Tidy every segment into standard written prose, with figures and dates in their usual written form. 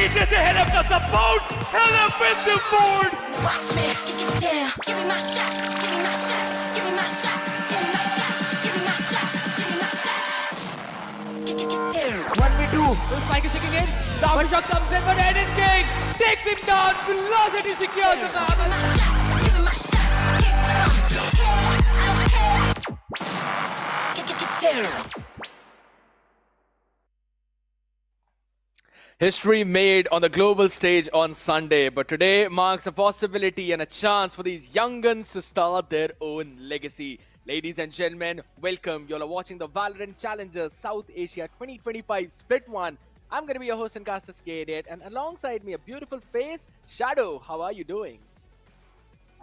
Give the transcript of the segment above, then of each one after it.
पीछे से हेलप का support, help with the board. Watch me, get down. Give me my shot. Give me my shot. Give me my shot. Give me my shot. Give me my shot. Give me my shot. Get down. 1v2. Spike is sticking in. Down shot comes in, but Eden King takes him down. Velocity secures the Give me my shot. Give me my shot. Kick come. Don't care. I don't care. Get down. History made on the global stage on Sunday, but today marks a possibility and a chance for these young guns to start their own legacy. Ladies and gentlemen, welcome. You're watching the VALORANT Challengers South Asia 2025 Split 1. I'm going to be your host and caster, Skadiet, and alongside me, a beautiful face, Shadow. How are you doing?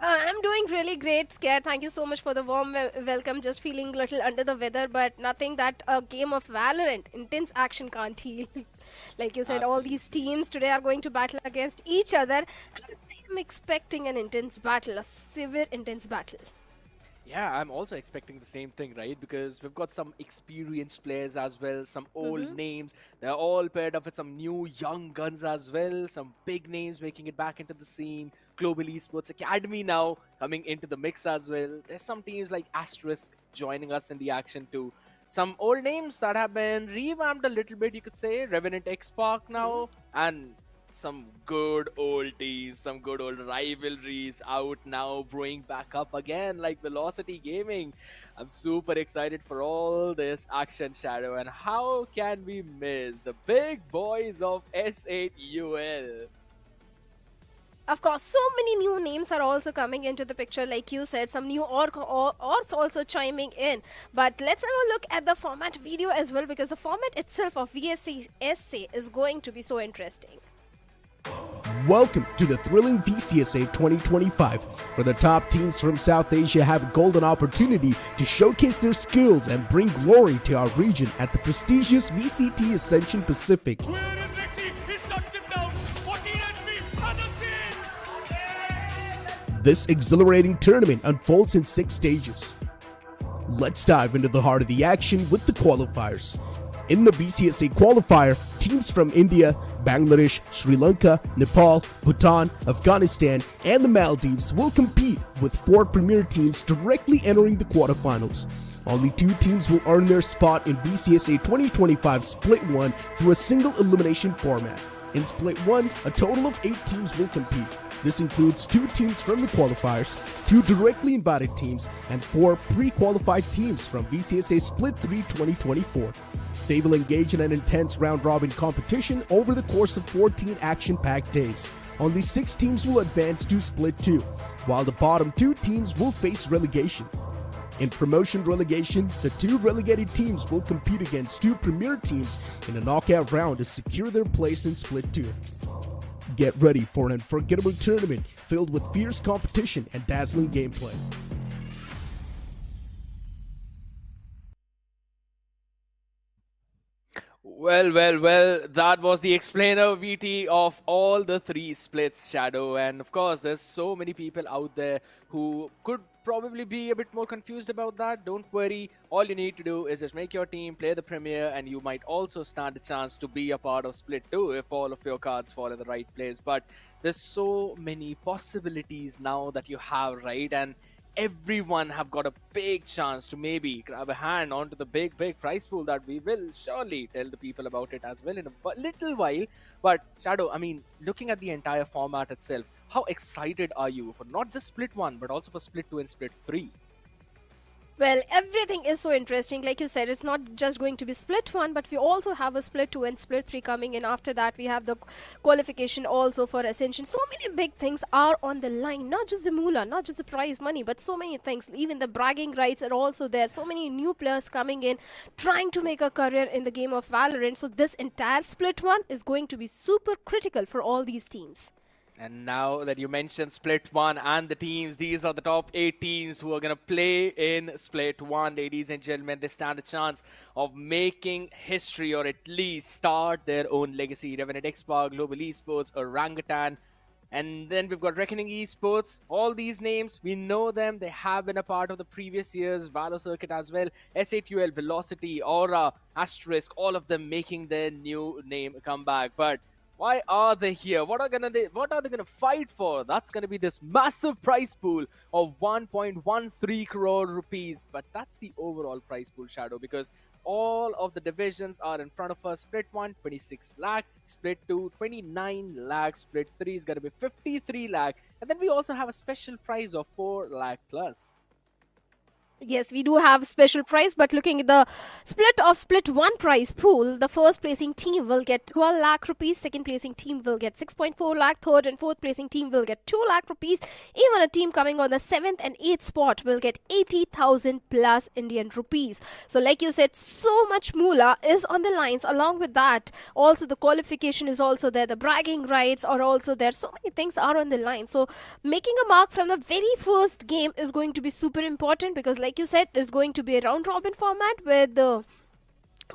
I'm doing really great, Scare. Thank you so much for the warm welcome. Just feeling a little under the weather, but nothing that a game of Valorant, intense action can't heal. Like you said, all these teams today are going to battle against each other. And I'm expecting an intense battle, a severe intense battle. Yeah, I'm also expecting the same thing, right? Because we've got some experienced players as well, some old names. They're all paired up with some new young guns as well, some big names making it back into the scene. Global Esports Academy now coming into the mix as well. There's some teams like Asterisk joining us in the action too. Some old names that have been revamped a little bit, you could say. Revenant Esports now, and some good old teams, some good old rivalries out now, brewing back up again like Velocity Gaming. I'm super excited for all this action, Shadow, and how can we miss the big boys of S8UL? Of course, so many new names are also coming into the picture, like you said, some new orcs also chiming in. But let's have a look at the format video as well, because the format itself of VCSA is going to be so interesting. Welcome to the thrilling VCSA 2025, where the top teams from South Asia have a golden opportunity to showcase their skills and bring glory to our region at the prestigious VCT Ascension Pacific. This exhilarating tournament unfolds in 6 stages. Let's dive into the heart of the action with the qualifiers. In the BCSA qualifier, teams from India, Bangladesh, Sri Lanka, Nepal, Bhutan, Afghanistan, and the Maldives will compete, with 4 premier teams directly entering the quarterfinals. Only 2 teams will earn their spot in BCSA 2025 Split 1 through a single elimination format. In Split 1, a total of 8 teams will compete. This includes 2 teams from the qualifiers, 2 directly invited teams, and 4 pre-qualified teams from VCSA Split 3 2024. They will engage in an intense round-robin competition over the course of 14 action-packed days. Only 6 teams will advance to Split 2, while the bottom 2 teams will face relegation. In promotion relegation, the 2 relegated teams will compete against 2 premier teams in a knockout round to secure their place in Split 2. Get ready for an unforgettable tournament filled with fierce competition and dazzling gameplay. Well, that was the explainer VT of all the 3 splits, Shadow. And of course, there's so many people out there who could probably be a bit more confused about that. Don't worry. All you need to do is just make your team play the Premier, and you might also stand a chance to be a part of Split 2 if all of your cards fall in the right place. But there's so many possibilities now that you have, right? And everyone have got a big chance to maybe grab a hand onto the big prize pool that we will surely tell the people about it as well in a little while. But Shadow, I mean, looking at the entire format itself, how excited are you for not just Split 1 but also for Split 2 and Split 3? Well, everything is so interesting. Like you said, it's not just going to be Split 1, but we also have a Split 2 and Split 3 coming in. After that, we have the qualification also for Ascension. So many big things are on the line. Not just the moolah, not just the prize money, but so many things. Even the bragging rights are also there. So many new players coming in, trying to make a career in the game of Valorant. So this entire Split 1 is going to be super critical for all these teams. And now that you mentioned Split 1 and the teams, these are the top 8 teams who are going to play in Split 1, ladies and gentlemen. They stand a chance of making history, or at least start their own legacy. Revenant Esports, Global Esports, Orangutan, and then we've got Reckoning Esports. All these names, we know them. They have been a part of the previous year's Valo circuit as well. S8UL, Velocity, Aura, Asterisk, all of them making their new name come back. But Why are they here? What are they gonna fight for? That's gonna be this massive prize pool of 1.13 crore rupees. But that's the overall prize pool, Shadow, because all of the divisions are in front of us. Split 1, 26 lakh. Split 2, 29 lakh. Split 3 is gonna be 53 lakh. And then we also have a special prize of 4 lakh plus. Yes, we do have special prize, but looking at the split of split 1 prize pool, the first placing team will get 12 lakh rupees, second placing team will get 6.4 lakh, third and fourth placing team will get 2 lakh rupees. Even a team coming on the 7th and 8th spot will get 80,000 plus Indian rupees. So like you said, so much moolah is on the lines. Along with that, also the qualification is also there, the bragging rights are also there. So many things are on the line. So making a mark from the very first game is going to be super important, because like you said, it's going to be a round robin format where the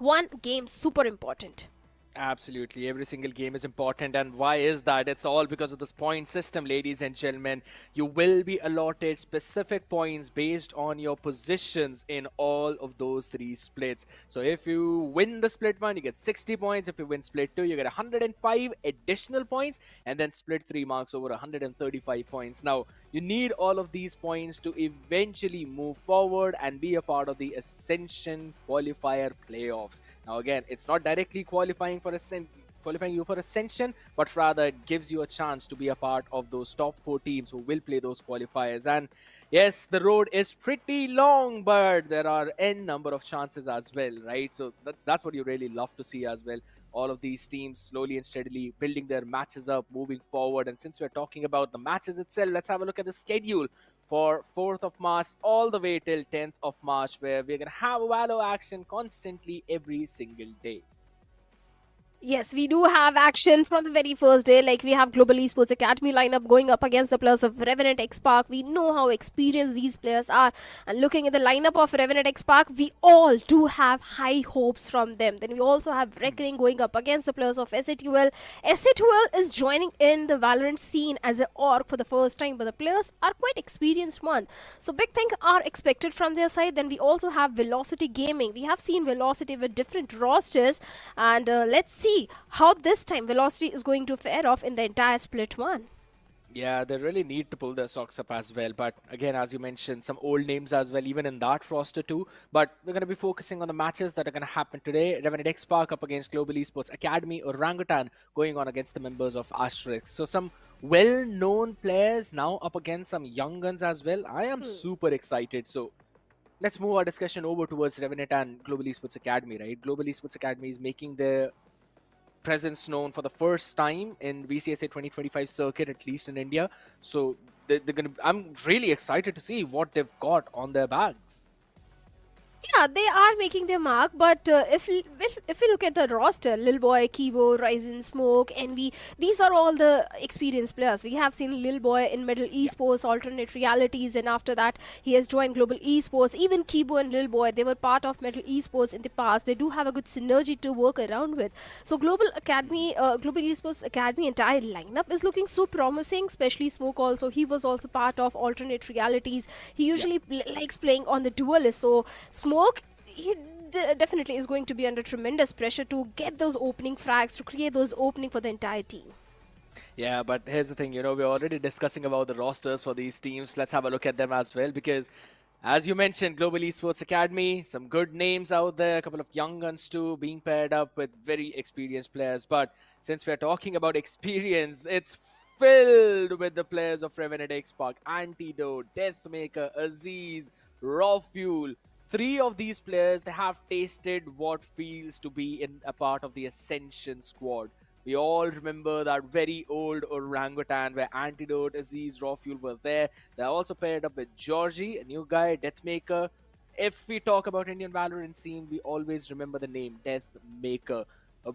one game super important. Absolutely. Every single game is important. And why is that? It's all because of this point system, ladies and gentlemen. You will be allotted specific points based on your positions in all of those 3 splits. So if you win the split 1, you get 60 points. If you win split 2, you get 105 additional points. And then split 3 marks over 135 points. Now, you need all of these points to eventually move forward and be a part of the Ascension qualifier playoffs. Now again, it's not directly qualifying you for Ascension, but rather it gives you a chance to be a part of those top 4 teams who will play those qualifiers. And yes, the road is pretty long, but there are n number of chances as well, right? So that's what you really love to see as well. All of these teams slowly and steadily building their matches up, moving forward. And since we're talking about the matches itself, let's have a look at the schedule for 4th of March all the way till 10th of March, where we're going to have Valo action constantly every single day. Yes, we do have action from the very first day. Like we have Global Esports Academy lineup going up against the players of Revenant XSpark. We know how experienced these players are. And looking at the lineup of Revenant XSpark, we all do have high hopes from them. Then we also have Reckoning going up against the players of SA2L. SA2L is joining in the Valorant scene as an org for the first time, but the players are quite experienced one. So big things are expected from their side. Then we also have Velocity Gaming. We have seen Velocity with different rosters, and let's see how this time Velocity is going to fare off in the entire split 1. Yeah, they really need to pull their socks up as well. But again, as you mentioned, some old names as well, even in that roster too. But we're going to be focusing on the matches that are going to happen today. Revenant XSpark up against Global Esports Academy, Orangutan going on against the members of Asterisk. So some well-known players now up against some young guns as well. I am super excited. So let's move our discussion over towards Revenant and Global Esports Academy, right? Global Esports Academy is making their presence known for the first time in VCSA 2025 circuit, at least in India. So they're gonna. I'm really excited to see what they've got on their bags. Yeah, they are making their mark, but if we look at the roster, Lil Boy, Kibo, Ryzen, Smoke, Envy, these are all the experienced players. We have seen Lil Boy in Metal Esports, Alternate Realities, and after that he has joined Global Esports. Even Kibo and Lil Boy, they were part of Metal Esports in the past. They do have a good synergy to work around with. So Global Esports Academy entire lineup is looking so promising, especially Smoke also. He was also part of Alternate Realities. He usually likes playing on the duelist. So Smoke, he definitely is going to be under tremendous pressure to get those opening frags, to create those opening for the entire team. Yeah, but here's the thing, we're already discussing about the rosters for these teams. Let's have a look at them as well, because as you mentioned, Global Esports Academy, some good names out there, a couple of young guns too, being paired up with very experienced players. But since we're talking about experience, it's filled with the players of Revenant XSpark, Antidote, Deathmaker, Aziz, Raw Fuel. 3 of these players, they have tasted what feels to be in a part of the Ascension squad. We all remember that very old Orangutan where Antidote, Aziz, Raw Fuel were there. They're also paired up with Georgie, a new guy, Deathmaker. If we talk about Indian Valorant scene, we always remember the name Deathmaker. A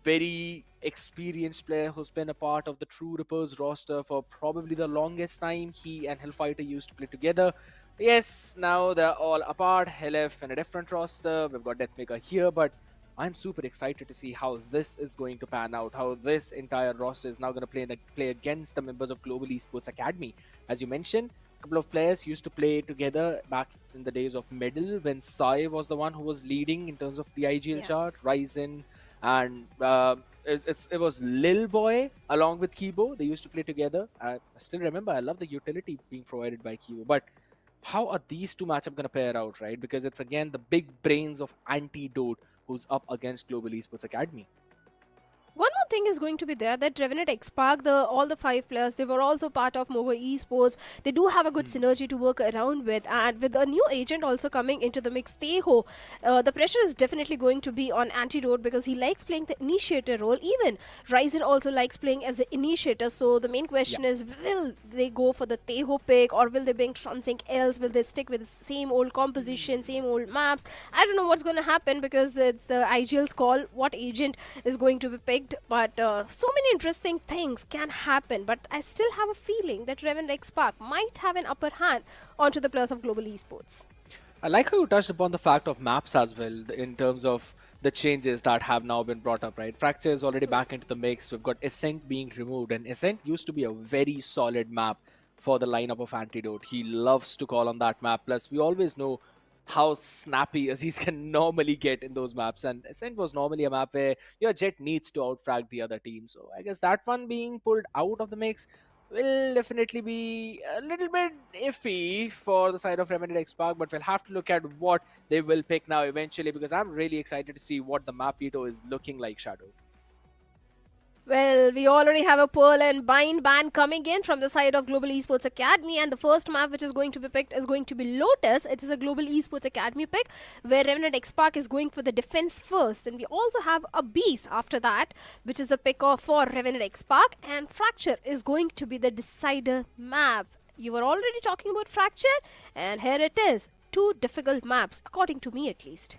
very experienced player who's been a part of the True Rippers roster for probably the longest time. He and Hellfighter used to play together. Yes, now they're all apart. Hellf in a different roster. We've got Deathmaker here, but I'm super excited to see how this is going to pan out, how this entire roster is now going to play against the members of Global Esports Academy. As you mentioned, a couple of players used to play together back in the days of Medal when Sai was the one who was leading in terms of the IGL chart. Ryzen and it was Lil Boy along with Kibo. They used to play together. I still remember. I love the utility being provided by Kibo. But how are these two matchups gonna pair out, right? Because it's again the big brains of Antidote who's up against Global Esports Academy. One more thing is going to be there that Revenant XSpark, all the 5 players, they were also part of Movo Esports. They do have a good synergy to work around with, and with a new agent also coming into the mix, Teho, the pressure is definitely going to be on Antidote because he likes playing the initiator role. Even Ryzen also likes playing as an initiator. So the main question is, will they go for the Teho pick or will they bring something else? Will they stick with the same old composition, same old maps? I don't know what's going to happen because it's the IGL's call what agent is going to be picked. But so many interesting things can happen. But I still have a feeling that Revenant XSpark might have an upper hand onto the players of Global Esports. I like how you touched upon the fact of maps as well in terms of the changes that have now been brought up, right? Fracture is already back into the mix. We've got Ascent being removed, and Ascent used to be a very solid map for the lineup of Antidote. He loves to call on that map. Plus, we always know how snappy Aziz can normally get in those maps, and Ascent was normally a map where your Jet needs to outfrag the other team. So I guess that one being pulled out of the mix will definitely be a little bit iffy for the side of Revenant XSpark, but we'll have to look at what they will pick now eventually, because I'm really excited to see what the map veto is looking like, Shadow. Well, we already have a Pearl and Bind ban coming in from the side of Global Esports Academy, and the first map which is going to be picked is going to be Lotus. It is a Global Esports Academy pick where Revenant XSpark is going for the defense first, and we also have a Beast after that, which is the pick off for Revenant XSpark, and Fracture is going to be the decider map. You were already talking about Fracture, and here it is. 2 difficult maps, according to me at least.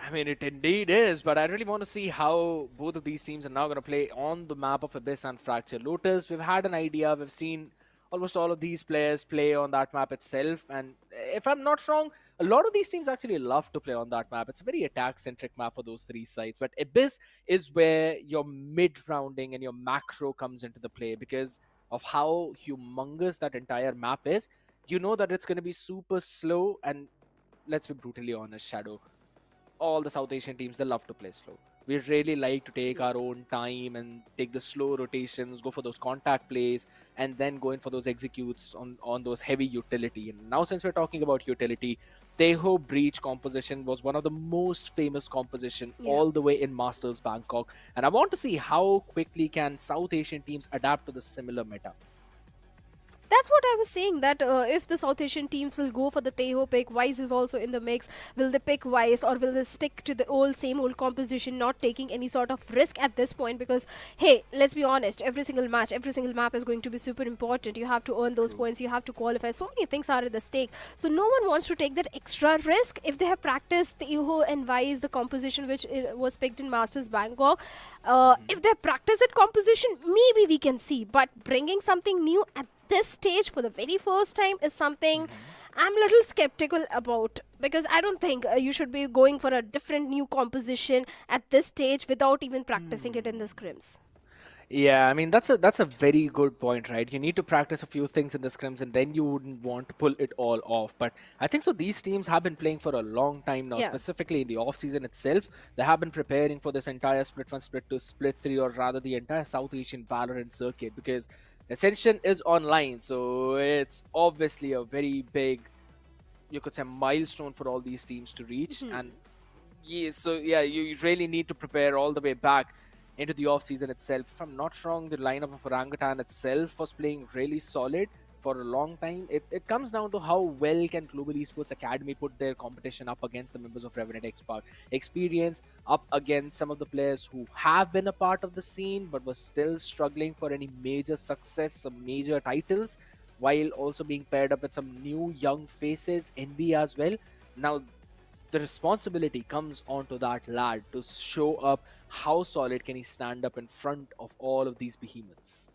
I mean, it indeed is, but I really want to see how both of these teams are now going to play on the map of Abyss and Fracture. Lotus, we've had an idea. We've seen almost all of these players play on that map itself. And if I'm not wrong, a lot of these teams actually love to play on that map. It's a very attack-centric map for those 3 sides. But Abyss is where your mid-rounding and your macro comes into the play because of how humongous that entire map is. You know that it's going to be super slow, and let's be brutally honest, Shadow, all the South Asian teams, they love to play slow. We really like to take our own time and take the slow rotations, go for those contact plays, and then go in for those executes on those heavy utility. And now since we're talking about utility, Teho Breach composition was one of the most famous composition all the way in Masters Bangkok. And I want to see how quickly can South Asian teams adapt to the similar meta. That's what I was saying, that if the South Asian teams will go for the Teho pick, Wise is also in the mix. Will they pick Wise or will they stick to the same old composition, not taking any sort of risk at this point? Because, hey, let's be honest, every single match, every single map is going to be super important. You have to earn those points, you have to qualify. So many things are at the stake. So no one wants to take that extra risk. If they have practiced Teho and Wise, the composition which was picked in Masters Bangkok, if they have practiced that composition, maybe we can see. But bringing something new at this stage for the very first time is something I'm a little skeptical about, because I don't think you should be going for a different new composition at this stage without even practicing it in the scrims. Yeah, I mean, that's a very good point, right? You need to practice a few things in the scrims and then you wouldn't want to pull it all off. But I think so these teams have been playing for a long time now, specifically in the off-season itself. They have been preparing for this entire Split 1, Split 2, Split 3, or rather the entire South Asian Valorant circuit, because Ascension is online, so it's obviously a very big, you could say, milestone for all these teams to reach. And you really need to prepare all the way back into the off season itself. If I'm not wrong, the lineup of Orangutan itself was playing really solid for a long time. It comes down to how well can Global Esports Academy put their competition up against the members of Revenant XSpark. Experience up against some of the players who have been a part of the scene but were still struggling for any major success, some major titles, while also being paired up with some new young faces, NB as well. Now, the responsibility comes onto that lad to show up how solid can he stand up in front of all of these behemoths.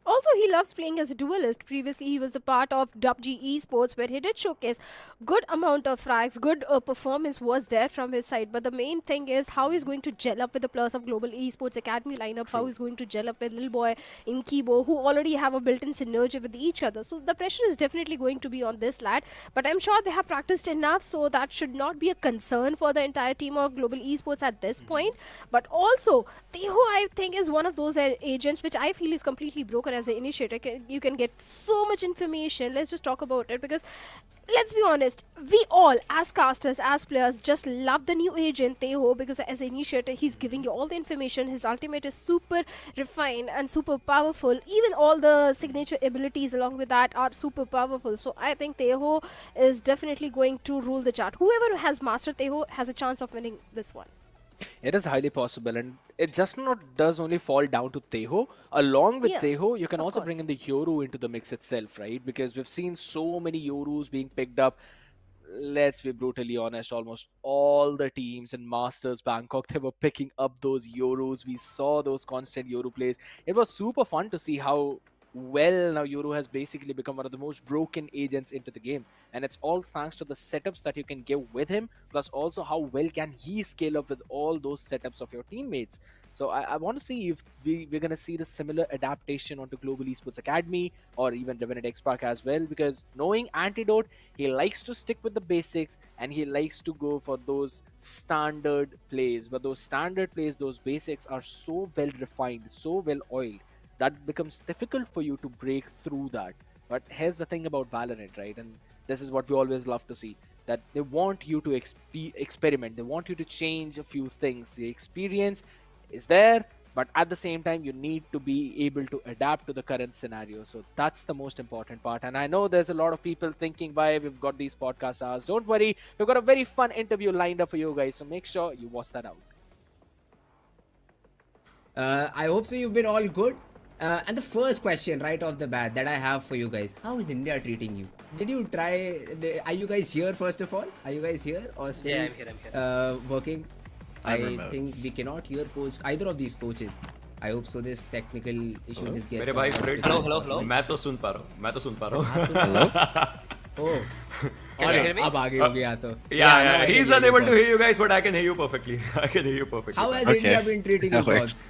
Also, he loves playing as a duelist. Previously, he was a part of WG Esports, where he did showcase good amount of frags, good performance was there from his side. But the main thing is how he's going to gel up with the players of Global Esports Academy lineup, how True. he's going to gel up with Lil Boy in Kibo, who already have a built-in synergy with each other. So the pressure is definitely going to be on this lad. But I'm sure they have practiced enough, so that should not be a concern for the entire team of Global Esports at this point. But also, Teho, I think, is one of those agents which I feel is completely broken as an initiator. You can get so much information. Let's just talk about it, because let's be honest, we all as casters, as players, just love the new agent Teho, because as an initiator he's giving you all the information. His ultimate is super refined and super powerful. Even all the signature abilities along with that are super powerful. So I think Teho is definitely going to rule the chart. Whoever has mastered Teho has a chance of winning this one. It is highly possible, and it just not does only fall down to Teho. Along with Yeah, Teho, you can of also bring course. in the Yoru into the mix itself, right? Because we've seen so many Yorus being picked up. Let's be brutally honest, almost all the teams in Masters Bangkok, they were picking up those Euros. We saw those constant Euro plays. It was super fun to see how well now Euro has basically become one of the most broken agents into the game. And it's all thanks to the setups that you can give with him, plus also how well can he scale up with all those setups of your teammates. So I want to see if we're going to see the similar adaptation onto Global Esports Academy or even Revenant Esports as well, because knowing Antidote, he likes to stick with the basics and he likes to go for those standard plays. But those standard plays, those basics are so well refined, so well oiled, that becomes difficult for you to break through that. But here's the thing about Valorant, right? And this is what we always love to see, that they want you to experiment, they want you to change a few things. The experience is there, but at the same time you need to be able to adapt to the current scenario. So that's the most important part. And I know there's a lot of people thinking why we've got these podcast hours. Don't worry, we've got a very fun interview lined up for you guys, so make sure you watch that out. I hope so. You've been all good. And the first question right off the bat that I have for you guys: how is India treating you? Did you try? Are you guys here first of all? Are you guys here or still? Yeah, I'm here. Working. I'm I remote. think we cannot hear coach either of these coaches. I hope so. This technical issue just gets. मेरे भाई solved as Fred, quickly as hello, possible. मैं तो सुन पा रहा हूँ, मैं तो सुन पा रहा हूँ. Hello? Oh. Can you hear me? अब आगे हो गया तो. Yeah, now I can he's hear you unable to perfect. hear you guys, but I can hear you perfectly. I can hear you perfectly. How has Okay, India been treating you, that works. gods?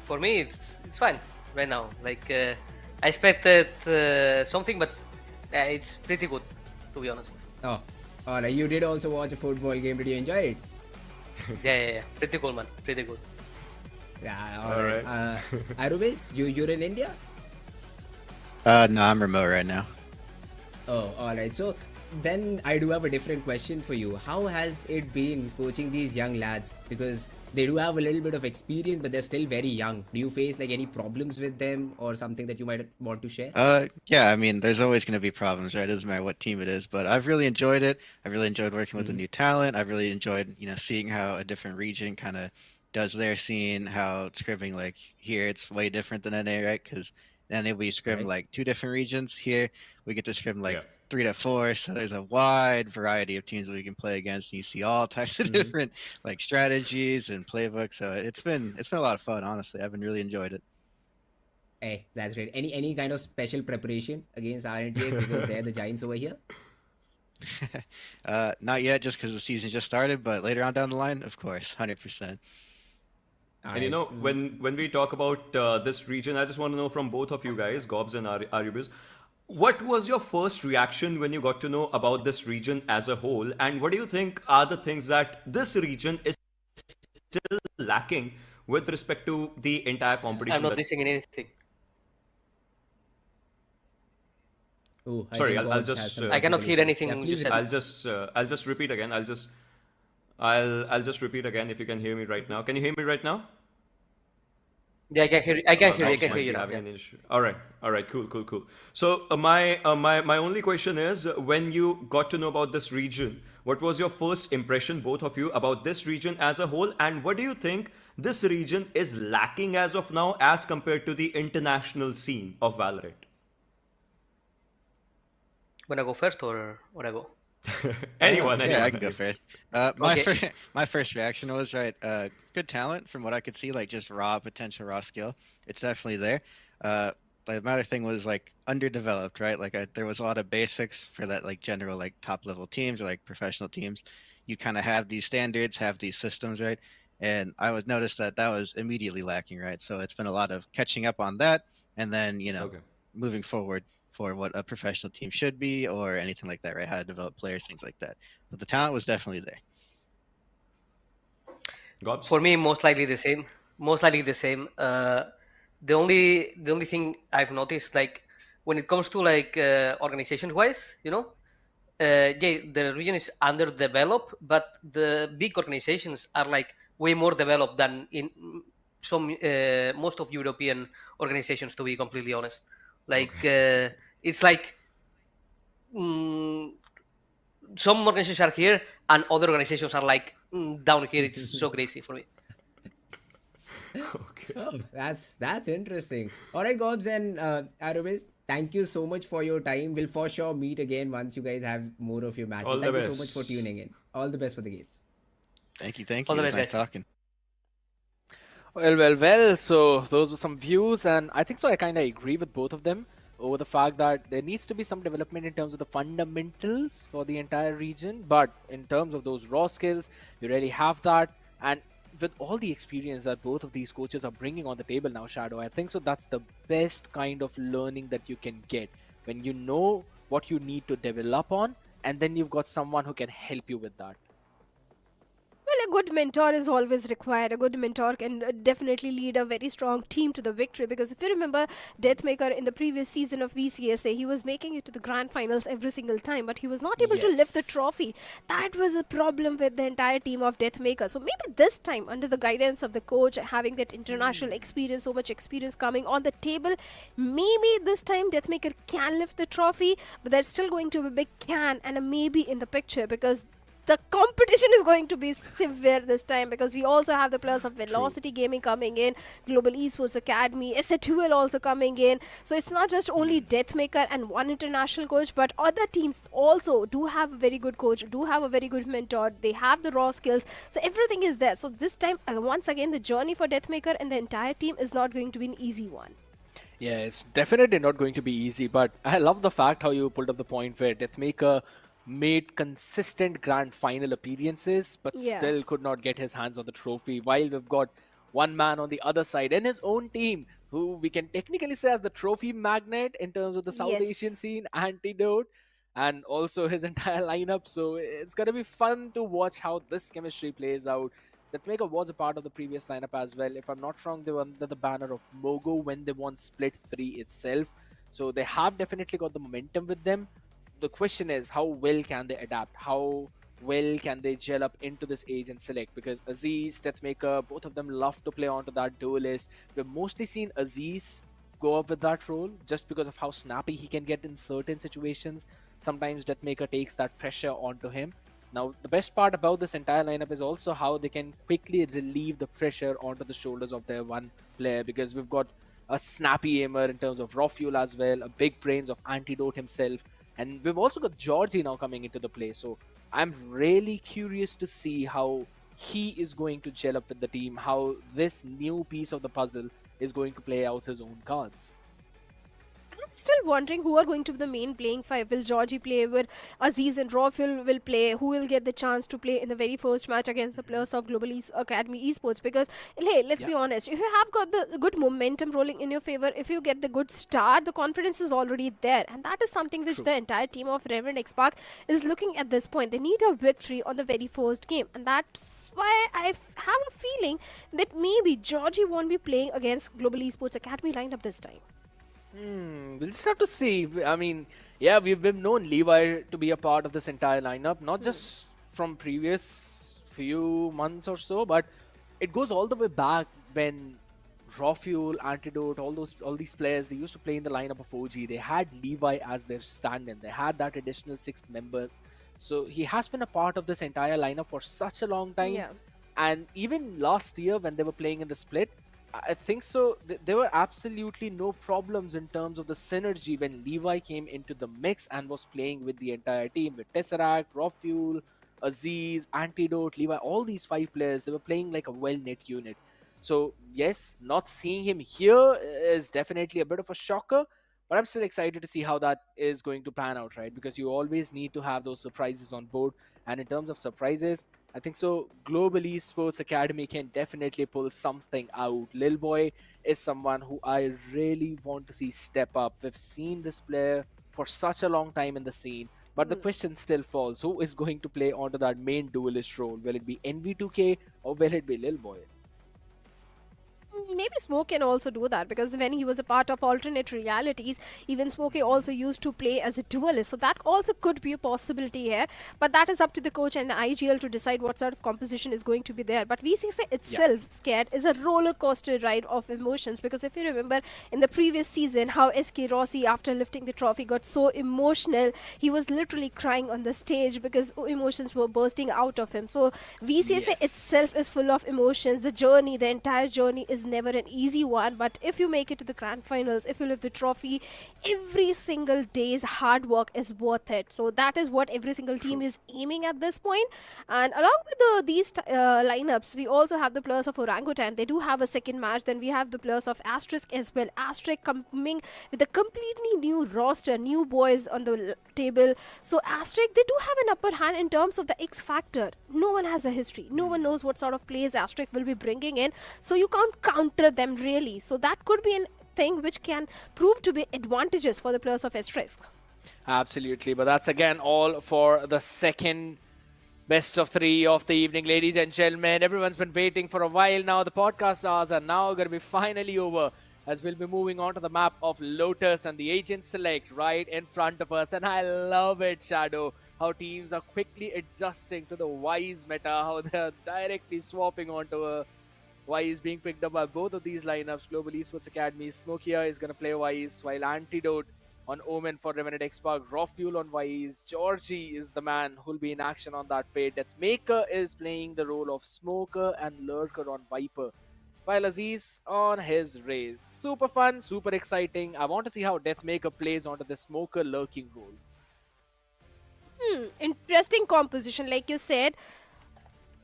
For me, it's fine right now. Like I expected something, but it's pretty good, to be honest. Oh, alright. You did also watch a football game. Did you enjoy it? Yeah. Pretty cool, man. Pretty good. Yeah. Alright. Arubis, you're in India? No, I'm remote right now. Oh, alright. So then I do have a different question for you. How has it been coaching these young lads? Because they do have a little bit of experience, but they're still very young. Do you face like any problems with them or something that you might want to share? Yeah, I mean, there's always going to be problems, right? It doesn't matter what team it is, but I've really enjoyed it. I've really enjoyed working with the new talent. I've really enjoyed, seeing how a different region kind of does their scene, how scrimming, like, here it's way different than NA, right? Because NA we scrim Right. like 2 different regions. Here we get to scrim like Yeah. 3 to 4, so there's a wide variety of teams that we can play against. And you see all types of different like strategies and playbooks. So it's been a lot of fun, honestly. I've been really enjoyed it. Hey, that's great. Any kind of special preparation against RNTX because they're the giants over here? Not yet, just because the season just started, but later on down the line, of course, 100%. And you know, when we talk about this region, I just want to know from both of you guys, Gobs and Arubis, what was your first reaction when you got to know about this region as a whole, and what do you think are the things that this region is still lacking with respect to the entire competition? I'm not that- listening in anything. Oh, I Sorry, think I'll Gobs just, has some I cannot hear preparation. anything Yeah, you please said. I'll just repeat again. I'll just repeat again if you can hear me right now. Can you hear me right now? Yeah, I can hear you. I can hear you. I can Might hear be you now. having Yeah. an issue. All right, cool. So my only question is, when you got to know about this region, what was your first impression, both of you, about this region as a whole, and what do you think this region is lacking as of now as compared to the international scene of Valorant? Wanna go first or I go? Anyone, Yeah, I anyone. can go first. Okay. My first reaction was right. Good talent from what I could see, like just raw potential, raw skill. It's definitely there. Uh, the other thing was like underdeveloped, right? Like there was a lot of basics for that, like general, like top level teams or like professional teams. You kind of have these standards, have these systems, right? And I was noticed that that was immediately lacking, right? So it's been a lot of catching up on that, and then Okay. moving forward for what a professional team should be or anything like that, right? How to develop players, things like that. But the talent was definitely there. Gobs? For me, most likely the same. Most likely the same. The only thing I've noticed, like when it comes to like organizations wise, yeah, the region is underdeveloped, but the big organizations are like way more developed than in some most of European organizations. To be completely honest, like it's like mm, some organizations are here and other organizations are like down here. It's so crazy for me. Okay. Oh, that's interesting. All right, Gobs and Arubis, thank you so much for your time. We'll for sure meet again once you guys have more of your matches. All the Thank you so much for best. tuning in. All the best for the games. Thank you, thank All you. the It was best, nice guys. talking. Well. So those were some views, and I think so. I kind of agree with both of them over the fact that there needs to be some development in terms of the fundamentals for the entire region. But in terms of those raw skills, you really have that. And with all the experience that both of these coaches are bringing on the table now, Shadow, I think so. That's the best kind of learning that you can get when you know what you need to develop on, and then you've got someone who can help you with that. Well, a good mentor is always required. A good mentor can definitely lead a very strong team to the victory. Because if you remember, Deathmaker in the previous season of VCSA, he was making it to the grand finals every single time, but he was not able to lift the Yes. trophy. That was a problem with the entire team of Deathmaker. So maybe this time, under the guidance of the coach, having that international experience, so much experience coming on the table, maybe this time Deathmaker can lift the trophy, but there's still going to be a big can and a maybe in the picture because the competition is going to be severe this time because we also have the players of Velocity Gaming coming in, Global Esports Academy, SA2L also coming in. So it's not just only Deathmaker and one international coach, but other teams also do have a very good coach, do have a very good mentor. They have the raw skills. So everything is there. So this time, once again, the journey for Deathmaker and the entire team is not going to be an easy one. Yeah, it's definitely not going to be easy, but I love the fact how you pulled up the point where Deathmaker made consistent grand final appearances, but Yeah. still could not get his hands on the trophy. While we've got one man on the other side in his own team, who we can technically say as the trophy magnet in terms of the South Yes. Asian scene, Antidote, and also his entire lineup. So it's gonna be fun to watch how this chemistry plays out. Deathmaker was a part of the previous lineup as well. If I'm not wrong, they were under the banner of Mogo when they won Split 3 itself. So they have definitely got the momentum with them. The question is, how well can they adapt? How well can they gel up into this age and select? Because Aziz, Deathmaker, both of them love to play onto that duelist. We've mostly seen Aziz go up with that role just because of how snappy he can get in certain situations. Sometimes Deathmaker takes that pressure onto him. Now, the best part about this entire lineup is also how they can quickly relieve the pressure onto the shoulders of their one player, because we've got a snappy aimer in terms of raw fuel as well, a big brains of Antidote himself, and we've also got Georgie now coming into the play. So I'm really curious to see how he is going to gel up with the team, how this new piece of the puzzle is going to play out his own cards. I'm still wondering who are going to be the main playing five. Will Georgie play with Aziz and Rofil will play? Who will get the chance to play in the very first match against the players of Global Academy Esports? Because, hey, let's Yeah, be honest, if you have got the good momentum rolling in your favor, if you get the good start, the confidence is already there. And that is something which true. the entire team of Revenant XSpark is looking at this point. They need a victory on the very first game. And that's why I have a feeling that maybe Georgie won't be playing against Global Esports Academy lineup this time. We'll just have to see. I mean, yeah, we've known Levi to be a part of this entire lineup, not just from previous few months or so, but it goes all the way back when Raw Fuel, Antidote, all these players, they used to play in the lineup of OG. They had Levi as their stand-in. They had that additional sixth member. So he has been a part of this entire lineup for such a long time. Yeah. And even last year when they were playing in the split, I think so. There were absolutely no problems in terms of the synergy when Levi came into the mix and was playing with the entire team with Tesseract, Rofuel, Aziz, Antidote, Levi, all these 5 players. They were playing like a well-knit unit. So yes, not seeing him here is definitely a bit of a shocker. But I'm still excited to see how that is going to pan out, right? Because you always need to have those surprises on board. And in terms of surprises, I think so. Global Esports Academy can definitely pull something out. Lil Boy is someone who I really want to see step up. We've seen this player for such a long time in the scene, but the question still falls: who is going to play onto that main duelist role? Will it be NV2K or will it be Lil Boy? Maybe Smoke can also do that, because when he was a part of alternate realities, even Smokey also used to play as a duelist. So that also could be a possibility here. But that is up to the coach and the IGL to decide what sort of composition is going to be there. But VCC itself, Scared, is a roller coaster ride of emotions. Because if you remember in the previous season, how SK Rossi, after lifting the trophy, got so emotional. He was literally crying on the stage because emotions were bursting out of him. So VCC itself is full of emotions. The journey, the entire journey is never an easy one, but if you make it to the grand finals, if you lift the trophy, every single day's hard work is worth it. So that is what every single team is aiming at this point. And along with these lineups, we also have the players of Orangutan. They do have a second match. Then we have the players of Asterisk as well. Asterisk coming with a completely new roster, new boys on the table. So Asterisk, they do have an upper hand in terms of the X factor. No one has a history. No one knows what sort of plays Asterisk will be bringing in. So you can't counter them really. So that could be a thing which can prove to be advantageous for the players of Asterisk. Absolutely, but that's again all for the second best of 3 of the evening, ladies and gentlemen. Everyone's been waiting for a while now. The podcast hours are now going to be finally over, as we'll be moving on to the map of Lotus and the Agent Select right in front of us. And I love it, Shadow, how teams are quickly adjusting to the Wise meta, how they're directly swapping onto a Wise being picked up by both of these lineups. Global Esports Academy, Smokia is going to play Wise, while Antidote on Omen for Revenant Esports, Raw Fuel on Wise. Georgie is the man who'll be in action on that fade. Deathmaker is playing the role of Smoker and Lurker on Viper, while Aziz on his Raze. Super fun, super exciting. I want to see how Deathmaker plays onto the Smoker lurking role. Interesting composition, like you said.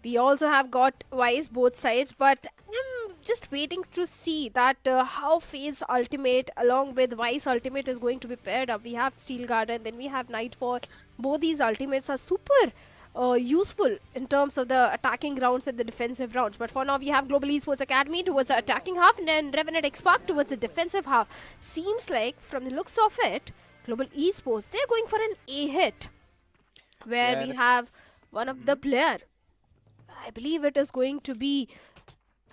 We also have got Wise both sides, but I'm just waiting to see that how Fade's ultimate along with Wise ultimate is going to be paired up. We have Steel Garden, then we have Nightfall. Both these ultimates are super useful in terms of the attacking rounds and the defensive rounds. But for now, we have Global Esports Academy towards the attacking half, and then Revenant XSpark towards the defensive half. Seems like, from the looks of it, Global Esports, they're going for an A hit, where we have one of the player. I believe it is going to be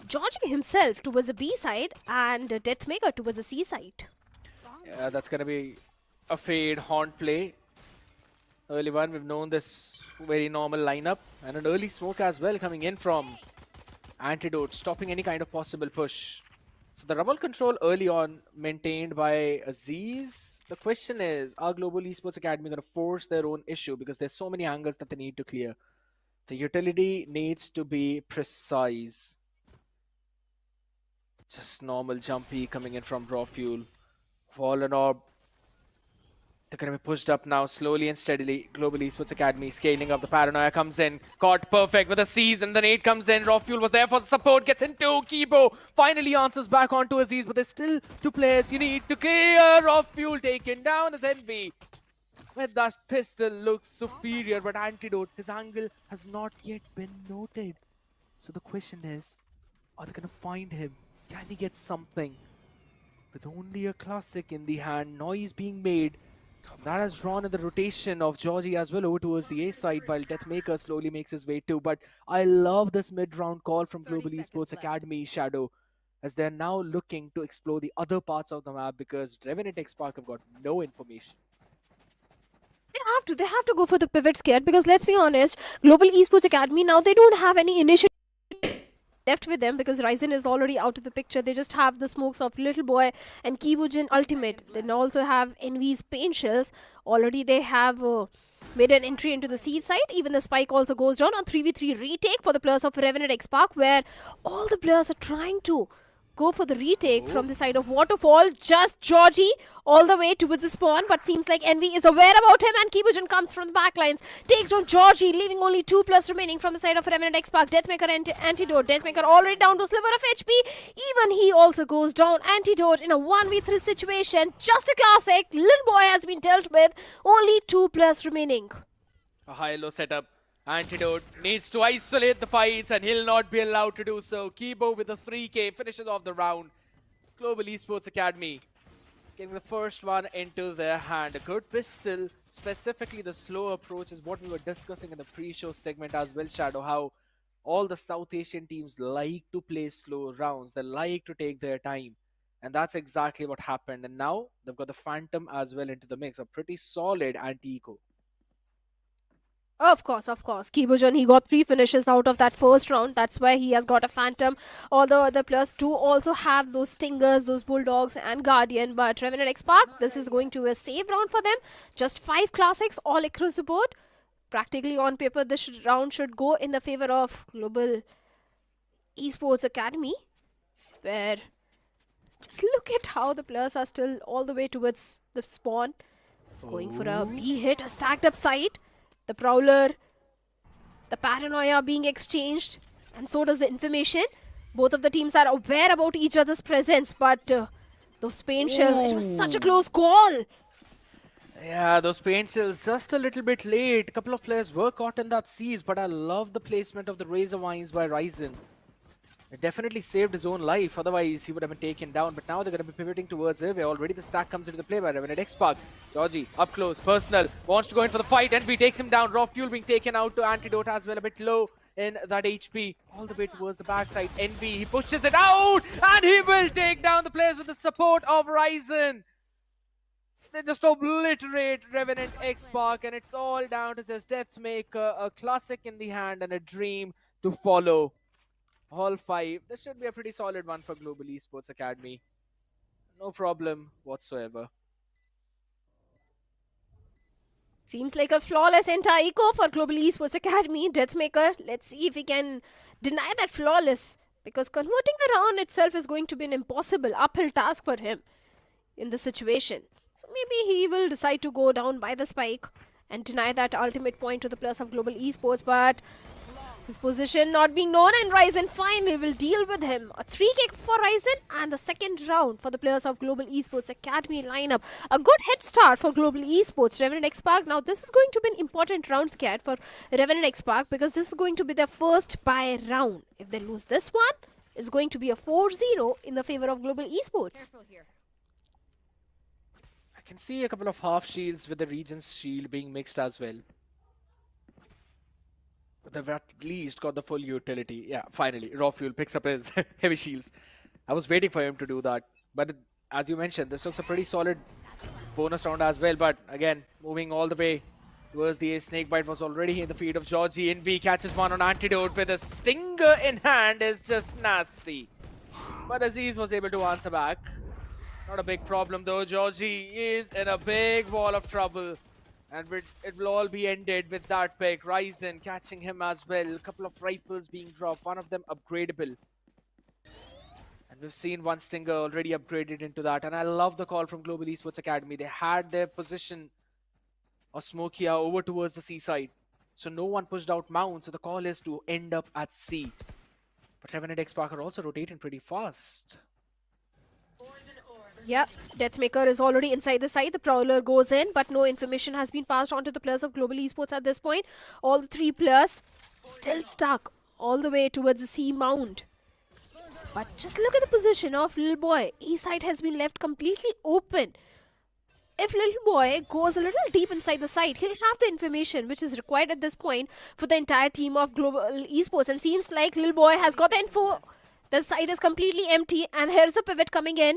Georgie himself towards the B side and Deathmaker towards the C side. Yeah, that's going to be a fade haunt play. Early one, we've known this very normal lineup, and an early smoke as well coming in from Antidote, stopping any kind of possible push. So the rubble control early on maintained by Aziz. The question is, are Global Esports Academy going to force their own issue, because there's so many angles that they need to clear? The utility needs to be precise. Just normal jumpy coming in from Raw Fuel. Fallen Orb. They're going to be pushed up now slowly and steadily. Global Esports Academy scaling up. The Paranoia comes in. Caught perfect with a seize, and the nade comes in. Raw Fuel was there for the support. Gets into Kibo. Finally answers back onto Aziz, but there's still 2 players you need to clear. Raw Fuel taken down as NB. With that pistol looks superior, but Antidote, his angle has not yet been noted. So the question is, are they going to find him? Can he get something? With only a classic in the hand, noise being made. That has drawn in the rotation of Georgie as well over towards the A side, while Deathmaker slowly makes his way too. But I love this mid-round call from Global Esports Academy, Shadow, as they're now looking to explore the other parts of the map, because Revenant XSpark have got no information. They have to go for the pivot, Scared, because let's be honest, Global Esports Academy now, they don't have any initiative left with them, because Ryzen is already out of the picture. They just have the smokes of Little Boy and Kibujin Ultimate. They also have Envy's Pain Shells. Already they have made an entry into the C side. Even the spike also goes down on 3v3 retake for the players of Revenant XSpark, where all the players are trying to go for the retake from the side of Waterfall. Just Georgie all the way towards the spawn, but seems like Envy is aware about him, and Kibujan comes from the backlines, takes down Georgie, leaving only 2+ remaining from the side of Revenant XSpark. Deathmaker and Antidote. Deathmaker already down to sliver of HP. Even he also goes down. Antidote in a 1v3 situation. Just a classic. Little boy has been dealt with. Only 2+ remaining. A high-low setup. Antidote needs to isolate the fights, and he'll not be allowed to do so. Kibo with a 3k finishes off the round. Global Esports Academy getting the first one into their hand. A good pistol, specifically the slow approach, is what we were discussing in the pre-show segment as well, Shadow, how all the South Asian teams like to play slow rounds. They like to take their time. And that's exactly what happened. And now they've got the Phantom as well into the mix. A pretty solid anti-eco. Of course. Kibujan, he got 3 finishes out of that first round. That's why he has got a Phantom. All the other players do also have those Stingers, those Bulldogs and Guardian. But Revenant XSpark, this is going to be a safe round for them. Just 5 classics all across the board. Practically on paper, this round should go in the favor of Global Esports Academy. Where, just look at how the players are still all the way towards the spawn. Going for a B hit, a stacked up side. The Prowler, the Paranoia being exchanged, and so does the information. Both of the teams are aware about each other's presence, but those paint shells, it was such a close call. Yeah, those paint shells just a little bit late. A couple of players were caught in that siege, but I love the placement of the Razor Vines by Ryzen. It definitely saved his own life, otherwise he would have been taken down. But now they're going to be pivoting towards Irve. Already the stack comes into the play by Revenant XSpark. Georgie, up close, personal, wants to go in for the fight. Envy takes him down. Raw Fuel being taken out to Antidote as well, a bit low in that HP. All the way towards the backside. Envy, he pushes it out, and he will take down the players with the support of Ryzen. They just obliterate Revenant XSpark, and it's all down to just Deathmaker, a classic in the hand and a dream to follow. All 5. This should be a pretty solid one for Global Esports Academy. No problem whatsoever. Seems like a flawless entire eco for Global Esports Academy. Deathmaker, let's see if he can deny that flawless. Because converting the round itself is going to be an impossible uphill task for him in this situation. So maybe he will decide to go down by the spike and deny that ultimate point to the players of Global Esports. But his position not being known, and Ryzen finally will deal with him. A 3k for Ryzen, and the second round for the players of Global Esports Academy lineup. A good head start for Global Esports. Revenant XSpark, now this is going to be an important round scared for Revenant XSpark, because this is going to be their first bye round. If they lose this one, it's going to be a 4-0 in the favor of Global Esports. I can see a couple of half shields with the Regent's shield being mixed as well. They've at least got the full utility. Yeah, finally, Raw Fuel picks up his heavy shields. I was waiting for him to do that. But as you mentioned, this looks a pretty solid bonus round as well. But again, moving all the way towards the ace. Snakebite was already in the feet of Georgie. Envy catches one on Antidote with a stinger in hand. Is just nasty. But Aziz was able to answer back. Not a big problem though. Georgie is in a big wall of trouble. And it will all be ended with that pick. Ryzen catching him as well. A couple of rifles being dropped. One of them upgradable. And we've seen one stinger already upgraded into that. And I love the call from Global Esports Academy. They had their position of Smokia over towards the seaside. So no one pushed out Mount. So the call is to end up at sea. But Revenant XSpark are also rotating pretty fast. Yep, Deathmaker is already inside the site. The Prowler goes in, but no information has been passed on to the players of Global Esports at this point. All the 3 players still stuck all the way towards the sea mount. But just look at the position of Little Boy. East side has been left completely open. If Little Boy goes a little deep inside the site, he'll have the information which is required at this point for the entire team of Global Esports. And seems like Little Boy has got the info. The site is completely empty, and here's a pivot coming in.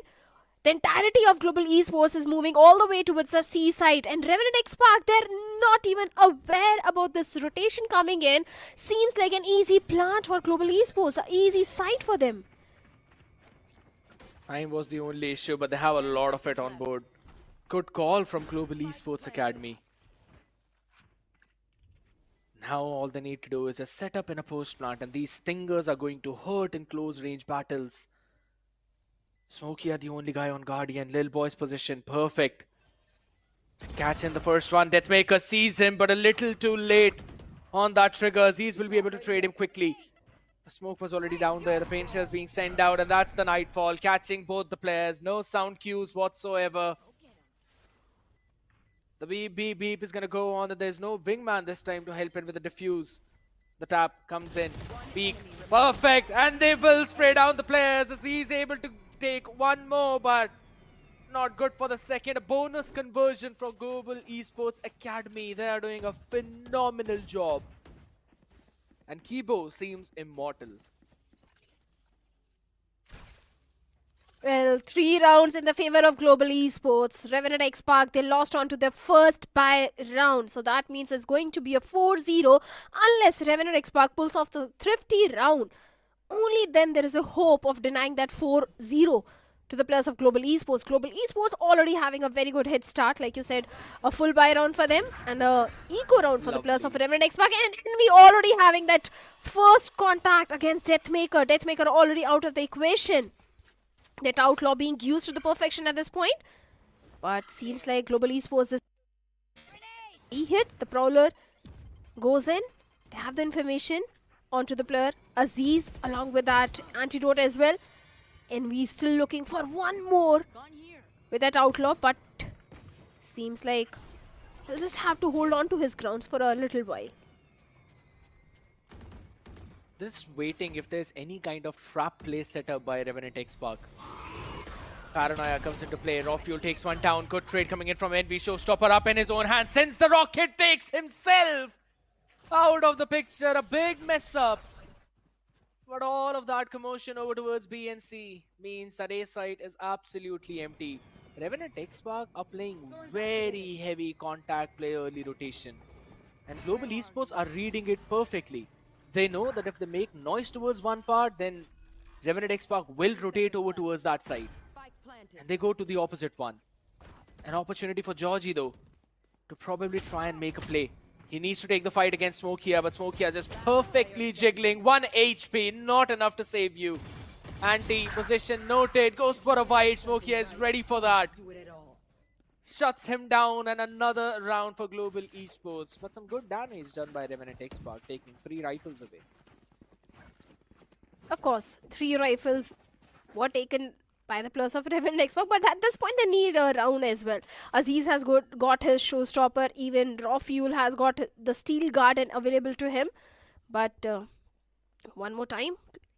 The entirety of Global Esports is moving all the way towards the seaside, and Revenant XSpark, they're not even aware about this rotation coming in. Seems like an easy plant for Global Esports, an easy site for them. Time was the only issue, but they have a lot of it on board. Good call from Global Esports Academy. Now all they need to do is just set up in a post plant, and these stingers are going to hurt in close range battles. Smokey are the only guy on Guardian. Lil Boy's position, perfect. Catch in the first one. Deathmaker sees him, but a little too late on that trigger. Aziz will be able to trade him quickly. The smoke was already down there. The paint shell's being sent out, and that's the Nightfall. Catching both the players. No sound cues whatsoever. The beep, beep, beep is going to go on, and there's no wingman this time to help in with the defuse. The tap comes in. Peek. Perfect. And they will spray down the players as he's able to take one more, but not good for the second. A bonus conversion from Global Esports Academy. They are doing a phenomenal job. And Kibo seems immortal. Well, 3 rounds in the favor of Global Esports. Revenant XSpark, they lost on to their first bye round. So that means it's going to be a 4-0 unless Revenant XSpark pulls off the thrifty round. Only then there is a hope of denying that 4-0 to the players of Global Esports. Global Esports already having a very good head start. Like you said, a full bye round for them and a eco round for the players of Revenant XSpark. And we already having that first contact against Deathmaker. Deathmaker already out of the equation. That outlaw being used to the perfection at this point. But seems like Global Esports is... He hit, the Prowler goes in. They have the information onto the player. Aziz along with that antidote as well. And we still looking for one more with that outlaw. But seems like he'll just have to hold on to his grounds for a little while. Just waiting if there's any kind of trap play set up by Revenant XSpark. Paranoia comes into play. Raw Fuel takes one down. Good trade coming in from Envy. Showstopper up in his own hand. Sends the rocket. Takes himself out of the picture. A big mess up. But all of that commotion over towards B and C means that A site is absolutely empty. Revenant XSpark are playing very heavy contact play early rotation. And Global Esports are reading it perfectly. They know that if they make noise towards one part, then Revenant XSpark will rotate over towards that side. And they go to the opposite one. An opportunity for Georgie though, to probably try and make a play. He needs to take the fight against Smokia, but Smokia just perfectly jiggling. 1 HP, not enough to save you. Anti-position noted, goes for a fight. Smokia is ready for that. Shuts him down, and another round for Global Esports. But some good damage done by Revenant XSpark, taking 3 rifles away. Of course, 3 rifles were taken by the players of Revenant XSpark, but at this point they need a round as well. Aziz has got his showstopper, even Raw Fuel has got the Steel Garden available to him. But one more time,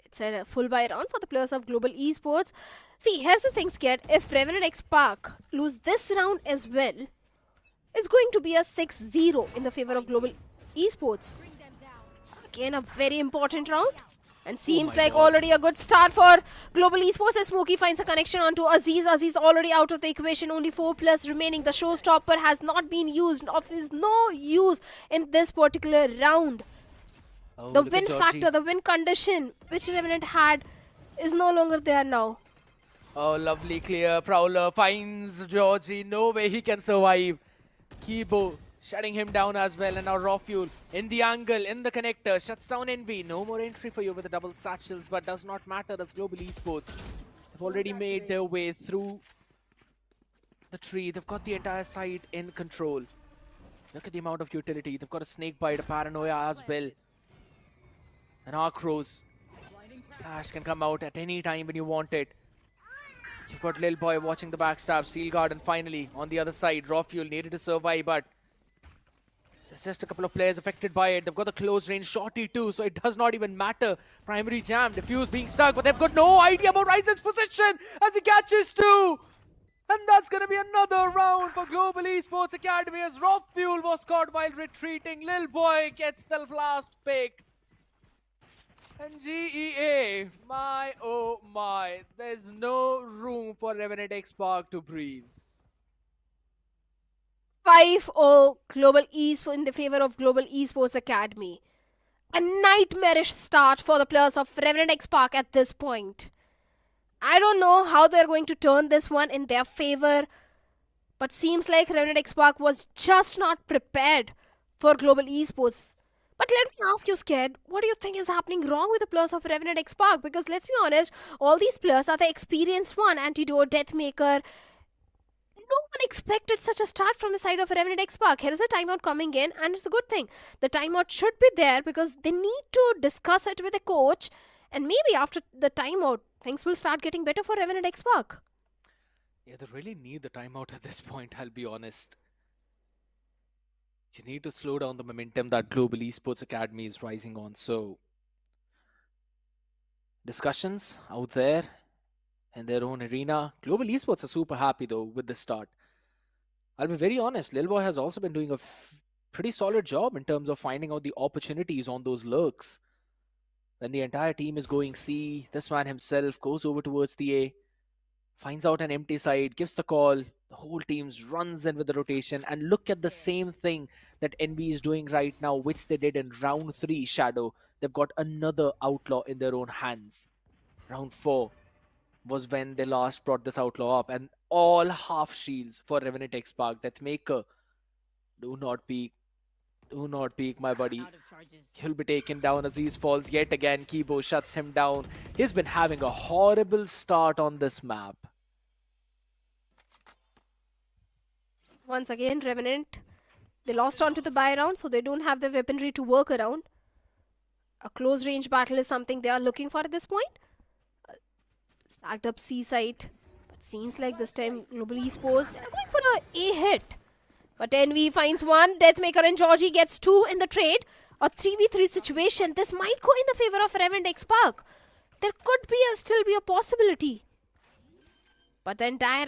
it's a full buy round for the players of Global Esports. See, here's the thing, Scared. If Revenant XSpark lose this round as well, it's going to be a 6-0 in the favor of Global Esports. Again, a very important round. And seems like already a good start for Global Esports as Smokey finds a connection onto Aziz. Aziz already out of the equation, only 4 plus remaining. The showstopper has not been used, is no use in this particular round. Oh, the win factor, the win condition which Revenant had is no longer there now. Oh, lovely clear. Prowler finds Georgie. No way he can survive. Kibo shutting him down as well, and now Raw Fuel in the angle, in the connector, shuts down Envy. No more entry for you with the double satchels, but does not matter as Global Esports have already made their way through the tree. They've got the entire site in control. Look at the amount of utility. They've got a snake bite, a paranoia as well. An arc rose. Flash can come out at any time when you want it. You've got Lil Boy watching the backstab. Steel Garden finally on the other side. Raw Fuel needed to survive, but there's just a couple of players affected by it. They've got the close range shorty too, so it does not even matter. Primary jam, Diffuse being stuck, but they've got no idea about Ryzen's position as he catches 2. And that's going to be another round for Global Esports Academy as Raw Fuel was caught while retreating. Lil Boy gets the last pick. And GEA, my oh my, there's no room for Revenant XSpark to breathe. 5-0 Global Esports in the favor of Global Esports Academy. A nightmarish start for the players of Revenant XSpark at this point. I don't know how they're going to turn this one in their favor, but seems like Revenant XSpark was just not prepared for Global Esports. But let me ask you, Scared, what do you think is happening wrong with the players of Revenant XSpark? Because let's be honest, all these players are the experienced one. Antidote, Deathmaker. No one expected such a start from the side of Revenant XSpark. Here is a timeout coming in, and it's a good thing. The timeout should be there because they need to discuss it with the coach, and maybe after the timeout, things will start getting better for Revenant XSpark. Yeah, they really need the timeout at this point, I'll be honest. You need to slow down the momentum that Global Esports Academy is rising on. So, discussions out there in their own arena. Global Esports are super happy though with the start. I'll be very honest, Lil Boy has also been doing a pretty solid job in terms of finding out the opportunities on those lurks. When the entire team is going C, this man himself goes over towards the A, finds out an empty side, gives the call, the whole team runs in with the rotation, and look at the same thing that NB is doing right now, which they did in round 3, Shadow. They've got another outlaw in their own hands. Round 4 was when they last brought this outlaw up, and all half shields for Revenant XSpark. Deathmaker, do not peek, my buddy. He'll be taken down. Aziz falls yet again. Kibo shuts him down. He's been having a horrible start on this map. Once again, Revenant, they lost onto the buy round, so they don't have the weaponry to work around. A close range battle is something they are looking for at this point. Stacked up C site, but seems like this time Global Esports, they're going for a hit. But NV finds one. Deathmaker and Georgie gets 2 in the trade. A 3v3 situation. This might go in the favor of Revenant XSpark. There could be still be a possibility. But the entire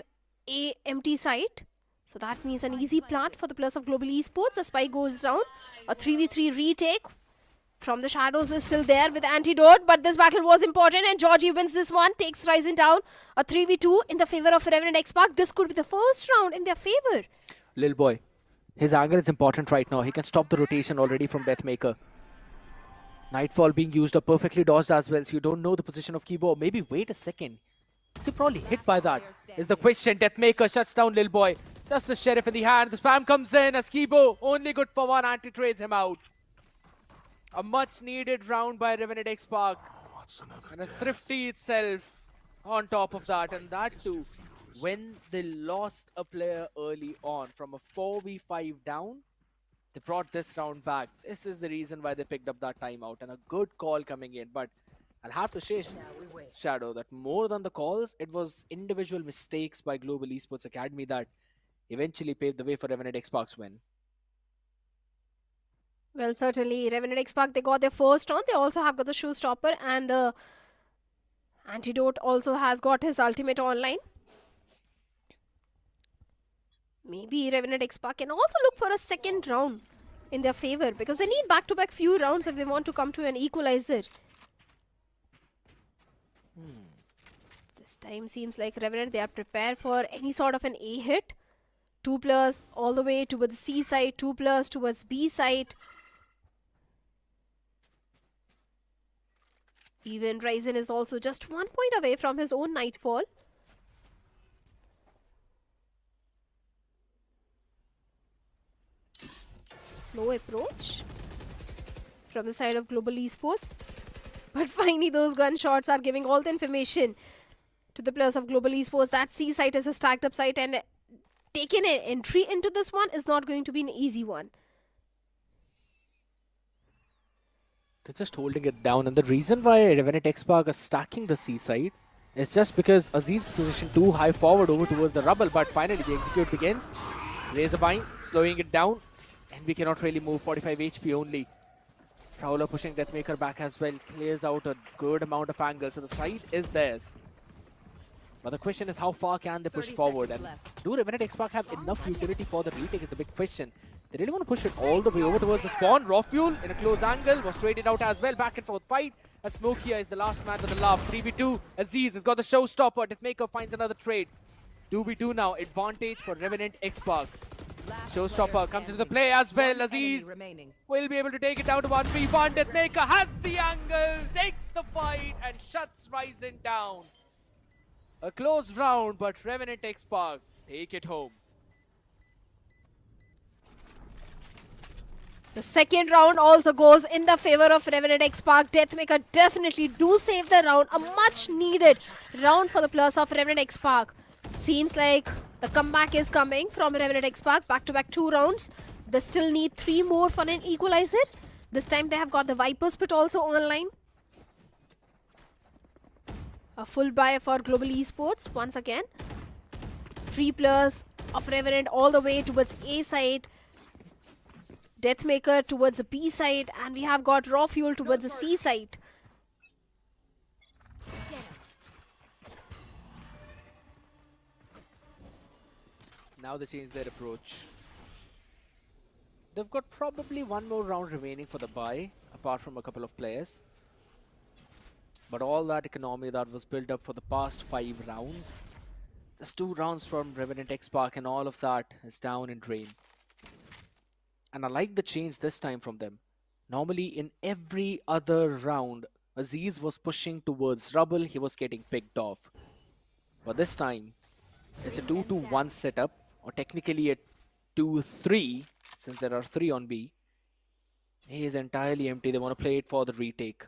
A empty site. So that means an easy plant for the players of Global Esports. A spike goes down. A 3v3 retake from the shadows is still there with Antidote. But this battle was important and Georgie wins this one. Takes Ryzen down. A 3v2 in the favor of Revenant XSpark. This could be the first round in their favor. Lil Boy, his angle is important right now. He can stop the rotation already from Deathmaker. Nightfall being used up, perfectly dodged as well, so you don't know the position of Kibo. Maybe wait a second. Is he probably hit by that? Is the question. Deathmaker shuts down Lil Boy. Just a sheriff in the hand. The spam comes in as Kibo, only good for one, anti-trades him out. A much needed round by Revenant XSpark. And a thrifty itself on top of that, and that too. When they lost a player early on from a 4v5 down, they brought this round back. This is the reason why they picked up that timeout, and a good call coming in. But I'll have to say, Shadow, that more than the calls, it was individual mistakes by Global Esports Academy that eventually paved the way for Revenant XSpark's win. Well, certainly, Revenant XSpark, they got their first round. They also have got the showstopper, and the Antidote also has got his ultimate online. Maybe Revenant XSpark can also look for a second round in their favor because they need back-to-back few rounds if they want to come to an equalizer. This time seems like Revenant, they are prepared for any sort of an A hit. 2 players all the way towards C side, 2 players towards B side. Even Ryzen is also just 1 point away from his own Nightfall. Slow approach from the side of Global Esports. But finally those gunshots are giving all the information to the players of Global Esports that C site is a stacked up site, and taking an entry into this one is not going to be an easy one. They're just holding it down, and the reason why Revenant XSpark are stacking the C side is just because Aziz's position too high forward over towards the rubble. But finally the execute begins. Razorbind slowing it down, and we cannot really move. 45 HP only. Prowler pushing Deathmaker back as well, clears out a good amount of angles, so the side is theirs. But the question is, how far can they push forward? And do Revenant XSpark have enough utility for the retake is the big question. They really want to push it all the way over towards the spawn. Raw Fuel in a close angle was traded out as well. Back and forth fight. As Smokia is the last man with the love. 3v2. Aziz has got the showstopper. Deathmaker finds another trade. 2v2 now. Advantage for Revenant XSpark. Showstopper comes into the play as well. Aziz will be able to take it down to 1v1. Deathmaker has the angle, takes the fight and shuts Ryzen down. A close round, but Revenant XSpark take it home. The second round also goes in the favor of Revenant XSpark. Deathmaker definitely do save the round. A much needed round for the players of Revenant XSpark. Seems like the comeback is coming from Revenant XSpark. Back-to-back 2 rounds. They still need 3 more for an equalizer. This time they have got the Viper's Pit also online. A full buy for Global Esports once again. 3 players of Revenant all the way towards A side. Deathmaker towards the B side, and we have got Raw Fuel towards the C side. Now they change their approach. They've got probably 1 more round remaining for the buy, apart from a couple of players. But all that economy that was built up for the past 5 rounds, just 2 rounds from Revenant XSpark and all of that is down in drain. And I like the change this time from them. Normally in every other round, Aziz was pushing towards Rubble, he was getting picked off. But this time, it's a 2-2-1 setup, or technically a 2-3, since there are 3 on B. He is entirely empty, they want to play it for the retake.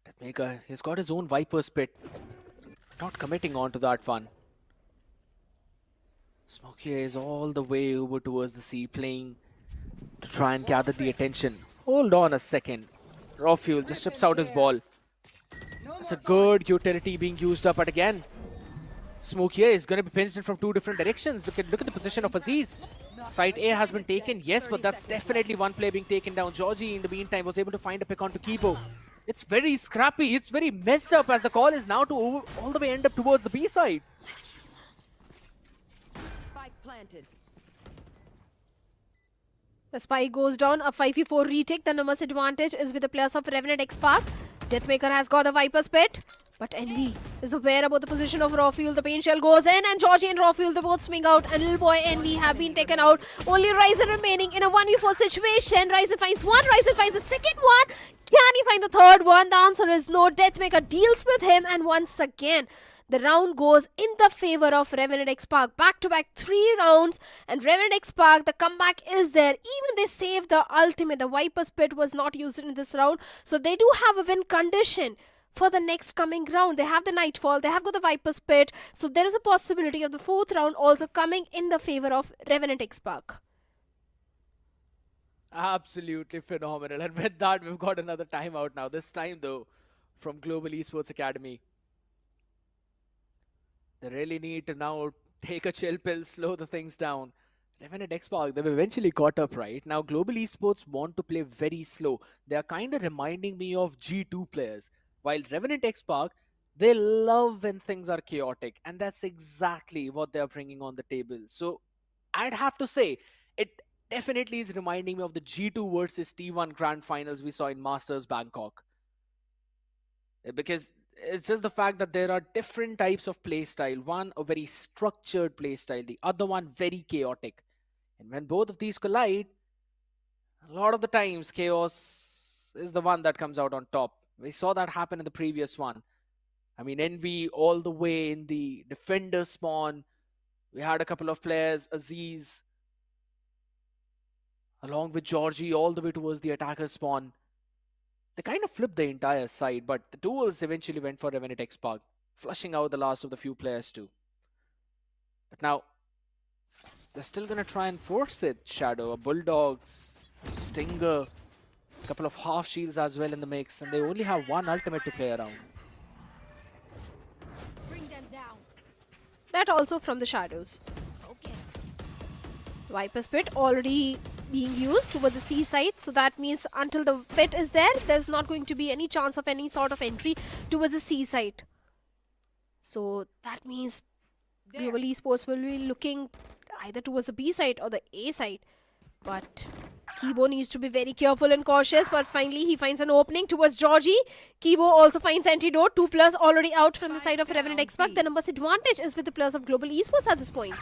Deathmaker, he's got his own Viper's Pit. Not committing on to that one. Smokey is all the way over towards the sea, playing to try and gather the attention. Hold on a second. Raw Fuel just strips out his ball. That's a good utility being used up, but again, Smokey is going to be pinched in from 2 different directions. Look at the position of Aziz. Site A has been taken, yes, but that's definitely one player being taken down. Georgie, in the meantime, was able to find a pick onto Kibo. It's very scrappy, it's very messed up, as the call is now to all the way end up towards the B side. The spike goes down, a 5v4 retake. The numbers advantage is with the players of Revenant XSpark. Deathmaker has got the Viper's Pit, but Envy is aware about the position of Raw Fuel. The pain shell goes in, and Georgie and Raw Fuel, they both swing out, and little boy Envy have been taken out. Only Ryzen remaining in a 1v4 situation. Ryzen finds one, Ryzen finds the second one. Can he find the third one? The answer is no. Deathmaker deals with him, and once again, the round goes in the favor of Revenant XSpark. Back-to-back 3 rounds, and Revenant XSpark, the comeback is there. Even they saved the ultimate. The Viper's Pit was not used in this round, so they do have a win condition for the next coming round. They have the Nightfall, they have got the Viper's Pit, so there is a possibility of the 4th round also coming in the favor of Revenant XSpark. Absolutely phenomenal. And with that, we've got another timeout now. This time, though, from Global Esports Academy. They really need to now take a chill pill, slow the things down. Revenant XSpark, they've eventually caught up, right? Now, Global Esports want to play very slow. They are kind of reminding me of G2 players. While Revenant XSpark, they love when things are chaotic. And that's exactly what they are bringing on the table. So, I'd have to say, it definitely is reminding me of the G2 versus T1 Grand Finals we saw in Masters Bangkok. Because it's just the fact that there are different types of playstyle. One, a very structured playstyle. The other one, very chaotic. And when both of these collide, a lot of the times, chaos is the one that comes out on top. We saw that happen in the previous one. I mean, Envy all the way in the defender spawn. We had a couple of players, Aziz, along with Georgie, all the way towards the attacker spawn. They kind of flipped the entire side, but the duels eventually went for Revenant XSpark, flushing out the last of the few players too. But now, they're still going to try and force it. Shadow, a Bulldogs, Stinger, a couple of half shields as well in the mix, and they only have 1 ultimate to play around. Bring them down. That also from the shadows. Okay. Viper's Pit already being used towards the C side, so that means until the pit is there, there's not going to be any chance of any sort of entry towards the C side. So that means Global Esports will be looking either towards the B side or the A side. But Kibo needs to be very careful and cautious, but finally he finds an opening towards Georgie. Kibo also finds antidote. 2 players already out from the side of Revenant XSpark. The numbers advantage is with the players of Global Esports at this point.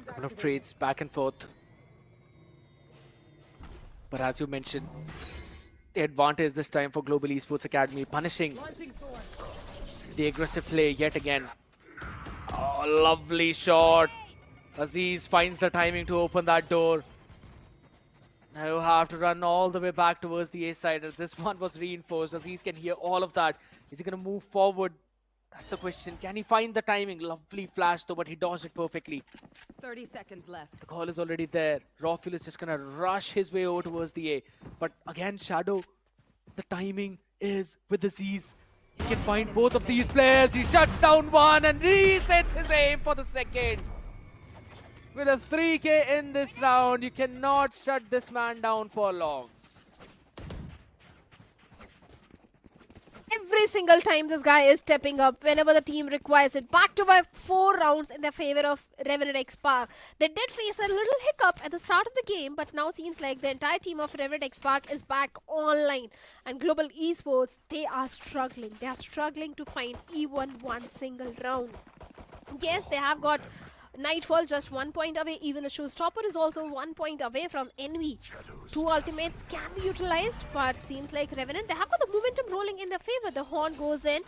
Couple of trades back and forth. But as you mentioned, the advantage this time for Global Esports Academy, punishing the aggressive play yet again. Oh, lovely shot. Aziz finds the timing to open that door. Now you have to run all the way back towards the A side. As this one was reinforced. Aziz can hear all of that. Is he going to move forward? That's the question. Can he find the timing? Lovely flash though, but he dodged it perfectly. 30 seconds left. The call is already there. Rawfuel is just going to rush his way over towards the A. But again, Shadow, the timing is with Aziz. He can find both of these players. He shuts down one and resets his aim for the second. With a 3K in this round, you cannot shut this man down for long. Every single time this guy is stepping up whenever the team requires it. Back to back 4 rounds in their favor of Revenant XSpark. They did face a little hiccup at the start of the game, but now seems like the entire team of Revenant XSpark is back online. And Global Esports, they are struggling. They are struggling to find even one single round. Yes, they have got Nightfall just 1 point away. Even the Showstopper is also 1 point away from Envy. 2 ultimates can be utilized, but seems like Revenant, they have got the momentum rolling in their favor. The Horn goes in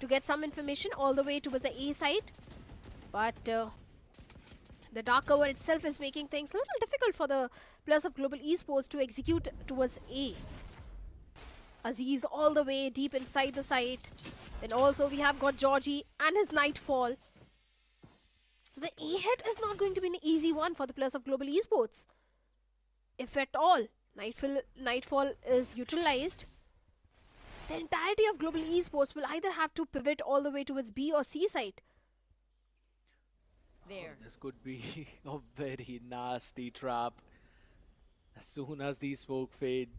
to get some information all the way towards the A side. But the Dark Cover itself is making things a little difficult for the players of Global Esports to execute towards A. Aziz all the way deep inside the site. Then also we have got Georgie and his Nightfall. So the A hit is not going to be an easy one for the players of Global Esports. If at all, Nightfall is utilized, the entirety of Global Esports will either have to pivot all the way towards B or C side. There. This could be a very nasty trap. As soon as the smoke fade,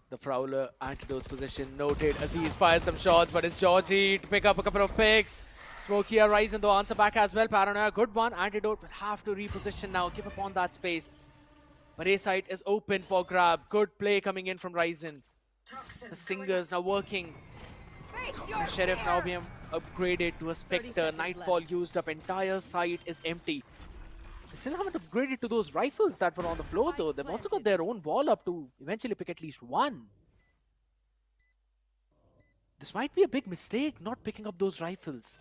the Prowler antidote's position noted. Aziz fires some shots, but it's Georgie to pick up a couple of picks. Smokia Ryzen though answer back as well. Paranoia, good one. Antidote will have to reposition now, give up on that space. But A site is open for grab. Good play coming in from Ryzen. The Stingers now working. The Sheriff now being upgraded to a Spectre. Nightfall used up. Entire site is empty. They still haven't upgraded to those rifles that were on the floor though. They've also got their own wall up to eventually pick at least one. This might be a big mistake not picking up those rifles.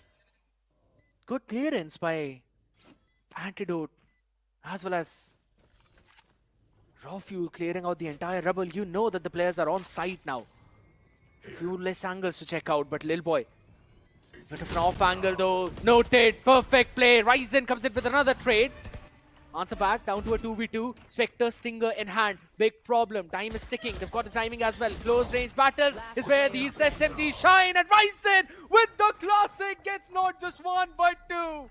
Good clearance by Antidote as well as Rawfuel clearing out the entire rubble. You know that the players are on site now. Few less angles to check out, but Lil Boy, bit of an off angle though. Noted, perfect play. Ryzen comes in with another trade. Answer back down to a 2v2. Spectre Stinger in hand. Big problem. Time is ticking. They've got the timing as well. Close range battles is where these SMGs shine. And Ryzen with the classic gets not just one but two.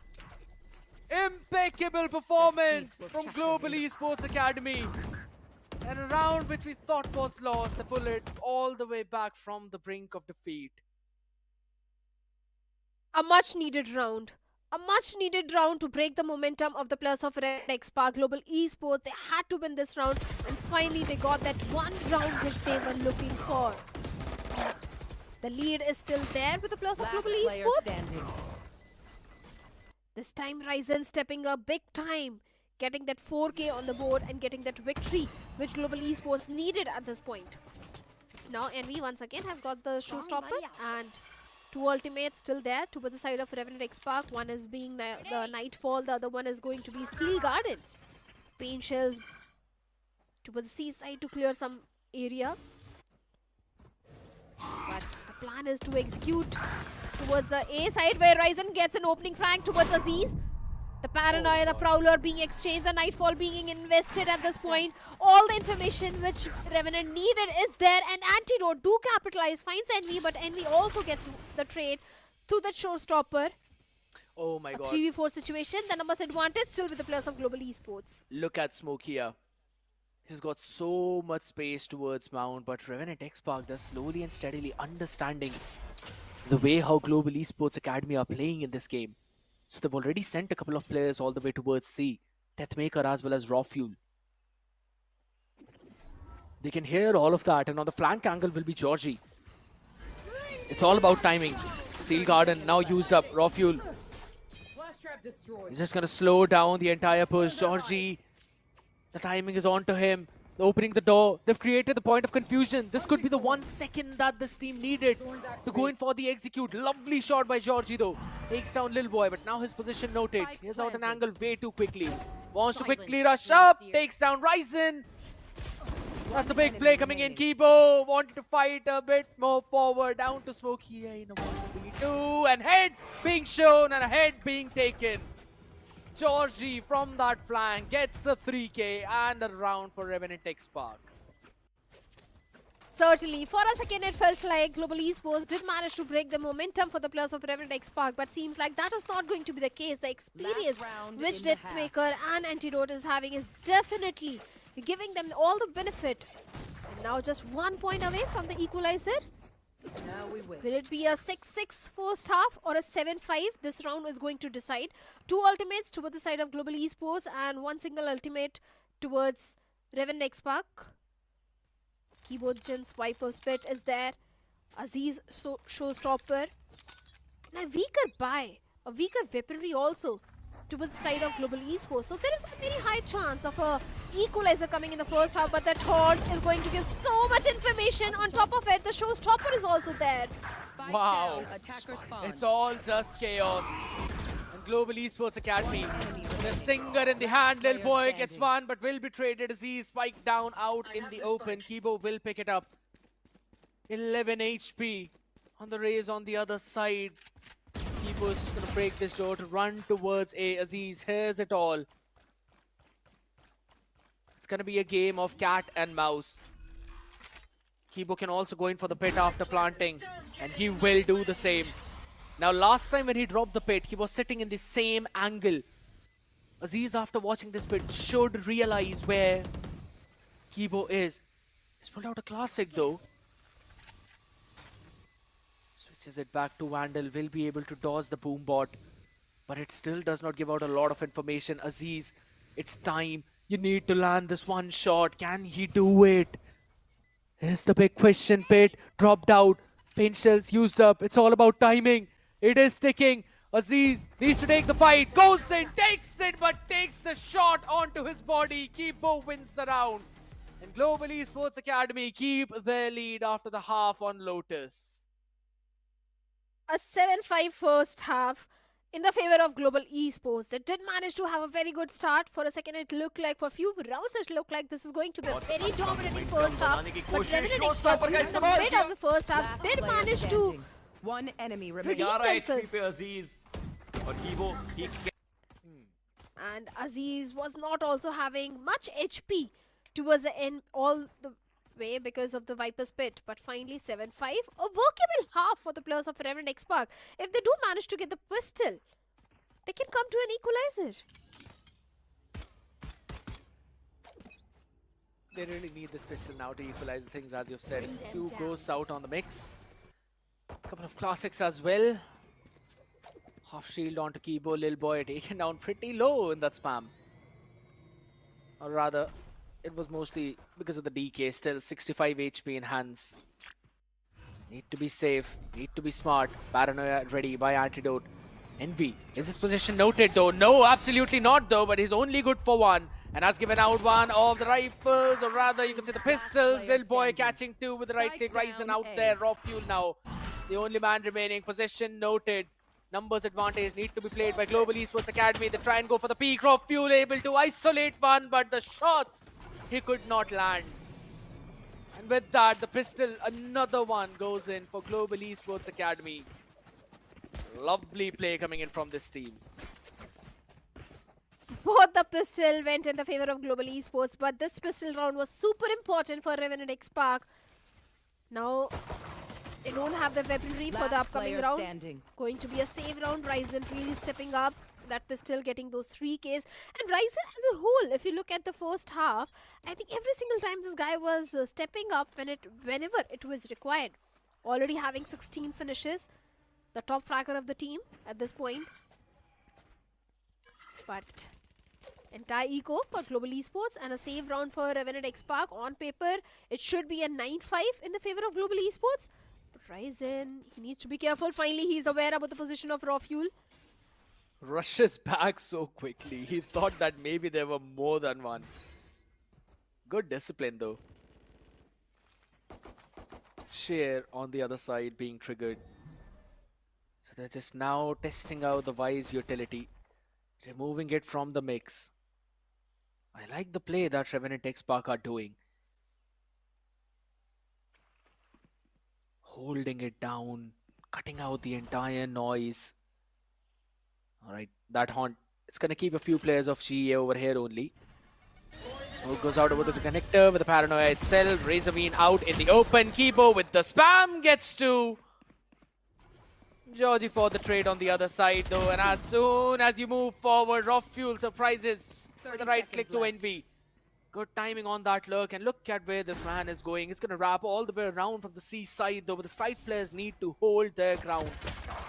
Impeccable performance from Global Esports Academy. And a round which we thought was lost. They pull it all the way back from the brink of defeat. A much needed round. A much needed round to break the momentum of the players of Revenant XSpark. Global Esports, they had to win this round, and finally they got that one round which they were looking for. The lead is still there with the players of Global Esports. This time Ryzen stepping up big time, getting that 4K on the board and getting that victory which Global Esports needed at this point. Now Envy once again have got the showstopper and 2 ultimates still there towards the side of Revenant XSpark. One is being the Nightfall, the other one is going to be Steel Garden. Pain shells towards the seaside to clear some area. But the plan is to execute towards the A side where Ryzen gets an opening flank towards Aziz. The Paranoia, the Prowler being exchanged, the Nightfall being invested at this point. All the information which Revenant needed is there, and Antidote do capitalize, finds Envy, but Envy also gets the trade to the showstopper. Oh my god. 3v4 situation, the numbers advantage still with the players of Global Esports. Look at Smoke here. He's got so much space towards Mount, but Revenant XSpark, they're slowly and steadily understanding the way how Global Esports Academy are playing in this game. So they've already sent a couple of players all the way towards C. Deathmaker as well as Rawfuel. They can hear all of that, and on the flank angle will be Georgie. It's all about timing. Steel Garden now used up. Rawfuel. He's just going to slow down the entire push. Georgie, the timing is on to him. Opening the door, they've created the point of confusion. This could be the 1 second that this team needed to go in for the execute. Lovely shot by Georgie though. Takes down Lil Boy, but now his position noted. He's out an angle way too quickly. Wants to quickly rush up, takes down Ryzen. That's a big play coming in. Kibo wanted to fight a bit more forward. Down to Smokey in a 1v2. And head being shown and a head being taken. Georgie from that flank gets a 3k and a round for Revenant XSpark. Certainly, for a second it felt like Global Esports did manage to break the momentum for the players of Revenant XSpark, but seems like that is not going to be the case. The experience which Deathmaker and Antidote is having is definitely giving them all the benefit. And now just 1 point away from the equalizer. Now we win. Will it be a 6-6 first half or a 7-5? This round is going to decide. 2 ultimates towards the side of Global Esports and 1 single ultimate towards Revenant XSpark. Keyboard Jin's Viper Spit is there. Aziz Showstopper. And a weaker buy, a weaker weaponry also towards the side of Global Esports. So there is a very high chance of a equalizer coming in the first half, but that taunt is going to give so much information. On top of it, the Showstopper is also there. Spike Wow. down, attacker spawn. It's all just chaos. And Global Esports Academy, the stinger in the hand, Lil Boy gets one, but will be traded as he spiked down out in the open. Kibo will pick it up. 11 HP on the raise on the other side. Kibo is just going to break this door to run towards A. Aziz hears it all. It's going to be a game of cat and mouse. Kibo can also go in for the pit after planting, and he will do the same. Now, last time when he dropped the pit, he was sitting in the same angle. Aziz, after watching this pit, should realize where Kibo is. He's pulled out a classic though. Switches it back to Vandal, will be able to dodge the boom bot, but it still does not give out a lot of information. Aziz, it's time. You need to land this one shot. Can he do it? Here's the big question. Pit dropped out. Paint shells used up. It's all about timing. It is ticking. Aziz needs to take the fight. Goes in, takes it, but takes the shot onto his body. Kibo wins the round. And Global Esports Academy keep their lead after the half on Lotus. A 7-5 first half in the favor of Global Esports. They did manage to have a very good start. For a second, it looked like, for a few rounds, it looked like this is going to be a very dominating first half. But Revenant XSpark, during the mid of the first half, did manage to One enemy remaining. redeem themselves. Aziz. Or Kibo, he And Aziz was not also having much HP towards the end all the way because of the Viper's Pit. But finally 7-5, a workable half for the players of Revenant XSpark. If they do manage to get the pistol, they can come to an equalizer. They really need this pistol now to equalize things, as you've said. Few goes out on the mix. Couple of classics as well. Half shield onto Kibo, Lil Boy taken down pretty low in that spam. Or rather, it was mostly because of the DK, still 65 HP in hands. Need to be safe, need to be smart. Paranoia ready by Antidote. Envy, is his position noted though? No, absolutely not though, but he's only good for one. And has given out one of the rifles, or rather you can say the pistols. Lil Boy catching two with the right click. Ryzen out there, raw fuel now. The only man remaining, position noted. Numbers advantage need to be played by Global Esports Academy. They try and go for the peak. Raw fuel able to isolate one, but the shots he could not land. And with that, the pistol, another one goes in for Global Esports Academy. Lovely play coming in from this team. Both the pistol went in the favor of Global Esports, but this pistol round was super important for Revenant XSpark. Now, they don't have the weaponry for the upcoming round. Standing. Going to be a save round. Ryzen really stepping up. That pistol getting those 3Ks. And Ryzen as a whole, if you look at the first half, I think every single time this guy was stepping up whenever it was required. Already having 16 finishes. The top fragger of the team at this point. But entire eco for Global Esports and a save round for Revenant XSpark. On paper, it should be a 9-5 in the favor of Global Esports. But Ryzen, he needs to be careful. Finally, he's aware about the position of raw fuel. Rushes back so quickly. He thought that maybe there were more than one. Good discipline though. Sheer on the other side being triggered. So they're just now testing out the Wise utility, removing it from the mix. I like the play that Revenant XSpark are doing. Holding it down, cutting out the entire noise. Alright, that haunt. It's gonna keep a few players of GA over here only. Smoke goes out over to the connector with the paranoia itself. Razorbeam out in the open. Kibo with the spam gets to Georgie for the trade on the other side though. And as soon as you move forward, Raw Fuel surprises with the right click to Envy. Good timing on that lurk, and look at where this man is going. He's gonna wrap all the way around from the C side though, but the side players need to hold their ground.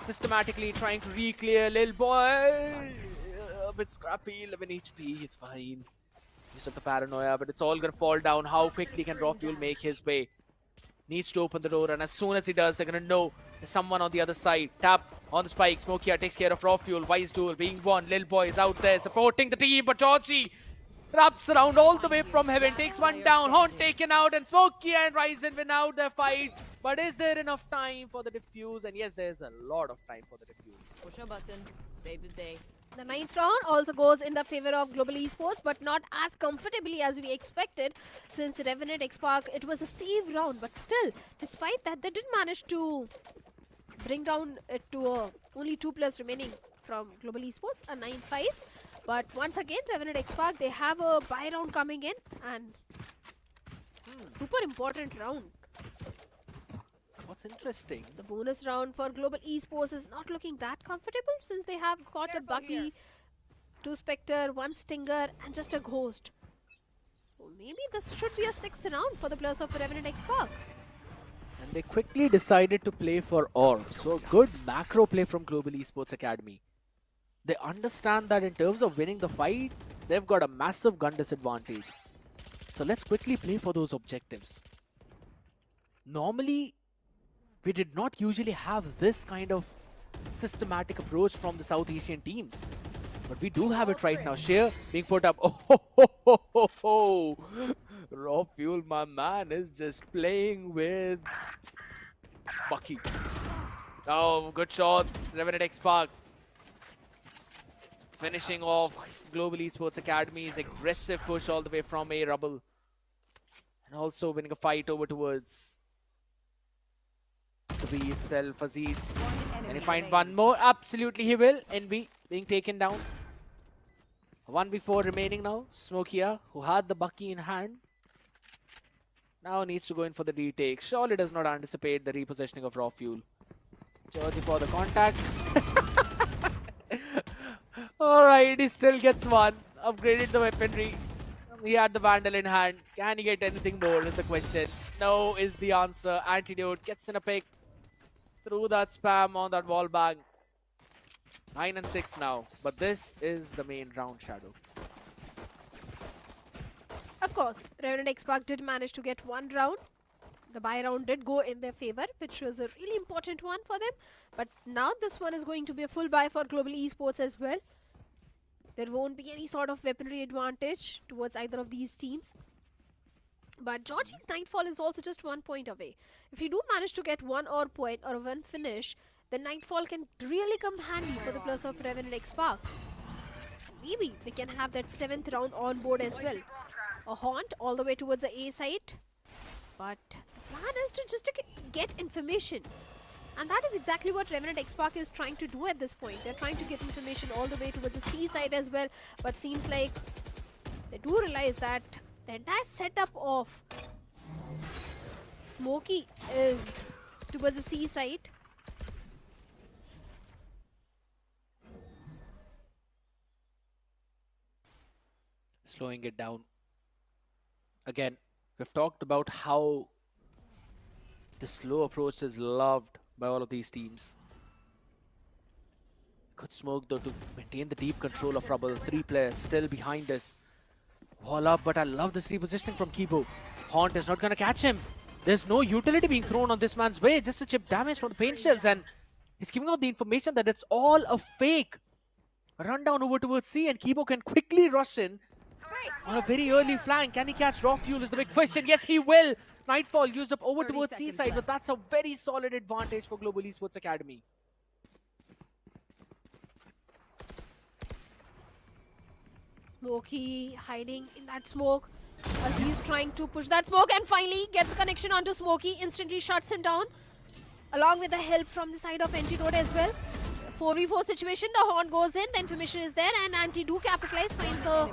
Systematically trying to re-clear Lil Boy. A bit scrappy, 11 HP, it's fine. Use of the paranoia, but it's all gonna fall down. How quickly can Raw Fuel make his way? Needs to open the door, and as soon as he does, they're gonna know there's someone on the other side. Tap on the spike. Smokia takes care of Raw Fuel. Wise duel being won. Lil Boy is out there supporting the team, but Georgie wraps around all the way from heaven, takes one down. Haunt taken out, and Smokia and Ryzen win out their fight. But is there enough time for the defuse? And yes, there's a lot of time for the defuse. Push a button. Save the day. The ninth round also goes in the favor of Global Esports, but not as comfortably as we expected, since Revenant XSpark, it was a save round, but still, despite that, they did manage to bring down it to only 2 players remaining from Global Esports, a 9-5. But once again, Revenant XSpark, they have a buy round coming in, and super important round. What's interesting? The bonus round for Global Esports is not looking that comfortable, since they have got a Bucky, 2 Spectre, 1 Stinger, and just a Ghost. So maybe this should be a 6th round for the players of Revenant XSpark. And they quickly decided to play for Orb. So good macro play from Global Esports Academy. They understand that in terms of winning the fight, they've got a massive gun disadvantage. So let's quickly play for those objectives. Normally, we did not usually have this kind of systematic approach from the South Asian teams. But we do have it right now. Sheer being put up. Oh, ho, ho, ho, ho, ho. Raw Fuel, my man, is just playing with Bucky. Oh, good shots. Revenant XSpark finishing off Global Esports Academy's aggressive push all the way from A Rubble. And also winning a fight over towards the B itself. Aziz. Can he find one more? Absolutely he will. Envy being taken down. 1v4 remaining now. Smokia, who had the Bucky in hand, now needs to go in for the retake. Surely does not anticipate the repositioning of Raw Fuel. Georgie for the contact. Alright, he still gets one. Upgraded the weaponry. He had the Vandal in hand. Can he get anything more is the question. No is the answer. Antidote gets in a pick. Through that spam on that wall bang. 9 and 6 now. But this is the main round, Shadow. Of course, Revenant XSpark did manage to get 1 round. The buy round did go in their favor, which was a really important one for them. But now this one is going to be a full buy for Global Esports as well. There won't be any sort of weaponry advantage towards either of these teams. But Georgie's Nightfall is also just 1 point away. If you do manage to get 1 or point or 1 finish, then Nightfall can really come handy for the players of Revenant XSpark. Maybe they can have that 7th round on board as well. A Haunt all the way towards the A site. But the plan is to just get information. And that is exactly what Revenant XSpark is trying to do at this point. They're trying to get information all the way towards the C side as well. But seems like they do realize that the entire setup of Smokey is towards the C side. Slowing it down. Again, we've talked about how the slow approach is loved by all of these teams. Good smoke though to maintain the deep control of Rubble. 3 players still behind this. Wall up, but I love this repositioning from Kibo. Haunt is not gonna catch him. There's no utility being thrown on this man's way. Just a chip damage from the paint shells, and he's giving out the information that it's all a fake. Run down over towards C, and Kibo can quickly rush in On a very early flank, can he catch Raw Fuel is the big question. Yes, he will. Nightfall used up over 30 towards seconds Seaside, but left. that's a very solid advantage for Global Esports Academy. Smokey hiding in that smoke as he's trying to push that smoke and finally gets a connection onto Smokey, instantly shuts him down along with the help from the side of Antidote as well. 4v4 situation, the horn goes in, the information is there and Anti do capitalize, finds the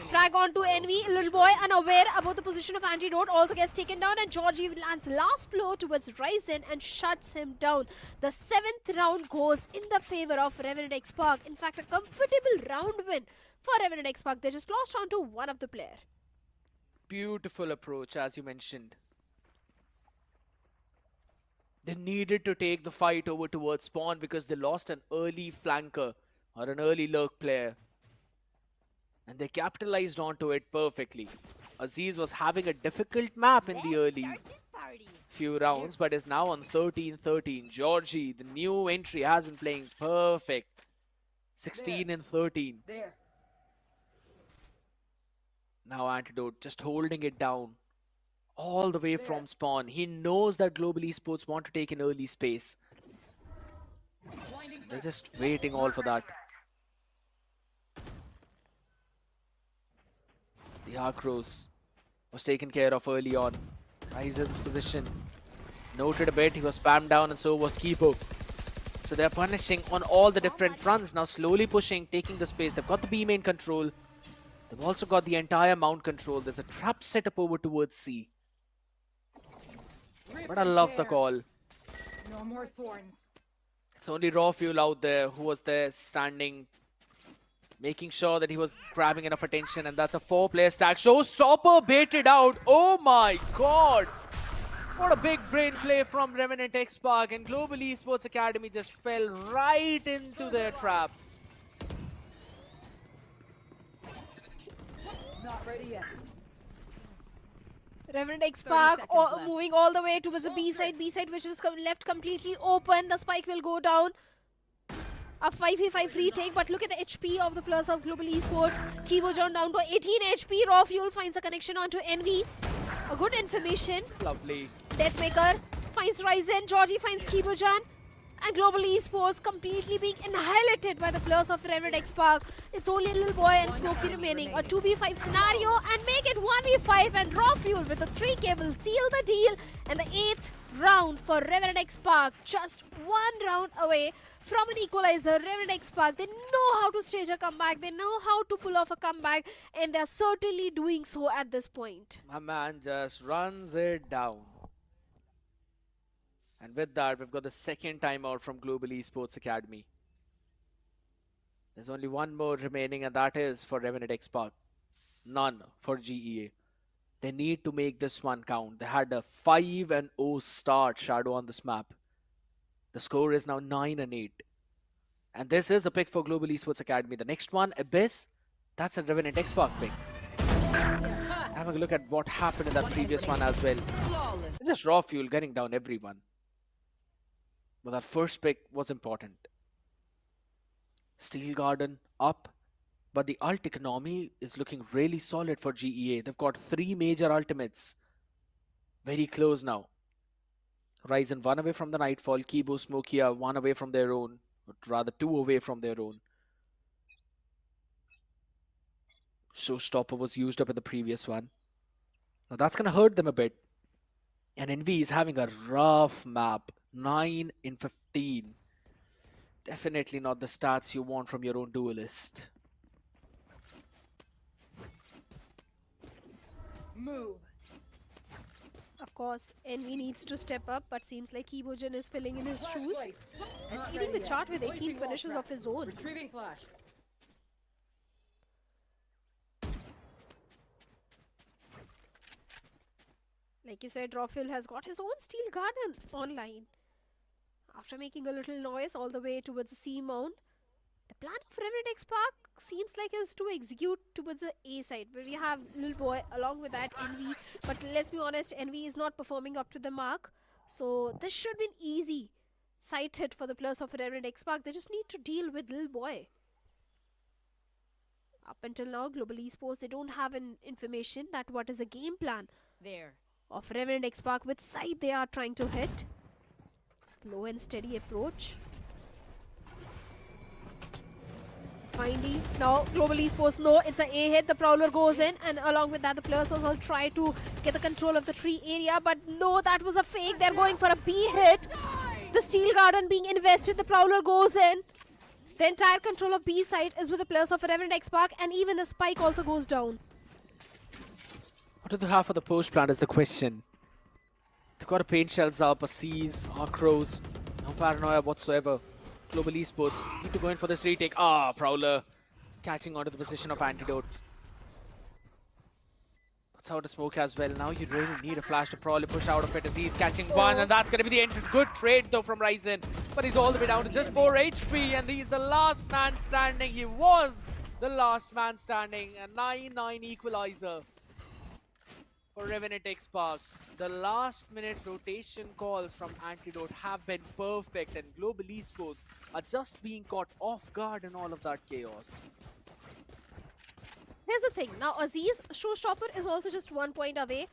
frag onto Envy. Little boy unaware about the position of Antidote also gets taken down and Georgie lands last blow towards Ryzen and shuts him down. The 7th round goes in the favor of Revenant XSpark. In fact, a comfortable round win for Revenant XSpark. They just lost on to one of the player. Beautiful approach, as you mentioned. They needed to take the fight over towards spawn because they lost an early flanker or an early lurk player. And they capitalized onto it perfectly. Aziz was having a difficult map in the early few rounds, but is now on 13-13. Georgie, the new entry, has been playing perfect. 16 and 13. There. Now Antidote just holding it down all the way from spawn. He knows that Global Esports want to take an early space. They're just waiting all for that. The Arcros was taken care of early on. Ryzen's position noted a bit. He was spammed down and so was Kibo. So they're punishing on all the different fronts. Now slowly pushing, taking the space. They've got the B main control. They've also got the entire mount control. There's a trap set up over towards C. But I love the call. No more thorns. It's only Raw Fuel out there who was there standing, making sure that he was grabbing enough attention, and that's a 4-player stack. Showstopper baited out. Oh my god! What a big brain play from Revenant XSpark, and Global Esports Academy just fell right into their trap. Not ready yet. Revenant XSpark seconds left. moving all the way towards the B side which is left completely open. The spike will go down. A 5v5 retake, but look at the HP of the players of Global Esports. Kibojan down to 18 HP. Raw Fuel finds a connection onto Envy. A good information. Lovely. Deathmaker finds Ryzen. Georgie finds Kibojan. And Global Esports completely being annihilated by the players of Revenant XSpark. It's only a little boy and Smokey remaining. A 2v5 scenario and make it 1v5, and Raw Fuel with a 3K will seal the deal. And the 8th round for Revenant XSpark, just 1 round away from an equalizer. Revenant XSpark, they know how to stage a comeback. They know how to pull off a comeback, and they're certainly doing so at this point. My man just runs it down. And with that, we've got the second timeout from Global Esports Academy. There's only one more remaining, and that is for Revenant XSpark. None for GEA. They need to make this one count. They had a 5-0 start, Shadow, on this map. The score is now 9-8. And this is a pick for Global Esports Academy. The next one, Abyss, that's a Revenant XSpark pick. Having a look at what happened in that previous one as well. It's just Raw Fuel getting down everyone. But that first pick was important. Steel Garden up, but the ult economy is looking really solid for GEA. They've got 3 major ultimates. Very close now. Ryzen 1 away from the Nightfall, Kibo, Smokia 1 away from their own, or rather 2 away from their own. Showstopper was used up in the previous one. Now that's going to hurt them a bit. And Envy is having a rough map. 9 in 15. Definitely not the stats you want from your own duelist. Move. Of course, Envy needs to step up, but seems like Kibojan is filling in his shoes and leading the chart with 18 finishes of his own. Retrieving flash. Like you said, Raffel has got his own Steel Garden online. After making a little noise all the way towards the C mount, the plan of Revenant XSpark seems like is to execute towards the A side, where we have Little Boy along with that Envy. But let's be honest, Envy is not performing up to the mark. So this should be an easy sight hit for the players of Revenant XSpark. They just need to deal with Little Boy. Up until now, Global Esports, they don't have an information that what is the game plan There. of Revenant XSpark, which side they are trying to hit. Slow and steady approach. Finally, now Global Esports know it's an A hit. The Prowler goes in, and along with that, the players also try to get the control of the tree area. But no, that was a fake. They're going for a B hit. The Steel Garden being invested. The Prowler goes in. The entire control of B side is with the players of Revenant XSpark, and even the spike also goes down. What do they have for the post plan is the question. They've got a paint shells up, a C's, Arcrows, no paranoia whatsoever. Global Esports need to go in for this retake. Prowler catching onto the position of Antidote. Puts out a smoke as well. Now you really need a flash to probably push out of it as he's catching one, and that's going to be the entry. Good trade though from Ryzen, but he's all the way down to just 4 HP, and he's the last man standing. He was the last man standing. A 9-9 equalizer for Revenant XSpark. The last minute rotation calls from Antidote have been perfect, and Global Esports are just being caught off guard in all of that chaos. Here's the thing. Now Aziz, Showstopper is also just 1 point away.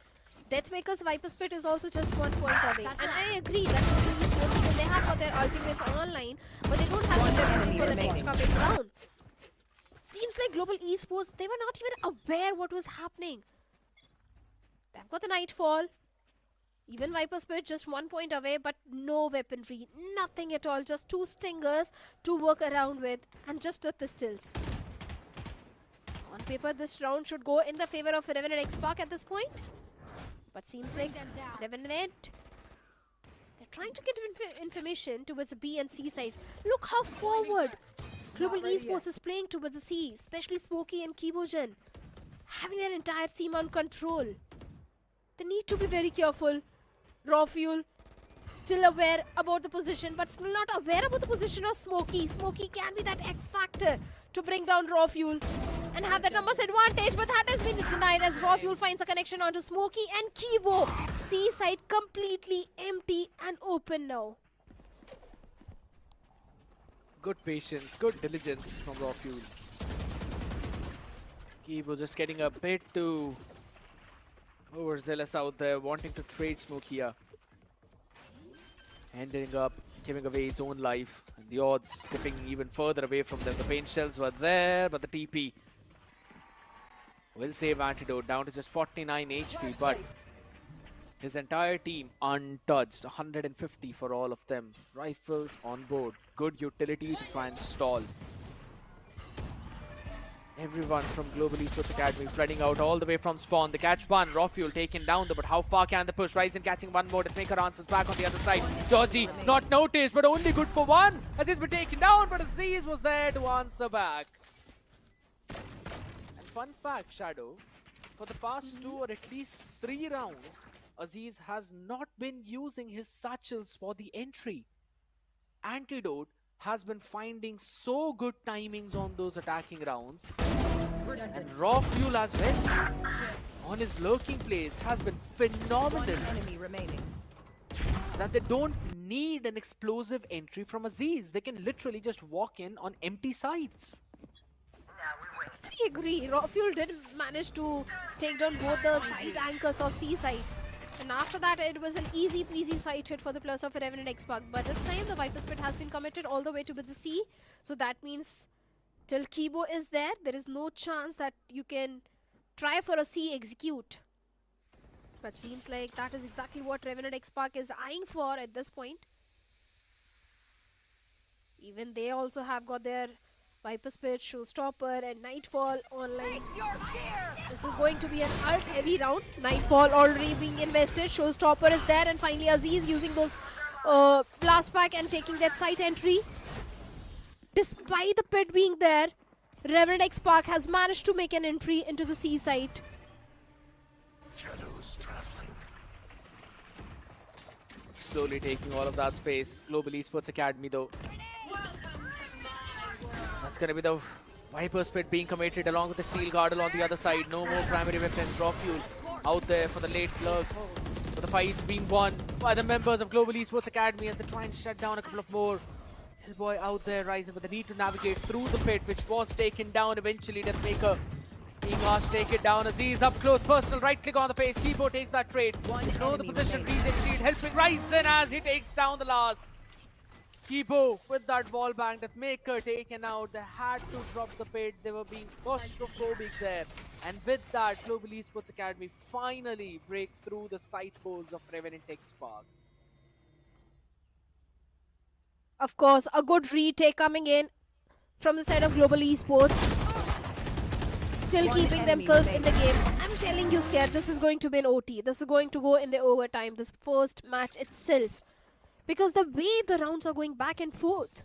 Deathmaker's Viper Spit is also just 1 point away. And I agree that Global Esports, even they have got their ultimates online, but they don't have the ability for the next coming round. Seems like Global Esports, they were not even aware what was happening. They've got the Nightfall. Even Viper Spit just 1 point away, but no weaponry, nothing at all. Just 2 stingers to work around with, and just the pistols. On paper, this round should go in the favor of Revenant XSpark at this point. But seems like Revenant, they're trying to get information towards the B and C side. Look how forward Global Esports is playing towards the C, especially Smokey and Kibojan, having their entire C mount control. They need to be very careful. Raw Fuel still aware about the position, but still not aware about the position of Smokey. Smokey can be that X factor to bring down Raw Fuel and have that numbers advantage, but that has been denied as Raw Fuel finds a connection onto Smokey and Kibo. C side completely empty and open now. Good patience, good diligence from Raw Fuel. Kibo just getting a bit too overzealous out there, wanting to trade Smoke here. Ending up giving away his own life, and the odds tipping even further away from them. The paint shells were there, but the TP will save Antidote down to just 49 HP, but his entire team untouched. 150 for all of them. Rifles on board. Good utility to try and stall. Everyone from Global Esports Academy flooding out all the way from spawn. The catch one. Raw Fuel taken down though, but how far can they push? Ryzen catching one more. Deathmaker answers back on the other side. Georgie not noticed, but only good for one as he's been taken down, but Aziz was there to answer back. And fun fact, Shadow, for the past 2 or at least 3 rounds, Aziz has not been using his satchels for the entry. Antidote has been finding so good timings on those attacking rounds, and Raw Fuel as well on his lurking plays has been phenomenal, that they don't need an explosive entry from Aziz. They can literally just walk in on empty sites. I agree. Raw Fuel did manage to take down both the side anchors of C side. And after that, it was an easy peasy side hit for the players of Revenant XSpark. But this time, the Viper Spit has been committed all the way to the C. So that means till Kibo is there, there is no chance that you can try for a C execute. But seems like that is exactly what Revenant XSpark is eyeing for at this point. Even they also have got their Viper Spit, Showstopper and Nightfall online. This is going to be an ult heavy round. Nightfall already being invested. Showstopper is there, and finally Aziz using those blast pack and taking that site entry. Despite the pit being there, Revenant XSpark has managed to make an entry into the C site. Shadows traveling. Slowly taking all of that space. Global Esports Academy though. That's going to be the Viper Spit being committed along with the Steel Girdle on the other side. No more primary weapons. Raw Fuel out there for the late lurk. But the fight's being won by the members of Global Esports Academy as they try and shut down a couple of more Little boy out there rising, but they need to navigate through the pit, which was taken down eventually. Deathmaker being asked to take it down. Aziz up close, personal right click on the face. Kibo takes that trade. Know the position, regen shield helping Ryzen as he takes down the last. Kibo with that wall bang. Deathmaker taken out. They had to drop the pit. They were being claustrophobic there. And with that, Global Esports Academy finally break through the sight holes of Revenant XSpark. Of course, a good retake coming in from the side of Global Esports. Still keeping themselves in the game. I'm telling you, Scared, this is going to be an OT. This is going to go in the overtime, this first match itself. Because the way the rounds are going back and forth.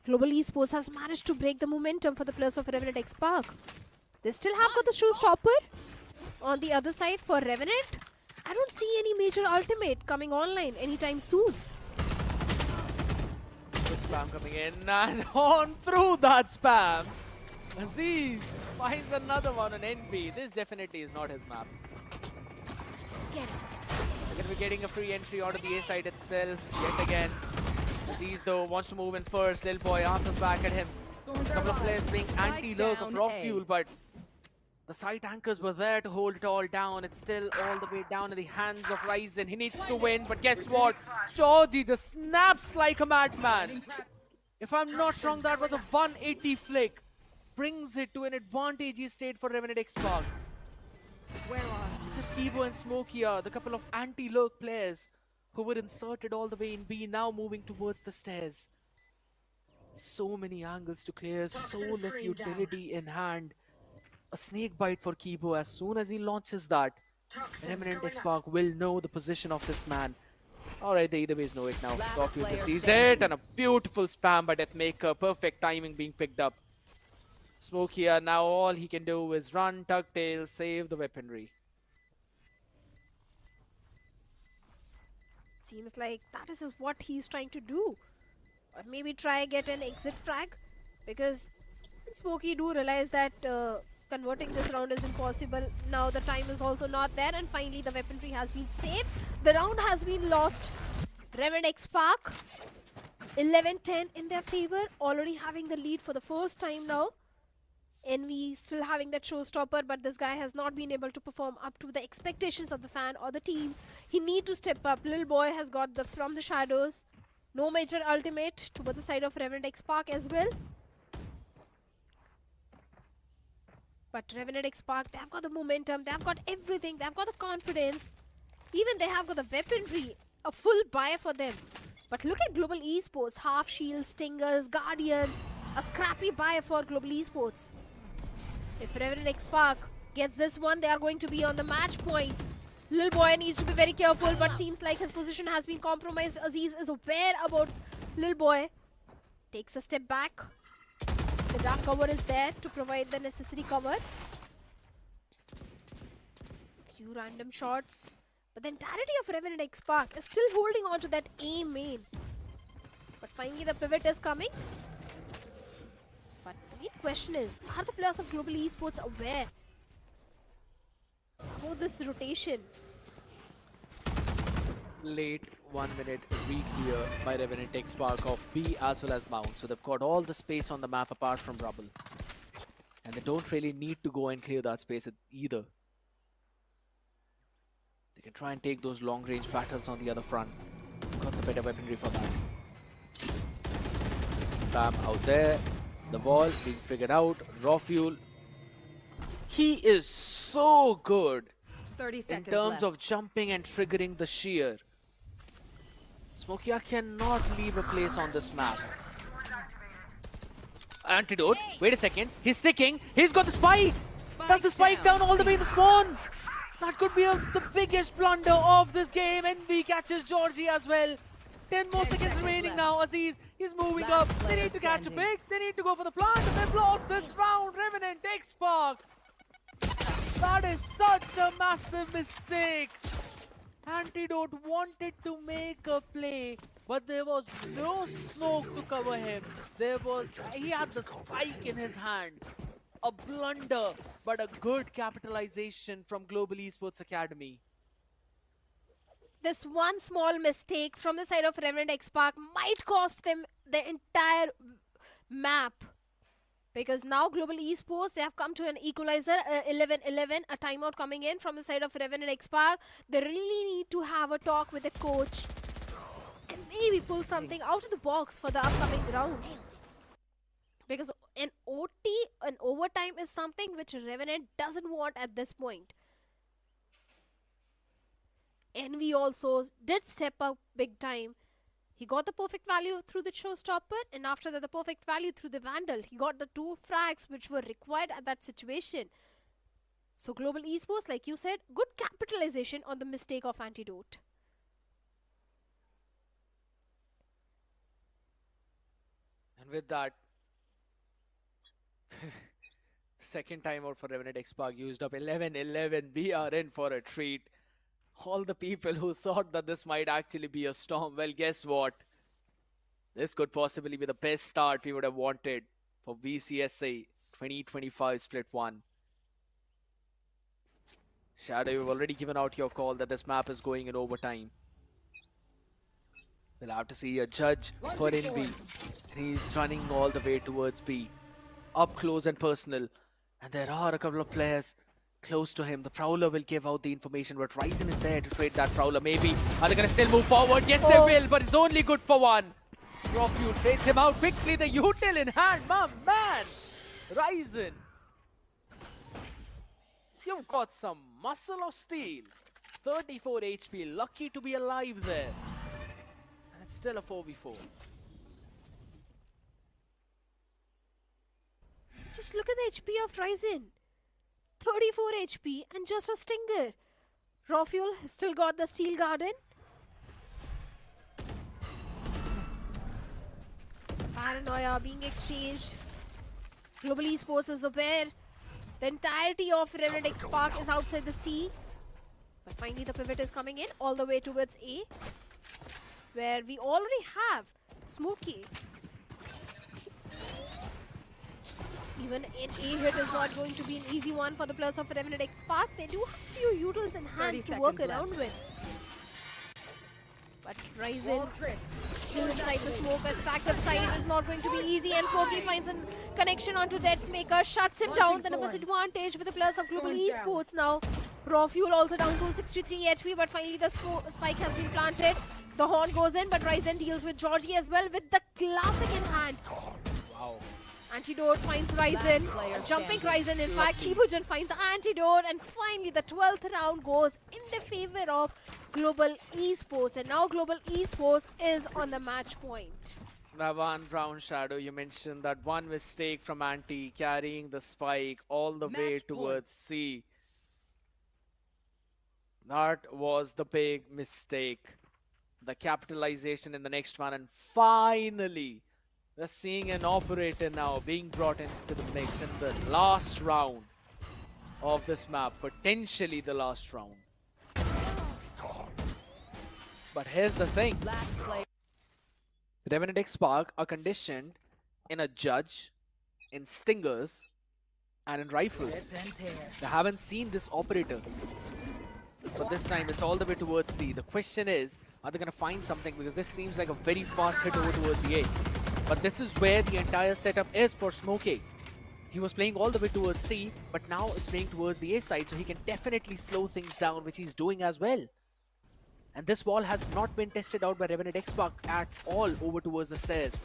Global Esports has managed to break the momentum for the players of Revenant XSpark. They still have got the showstopper. On the other side for Revenant, I don't see any major ultimate coming online anytime soon. Good spam coming in and on through that spam. Aziz finds another one on NB. This definitely is not his map. Again. They're going to be getting a free entry onto the A side itself yet again. Aziz though wants to move in first. Lil Boy answers back at him. A couple of players playing anti-lurk of raw fuel, but the site anchors were there to hold it all down. It's still all the way down in the hands of Ryzen. He needs to win, but guess what? Georgie just snaps like a madman. If I'm not wrong, that was a 180 flick. Brings it to an advantageous state for Revenant XSpark. This is Kibo and Smokia, the couple of anti-lurk players who were inserted all the way in B, now moving towards the stairs. So many angles to clear, so less utility in hand. A snake bite for Kibo. As soon as he launches that, Revenant XSpark will know the position of this man. Alright, they either ways know it now. Rockfield sees it, and a beautiful spam by Deathmaker. Perfect timing being picked up. Smokia, now all he can do is run, tuck tail, save the weaponry. Seems like that is what he's trying to do. Or maybe try get an exit frag. Because Smokey do realize that converting this round is impossible. Now the time is also not there, and finally the weaponry has been saved. The round has been lost. Revenant XSpark 11-10 in their favor, already having the lead for the first time now. Envy still having that showstopper, but this guy has not been able to perform up to the expectations of the fan or the team. He need to step up. Lil Boy has got the from the shadows. No major ultimate towards the side of Revenant XSpark as well. But Revenant XSpark, they have got the momentum, they have got everything, they have got the confidence. Even they have got the weaponry, a full buy for them. But look at Global Esports, half shields, stingers, guardians, a scrappy buy for Global Esports. If Revenant XSpark gets this one, they are going to be on the match point. Lil Boy needs to be very careful, but seems like his position has been compromised. Aziz is aware about Lil Boy. Takes a step back. The dark cover is there to provide the necessary cover. Few random shots. But the entirety of Revenant XSpark is still holding on to that A main. But finally the pivot is coming. But the main question is, are the players of Global Esports aware about this rotation? Late 1 minute re-clear by Revenant XSpark of B as well as Mount. So they've got all the space on the map apart from Rubble. And they don't really need to go and clear that space either. They can try and take those long range battles on the other front. Got the better weaponry for that. Spam out there. The ball being figured out. Raw fuel. He is so good 30 in seconds terms left. of jumping and triggering the shear. Smokia cannot leave a place on this map. Antidote. Wait a second. He's sticking. He's got the spike. Does the spike down all the way to spawn? That could be the biggest blunder of this game. NB catches Georgie as well. 10 more seconds remaining now. Aziz is moving up. They need to catch a pick. They need to go for the plant. And they've lost this round. Revenant XSpark. That is such a massive mistake. Antidote wanted to make a play, but there was no smoke to cover him. He had the spike in his hand. A blunder, but a good capitalization from Global Esports Academy. this one small mistake from the side of Revenant Xpark might cost them the entire map. Because now Global Esports, they have come to an equalizer, 11-11, a timeout coming in from the side of Revenant Xpark. They really need to have a talk with the coach and maybe pull something out of the box for the upcoming round. Because an OT, an overtime, is something which Revenant doesn't want at this point. Envy also did step up big time. He got the perfect value through the showstopper, and after that the perfect value through the vandal. He got the 2 frags which were required at that situation. So Global Esports, like you said, good capitalization on the mistake of Antidote. And with that, second timeout for Revenant Xpark used up 11-11. We are in for a treat. All the people who thought that this might actually be a storm, well, guess what? This could possibly be the best start we would have wanted for VCSA 2025 Split 1. Shadow, you've already given out your call that this map is going in overtime. We'll have to see a judge for in B. He's running all the way towards B. Up close and personal. And there are a couple of players close to him. The Prowler will give out the information, but Ryzen is there to trade that Prowler. Maybe. Are they going to still move forward? Yes, they will, but it's only good for one. Rofu trades him out quickly. The util in hand. My man. Ryzen. You've got some muscle of steel. 34 HP. Lucky to be alive there. And it's still a 4v4. Just look at the HP of Ryzen. 34 HP and just a stinger. Rofuel has still got the steel garden. Paranoia being exchanged. Global Esports is aware. The entirety of Revenant Xpark is outside the C. But finally the pivot is coming in all the way towards A, where we already have Smokey. Even an A hit is not going to be an easy one for the players of Revenant Xpark. They do have few utils in hand to work around with. But Ryzen still inside the smoke. A stacked up side is not going to be easy, and Smokey finds a connection onto Deathmaker, shuts him down. The numbers advantage with the players of Global Esports now. Raw Fuel also down to 63 HP, but finally the spike has been planted. The horn goes in, but Ryzen deals with Georgie as well with the classic in hand. Wow. Antidote finds Ryzen, a jumping Ryzen in fact. Kibujan finds Antidote, and finally the 12th round goes in the favor of Global Esports, and now Global Esports is on the match point. That one round, Shadow, you mentioned that one mistake from Anti carrying the spike all the way towards C. That was the big mistake. The capitalization in the next one, and finally we're seeing an operator now being brought into the mix in the last round of this map, potentially the last round. But here's the thing. Revenant Xpark are conditioned in a judge, in stingers, and in rifles. They haven't seen this operator. But this time it's all the way towards C. The question is, are they going to find something? Because this seems like a very fast hit over towards the A. But this is where the entire setup is for Smokey. He was playing all the way towards C, but now is playing towards the A side, so he can definitely slow things down, which he's doing as well. And this wall has not been tested out by Revenant Xpark at all over towards the stairs.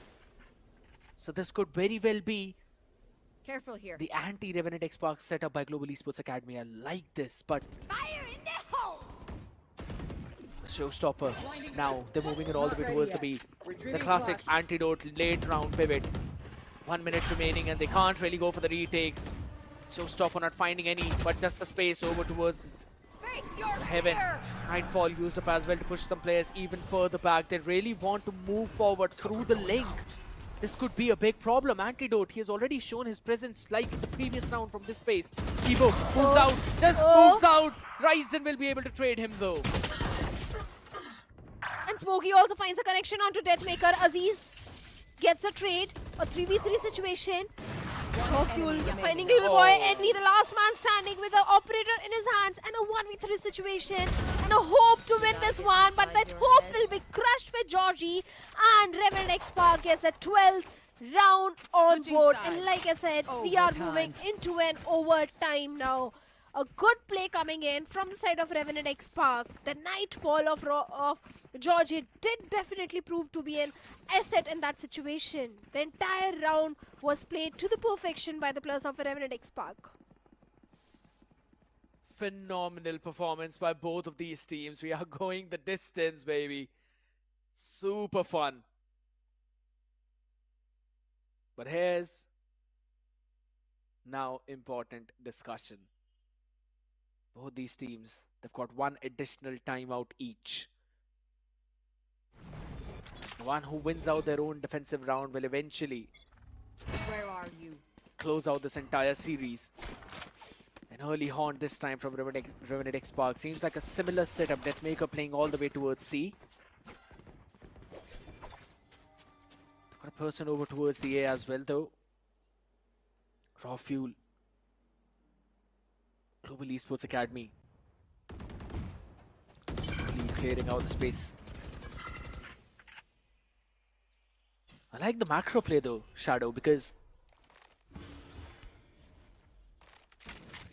So this could very well be Careful here. the anti-Revenant Xpark setup by Global Esports Academy. I like this, but Fire in the hole! the showstopper. Now they're moving it all the way towards the B. The classic Antidote late round pivot. 1 minute remaining and they can't really go for the retake. Showstopper not finding any, but just the space over towards the heaven. Nightfall used up as well to push some players even further back. They really want to move forward through the link. This could be a big problem. Antidote, he has already shown his presence like in the previous round from this space. Kibo moves out, just moves out. Ryzen will be able to trade him though. And Smokey also finds a connection onto Deathmaker. Aziz gets a trade, a 3v3 situation. Fuel finding Little Boy, Envy, the last man standing with the operator in his hands, and a 1v3 situation, and a hope to win this one. Georgie, and Revenant XSpark gets the 12th round on Switching board. sides. And like I said, we are Overtime. moving into an overtime now. A good play coming in from the side of Revenant XSpark. The nightfall of Georgie did definitely prove to be an asset in that situation. The entire round was played to the perfection by the players of Revenant XSpark. Phenomenal performance by both of these teams. We are going the distance, baby. Super fun. But here's now important discussion. Both these teams, they've got one additional timeout each. The one who wins out their own defensive round will eventually Where are you? close out this entire series. An early horn this time from Revenant XSpark. Seems like a similar setup. Deathmaker playing all the way towards C. Got a person over towards the A as well though. Raw Fuel. Global Esports Academy. Slowly clearing out the space. I like the macro play though, Shadow, because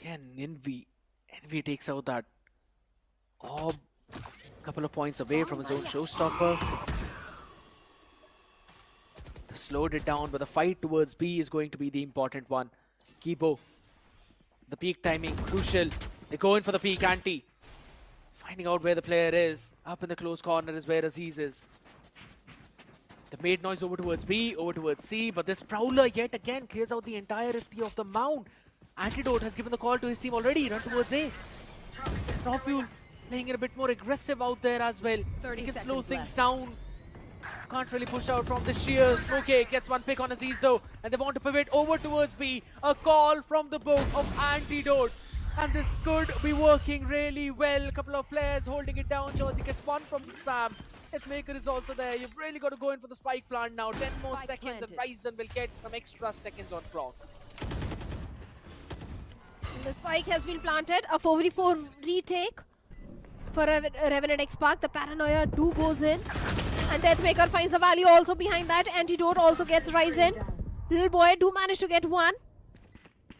again, Envy takes out that orb, a couple of points away from his own showstopper. They slowed it down, but the fight towards B is going to be the important one. Kibo, the peak timing, crucial. They go in for the peak anti. Finding out where the player is. Up in the close corner is where Aziz is. They made noise over towards B, over towards C, but this Prowler yet again clears out the entirety of the mound. Antidote has given the call to his team already. Run towards A. Raw Fuel playing it a bit more aggressive out there as well. 30 He can slow seconds things left. down. Can't really push out from the sheer. Smokey gets one pick on Aziz though, and they want to pivot over towards B. A call from the boat of Antidote. And this could be working really well. A couple of players holding it down. Georgie gets one from the spam. Hitmaker is also there. You've really got to go in for the spike plant now. 10 more Spike seconds and planted. Ryzen will get some extra seconds on clock. The spike has been planted. A 4v4 retake for Revenant XSpark. The paranoia do goes in. And Deathmaker finds the value also behind that. Antidote also gets Ryzen. Little boy do manage to get one.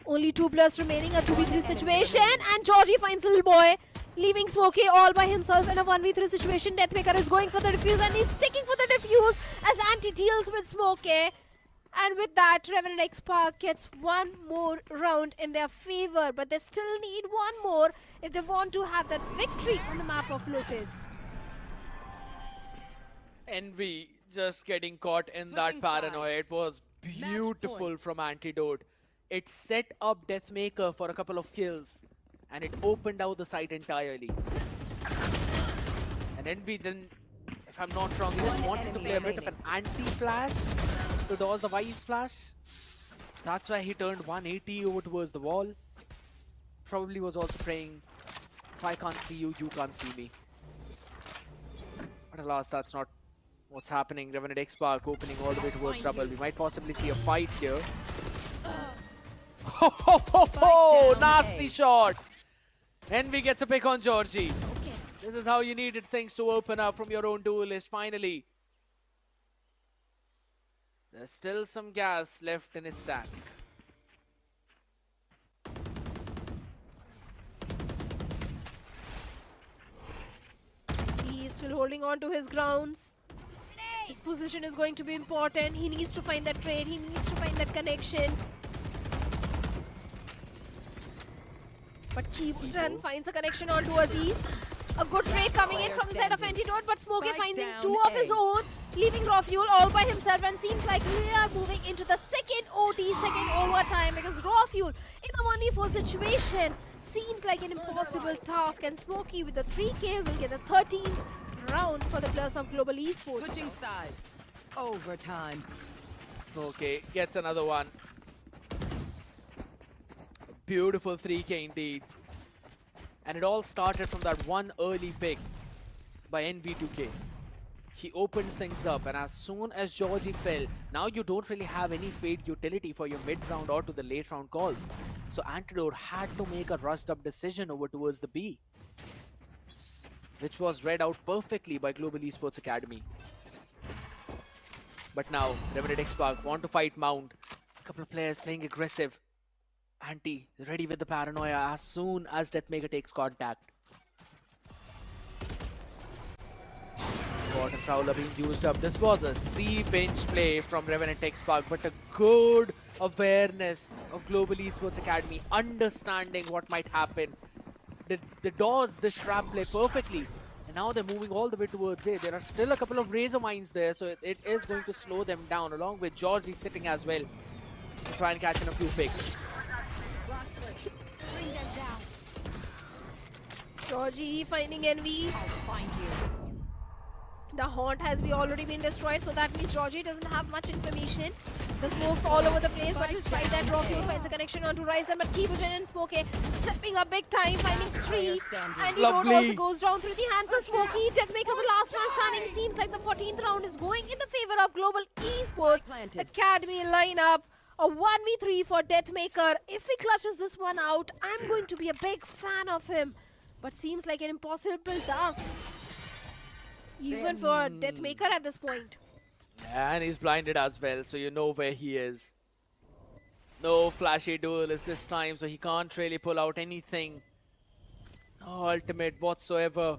Only 2 players remaining. A 2v3 situation. And Georgie finds Little boy, leaving Smokey all by himself in a 1v3 situation. Deathmaker is going for the defuse and he's sticking for the defuse as Anti deals with Smokey. And with that, Revenant XSpark gets one more round in their favor. But they still need one more if they want to have that victory on the map of Lotus. Envy just getting caught in that Switching paranoia. sides. It was beautiful from Antidote. It set up Deathmaker for a couple of kills and it opened out the site entirely. And Envy then, if I'm not wrong, he just wanted to play a bit of an anti-flash to dodge the Wise flash. That's why he turned 180 over towards the wall. Probably was also praying, if I can't see you, you can't see me. But alas, that's not what's happening. Revenant XSpark opening all the way towards trouble. We might possibly see a fight here. Ho ho ho ho! Nasty shot! Envy gets a pick on Georgie. This is how you needed things to open up from your own duelist, finally. There's still some gas left in his tank. He is still holding on to his grounds. His position is going to be important. He needs to find that trade. He needs to find that connection. But Keaton finds a connection onto Aziz. A good trade coming in from the side of Antidote, but Smokey Spike finding down 2 of his A. own, leaving Raw Fuel all by himself, and seems like we are moving into the second OT, second overtime, because Raw Fuel in a 1v4 situation seems like an impossible task, and Smokey with the 3k will get the 13th round for the players of Global Esports. Switching sides. Overtime. Smokey gets another one. Beautiful 3k indeed. And it all started from that one early pick by NV2K. He opened things up, and as soon as Georgie fell, now you don't really have any fade utility for your mid-round or to the late round calls. So Antidote had to make a rushed up decision over towards the B, which was read out perfectly by Global Esports Academy. But now, Revenant XSpark want to fight Mount. A couple of players playing aggressive. Anti ready with the paranoia as soon as Deathmaker takes contact. Water Prowler being used up. This was a C-bench play from Revenant XSpark, but a good awareness of Global Esports Academy, understanding what might happen. The doors this trap play perfectly. And now they're moving all the way towards A. There are still a couple of razor mines there, so it is going to slow them down, along with Georgie sitting as well to try and catch in a few picks. Bring them down. Georgie finding Envy. I'll find you. The haunt has already been destroyed, so that means Georgie doesn't have much information. The smoke's all over the place, but despite that, Rocky finds a connection onto Ryzen, but Kibujan and Smokey stepping up big time, finding 3. And he also goes down through the hands of Smokey. Deathmaker, the last man standing. Seems like the 14th round is going in the favor of Global Esports Academy lineup. A 1v3 for Deathmaker. If he clutches this one out, I'm going to be a big fan of him. But seems like an impossible task, even for Deathmaker at this point. And he's blinded as well, so you know where he is. No flashy duelist this time, so he can't really pull out anything. No ultimate whatsoever.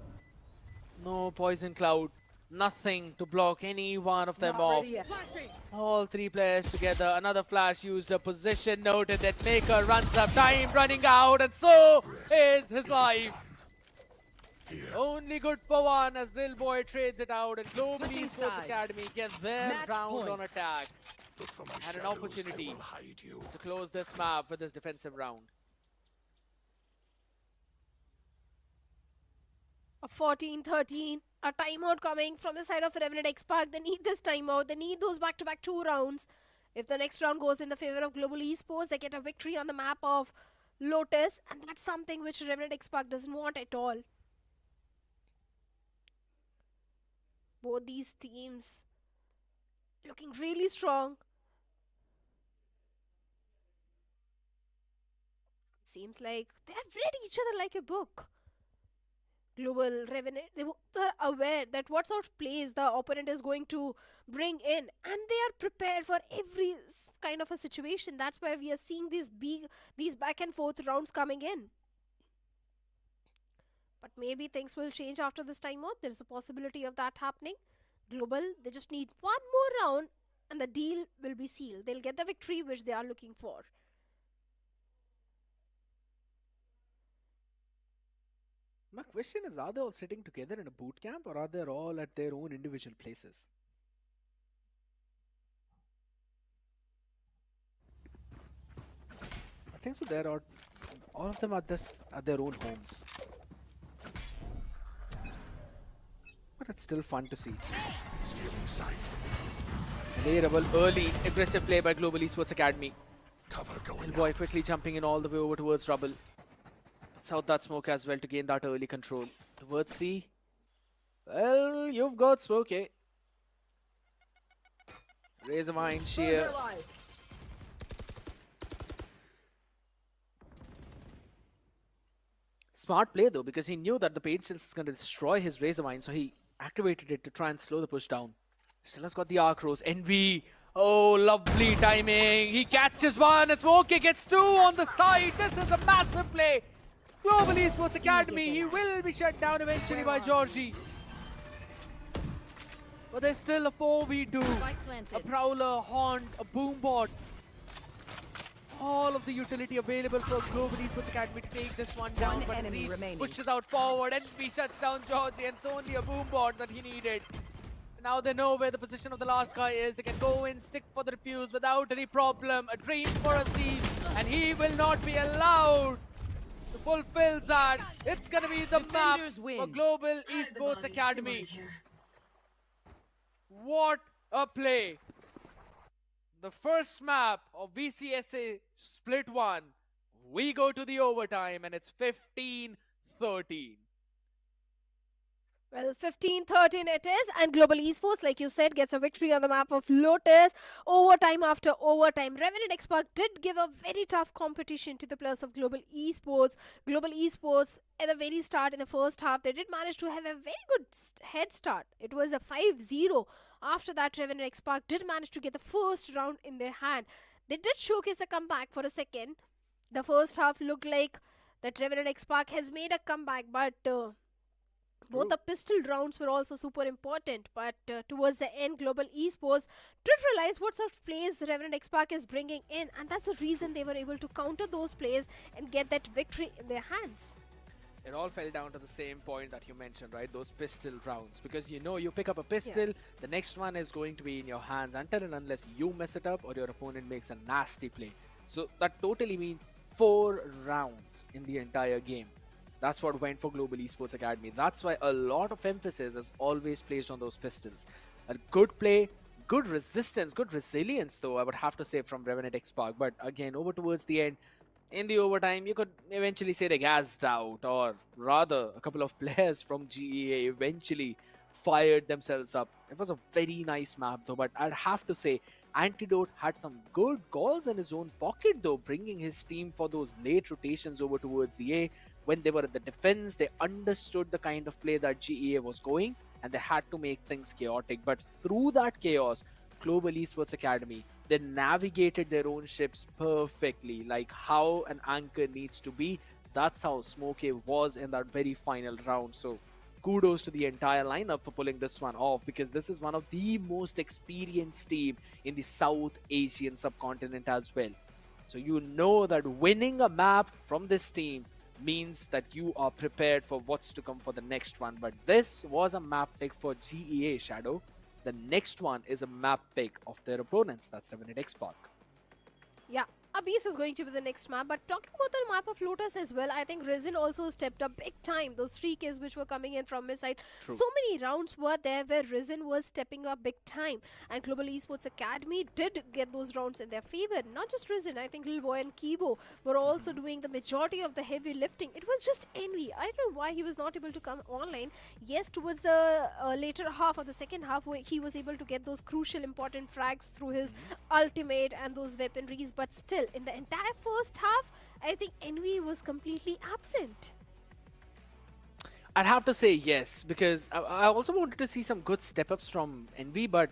No poison cloud. Nothing to block any one of them off. All 3 players together. Another flash used, a position noted. Deathmaker runs up, time running out, and so is his life. Only good for one as Lil Boy trades it out, and Global Esports Academy gets their round on attack. Had an opportunity to close this map with this defensive round. A 14-13. A timeout coming from the side of Revenant XSpark. They need this timeout. They need those back-to-back 2 rounds. If the next round goes in the favor of Global Esports, they get a victory on the map of Lotus, and that's something which Revenant XSpark doesn't want at all. Both these teams looking really strong. Seems like they have read each other like a book. Global Revenant, they are aware that what sort of plays the opponent is going to bring in, and they are prepared for every kind of a situation. That's why we are seeing these back and forth rounds coming in. But maybe things will change after this timeout. There is a possibility of that happening. Global, they just need one more round and the deal will be sealed. They'll get the victory which they are looking for. My question is, are they all sitting together in a boot camp, or are they all at their own individual places? I think so. They're all of them are at their own homes. But it's still fun to see. And they rebel early, aggressive play by Global Esports Academy. Boy quickly jumping in all the way over towards Rubble. It's out that smoke as well to gain that early control. Towards C. Well, you've got smoke, eh? Razor Mine, Sheer. Smart play though, because he knew that the Pain Shield is going to destroy his Razor Mine, so he activated it to try and slow the push down. Still has got the Arc Rose. Envy. Oh, lovely timing. He catches one, and Smokey gets 2 on the side. This is a massive play. Global Esports Academy, he will be shut down eventually by Georgie. But there's still a 4v2. A Prowler, Haunt, a Boombot. All of the utility available for Global Esports Academy to take this one down. But he pushes out forward, and he shuts down Georgie, and it's only a Boombot that he needed. Now they know where the position of the last guy is. They can go in, stick for the refuse without any problem. A dream for a siege, and he will not be allowed to fulfill that. It's gonna be the map for Global Esports Academy. What a play! The first map of VCSA Split 1. We go to the overtime, and it's 15-13. Well, 15-13 it is, and Global Esports, like you said, gets a victory on the map of Lotus. Overtime after overtime. Revenant Expert did give a very tough competition to the players of Global Esports. Global Esports, at the very start in the first half, they did manage to have a very good head start. It was a 5-0. After that, Revenant Expert did manage to get the first round in their hand. They did showcase a comeback for a second. The first half looked like that Revenant Expert has made a comeback, but both the pistol rounds were also super important, but towards the end, Global Esports did realize what sort of plays Revenant XSpark is bringing in, and that's the reason they were able to counter those plays and get that victory in their hands. It all fell down to the same point that you mentioned, right? Those pistol rounds. Because you pick up a pistol, the next one is going to be in your hands until and unless you mess it up or your opponent makes a nasty play. So that totally means 4 rounds in the entire game. That's what went for Global Esports Academy. That's why a lot of emphasis is always placed on those pistols. A good play, good resistance, good resilience though, I would have to say, from Revenant XSpark. But again, over towards the end, in the overtime, you could eventually say they gassed out, or rather, a couple of players from GEA eventually fired themselves up. It was a very nice map though, but I'd have to say, Antidote had some good calls in his own pocket though, bringing his team for those late rotations over towards the A. When they were at the defense, they understood the kind of play that GEA was going, and they had to make things chaotic. But through that chaos, Global Esports Academy, they navigated their own ships perfectly, like how an anchor needs to be. That's how Smokey was in that very final round. So kudos to the entire lineup for pulling this one off, because this is one of the most experienced team in the South Asian subcontinent as well. So you know that winning a map from this team means that you are prepared for what's to come for the next one. But this was a map pick for GEA, Shadow. The next one is a map pick of their opponents. That's Revenant XSpark. Yeah, Abyss is going to be the next map, but talking about the map of Lotus as well, I think Risen also stepped up big time. Those 3 kills which were coming in from his side. True. So many rounds were there where Risen was stepping up big time. And Global Esports Academy did get those rounds in their favor. Not just Risen, I think Lil Boy and Kibo were also doing the majority of the heavy lifting. It was just Envy. I don't know why he was not able to come online. Yes, towards the later half of the second half, where he was able to get those crucial important frags through his ultimate and those weaponries, but still, in the entire first half, I think Envy was completely absent. I'd have to say yes, because I also wanted to see some good step-ups from Envy, but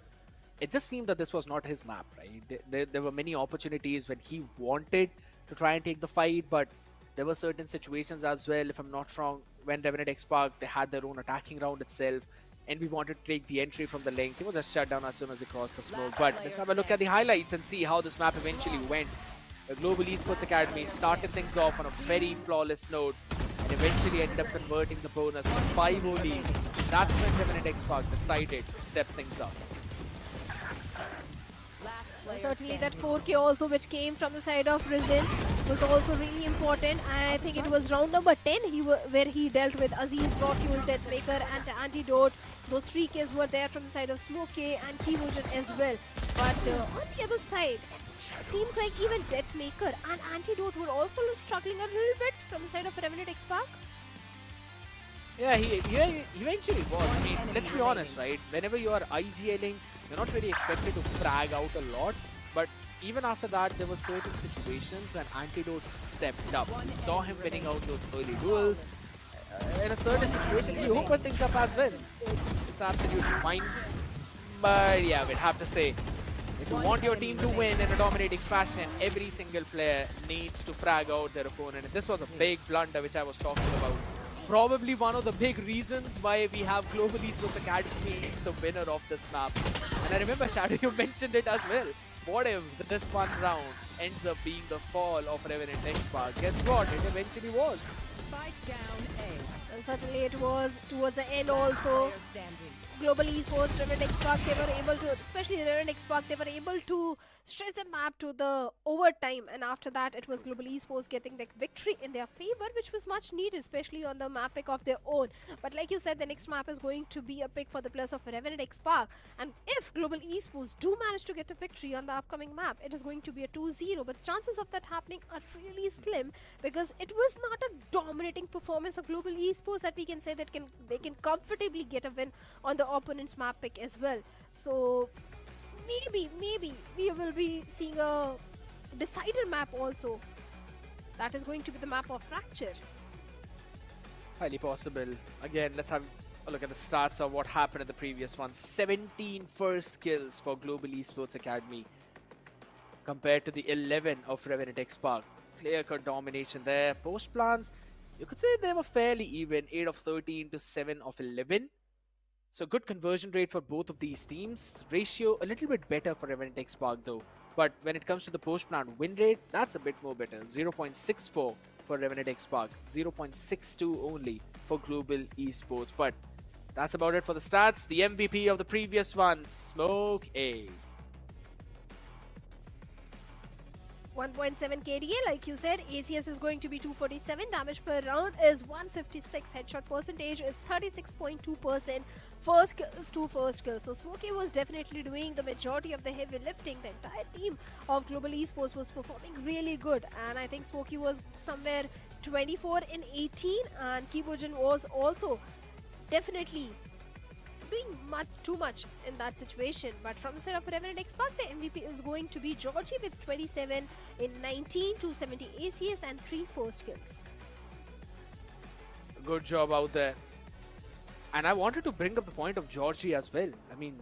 it just seemed that this was not his map, right? There were many opportunities when he wanted to try and take the fight, but there were certain situations as well, if I'm not wrong, when Revenant XSpark, they had their own attacking round itself, and we wanted to take the entry from the lane. He was just shut down as soon as he crossed the smoke. But let's have a look at the highlights and see how this map eventually went. The Global Esports Academy started things off on a very flawless note and eventually ended up converting the bonus to 5-0 lead. That's when Revenant XSpark decided to step things up. Certainly that 4K also which came from the side of Risen was also really important. I think it was round number 10 where he dealt with Aziz, Rockfuel, Deathmaker and Antidote. Those 3Ks were there from the side of Smokey and Keyvosion as well. But on the other side, seems like even Deathmaker and Antidote were also struggling a little bit from the side of Revenant XSpark. Yeah, he eventually was. I mean, let's be honest, right? Whenever you are IGLing, you're not really expected to frag out a lot. But even after that, there were certain situations when Antidote stepped up. We saw him winning out those early duels. In a certain situation, he opened things up as well. It's absolutely fine. But yeah, we'd have to say, if you want your team to win in a dominating fashion, every single player needs to frag out their opponent. And this was a big blunder which I was talking about. Probably one of the big reasons why we have Global Esports Academy the winner of this map. And I remember, Shadow, you mentioned it as well. What if this one round ends up being the fall of Revenant XSpark? Guess what? It eventually was. Spike down A. And certainly it was towards the end also. Player standing. Global Esports, Revenant XSpark, they were able to, especially Revenant XSpark, they were able to stretch the map to the overtime, and after that it was Global Esports getting the victory in their favor, which was much needed, especially on the map pick of their own. But like you said, the next map is going to be a pick for the players of Revenant XSpark, and if Global Esports do manage to get a victory on the upcoming map, it is going to be a 2-0, but chances of that happening are really slim, because it was not a dominant dominating performance of Global Esports that we can say that they can comfortably get a win on the opponent's map pick as well. So maybe we will be seeing a decider map also. That is going to be the map of Fracture. Highly possible. Again, let's have a look at the stats of what happened in the previous one. 17 first kills for Global Esports Academy compared to the 11 of Revenant Esports. Clear-cut domination there. Post plans, you could say they were fairly even. 8 of 13 to 7 of 11. So good conversion rate for both of these teams. Ratio a little bit better for Revenant Esports though. But when it comes to the post-plan win rate, that's a bit more better. 0.64 for Revenant Esports, 0.62 only for Global Esports. But that's about it for the stats. The MVP of the previous one, Smoke A. 1.7 KDA, like you said, ACS is going to be 247, damage per round is 156, headshot percentage is 36.2%, first kills to first kills. So Smokey was definitely doing the majority of the heavy lifting. The entire team of Global Esports was performing really good, and I think Smokey was somewhere 24 in 18, and Kibojin was also definitely doing too much in that situation. But from the side of Revenant Esports, the MVP is going to be Georgie with 27 in 19, 270 ACS and 3 first kills. Good job out there. And I wanted to bring up the point of Georgie as well. I mean,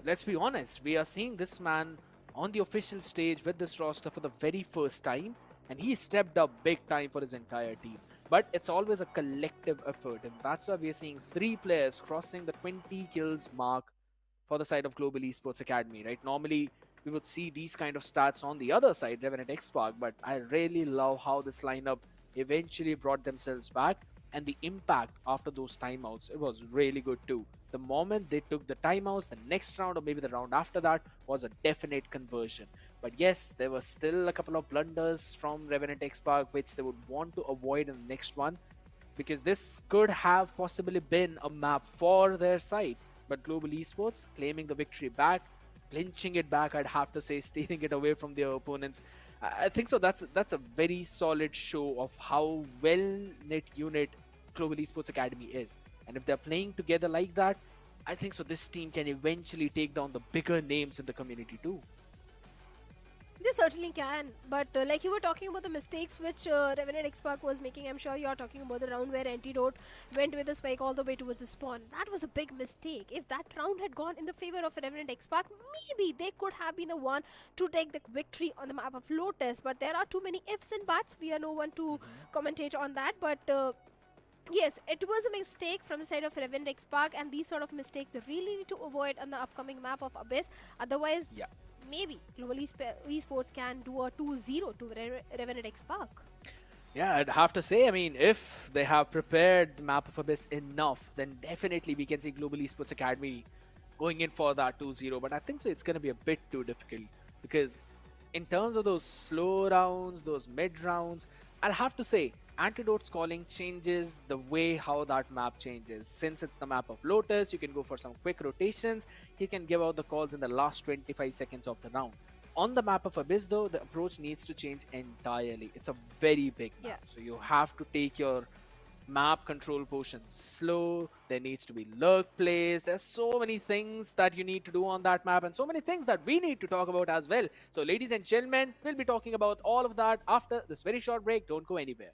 let's be honest, we are seeing this man on the official stage with this roster for the very first time, and he stepped up big time for his entire team. But it's always a collective effort, and that's why we are seeing 3 players crossing the 20 kills mark for the side of Global Esports Academy, right? Normally, we would see these kind of stats on the other side, Revenant XSpark, but I really love how this lineup eventually brought themselves back, and the impact after those timeouts, it was really good too. The moment they took the timeouts, the next round or maybe the round after that was a definite conversion. But yes, there were still a couple of blunders from Revenant XSpark which they would want to avoid in the next one, because this could have possibly been a map for their side. But Global Esports claiming the victory back, clinching it back, I'd have to say, stealing it away from their opponents. I think so. That's a very solid show of how well-knit unit Global Esports Academy is. And if they're playing together like that, I think so this team can eventually take down the bigger names in the community too. They certainly can, but like you were talking about the mistakes which Revenant XSpark was making, I'm sure you're talking about the round where Antidote went with the spike all the way towards the spawn. That was a big mistake. If that round had gone in the favor of Revenant XSpark, maybe they could have been the one to take the victory on the map of Lotus, but there are too many ifs and buts. We are no one to commentate on that, but yes, it was a mistake from the side of Revenant XSpark, and these sort of mistakes they really need to avoid on the upcoming map of Abyss. Otherwise, yeah, maybe Global Esports can do a 2-0 to Revenant XSpark. Yeah, I'd have to say, I mean, if they have prepared the map of Abyss enough, then definitely we can see Global Esports Academy going in for that 2-0. But I think so it's going to be a bit too difficult, because in terms of those slow rounds, those mid rounds, I'll have to say Antidote's calling changes the way how that map changes. Since it's the map of Lotus, you can go for some quick rotations. He can give out the calls in the last 25 seconds of the round. On the map of Abyss though, the approach needs to change entirely. It's a very big map. So you have to take your map control potion slow. There needs to be lurk plays. There's so many things that you need to do on that map, and so many things that we need to talk about as well. So ladies and gentlemen, we'll be talking about all of that after this very short break. Don't go anywhere.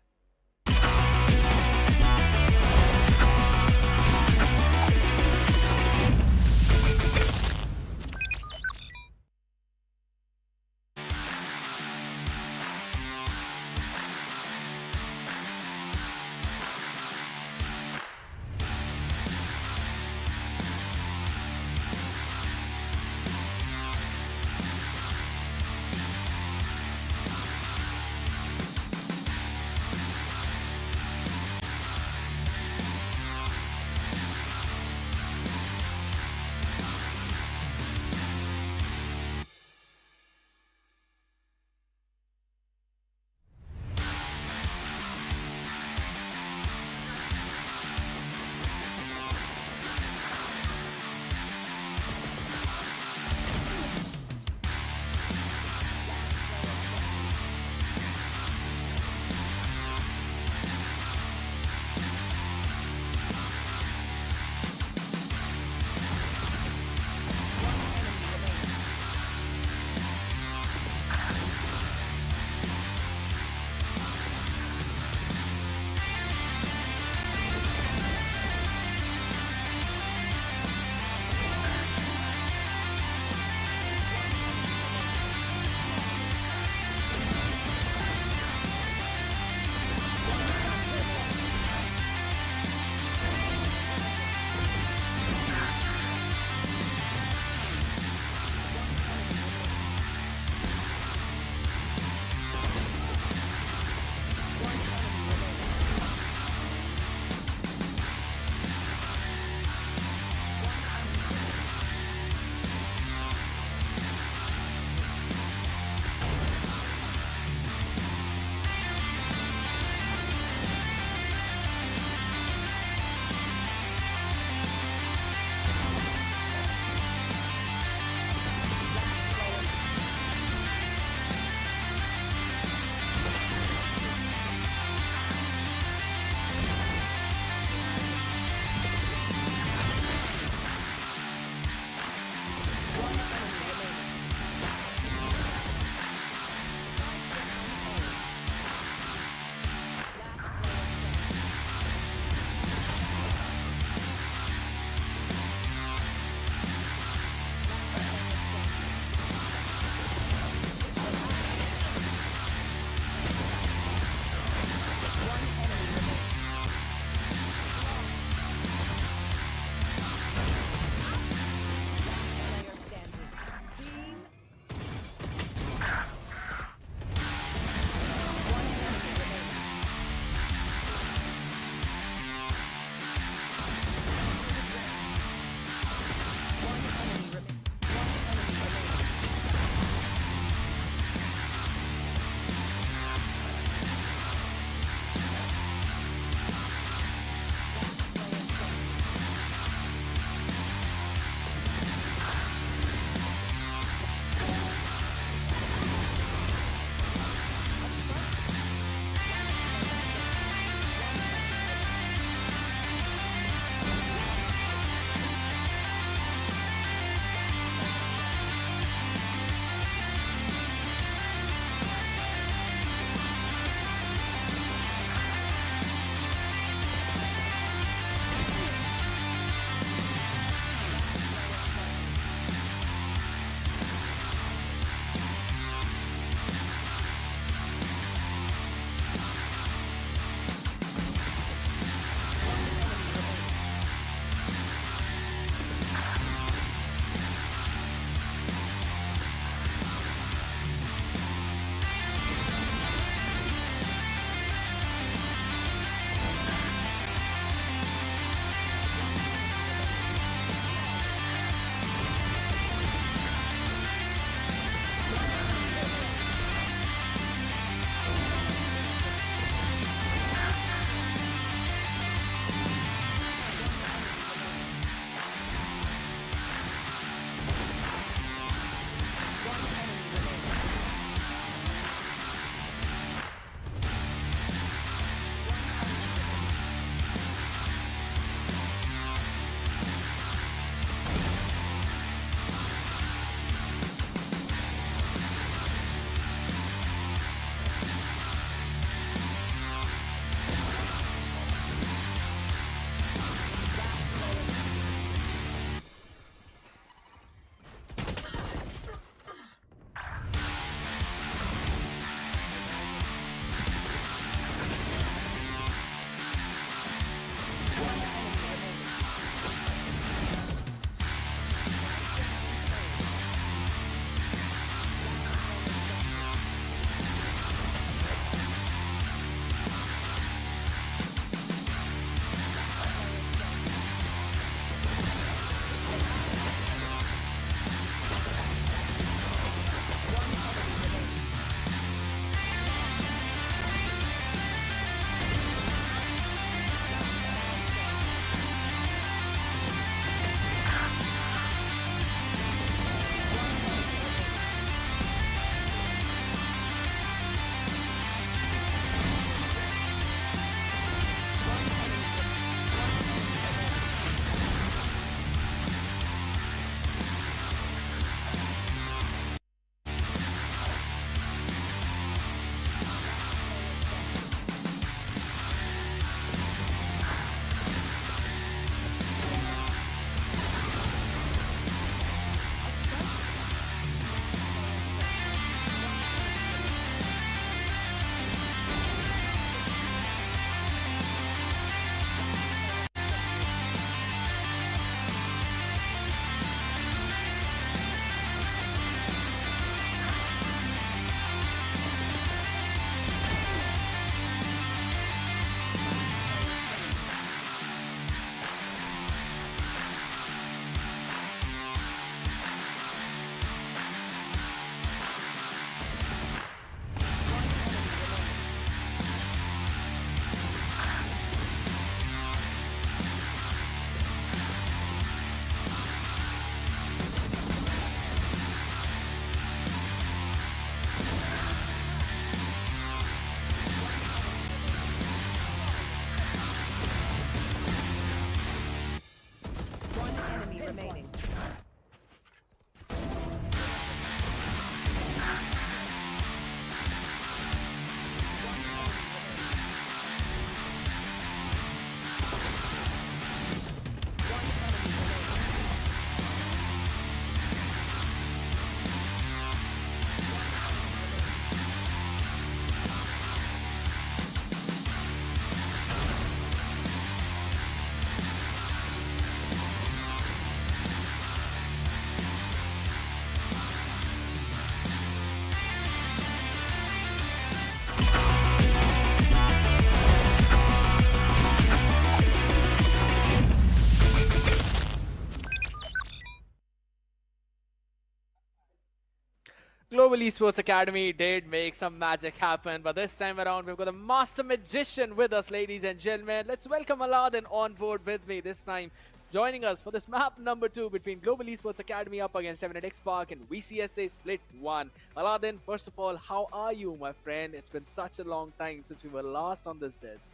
Global Esports Academy did make some magic happen, but this time around we've got a master magician with us, ladies and gentlemen. Let's welcome Aladdin on board with me this time, joining us for this map number 2 between Global Esports Academy up against Revenant Esports and VCSA Split 1. Aladdin, first of all, how are you, my friend? It's been such a long time since we were last on this desk.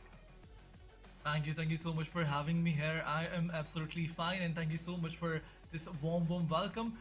Thank you so much for having me here. I am absolutely fine, and thank you so much for this warm welcome.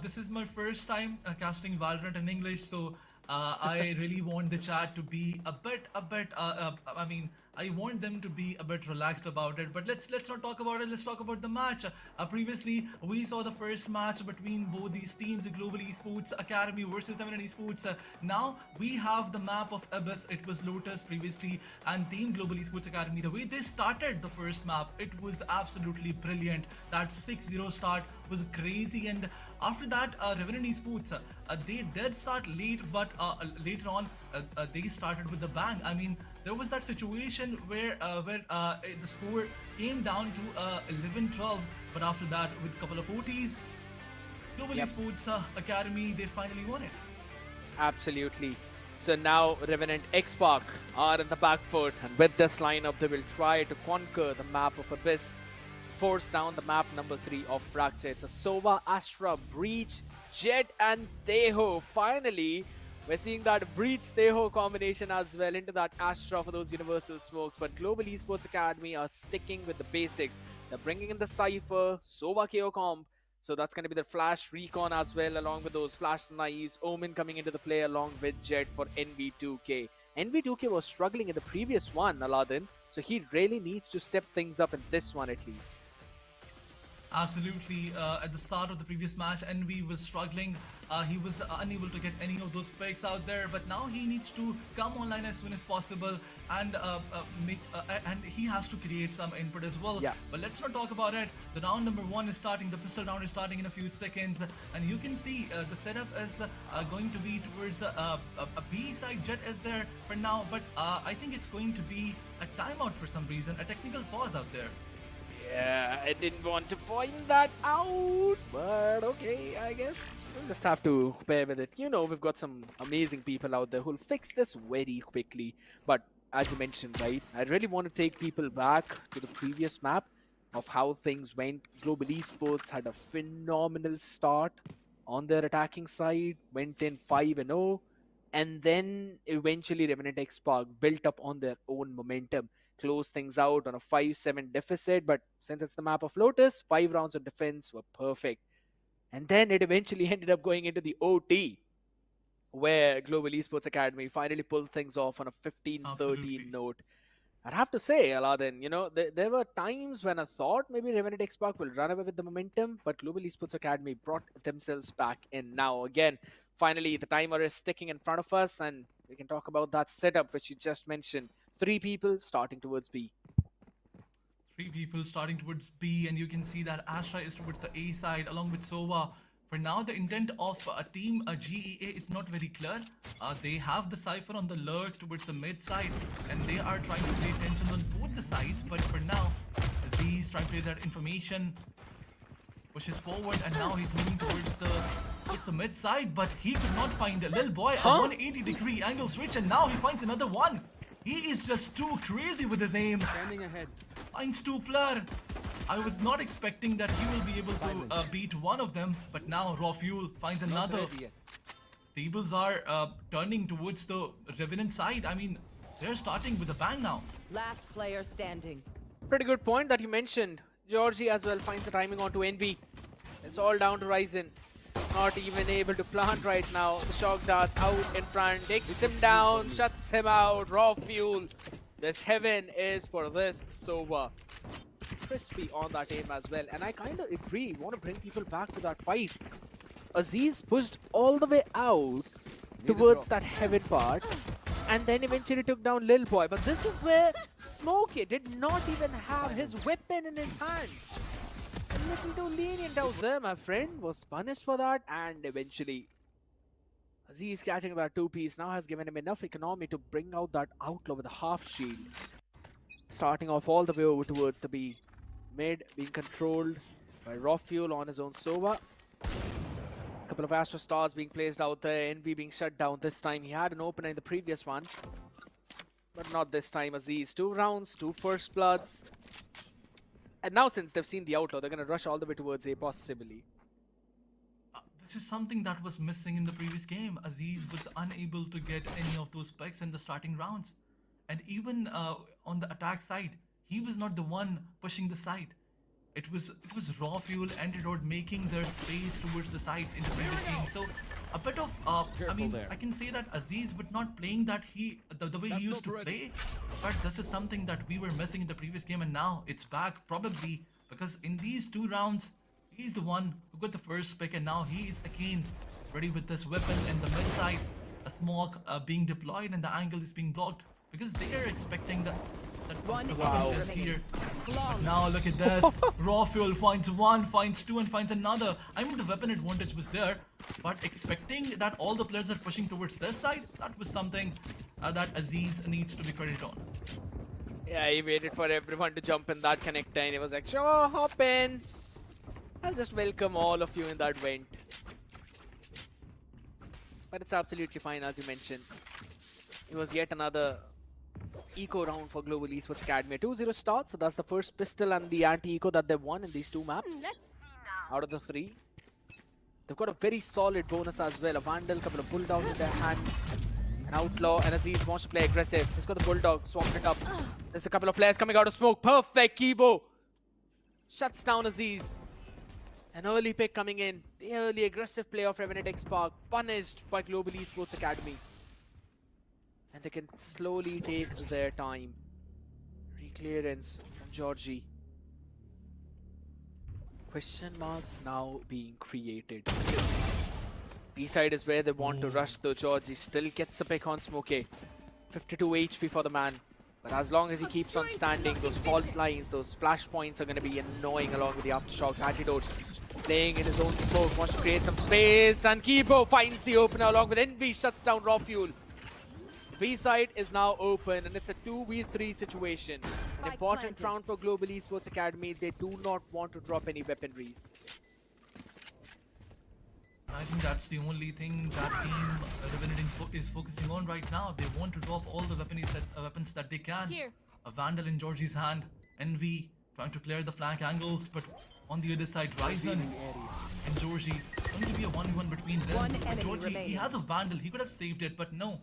This is my first time casting Valorant in English, so I really want the chat to be a bit. I mean, I want them to be a bit relaxed about it. But let's not talk about it. Let's talk about the match. Previously, we saw the first match between both these teams, the Global Esports Academy versus Revenant Esports. Now we have the map of Abyss. It was Lotus previously, and Team Global Esports Academy. The way they started the first map, it was absolutely brilliant. That 6-0 start was crazy, and after that, Revenant Esports, they did start late, but later on, they started with the bang. I mean, there was that situation where the score came down to 11-12, but after that, with a couple of OTs, Global Esports Academy, they finally won it. Absolutely. So now Revenant Esports are in the back foot, and with this lineup, they will try to conquer the map of Abyss, force down the map number 3 of Fracture. It's a Sova, Astra, Breach, Jet and Teho. Finally, we're seeing that Breach-Teho combination as well into that Astra for those universal smokes. But Global Esports Academy are sticking with the basics. They're bringing in the Cypher, Sova KO comp. So that's going to be the Flash Recon as well, along with those Flash Knives. Omen coming into the play along with Jet for NV2K. NV2K was struggling in the previous one, Aladdin. So he really needs to step things up in this one at least. Absolutely. At the start of the previous match, Envy was struggling. He was unable to get any of those picks out there, but now he needs to come online as soon as possible and and he has to create some input as well. Yeah. But let's not talk about it. The round number 1 is starting. The pistol round is starting in a few seconds, and you can see the setup is going to be towards a B side. Jet is there for now, but I think it's going to be a timeout for some reason, a technical pause out there. Yeah, I didn't want to point that out, but okay, I guess we'll just have to bear with it. You know, we've got some amazing people out there who'll fix this very quickly. But as you mentioned, right, I really want to take people back to the previous map of how things went. Global Esports had a phenomenal start on their attacking side, went in 5-0, and then eventually Revenant Esports built up on their own momentum, closed things out on a 5-7 deficit. But since it's the map of Lotus, 5 rounds of defense were perfect. And then it eventually ended up going into the OT, where Global Esports Academy finally pulled things off on a 15-13 note. I'd have to say, Aladdin, you know, there were times when I thought maybe Revenant Esports will run away with the momentum, but Global Esports Academy brought themselves back in. Now, again, finally, the timer is sticking in front of us, and we can talk about that setup which you just mentioned. 3 people starting towards B. 3 people starting towards B, and you can see that Astra is towards the A side along with Sova. For now, the intent of team GEA is not very clear. They have the Cypher on the lurk towards the mid side, and they are trying to play tensions on both the sides. But for now, Z is trying to play that information, pushes forward, and now he's moving towards the mid side, but he could not find a little boy. A 180-degree angle switch, and now he finds another one. He is just too crazy with his aim. Standing ahead. Finds 2 player. I was not expecting that he will be able to beat one of them, but now Raw Fuel finds another. Tables are turning towards the Revenant side. I mean, they're starting with a bang now. Last player standing. Pretty good point that you mentioned. Georgie as well finds the timing onto NB. It's all down to Ryzen. Not even able to plant right now. The shock darts out in front, takes him down, shuts him out. Raw Fuel. This heaven is for this Sova. Crispy on that aim as well. And I kind of agree. Want to bring people back to that fight. Aziz pushed all the way out towards that heaven part, and then eventually took down Lil Boy. But this is where Smokey did not even have his weapon in his hand. A little too lenient out there, my friend. Was punished for that, and eventually Aziz catching that 2-piece now has given him enough economy to bring out that Outlaw with a half shield. Starting off all the way over towards the B. Mid being controlled by Raw Fuel on his own Sova. Couple of Astro Stars being placed out there, Envy being shut down this time. He had an opener in the previous one, but not this time. Aziz, 2 rounds, 2 first bloods. And now since they've seen the Outlaw, they're going to rush all the way towards A possibly. This is something that was missing in the previous game. Aziz was unable to get any of those specs in the starting rounds. And even on the attack side, he was not the one pushing the side. It was Raw Fuel and Antidote making their space towards the sides in the previous game. So a bit of, I mean, I can say that Aziz was not playing that the way he used to play. But this is something that we were missing in the previous game, and now it's back probably because in these 2 rounds, he's the one who got the first pick, and now he is again ready with this weapon in the mid side. A smoke being deployed and the angle is being blocked because they are expecting that the weapon is here. But now look at this. Raw Fuel finds 1, finds 2, and finds another. I mean, the weapon advantage was there, but expecting that all the players are pushing towards this side, that was something that Aziz needs to be credited on. Yeah, he waited for everyone to jump in that connector and he was like, sure, hop in. I'll just welcome all of you in that vent. But it's absolutely fine, as you mentioned. It was yet another eco round for Global Esports Academy. A 2-0 start, so that's the first pistol and the anti-eco that they've won in these 2 maps. Out of the 3. They've got a very solid bonus as well. A Vandal, couple of Bulldogs in their hands. An Outlaw, and Aziz wants to play aggressive. He's got the Bulldog, swapped it up. There's a couple of players coming out of smoke. Perfect, Kibo! Shuts down Aziz. An early pick coming in. The early aggressive play of Revenant XSpark, punished by Global Esports Academy. And they can slowly take their time. Reclearance from Georgie. Question marks now being created. B-side is where they want to rush, though Georgie still gets a pick on Smokey. 52 HP for the man. But as long as he keeps on standing, those fault lines, those flash points are going to be annoying along with the aftershocks. Antidote playing in his own smoke, wants to create some space, and Kibo finds the opener along with Envy, shuts down Raw Fuel. B-side is now open and it's a 2v3 situation. An important round for Global Esports Academy. They do not want to drop any weaponries. I think that's the only thing that team Revenant is focusing on right now. They want to drop all the weapons that they can. Here. A Vandal in Georgie's hand. Envy trying to clear the flank angles, but on the other side, Ryzen and Georgie. Going to be a 1v1 between them. One But enemy Georgie, remaining. he has a Vandal. He could have saved it, but no.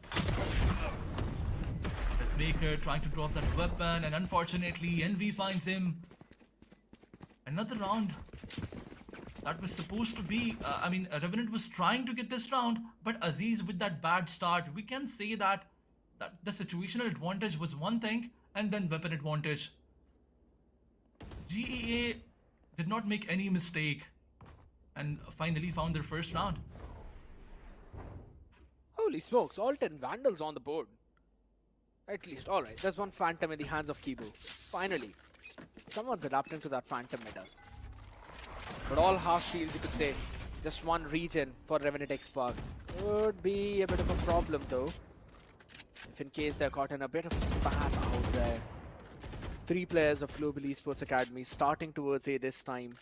Baker trying to drop that weapon, and unfortunately, Envy finds him. Another round. That was supposed to be, Revenant was trying to get this round, but Aziz with that bad start, we can say that the situational advantage was one thing, and then weapon advantage. GEA did not make any mistake, and finally found their first round. Holy smokes, all 10 Vandals on the board. At least, alright, there's one Phantom in the hands of Kibo. Finally, someone's adapting to that Phantom meta. But all half shields, you could say. Just one region for Revenant XSpark. Could be a bit of a problem though. If in case they're caught in a bit of a spam out there. 3 players of Global Esports Academy starting towards A this time.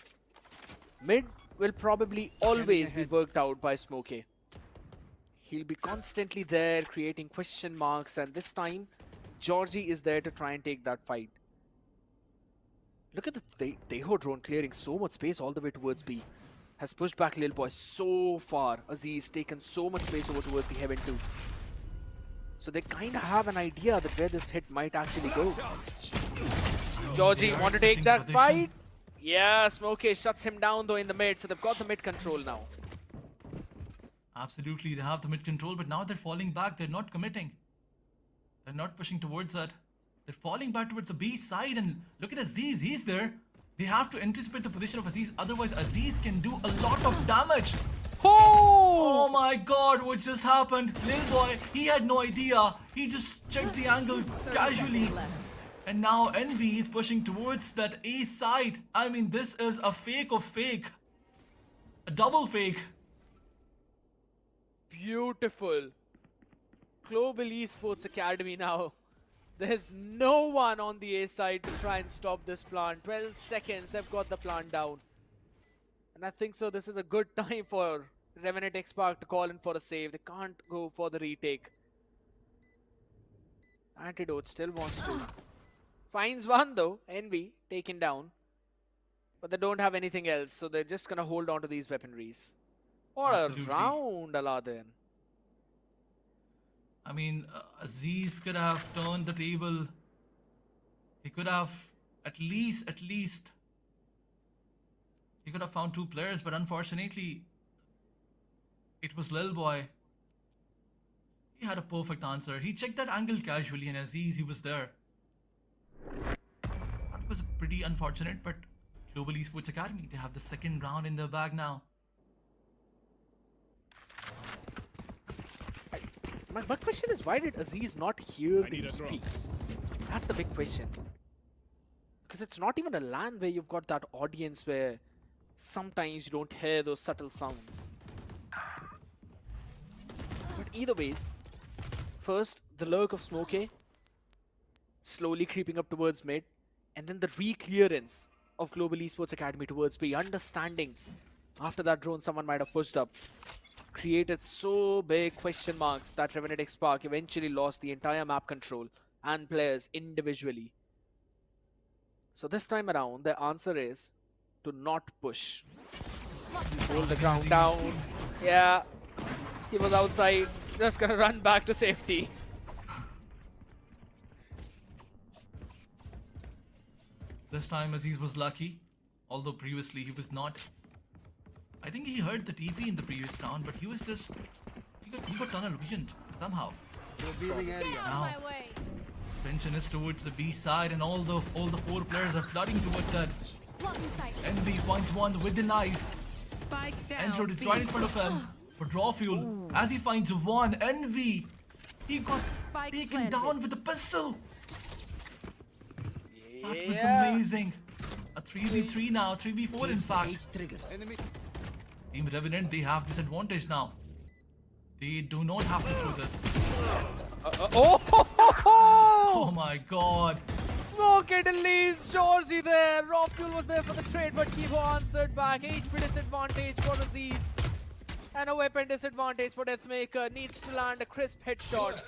Mid will probably always be worked out by Smokey. He'll be constantly there creating question marks, and this time Georgie is there to try and take that fight. Look at the Deho drone clearing so much space all the way towards B. Has pushed back Lil Boy so far. Aziz taken so much space over towards the Heaven too. So they kind of have an idea that where this hit might actually go. Georgie want to take that fight? Yeah, Smokey shuts him down though in the mid, so they've got the mid control now. Absolutely, they have the mid control, but now they're falling back. They're not committing. They're not pushing towards that. They're falling back towards the B side, and look at Aziz. He's there. They have to anticipate the position of Aziz. Otherwise, Aziz can do a lot of damage. Oh my god, what just happened? Lil Boy, he had no idea. He just checked the angle casually. And now Envy is pushing towards that A side. I mean, this is a fake of fake. A double fake. Beautiful. Global Esports Academy now. There's no one on the A side to try and stop this plant. 12 seconds, they've got the plant down. And I think so this is a good time for Revenant XSpark to call in for a save. They can't go for the retake. Antidote still wants to. Finds one though. Envy taken down. But they don't have anything else, so they're just gonna hold on to these weaponries. What Absolutely. a round, Aladdin. I mean, Aziz could have turned the table. He could have at least, he could have found 2 players, but unfortunately, it was Lil Boy. He had a perfect answer. He checked that angle casually, and Aziz, he was there. That was pretty unfortunate, but Global Esports Academy, they have the second round in their bag now. My question is, why did Aziz not hear the TP? That's the big question. Because it's not even a LAN where you've got that audience where sometimes you don't hear those subtle sounds. But either ways, first the lurk of Smokey slowly creeping up towards mid, and then the re-clearance of Global Esports Academy towards B, understanding after that drone someone might have pushed up, created so big question marks that Revenant XSpark eventually lost the entire map control and players individually. So this time around, the answer is to not push. Hold the ground down. Yeah, he was outside, just gonna run back to safety. This time Aziz was lucky, although previously he was not. I think he heard the TP in the previous round, but he was just... He got tunnel visioned somehow. Now, attention is towards the B side, and all the 4 players are flooding towards that. Envy finds one with the knives. Entrode is right in front of him. For draw fuel, as he finds one, Envy! He got taken down with a pistol! That was amazing. A 3v3 now, 3v4 in fact. Team Revenant, they have this advantage now. They do not have to throw this. Oh my god. Smoke it and leaves Georgie there. Raw fuel was there for the trade, but Kivo answered back. HP disadvantage for Aziz. And a weapon disadvantage for Deathmaker. Needs to land a crisp headshot.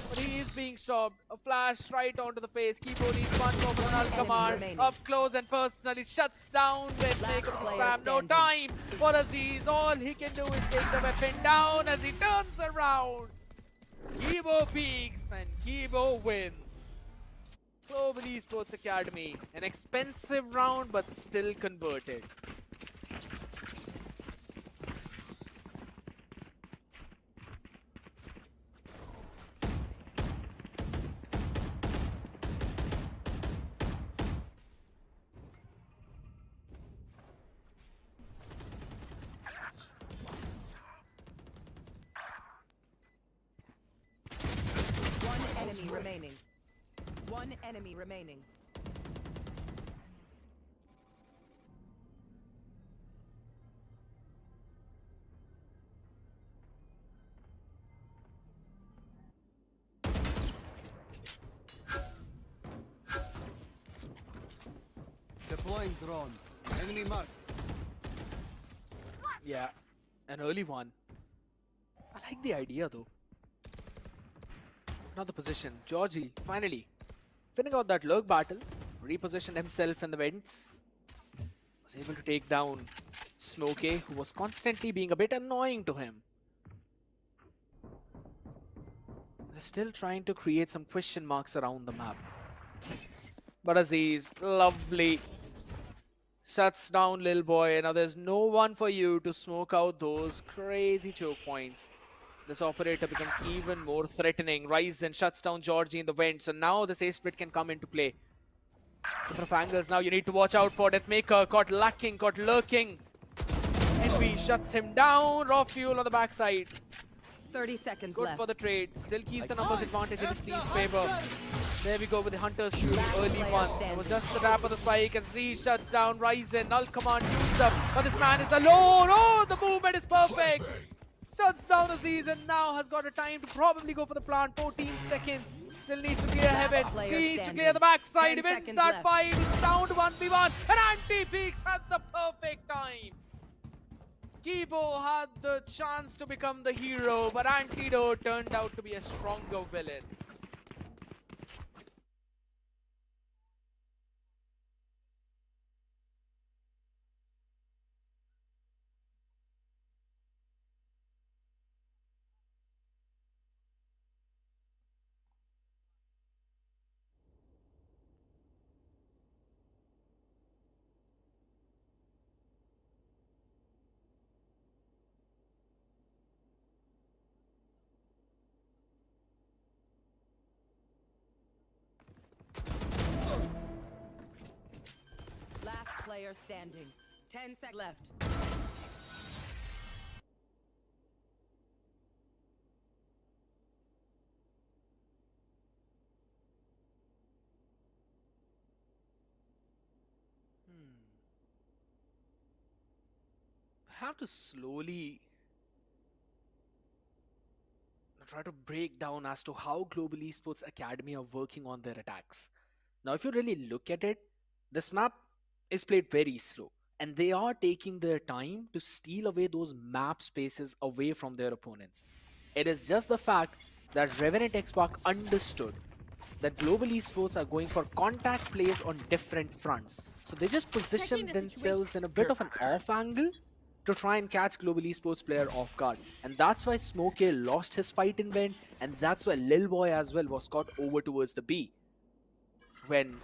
But he is being stopped. A flash right onto the face. Kivo needs one more for an command. Up close and personally shuts down Deathmaker with spam. No time for Aziz. All he can do is take the weapon down as he turns around. Kivo peaks and Kivo wins. Global Esports Academy. An expensive round but still converted. One enemy remaining. Deploying drone. Enemy mark. Yeah, an early one. I like the idea though. Now the position. Georgie, finally, winning out that lurk battle, repositioned himself in the vents, was able to take down Smokey, who was constantly being a bit annoying to him. They're still trying to create some question marks around the map. But Aziz, lovely, shuts down Lil Boy. Now there's no one for you to smoke out those crazy choke points. This operator becomes even more threatening. Ryzen shuts down Georgie in the vent. So now this ace split can come into play. Different angles now you need to watch out for. Deathmaker caught lacking, caught lurking. Envy shuts him down. Raw fuel on the backside. 30 seconds Good left. for the trade. Still keeps the numbers advantage in his team's favor. There we go with the Hunter's shoot. Early one. It was just the tap of the spike as Z shuts down Ryzen. Null command used up. But this man is alone. Oh, the movement is perfect. Shuts down Aziz and now has got a time to probably go for the plant. 14 seconds. Still needs to clear heaven. Needs to clear the backside. He wins that fight. It's down to 1v1. And anti-peaks has the perfect time. Kibo had the chance to become the hero, but Antidote turned out to be a stronger villain. Last player standing. 10 seconds left. I have to slowly try to break down as to how Global Esports Academy are working on their attacks. Now, if you really look at it, this map is played very slow, and they are taking their time to steal away those map spaces away from their opponents. It is just the fact that Revenant XSpark understood that Global Esports are going for contact plays on different fronts. So they just position themselves in a bit of an off angle to try and catch Global Esports player off guard. And that's why Smokey lost his fight in Vent, and that's why Lil Boy as well was caught over towards the B when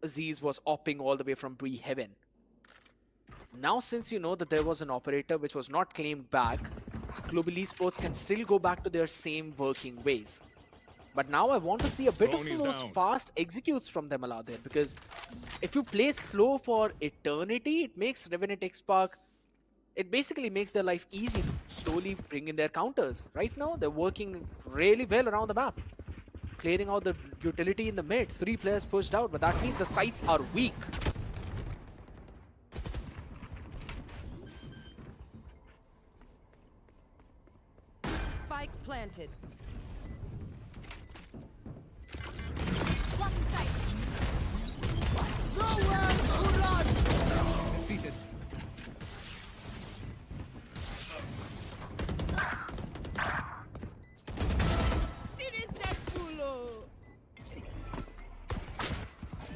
Aziz was opping all the way from B Heaven. Now, since you know that there was an operator which was not claimed back, Global Esports can still go back to their same working ways. But now I want to see a bit of those fast executes from them out there, because if you play slow for eternity, it makes Revenant XSpark, it basically makes their life easy to slowly bring in their counters. Right now, they're working really well around the map, clearing out the utility in the mid. 3 players pushed out, but that means the sites are weak. Spike planted. Defeated.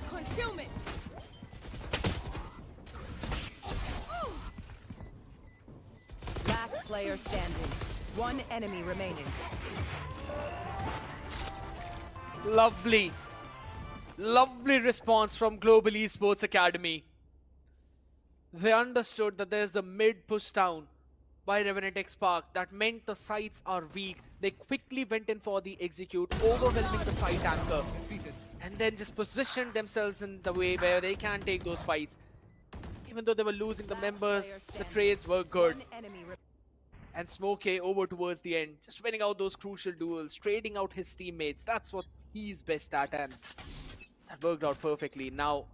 Concealment. Last player standing. One enemy remaining. Lovely. Lovely response from Global Esports Academy. They understood that there's the mid push down by Revenant XSpark. That meant the sites are weak. They quickly went in for the execute, overwhelming the site anchor. And then just positioned themselves in the way where they can take those fights. Even though they were losing the members, the trades were good. And Smokey over towards the end, just winning out those crucial duels, trading out his teammates. That's what he's best at, and that worked out perfectly. Now,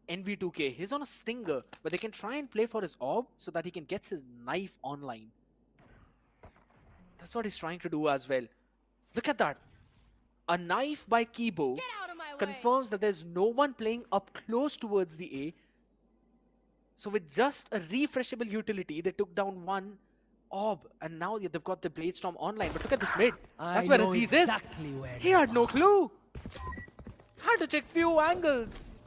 NV2K, he's on a stinger, but they can try and play for his orb so that he can get his knife online. That's what he's trying to do as well. Look at that. A knife by Kibo confirms that there's no one playing up close towards the A. So with just a refreshable utility, they took down one orb, and now they've got the Bladestorm online. But look at this mid. That's where Aziz is. He had no clue. Had to check few angles.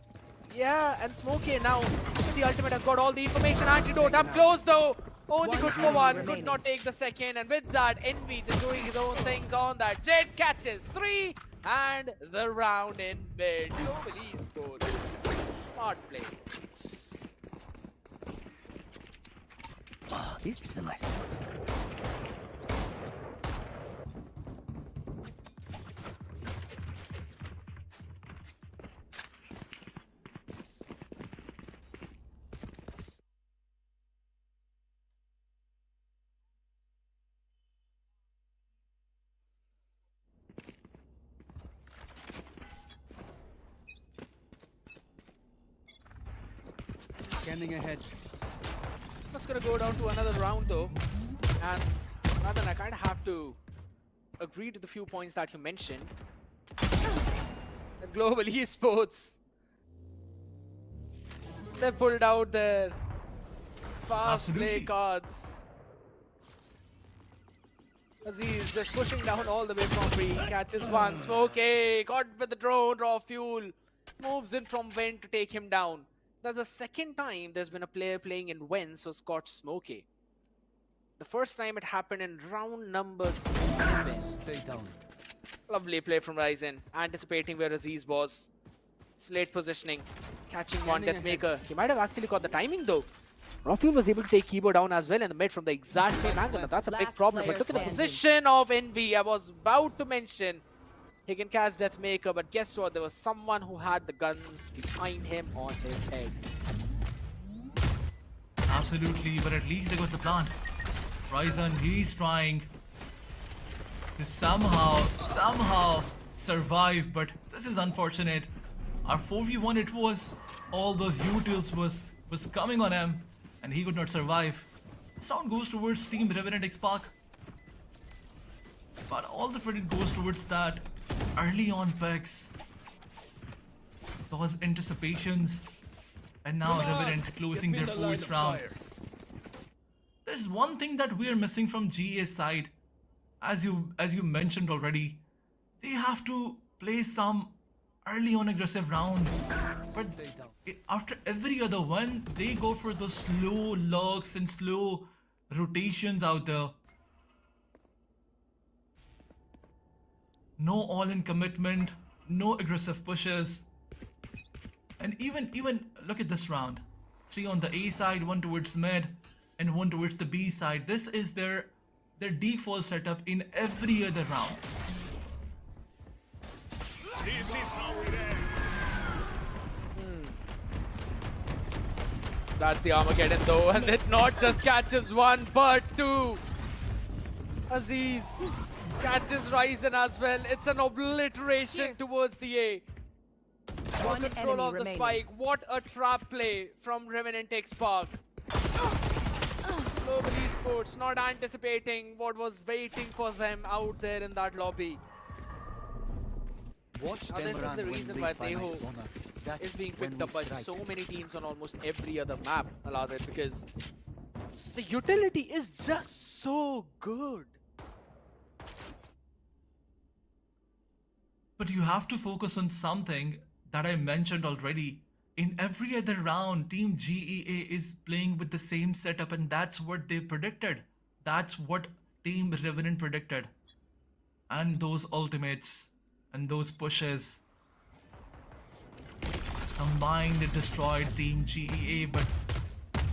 Yeah, and Smokey now with the ultimate has got all the information. Antidote up close though. Only good for one, could not take the second, and with that, Envy just doing his own things on that. Jet catches 3, and the round in mid. Global Esports. Smart play. Oh, this is a nice spot. Scanning ahead. That's gonna go down to another round though. And Nathan, I kind of have to agree to the few points that you mentioned. The Global Esports, they pulled out their Fast play Absolutely. cards. Aziz just pushing down all the way from B. Catches one. Smokey caught with the drone. Raw fuel. Moves in from Wen to take him down. That's the second time there's been a player playing in Wen, so Scott Smokey. The first time it happened in round number 7. Stay down. Lovely play from Ryzen. Anticipating where Aziz was. Slate positioning. Catching one Deathmaker. He might have actually caught the timing though. Rafiel was able to take Kibo down as well in the mid from the exact same angle. Now that's a big Last problem. But player look at the standing. position of Envy. I was about to mention he can catch Deathmaker, but guess what? There was someone who had the guns behind him on his head. Absolutely, but at least they got the plant. Ryzen, he's trying to somehow survive, but this is unfortunate. Our 4v1, it was all those utils was coming on him, and he could not survive. This round goes towards Team Revenant XSpark, but all the credit goes towards that early on picks, those anticipations, and now Revenant closing their 4th round. There's one thing that we're missing from GA's side, as you mentioned already. They have to play some early on aggressive round, but after every other one, they go for those slow lurks and slow rotations out there. No all-in commitment, no aggressive pushes, and even look at this round. 3 on the A side, 1 towards mid, and 1 towards the B side. This is their default setup in every other round. This is how it ends. That's the Armageddon though, and it not just catches one, but 2. Aziz catches Ryzen as well. It's an obliteration towards the A. One Control enemy of the remaining. spike. What a trap play from Revenant XSpark. Global Esports not anticipating what was waiting for them out there in that lobby. Watch Now them this is run the when reason lit why by my Teho sonar. That's is being when picked we up by strike. so many teams on almost every other map, Aladdin, because the utility is just so good. But you have to focus on something that I mentioned already. In every other round, Team GEA is playing with the same setup, and that's what they predicted. That's what Team Revenant predicted. And those ultimates and those pushes combined, it destroyed Team GEA. But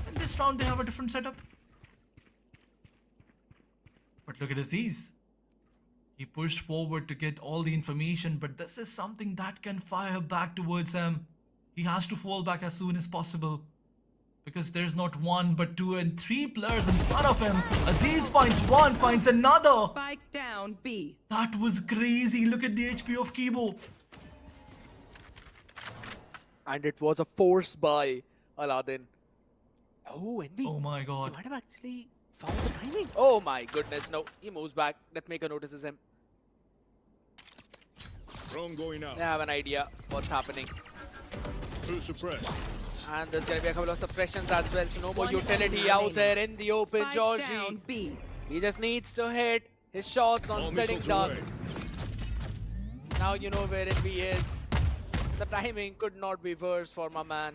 in this round, they have a different setup. But look at Aziz. He pushed forward to get all the information, but this is something that can fire back towards him. He has to fall back as soon as possible, because there's not 1 but 2 and 3 players in front of him. Aziz finds one, finds another. Spike down B. That was crazy. Look at the HP of Kibo. And it was a force by Aladdin. Oh, Envy. Oh my He god. might have actually found the timing. Oh my goodness, no. He moves back. Deathmaker notices him. Drone going out. They have an idea what's happening. Who suppressed? And there's going to be a couple of suppressions as well, so no more One utility enemy out remaining. there in the open, Spike Georgie. down B. He just needs to hit his shots on All setting missiles away. ducks. Now you know where Envy is. The timing could not be worse for my man.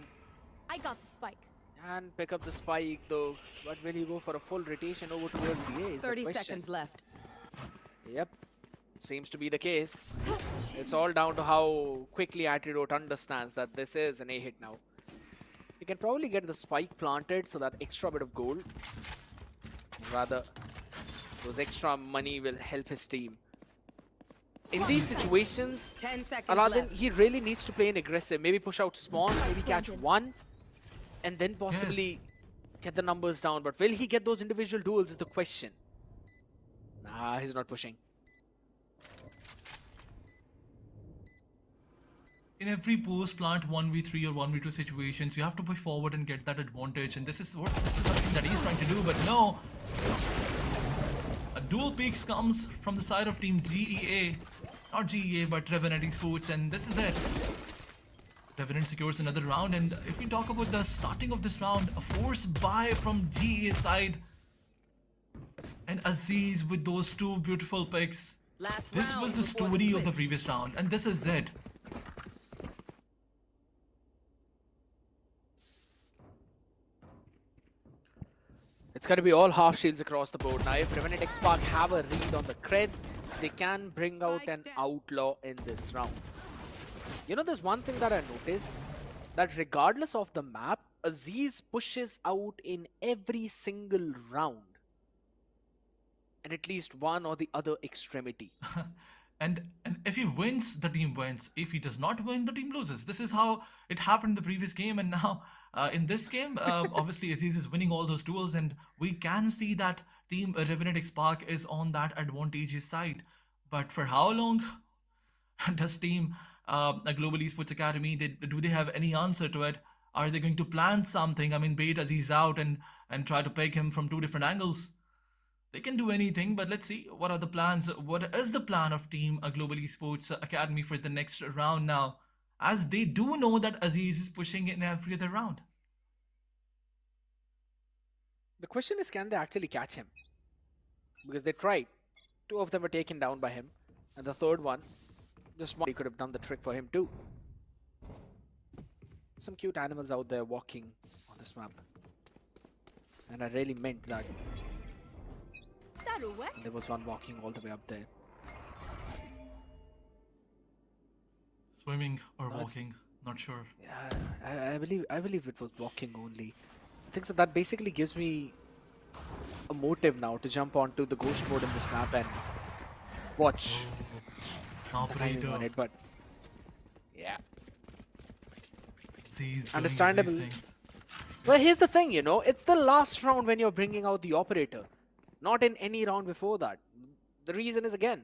I got the spike. And pick up the spike though. But will he go for a full rotation over towards the A is the 30 question. seconds left. Yep. Seems to be the case. It's all down to how quickly Antidote understands that this is an A hit now. He can probably get the spike planted, so that extra bit of gold. Rather, those extra money will help his team. In these situations, 10 seconds Aladdin, left. he really needs to play an aggressive. Maybe push out spawn, maybe catch one, and then possibly get the numbers down. But will he get those individual duels is the question. Nah, he's not pushing. In every post plant 1v3 or 1v2 situations, you have to push forward and get that advantage, and this is something that he's trying to do, but no. A dual peaks comes from the side of Team GEA, not GEA but Revenant Esports, and this is it. Revenant secures another round, and if we talk about the starting of this round, a force buy from GEA side, and Aziz with those two beautiful picks. Last This round was the before story of the switch. previous round, and this is it. It's going to be all half shields across the board. Now, if Revenant XSpark have a read on the creds, they can bring out an outlaw in this round. You know, there's one thing that I noticed, that regardless of the map, Aziz pushes out in every single round. And at least one or the other extremity. And if he wins, the team wins. If he does not win, the team loses. This is how it happened in the previous game, and now in this game, obviously Aziz is winning all those duels, and we can see that team Revenant XSpark is on that advantageous side. But for how long does team Global Esports Academy, do they have any answer to it? Are they going to plan something? I mean, bait Aziz out and try to peg him from two different angles? They can do anything, but let's see what are the plans. What is the plan of Team Global Esports Academy for the next round now, as they do know that Aziz is pushing in every other round? The question is, can they actually catch him? Because they tried. Two of them were taken down by him. And the third one, just one, he could have done the trick for him too. Some cute animals out there walking on this map. And I really meant that. And there was one walking all the way up there. Swimming or That's- walking, not sure. Yeah, I believe it was walking only. I think so. That basically gives me a motive now to jump onto the ghost mode in this map and watch the timing on Operator, it. But yeah, Aziz doing Aziz understandable. things. Well, here's the thing, you know, it's the last round when you're bringing out the operator, not in any round before that. The reason is, again,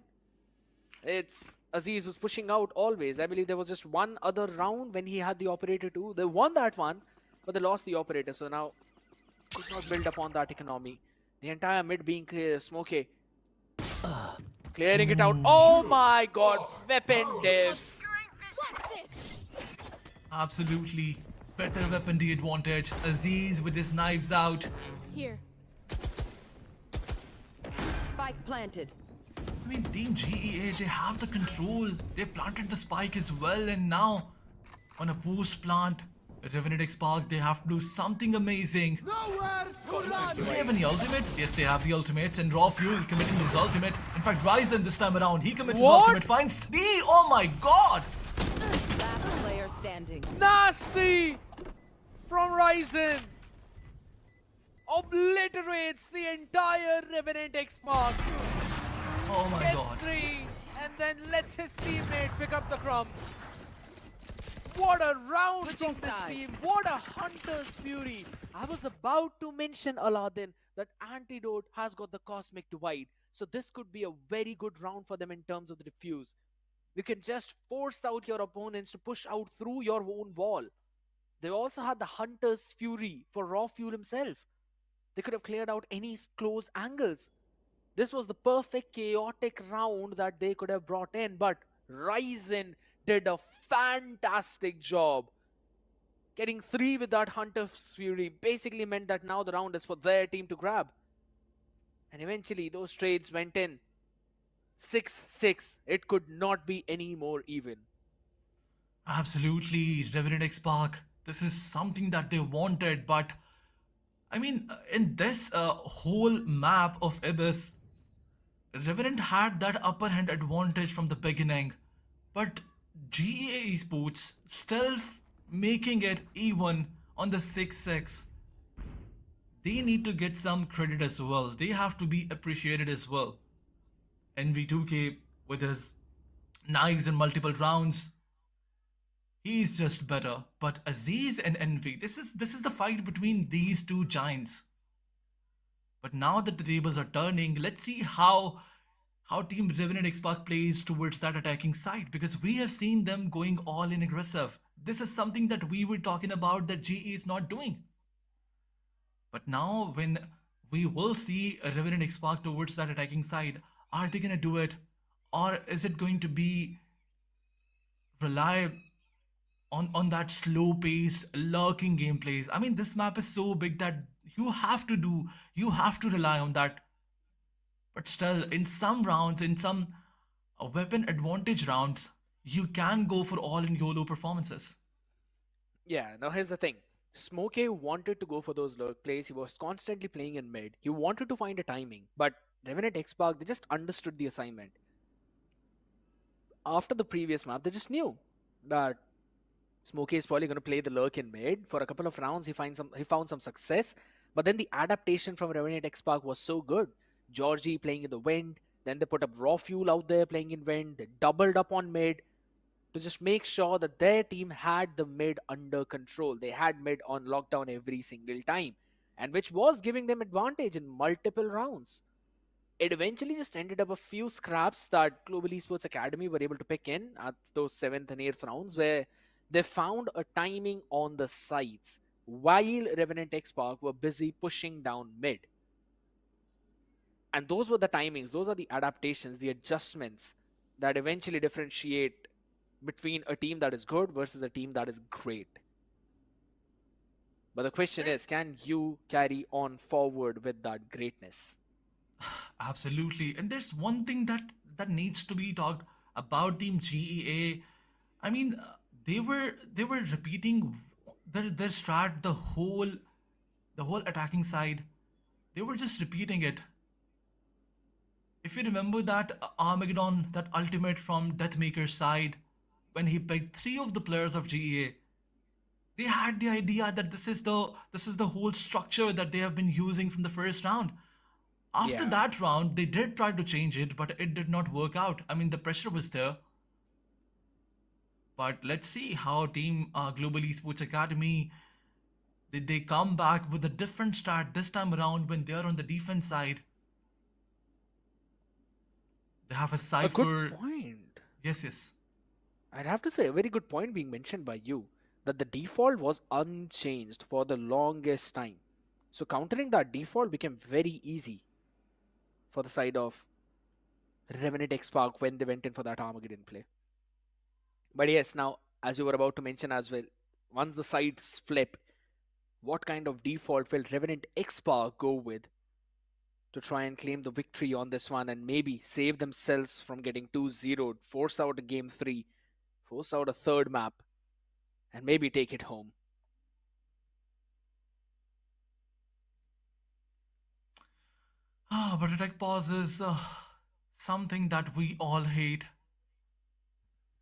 it's Aziz who's pushing out always. I believe there was just one other round when he had the operator too. They won that one, but they lost the operator. So now could not build upon that economy. The entire mid being clear, Smokey. Clearing it out. Oh my god, weapon diff. Absolutely. Better weaponry advantage. Aziz with his knives out. Here. Spike planted. I mean, Team GEA, they have the control. They planted the spike as well, and now on a post plant, Revenant XSpark, they have to do something amazing. Do they have any ultimates? Yes, they have the ultimates, and Raw Fuel committing his ultimate. In fact, Ryzen this time around, he commits his What? ultimate, finds 3. Oh my god! Last player standing. Nasty from Ryzen. Obliterates the entire Revenant XSpark. Oh my Gets god. 3 and then lets his teammate pick up the crumbs. What a round Switching from this sides. team. What a hunter's fury. I was about to mention, Aladdin, that Antidote has got the Cosmic Divide. So this could be a very good round for them in terms of the defuse. You can just force out your opponents to push out through your own wall. They also had the Hunter's Fury for Raw Fuel himself. They could have cleared out any close angles. This was the perfect chaotic round that they could have brought in, but Ryzen did a fantastic job. Getting 3 with that Hunter's Fury basically meant that now the round is for their team to grab. And eventually those trades went in. 6-6. It could not be any more even. Absolutely, Revenant XSpark. This is something that they wanted, but I mean, in this whole map of Ibis, Revenant had that upper hand advantage from the beginning, but GEA Esports still making it even on the 6-6. They need to get some credit as well. They have to be appreciated as well. NV2K with his knives in multiple rounds, he's just better. But Aziz and Envy, this is the fight between these two giants. But now that the tables are turning, let's see how Team Revenant XSpark plays towards that attacking side, because we have seen them going all in aggressive. This is something that we were talking about that GE is not doing. But now when we will see a Revenant XSpark towards that attacking side, are they gonna do it? Or is it going to be rely on that slow-paced, lurking gameplays. I mean, this map is so big that you have to rely on that. But still, in some rounds, in some weapon advantage rounds, you can go for all in YOLO performances. Yeah, now here's the thing. Smokey wanted to go for those lurk plays. He was constantly playing in mid. He wanted to find a timing, but Revenant XSpark, they just understood the assignment. After the previous map, they just knew that Smokey is probably going to play the lurk in mid. For a couple of rounds, he found some success, but then the adaptation from Revenant XSpark was so good. Georgie playing in the wind, then they put up raw fuel out there playing in wind. They doubled up on mid to just make sure that their team had the mid under control. They had mid on lockdown every single time, and which was giving them advantage in multiple rounds. It eventually just ended up a few scraps that Global Esports Academy were able to pick in at those 7th and 8th rounds, where they found a timing on the sides while Revenant XSpark were busy pushing down mid. And those were the timings, those are the adaptations, the adjustments that eventually differentiate between a team that is good versus a team that is great. But the question is, can you carry on forward with that greatness? Absolutely. And there's one thing that needs to be talked about Team GEA. I mean, they were repeating their strat the whole attacking side. They were just repeating it. If you remember that Armageddon, that ultimate from Deathmaker's side, when he picked 3 of the players of GEA, they had the idea that this is the whole structure that they have been using from the first round. After that round, they did try to change it, but it did not work out. I mean, the pressure was there. But let's see how Team Global Esports Academy, did they come back with a different strat this time around when they are on the defense side. They have a Cypher. A good point. Yes. I'd have to say, a very good point being mentioned by you, that the default was unchanged for the longest time. So countering that default became very easy for the side of Revenant XSpark when they went in for that Armageddon play. But yes, now, as you were about to mention as well, once the sides flip, what kind of default will Revenant XSpark go with to try and claim the victory on this one and maybe save themselves from getting 2-0'd, force out a game 3, force out a third map, and maybe take it home? But a tech pause is something that we all hate.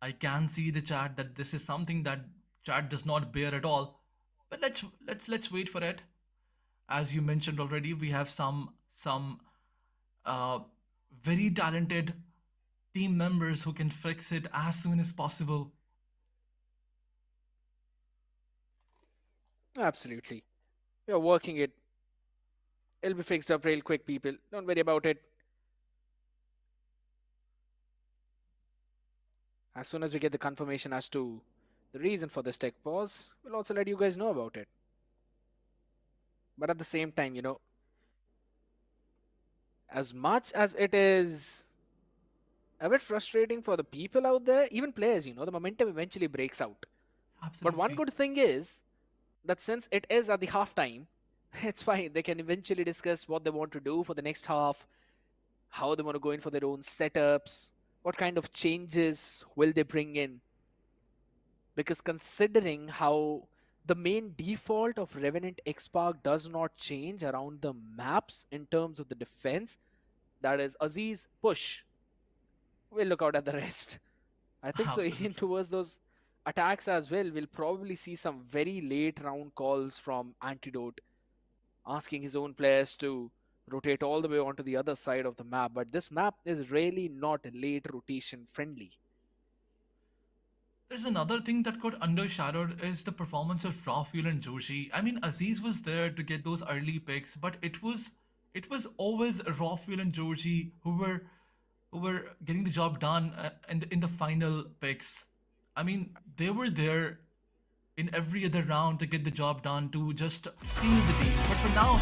I can see the chat that this is something that chat does not bear at all. But let's wait for it. As you mentioned already, we have some very talented team members who can fix it as soon as possible. Absolutely. We are working it. It'll be fixed up real quick, people. Don't worry about it. As soon as we get the confirmation as to the reason for this tech pause, we'll also let you guys know about it. But at the same time, as much as it is a bit frustrating for the people out there, even players, the momentum eventually breaks out. Absolutely. But one good thing is that since it is at the halftime, it's fine. They can eventually discuss what they want to do for the next half, how they want to go in for their own setups, what kind of changes will they bring in. Because considering how the main default of Revenant XSpark does not change around the maps in terms of the defense, that is Aziz, push. We'll look out at the rest. I think so. Absolutely. In towards those attacks as well, we'll probably see some very late round calls from Antidote, asking his own players to rotate all the way onto the other side of the map. But this map is really not late rotation friendly. There's another thing that got undershadowed is the performance of Raw Fuel and Joshi. I mean, Aziz was there to get those early picks, but it was always Raw Fuel and Joshi who were getting the job done in the final picks. I mean, they were there in every other round to get the job done, to just seal the deal. But for now,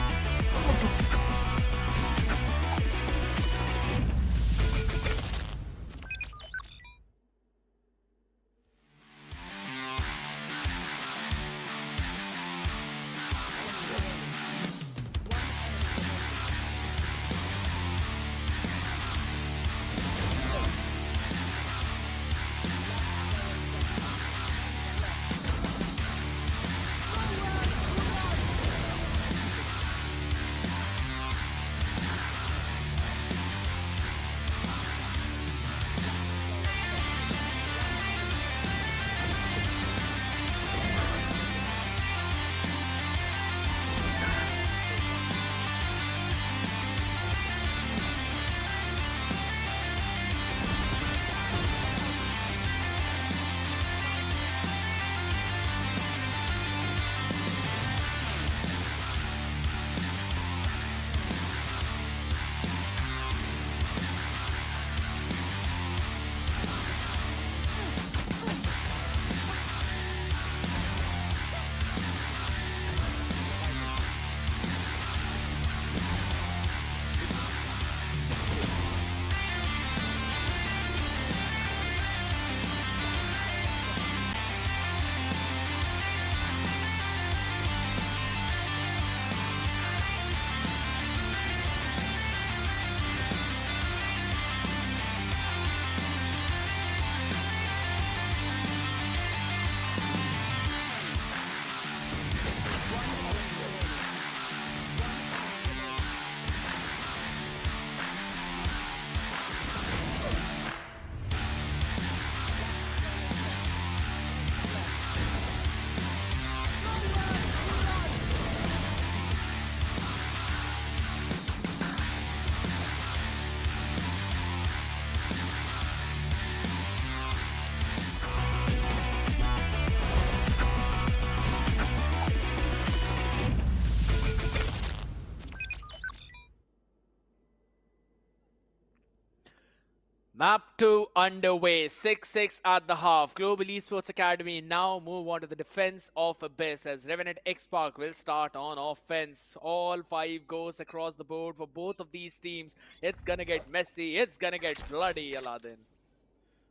Map 2 underway, 6-6 at the half. Global Esports Academy now move on to the defense of Abyss as Revenant Esports will start on offense. All 5 goes across the board for both of these teams. It's gonna get messy, it's gonna get bloody, Aladdin.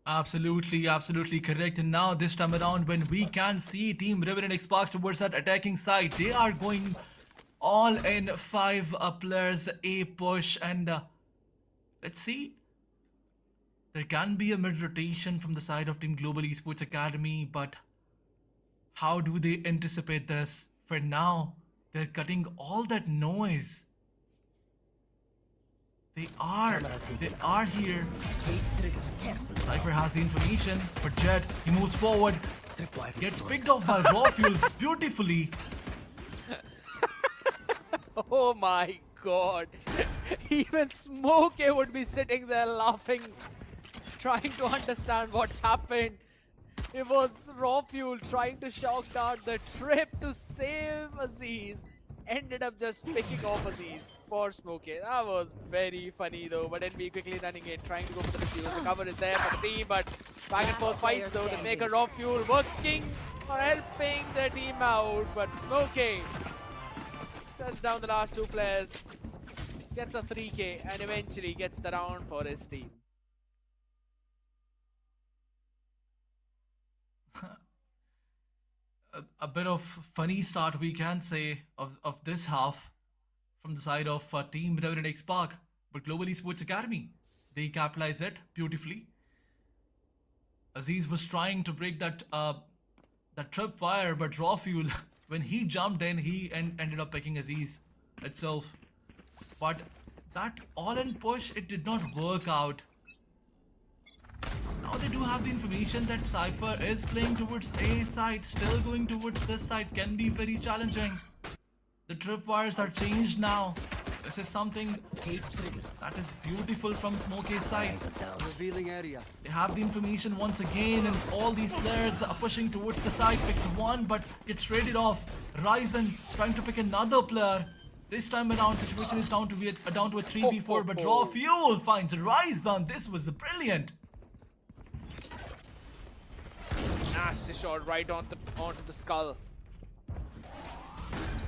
Absolutely, absolutely correct. And now this time around, when we can see Team Revenant Xbox towards that attacking side, they are going all in 5 players, A push, and let's see. There can be a mid rotation from the side of Team Global Esports Academy, but how do they anticipate this? For now, they're cutting all that noise. They are here. Cypher has the information, but Jet, he moves forward, gets picked off by Raw Fuel beautifully. Oh my god. Even Smokey would be sitting there laughing, trying to understand what happened. It was Raw Fuel trying to shock dart the trip to save Aziz. Ended up just picking off Aziz for Smokey. That was very funny though. But NB quickly running in, trying to go for the defuse. The cover is there for the team, but back and forth fights though to make a Raw Fuel working or helping their team out. But Smokey sets down the last 2 players, gets a 3k, and eventually gets the round for his team. A bit of funny start we can say of this half from the side of Team Revenant XSpark, but Global Esports Academy, they capitalized it beautifully. Aziz was trying to break that tripwire, but Raw Fuel, when he jumped in, he ended up picking Aziz itself. But that all-in push, it did not work out. Now they do have the information that Cypher is playing towards A side, still going towards this side can be very challenging. The tripwires are changed now. This is something that is beautiful from Smokey's side. Revealing area. They have the information once again, and all these players are pushing towards the side. Picks one, but gets traded off. Ryzen trying to pick another player. This time around, situation is down to a 3v4, but Raw Fuel finds Ryzen. This was brilliant. Nasty shot right onto the skull.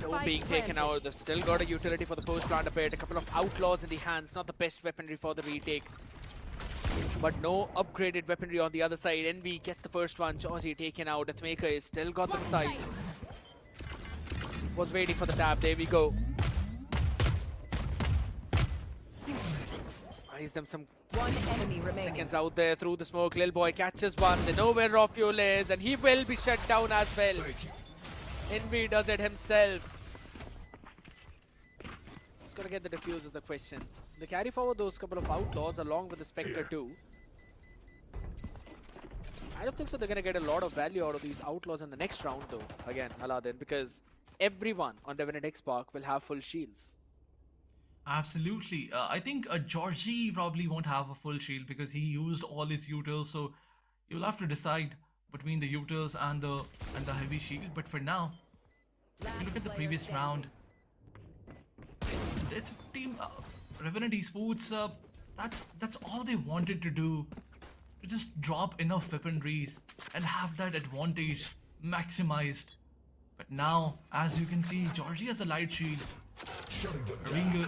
No being taken out. They've still got a utility for the post-plant bit. A couple of outlaws in the hands. Not the best weaponry for the retake. But no upgraded weaponry on the other side. NV gets the first one. Georgie taken out. Deathmaker is still got the sides. Was waiting for the tap. There we go. Buys them some One enemy remaining. seconds out there through the smoke. Lil Boy catches one. They know where Raw Fuel is, and he will be shut down as well. NV does it himself. He's gonna get the defuse is the question. They carry forward those couple of outlaws along with the Spectre too. I don't think so they're gonna get a lot of value out of these outlaws in the next round though. Again, Aladdin, because everyone on Revenant Xbox will have full shields. Absolutely. I think Georgie probably won't have a full shield because he used all his utils, so you'll have to decide between the utils and the heavy shield. But for now, if you look at the previous round, it's team Revenant Esports. That's all they wanted to do, to just drop enough weaponries and have that advantage maximized. But now, as you can see, Georgie has a light shield,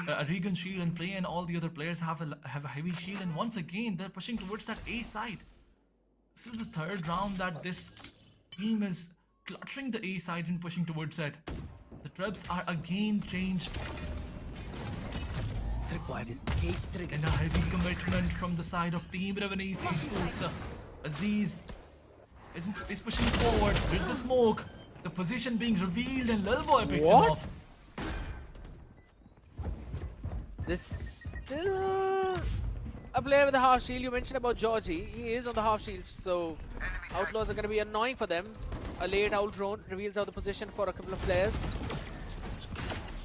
a Regan shield in play, and all the other players have a heavy shield. And once again, they're pushing towards that A side. This is the third round that this team is cluttering the A side and pushing towards it. The traps are again changed. And a heavy commitment from the side of Team Revenant Esports. Aziz is pushing forward. There's the smoke. The position being revealed, and Lil Boy picks him off. This still a player with a half shield. You mentioned about Georgie. He is on the half shield, so outlaws are going to be annoying for them. A late out drone reveals out the position for a couple of players.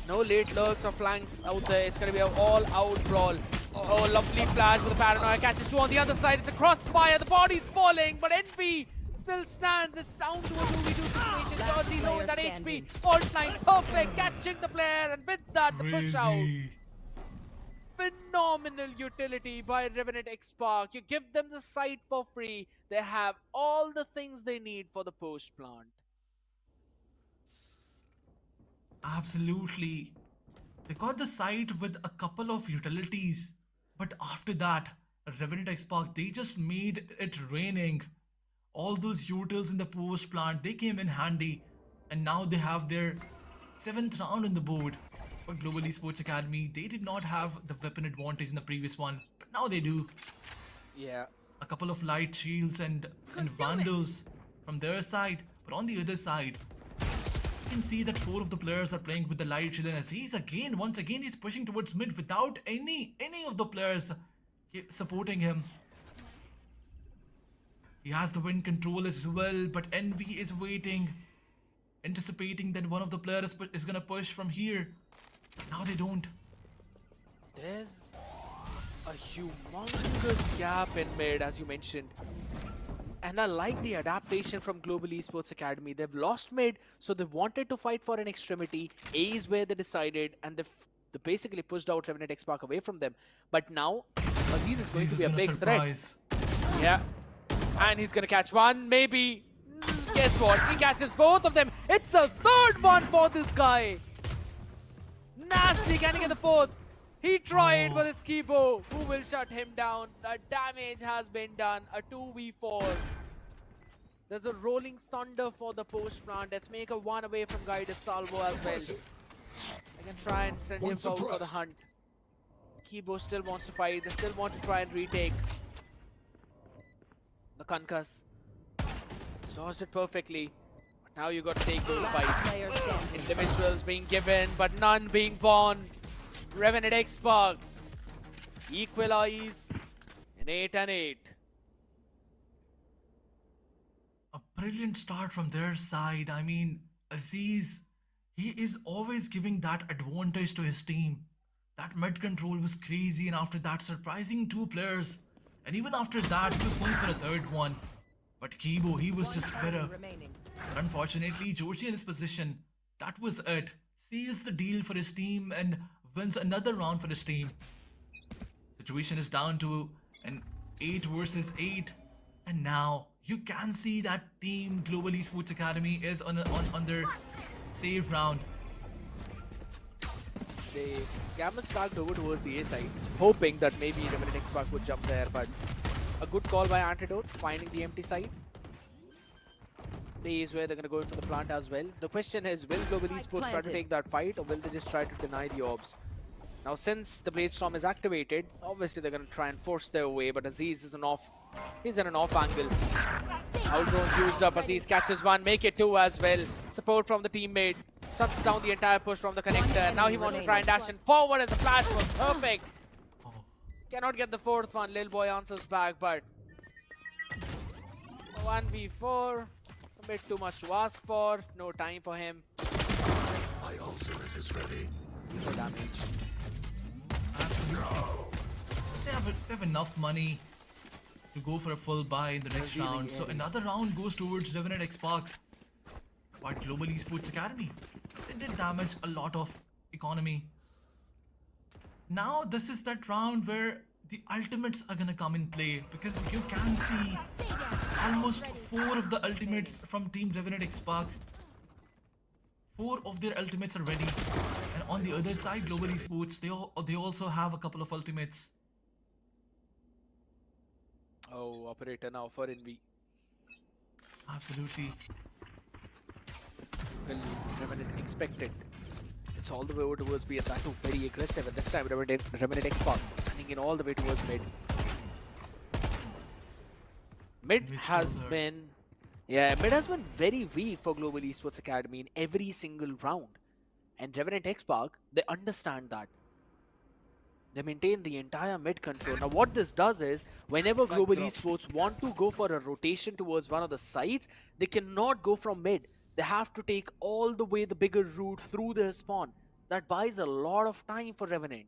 No late lurks or flanks out there. It's going to be an all-out brawl. Oh, lovely flash with a paranoia. Catches two on the other side. It's a crossfire. The body's falling, but NV still stands. It's down to a 2v2 situation. Georgie low in that HP. Alt line perfect. Catching the player, and with that, the push out. phenomenal utility by Revenant Esports. You give them the site for free. They have all the things they need for the post plant. Absolutely. They got the site with a couple of utilities, but after that, Revenant XSpark, they just made it raining. All those utils in the post plant, they came in handy, and now they have their 7th round on the board. For Global Esports Academy, they did not have the weapon advantage in the previous one, but now they do. Yeah. A couple of light shields and vandals from their side, but on the other side, you can see that 4 of the players are playing with the light shield, and Aziz again, once again, he's pushing towards mid without any of the players supporting him. He has the wind control as well, but Envy is waiting, anticipating that one of the players is gonna push from here. Now they don't. There's a humongous gap in mid, as you mentioned. And I like the adaptation from Global Esports Academy. They've lost mid, so they wanted to fight for an extremity. A is where they decided, and they basically pushed out Revenant Esports away from them. But now, Aziz is going to be a big threat. Yeah. And he's going to catch one, maybe. Guess what? He catches both of them. It's a 3rd one for this guy. Nasty, can he get the 4th? He tried, but it's Kibo who will shut him down. The damage has been done. A 2v4. There's a rolling thunder for the post plant. Let's make a 1 away from guided salvo as well. I can try and send him out for the hunt. Kibo still wants to fight. They still want to try and retake the concuss. Dodged it perfectly. But now you got to take those fights. Individuals being given, but none being born. Revenant XSpark equalize in 8 and 8. A brilliant start from their side. I mean, Aziz, he is always giving that advantage to his team. That mid control was crazy, and after that, surprising 2 players. And even after that, he was going for a 3rd one. But Kibo, he was just better. But unfortunately, Georgie in his position, that was it. Seals the deal for his team and wins another round for his team. Situation is down to an 8 versus 8. And now, you can see that team Global Esports Academy is on their save round. They gambled started over towards the A side, hoping that maybe Revenant XSpark would jump there, but a good call by Antidote, finding the empty side. B is where they're going to go into the plant as well. The question is, will Global Esports try to take that fight, or will they just try to deny the orbs? Now, since the Blade Storm is activated, obviously they're going to try and force their way, but Aziz is he's in an off angle. Outdrawn used up, Aziz catches one, make it 2 as well. Support from the teammate, shuts down the entire push from the connector. Now he wants to try and dash in forward as the flash was perfect. Cannot get the 4th one, Lil Boy answers back, but 1v4. A bit too much to ask for. No time for him. My ultimate is ready. No damage. They have enough money to go for a full buy in the next round. So another round goes towards Revenant XSpark. But Global Esports Academy, they did damage a lot of economy. Now this is that round where the ultimates are gonna come in play, because you can see almost 4 of the ultimates from Team Revenant XSpark. 4 of their ultimates are ready, and on the other side, Global Esports, they also have a couple of ultimates. Oh, operator now for Envy. Absolutely. Well, Revenant expected. It's all the way over towards B, and that too very aggressive. And this time, Revenant XSpark running in all the way towards mid. Mid has been very weak for Global Esports Academy in every single round. And Revenant XSpark, they understand that. They maintain the entire mid control. Now what this does is, whenever Global Esports want to go for a rotation towards one of the sides, they cannot go from mid. They have to take all the way the bigger route through their spawn. That buys a lot of time for Revenant.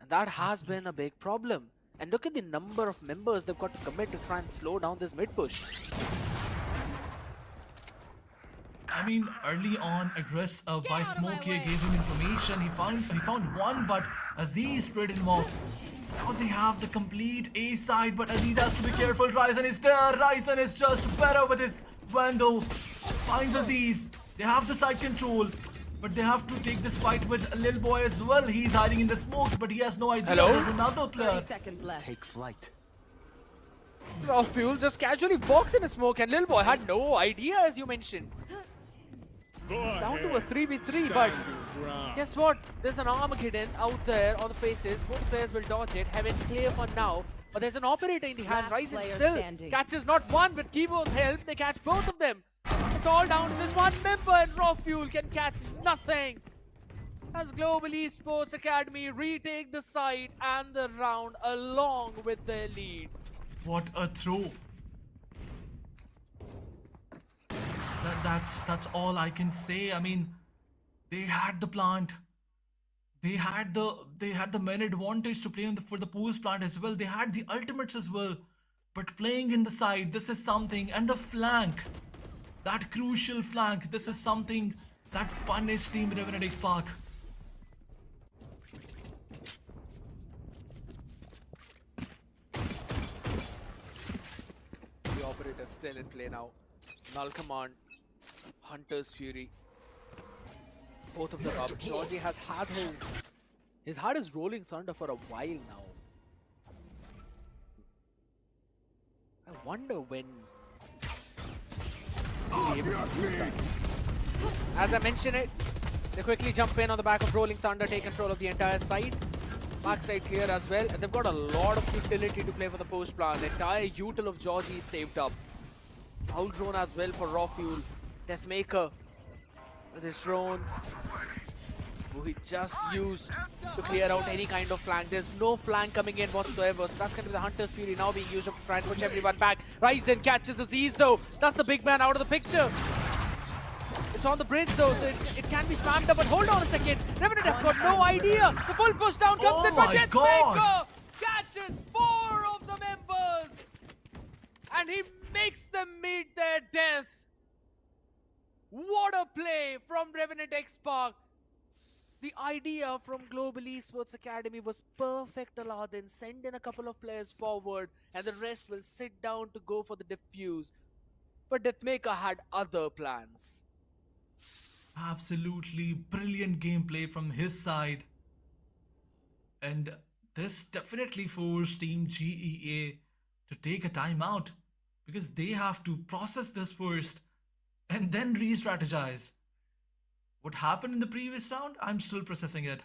And that has been a big problem. And look at the number of members they've got to commit to try and slow down this mid push. I mean, early on, Aggress by Smoke here gave him information. He found one, but Aziz traded him off. Now they have the complete A side, but Aziz has to be careful. Ryzen is there. Ryzen is just better with his Vandal. Finds Aziz. They have the side control, but they have to take this fight with Lil Boy as well. He's hiding in the smokes, but he has no idea there's another player. 30 seconds left. Take flight. Raw Fuel just casually walks in a smoke, and Lil Boy had no idea, as you mentioned. It's down to a 3v3, but guess what? There's an Armageddon out there on the faces. Both players will dodge it. Heaven clear for now, but there's an operator in the hand. Last Ryzen player still standing. catches not one, but Kibo's help. They catch both of them. It's all down to just one member, and Raw Fuel can catch nothing. As Global Esports Academy retake the side and the round along with their lead. What a throw. That's all I can say. I mean, they had the plant. They had the main advantage to play for the post plant as well. They had the ultimates as well. But playing in the side, this is something. And the flank, that crucial flank, this is something that punished Team Revenant XSpark. The operator still in play now. Null Command, Hunter's Fury. Both of them up. Georgie has had his heart is rolling thunder for a while now. I wonder when he'll be able to use that. As I mentioned it, they quickly jump in on the back of Rolling Thunder, take control of the entire side. Backside clear as well, and they've got a lot of utility to play for the post plan. The entire util of Georgie is saved up. Out drone as well for Raw Fuel. Deathmaker with his drone, who he just used to clear out any kind of flank. There's no flank coming in whatsoever, so that's going to be the Hunter's Fury now being used to try and push everyone back. Ryzen catches Aziz though. That's the big man out of the picture. It's on the bridge though, so it can be spammed up, but hold on a second. Revenant have got no idea. The full push down comes in, but Deathmaker catches 4 of the members. And he makes them meet their death. What a play from Revenant XSpark. The idea from Global Esports Academy was perfect, Aladdin. Send in a couple of players forward and the rest will sit down to go for the defuse. But Deathmaker had other plans. Absolutely brilliant gameplay from his side. And this definitely forced Team GEA to take a timeout, because they have to process this first and then re-strategize. What happened in the previous round? I'm still processing it.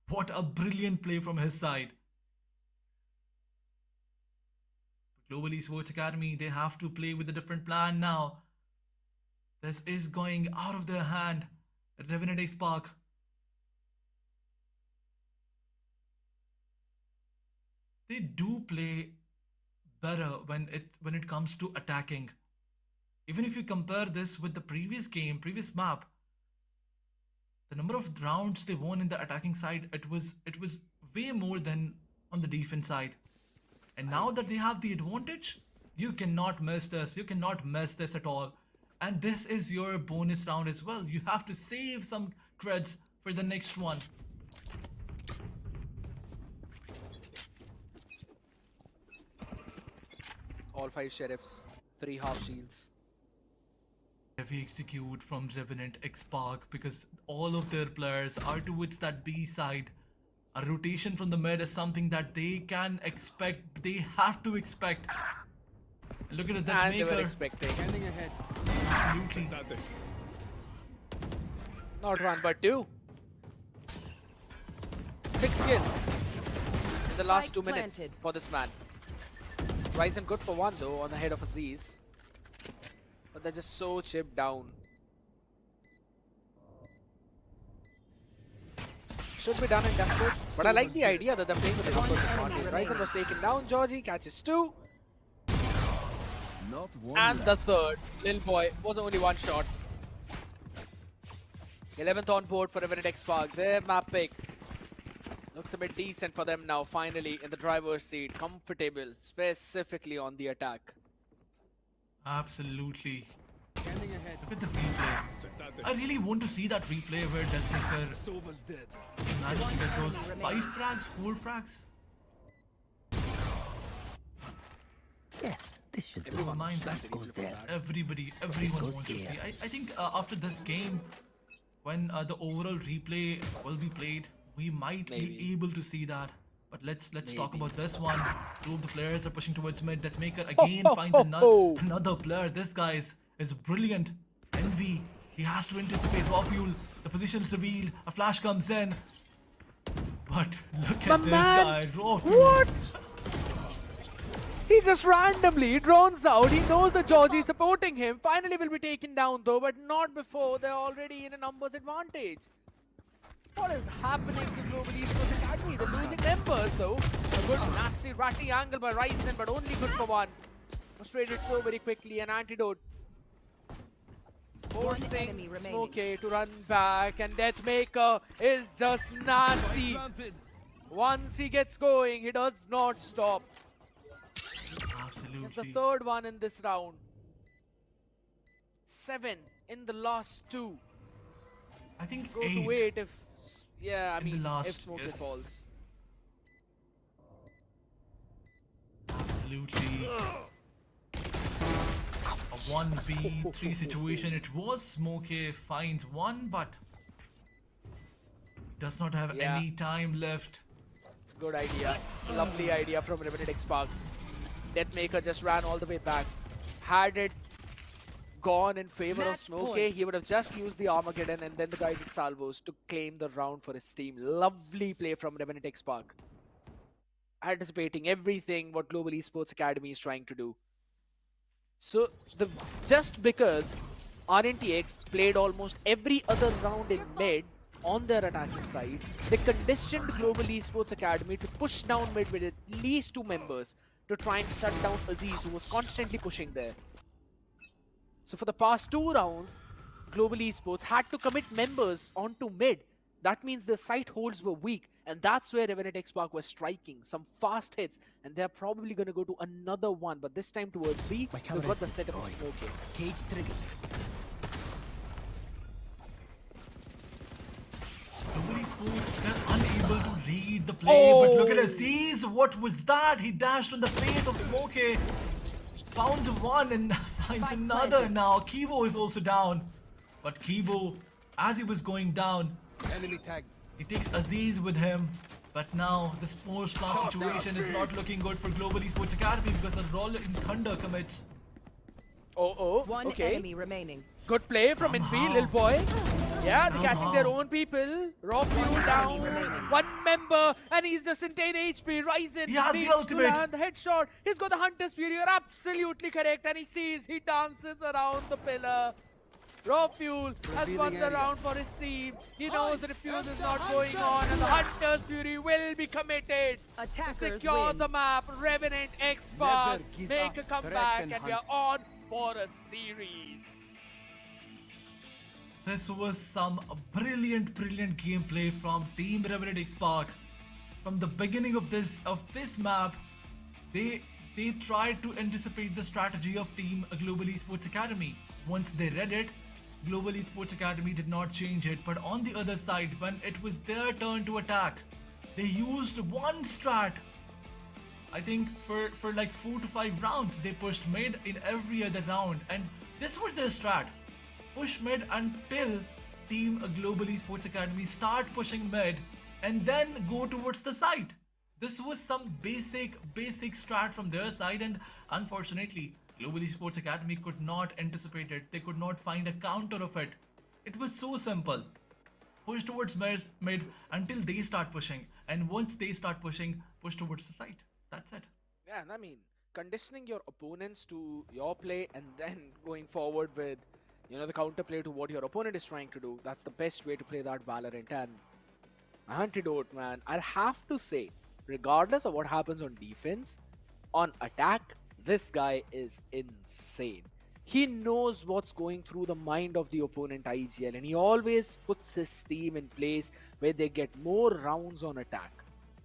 What a brilliant play from his side. Global Esports Academy, they have to play with a different plan now. This is going out of their hand. Revenant XSpark. They do play better when it comes to attacking. Even if you compare this with the previous game, previous map, the number of rounds they won in the attacking side, it was way more than on the defense side. And now that they have the advantage, you cannot miss this. You cannot miss this at all. And this is your bonus round as well. You have to save some creds for the next one. All 5 sheriffs, 3 half shields. Heavy execute from Revenant XSpark, because all of their players are towards that B side. A rotation from the mid is something that they can expect. They have to expect. Look at that And they were maker. expecting. Standing ahead. Absolutely. Not 1 but 2. 6 kills in the last Spike 2 minutes planted. for this man. Ryzen good for 1 though on the head of Aziz. But they're just so chipped down. Should be done in desperate. But I like the idea that they're playing with the numbers advantage. Ryzen was taken down. Georgie catches 2. Not one And left. the third. Lil Boy was only 1 shot. 11th on board for Revenant XSpark. Their map pick looks a bit decent for them now. Finally in the driver's seat. Comfortable. Specifically on the attack. Absolutely. Scanning ahead. Look at the replay. I really want to see that replay where Deathmaker Sova's dead. managed to get those 5 frags, 4 frags. Yes, this should do. Never mind that. That goes there. Everyone wants to see. I think after this game, when the overall replay will be played, we might be able to see that. But let's talk about this one. 2 of the players are pushing towards mid. Deathmaker again finds another player. This guy is brilliant. Envy. He has to anticipate raw fuel. The position is revealed. A flash comes in. But look at this guy. Raw fuel. What? He just randomly drones out. He knows the Georgie supporting him. Finally will be taken down though, but not before. They're already in a numbers advantage. What is happening to Global Esports Academy? They're losing members though. A good nasty ratty angle by Ryzen, but only good for one. Frustrated so very quickly. An antidote. Forcing Smokey to run back, and Deathmaker is just nasty. Once he gets going, he does not stop. Absolutely. It's the 3rd one in this round. 7 in the last 2. I think Go 8. to 8 if... Yeah, I In the mean, last, if Smokey yes. falls. Absolutely. A 1v3 situation. It was Smokey finds 1, but does not have any time left. Good idea. Lovely idea from Revenant XSpark. Deathmaker just ran all the way back. Had it gone in favor of Smokey, he would have just used the Armageddon and then the guys with salvos to claim the round for his team. Lovely play from Revenant XSpark. Anticipating everything what Global Esports Academy is trying to do. So, just because RNTX played almost every other round in mid on their attacking side, they conditioned Global Esports Academy to push down mid with at least 2 members to try and shut down Aziz, who was constantly pushing there. So for the past 2 rounds, Global Esports had to commit members onto mid. That means the site holds were weak, and that's where Revenant XSpark was striking some fast hits, and they're probably going to go to another one, but this time towards B. We've got the setup of Smokey. Cage trigger. Global Esports, they're unable to read the play, but look at Aziz. What was that? He dashed on the face of Smokey. Found one and finds another now. Kibo is also down. But Kibo, as he was going down, Enemy tagged. he takes Aziz with him. But now the sports plant situation is not looking good for Global Esports Academy because the Roll in Thunder commits. One Okay. enemy remaining. Good play from NP, little boy. Yeah, they're catching their Somehow. own people. Raw fuel down. 1 member, and he's just in 10 HP. Ryzen He has the needs to ultimate. land the headshot. He's got the Hunter's Fury. You're absolutely correct. And he sees, he dances around the pillar. Raw Fuel has won the round for his team. He knows the refuse is not going on, and the Hunter's Fury will be committed to Attackers secure win. the map. Revenant XSpark Never give make up. a comeback, Correct and and we are on for a series. This was some brilliant gameplay from Team Revenant XSpark. From the beginning of this map, they tried to anticipate the strategy of Team Global Esports Academy. Once they read it, Global Esports Academy did not change it. But on the other side, when it was their turn to attack, they used one strat. I think for like 4 to 5 rounds, they pushed mid in every other round, and this was their strat. Push mid until Team Global Esports Academy start pushing mid and then go towards the site. This was some basic strat from their side, and unfortunately, Global Esports Academy could not anticipate it. They could not find a counter of it. It was so simple. Push towards mid until they start pushing, and once they start pushing, push towards the site. That's it. Yeah, and I mean, conditioning your opponents to your play and then going forward with, the counterplay to what your opponent is trying to do. That's the best way to play that Valorant. And antidote, man, I'll have to say, regardless of what happens on defense, on attack, this guy is insane. He knows what's going through the mind of the opponent IGL, and he always puts his team in place where they get more rounds on attack.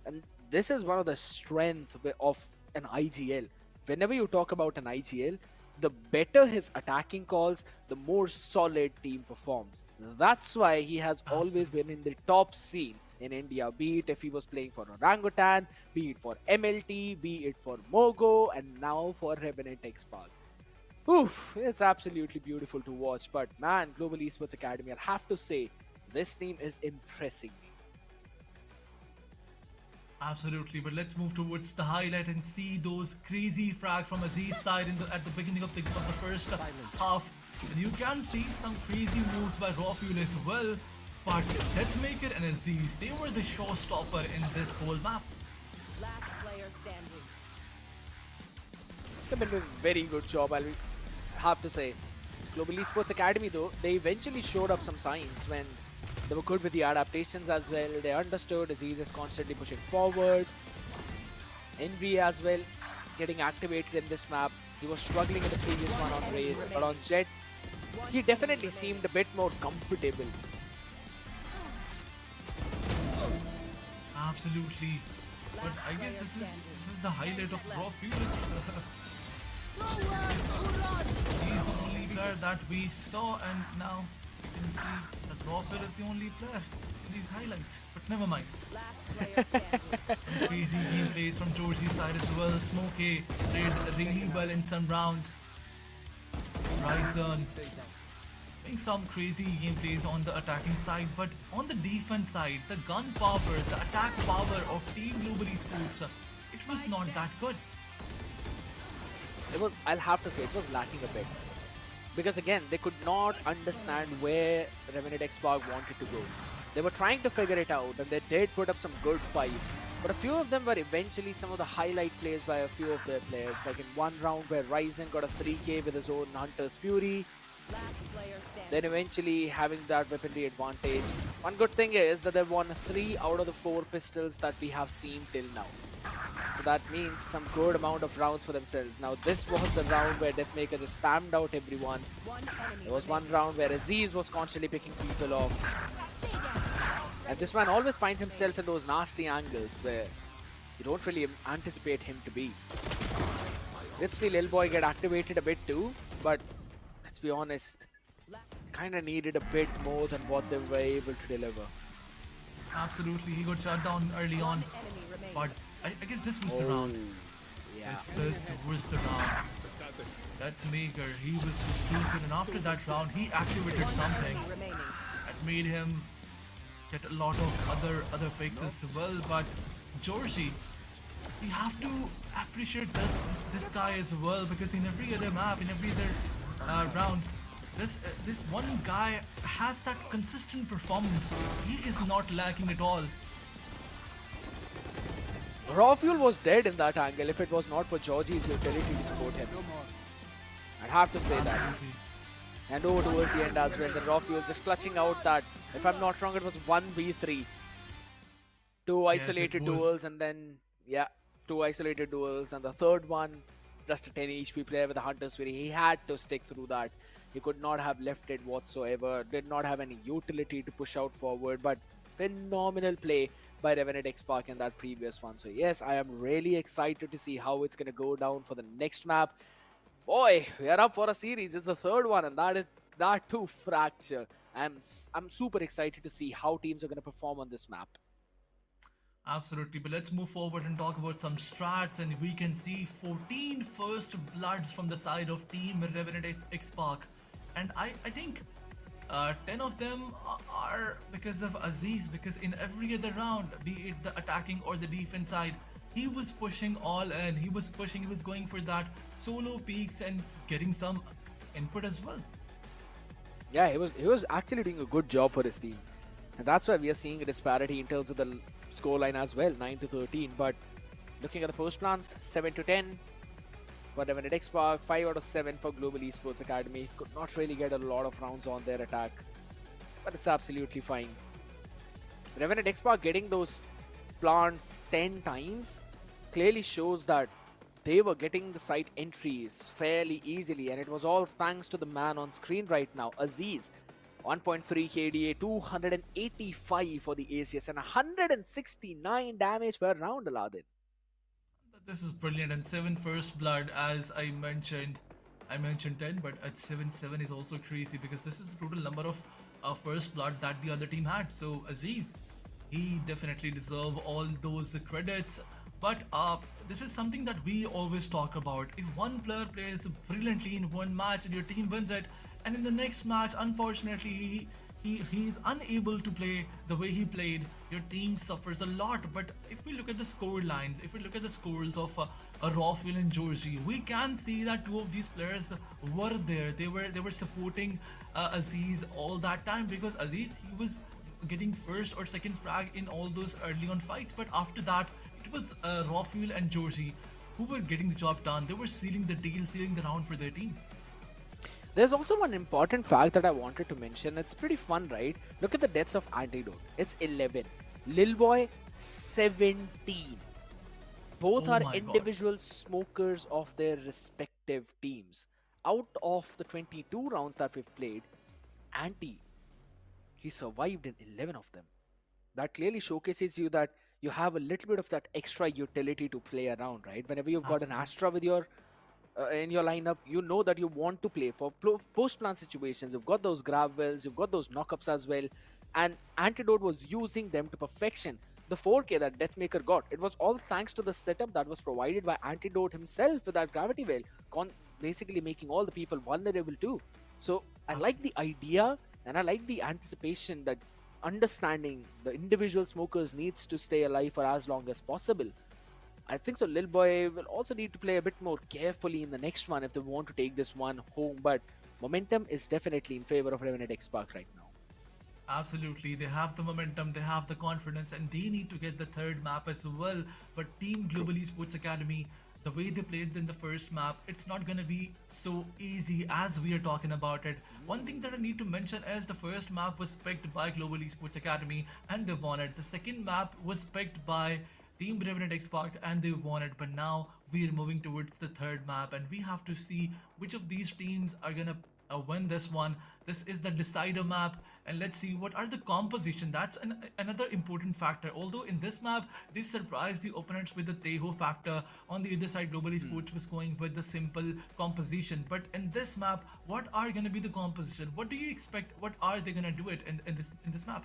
And this is one of the strengths of an IGL. Whenever you talk about an IGL, the better his attacking calls, the more solid team performs. That's why he has always been in the top scene in India, be it if he was playing for Orangutan, be it for MLT, be it for Mogo, and now for Revenant Esports. Oof, it's absolutely beautiful to watch. But man, Global Esports Academy, I'll have to say, this team is impressing me. Absolutely, but let's move towards the highlight and see those crazy frags from Aziz's side at the beginning of the first half. And you can see some crazy moves by Rafuel as well. But Deathmaker and Aziz, they were the showstopper in this whole map. Last player standing. They've been doing a very good job, I'll have to say. Global Esports Academy though, they eventually showed up some signs when they were good with the adaptations as well. They understood Aziz is constantly pushing forward. Envy as well, getting activated in this map. He was struggling in the previous one on Raze, but on Jet, he definitely seemed a bit more comfortable. Absolutely. But I guess this is the highlight of Rafuel. He's the only player that we saw, and now you can see that Rafuel is the only player in these highlights. But never mind. Last player standing. Crazy gameplays from Georgie's side as well. Smokey played really well in some rounds. Ryzen doing some crazy gameplays on the attacking side, but on the defense side, the gun power, the attack power of Team Global Esports, it was not that good. It was, I'll have to say, it was lacking a bit. Because again, they could not understand where Revenant Esports wanted to go. They were trying to figure it out, and they did put up some good fights. But a few of them were eventually some of the highlight plays by a few of their players. Like in one round where Ryzen got a 3k with his own Hunter's Fury. Last player standing. Then eventually having that weaponry advantage. One good thing is that they've won 3 out of the 4 pistols that we have seen till now. So that means some good amount of rounds for themselves. Now this was the round where Deathmaker just spammed out everyone. There was one round where Aziz was constantly picking people off. And this man always finds himself in those nasty angles where you don't really anticipate him to be. Let's see Lil Boy get activated a bit too, but let's be honest, kind of needed a bit more than what they were able to deliver. Absolutely, he got shut down early on, Enemy remaining. but I guess this was the round. Yeah. Yes, this was the round. Deathmaker, he was so stupid, and after that round, he activated something Enemy remaining. that made him get a lot of other picks as well. But Georgie, we have to appreciate this guy as well, because in every other map, in every other round, this one guy has that consistent performance. He is not lacking at all. Rafuel was dead in that angle if it was not for Georgie's utility to support him. I'd have to say that. Absolutely. And over towards the end as well, then Rafuel just clutching out that, if I'm not wrong, it was 1v3. 2 isolated was. duels, and then, yeah, 2 isolated duels, and the third one, just a 10 HP player with a Hunter's Fury. He had to stick through that. He could not have left it whatsoever, did not have any utility to push out forward, but phenomenal play by Revenant Esports in that previous one. So yes, I am really excited to see how it's going to go down for the next map. Boy, we are up for a series. It's the third one, and that too Fracture. I'm super excited to see how teams are going to perform on this map. Absolutely, but let's move forward and talk about some strats, and we can see 14 first bloods from the side of Team Revenant XSpark, and I think 10 of them are because of Aziz, because in every other round, be it the attacking or the defense side, he was pushing all in, he was going for that solo peaks and getting some input as well. Yeah, he was actually doing a good job for his team. And that's why we are seeing a disparity in terms of the scoreline as well, 9-13. But looking at the post plans, 7-10 for Revenant Esports, 5 out of 7 for Global Esports Academy. Could not really get a lot of rounds on their attack, but it's absolutely fine. Revenant Esports getting those plants 10 times clearly shows that they were getting the site entries fairly easily, and it was all thanks to the man on screen right now, Aziz. 1.3 KDA, 285 for the ACS, and 169 damage per round, Aladdin. This is brilliant, and 7 first blood, as I mentioned. I mentioned 10, but at 7-7 is also crazy because this is the total number of first blood that the other team had. So Aziz, he definitely deserve all those credits. But this is something that we always talk about. If one player plays brilliantly in one match and your team wins it, and in the next match, unfortunately, he is unable to play the way he played, your team suffers a lot. But if we look at the score lines, if we look at the scores of Rafael and Georgie, we can see that two of these players were there. They were supporting Aziz all that time, because Aziz, he was getting first or second frag in all those early on fights. But after that, it was Rafael and Georgie who were getting the job done. They were sealing the deal, sealing the round for their team. There's also one important fact that I wanted to mention. It's pretty fun, right? Look at the deaths of Antidote. It's 11. Lil Boy, 17. Both Oh are my God. individual smokers of their respective teams. Out of the 22 rounds that we've played, Anti, he survived in 11 of them. That clearly showcases you that you have a little bit of that extra utility to play around, right? Whenever you've got an Astra with your in your lineup, you know that you want to play for post-plan situations. You've got those grab wells, you've got those knockups as well, and Antidote was using them to perfection. The 4K that Deathmaker got, it was all thanks to the setup that was provided by Antidote himself with that gravity well, basically making all the people vulnerable too. So I like the idea, and I like the anticipation that understanding the individual smokers needs to stay alive for as long as possible. I think so Lil Boy will also need to play a bit more carefully in the next one if they want to take this one home, but momentum is definitely in favor of Revenant Esports right now. Absolutely, they have the momentum, they have the confidence, and they need to get the third map as well. But Team Global Esports Academy, the way they played in the first map, it's not gonna be so easy as we are talking about it. One thing that I need to mention is the first map was picked by Global Esports Academy and they won it. The second map was picked by Team Revenant Esports and they won it. But now we are moving towards the third map, and we have to see which of these teams are gonna win this one. This is the decider map, and let's see what are the composition. That's another important factor. Although in this map they surprised the opponents with the Teho factor, on the other side Global Esports was going with the simple composition. But in this map, what are going to be the composition? What do you expect? What are they going to do it in this map?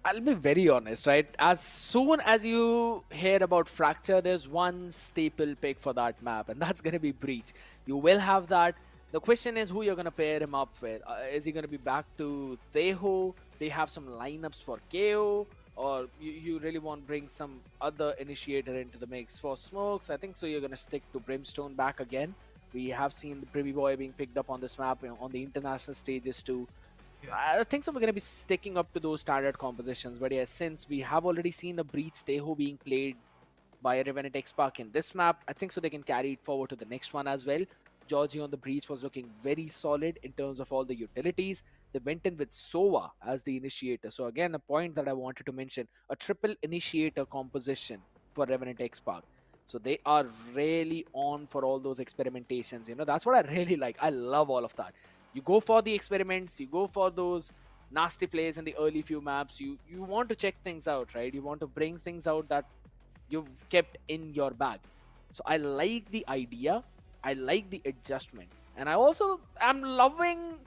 I'll be very honest, right? As soon as you hear about Fracture, there's one staple pick for that map, and that's going to be Breach. You will have that. The question is who you're going to pair him up with. Is he going to be back to Teho? Do you have some lineups for KO? Or you really want to bring some other initiator into the mix for Smokes? I think so you're going to stick to Brimstone back again. We have seen the Privy Boy being picked up on this map, on the international stages too. I think so we're going to be sticking up to those standard compositions. But yeah, since we have already seen a Breach Teho being played by a Revenant Esports in this map, I think so they can carry it forward to the next one as well. Georgie on the Breach was looking very solid in terms of all the utilities. They went in with Sova as the initiator. So again, a point that I wanted to mention, a triple initiator composition for Revenant Esports. So they are really on for all those experimentations. You know, that's what I really like. I love all of that. You go for the experiments, you go for those nasty plays in the early few maps. You want to check things out, right? You want to bring things out that you've kept in your bag. So I like the idea. I like the adjustment. And I also am loving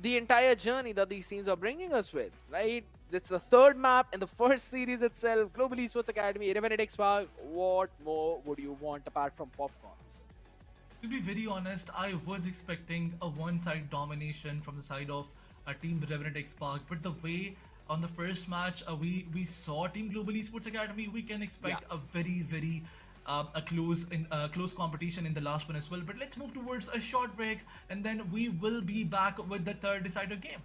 the entire journey that these teams are bringing us with, right? It's the third map in the first series itself. Global Esports Academy, Revenant Esports. What more would you want apart from popcorns? To be very honest, I was expecting a one-side domination from the side of Team Revenant Esports, but the way on the first match we saw Team Global Esports Academy, we can expect a very a close competition in the last one as well. But let's move towards a short break, and then we will be back with the third decider game.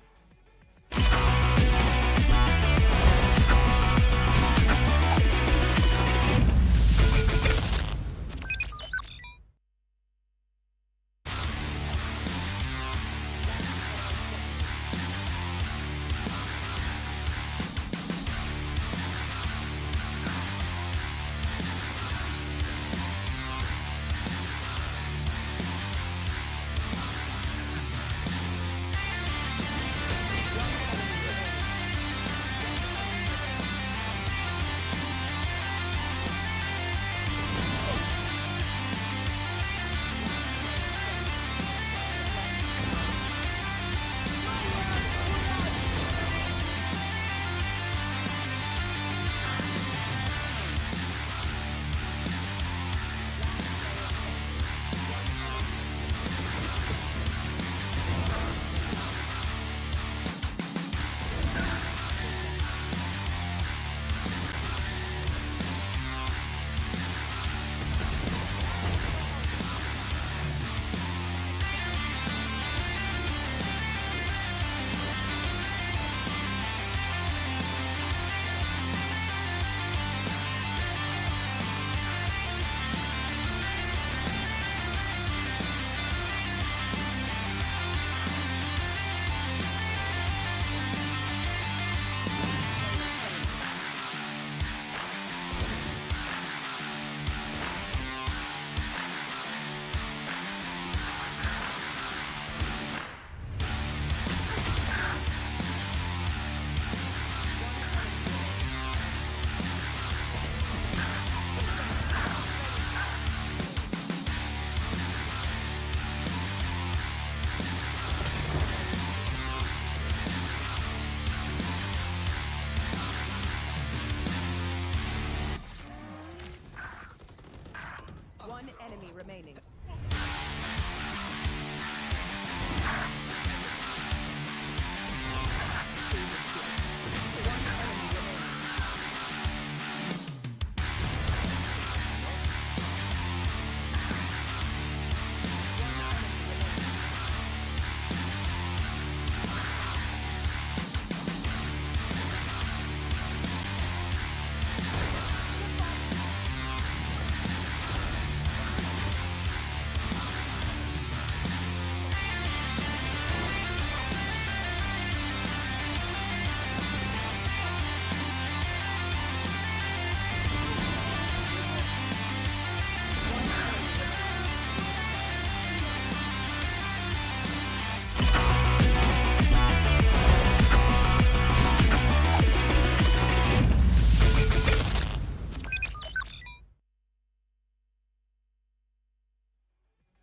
enemy remaining.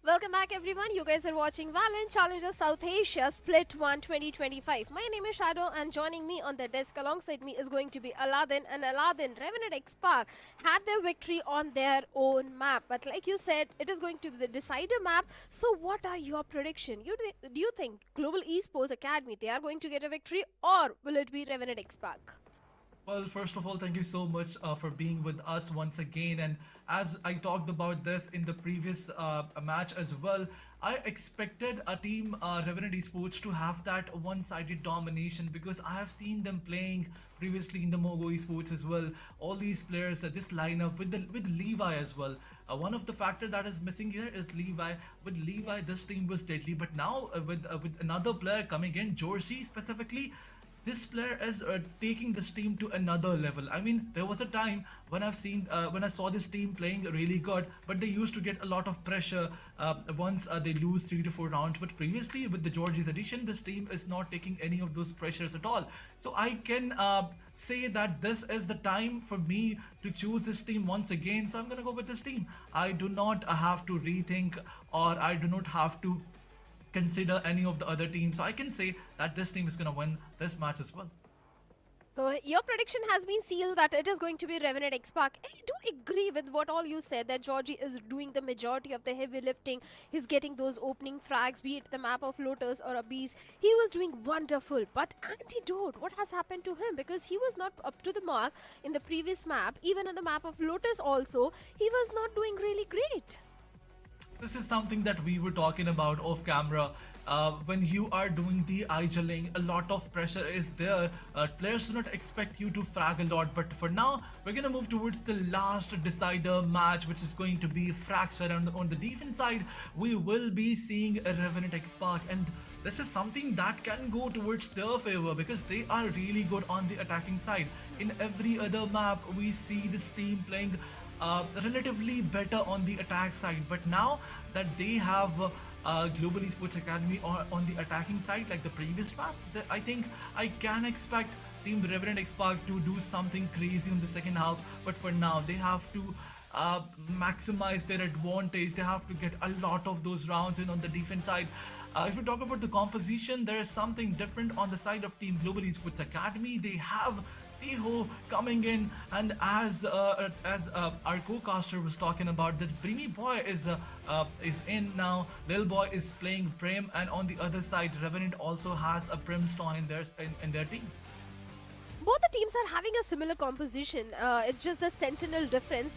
Welcome back everyone, you guys are watching VALORANT Challengers South Asia Split 1 2025. My name is Shadow and joining me on the desk alongside me is going to be Aladdin, and Aladdin, Revenant Xpark had their victory on their own map. But like you said, it is going to be the decider map. So what are your prediction? Do you think Global Esports Academy, they are going to get a victory, or will it be Revenant Xpark? Well, first of all, thank you so much for being with us once again. And as I talked about this in the previous match as well, I expected a team Revenant Esports to have that one-sided domination, because I have seen them playing previously in the Mogo Esports as well. All these players, this lineup with Levi as well. One of the factors that is missing here is Levi. With Levi, this team was deadly, but now with another player coming in, Jorsey specifically, this player is taking this team to another level. I mean, there was a time when when I saw this team playing really good, but they used to get a lot of pressure once they lose 3 to 4 rounds. But previously with the Georgie's addition, this team is not taking any of those pressures at all. So I can say that this is the time for me to choose this team once again. So I'm gonna go with this team. I do not have to rethink, or I do not have to consider any of the other teams. So I can say that this team is going to win this match as well. So your prediction has been sealed that it is going to be Revenant Xpark. I do agree with what all you said, that Georgie is doing the majority of the heavy lifting. He's getting those opening frags, be it the map of Lotus or Abyss. He was doing wonderful. But Antidote, what has happened to him? Because he was not up to the mark in the previous map. Even on the map of Lotus also, he was not doing really great. This is something that we were talking about off camera. When you are doing the idling, a lot of pressure is there. Players do not expect you to frag a lot, but for now, we're gonna move towards the last decider match, which is going to be Fracture. And on the defense side, we will be seeing a Revenant Xpark, and this is something that can go towards their favor, because they are really good on the attacking side. In every other map, we see this team playing relatively better on the attack side, but now that they have Global Esports Academy on the attacking side, like the previous map, I think I can expect Team Revenant Xpark to do something crazy in the second half. But for now, they have to maximize their advantage. They have to get a lot of those rounds in on the defense side. If we talk about the composition, there is something different on the side of Team Global Esports Academy. They have Teho coming in, and as our co-caster was talking about, that Brimy Boy is in now. Lil Boy is playing Brim, and on the other side, Revenant also has a Brimstone in their team. Both the teams are having a similar composition. It's just the Sentinel difference.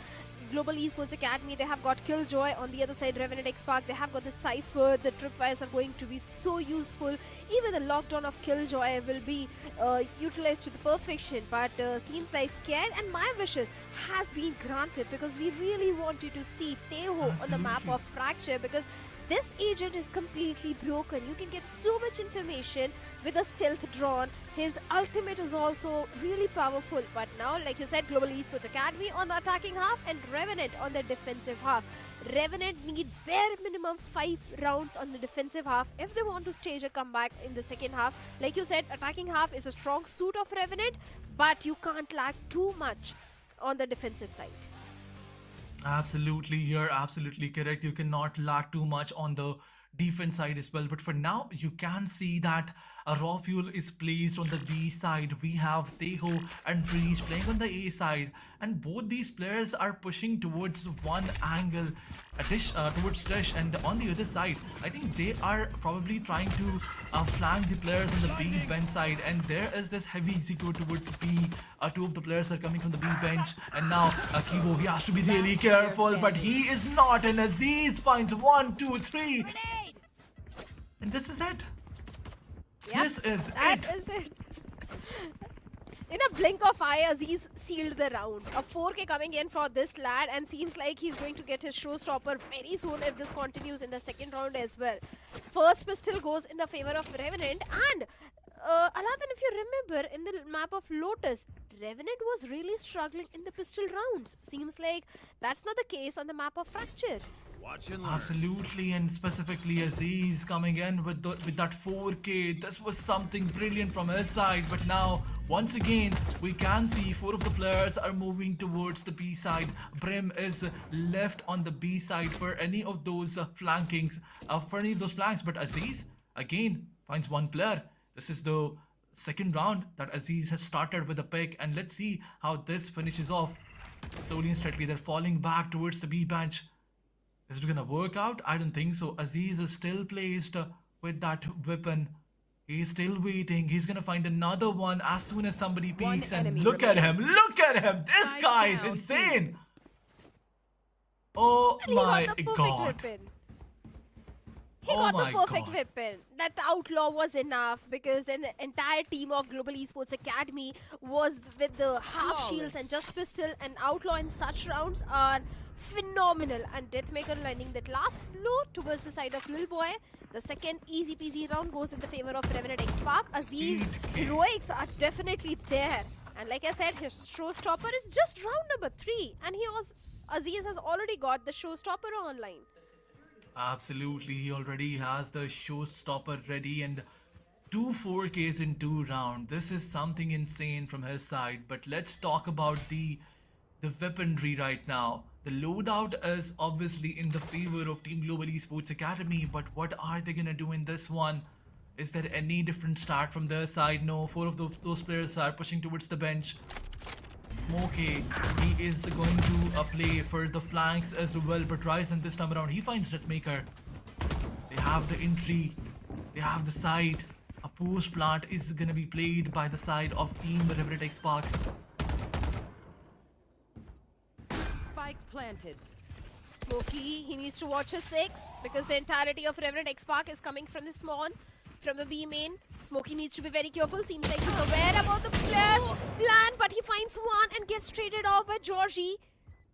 Global Esports Academy, they have got Killjoy. On the other side, Revenant Xpark, they have got the Cypher. The tripwires are going to be so useful. Even the lockdown of Killjoy will be utilized to the perfection. But seems like Scared and My Wishes has been granted, because we really wanted to see Teho on the map of Fracture, because this agent is completely broken. You can get so much information with a stealth drone. His ultimate is also really powerful. But now, like you said, Global Esports Academy on the attacking half and Revenant on the defensive half. Revenant need bare minimum 5 rounds on the defensive half if they want to stage a comeback in the second half. Like you said, attacking half is a strong suit of Revenant, but you can't lag too much on the defensive side. Absolutely, you're absolutely correct. You cannot lack too much on the defense side as well. But for now, you can see that Raw Fuel is placed on the B side. We have Teho and Breach playing on the A side. And both these players are pushing towards one angle, towards Dish. And on the other side, I think they are probably trying to flank the players on the B bench side. And there is this heavy execute towards B. Two of the players are coming from the B bench. And now Kibo, he has to be really careful, but he is not. And Aziz finds 1, 2, 3. And this is it. Yep, This is that it. is it. In a blink of eye, Aziz sealed the round. A 4K coming in for this lad, and seems like he's going to get his showstopper very soon if this continues in the second round as well. First pistol goes in the favor of Revenant, and Aladdin, if you remember, in the map of Lotus, Revenant was really struggling in the pistol rounds. Seems like that's not the case on the map of Fracture. Absolutely, and specifically Aziz coming in with that 4K. This was something brilliant from his side, but now once again we can see 4 of the players are moving towards the B side. Brim is left on the B side for any of those flankings, for any of those flanks. But Aziz again finds one player. This is the second round that Aziz has started with a pick, and let's see how this finishes off. Slowly and steadily they're falling back towards the B bench. Is it gonna work out? I don't think so. Aziz is still placed with that weapon. He's still waiting. He's gonna find another one as soon as somebody peeks. And look at him! Look at him! This guy is insane! Oh And he my got the perfect god! weapon. He got the perfect weapon. That Outlaw was enough, because then the entire team of Global Esports Academy was with the half shields and just pistol, and Outlaw in such rounds are phenomenal. And Deathmaker landing that last blow towards the side of Lil Boy. The second easy peasy round goes in the favor of Revenant XSpark. Aziz heroics are definitely there. And like I said, his showstopper is just round number 3. And Aziz has already got the showstopper online. Absolutely, he already has the showstopper ready, and 2 4Ks in 2 rounds. This is something insane from his side. But let's talk about the weaponry right now. The loadout is obviously in the favor of Team Global Esports Academy, but what are they gonna do in this one? Is there any different start from their side? No, 4 of those players are pushing towards the bench. Smokey, he is going to play for the flanks as well, but Ryzen this time around, he finds Deathmaker. They have the entry, they have the side. A post plant is gonna be played by the side of Team Revenant XSpark. Spike planted. Smokey, he needs to watch his 6, because the entirety of Revenant XSpark is coming from the spawn, from the B main. Smokey needs to be very careful. Seems like he's aware about the players' plan, but he finds one and gets traded off by Georgie,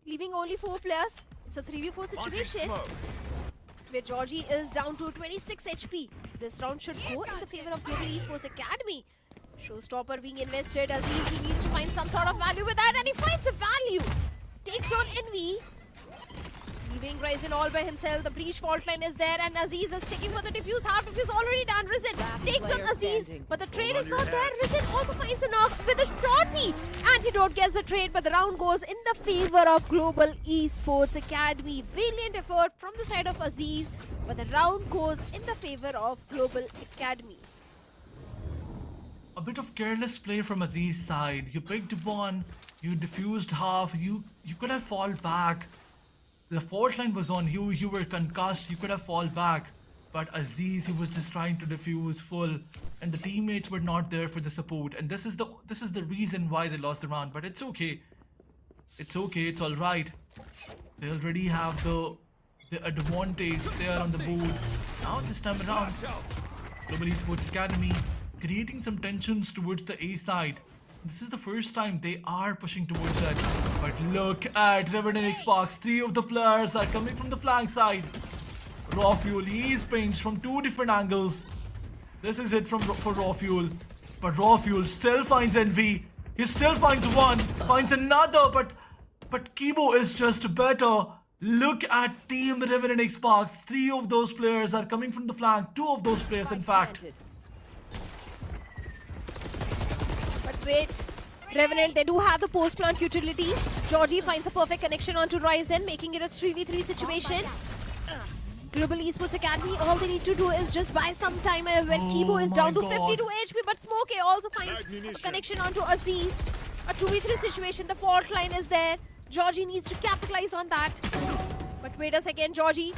leaving only 4 players. It's a 3v4 situation where Georgie is down to 26 HP. This round should go in the favor of Global Esports Academy. Showstopper being invested. Aziz, he needs to find some sort of value with that, and he finds the value. Takes on Envy. Leaving Ryzen all by himself. The breach fault line is there, and Aziz is sticking for the defuse. Half defuse already done. Risen takes on Aziz, but the trade is not there. Risen also finds a knock with a shorty. Antidote gets the trade, but the round goes in the favor of Global Esports Academy. Valiant effort from the side of Aziz, but the round goes in the favor of Global Academy. A bit of careless play from Aziz's side. You picked one, you diffused half, you could have fall back. The fault line was on you, you were concussed, you could have fall back. But Aziz, he was just trying to defuse full, and the teammates were not there for the support. And this is the reason why they lost the round. But it's okay. It's okay, it's alright. They already have the advantage there on the board. Now this time around, Global Esports Academy creating some tensions towards the A side. This is the first time they are pushing towards it. But look at Revenant Esports. 3 of the players are coming from the flank side. Raw Fuel, he is pinched from 2 different angles. This is it for Raw Fuel. But Raw Fuel still finds Envy. He still finds one, finds another, but Kibo is just better. Look at Team Revenant Esports. 3 of those players are coming from the flank. 2 of those players, in fact. But wait, Revenant, they do have the post-plant utility. Georgie finds a perfect connection onto Ryzen, making it a 3v3 situation. Global Esports Academy, all they need to do is just buy some time when Kibo is down to 52 HP, but Smokey also finds a connection onto Aziz. A 2v3 situation, the fault line is there. Georgie needs to capitalize on that. But wait a second, Georgie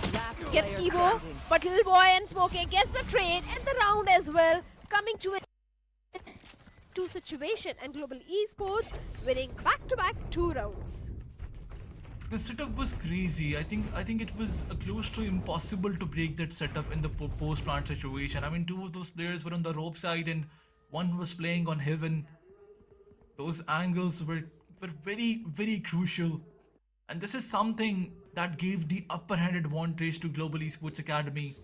gets Kibo, but Little Boy and Smokey gets the trade and the round as well, coming to a 2 situation, and Global Esports winning back-to-back 2 rounds. The setup was crazy. I think it was close to impossible to break that setup in the post-plant situation. I mean, 2 of those players were on the rope side and one was playing on heaven. Those angles were very, very crucial. And this is something that gave the upper hand advantage to Global Esports Academy.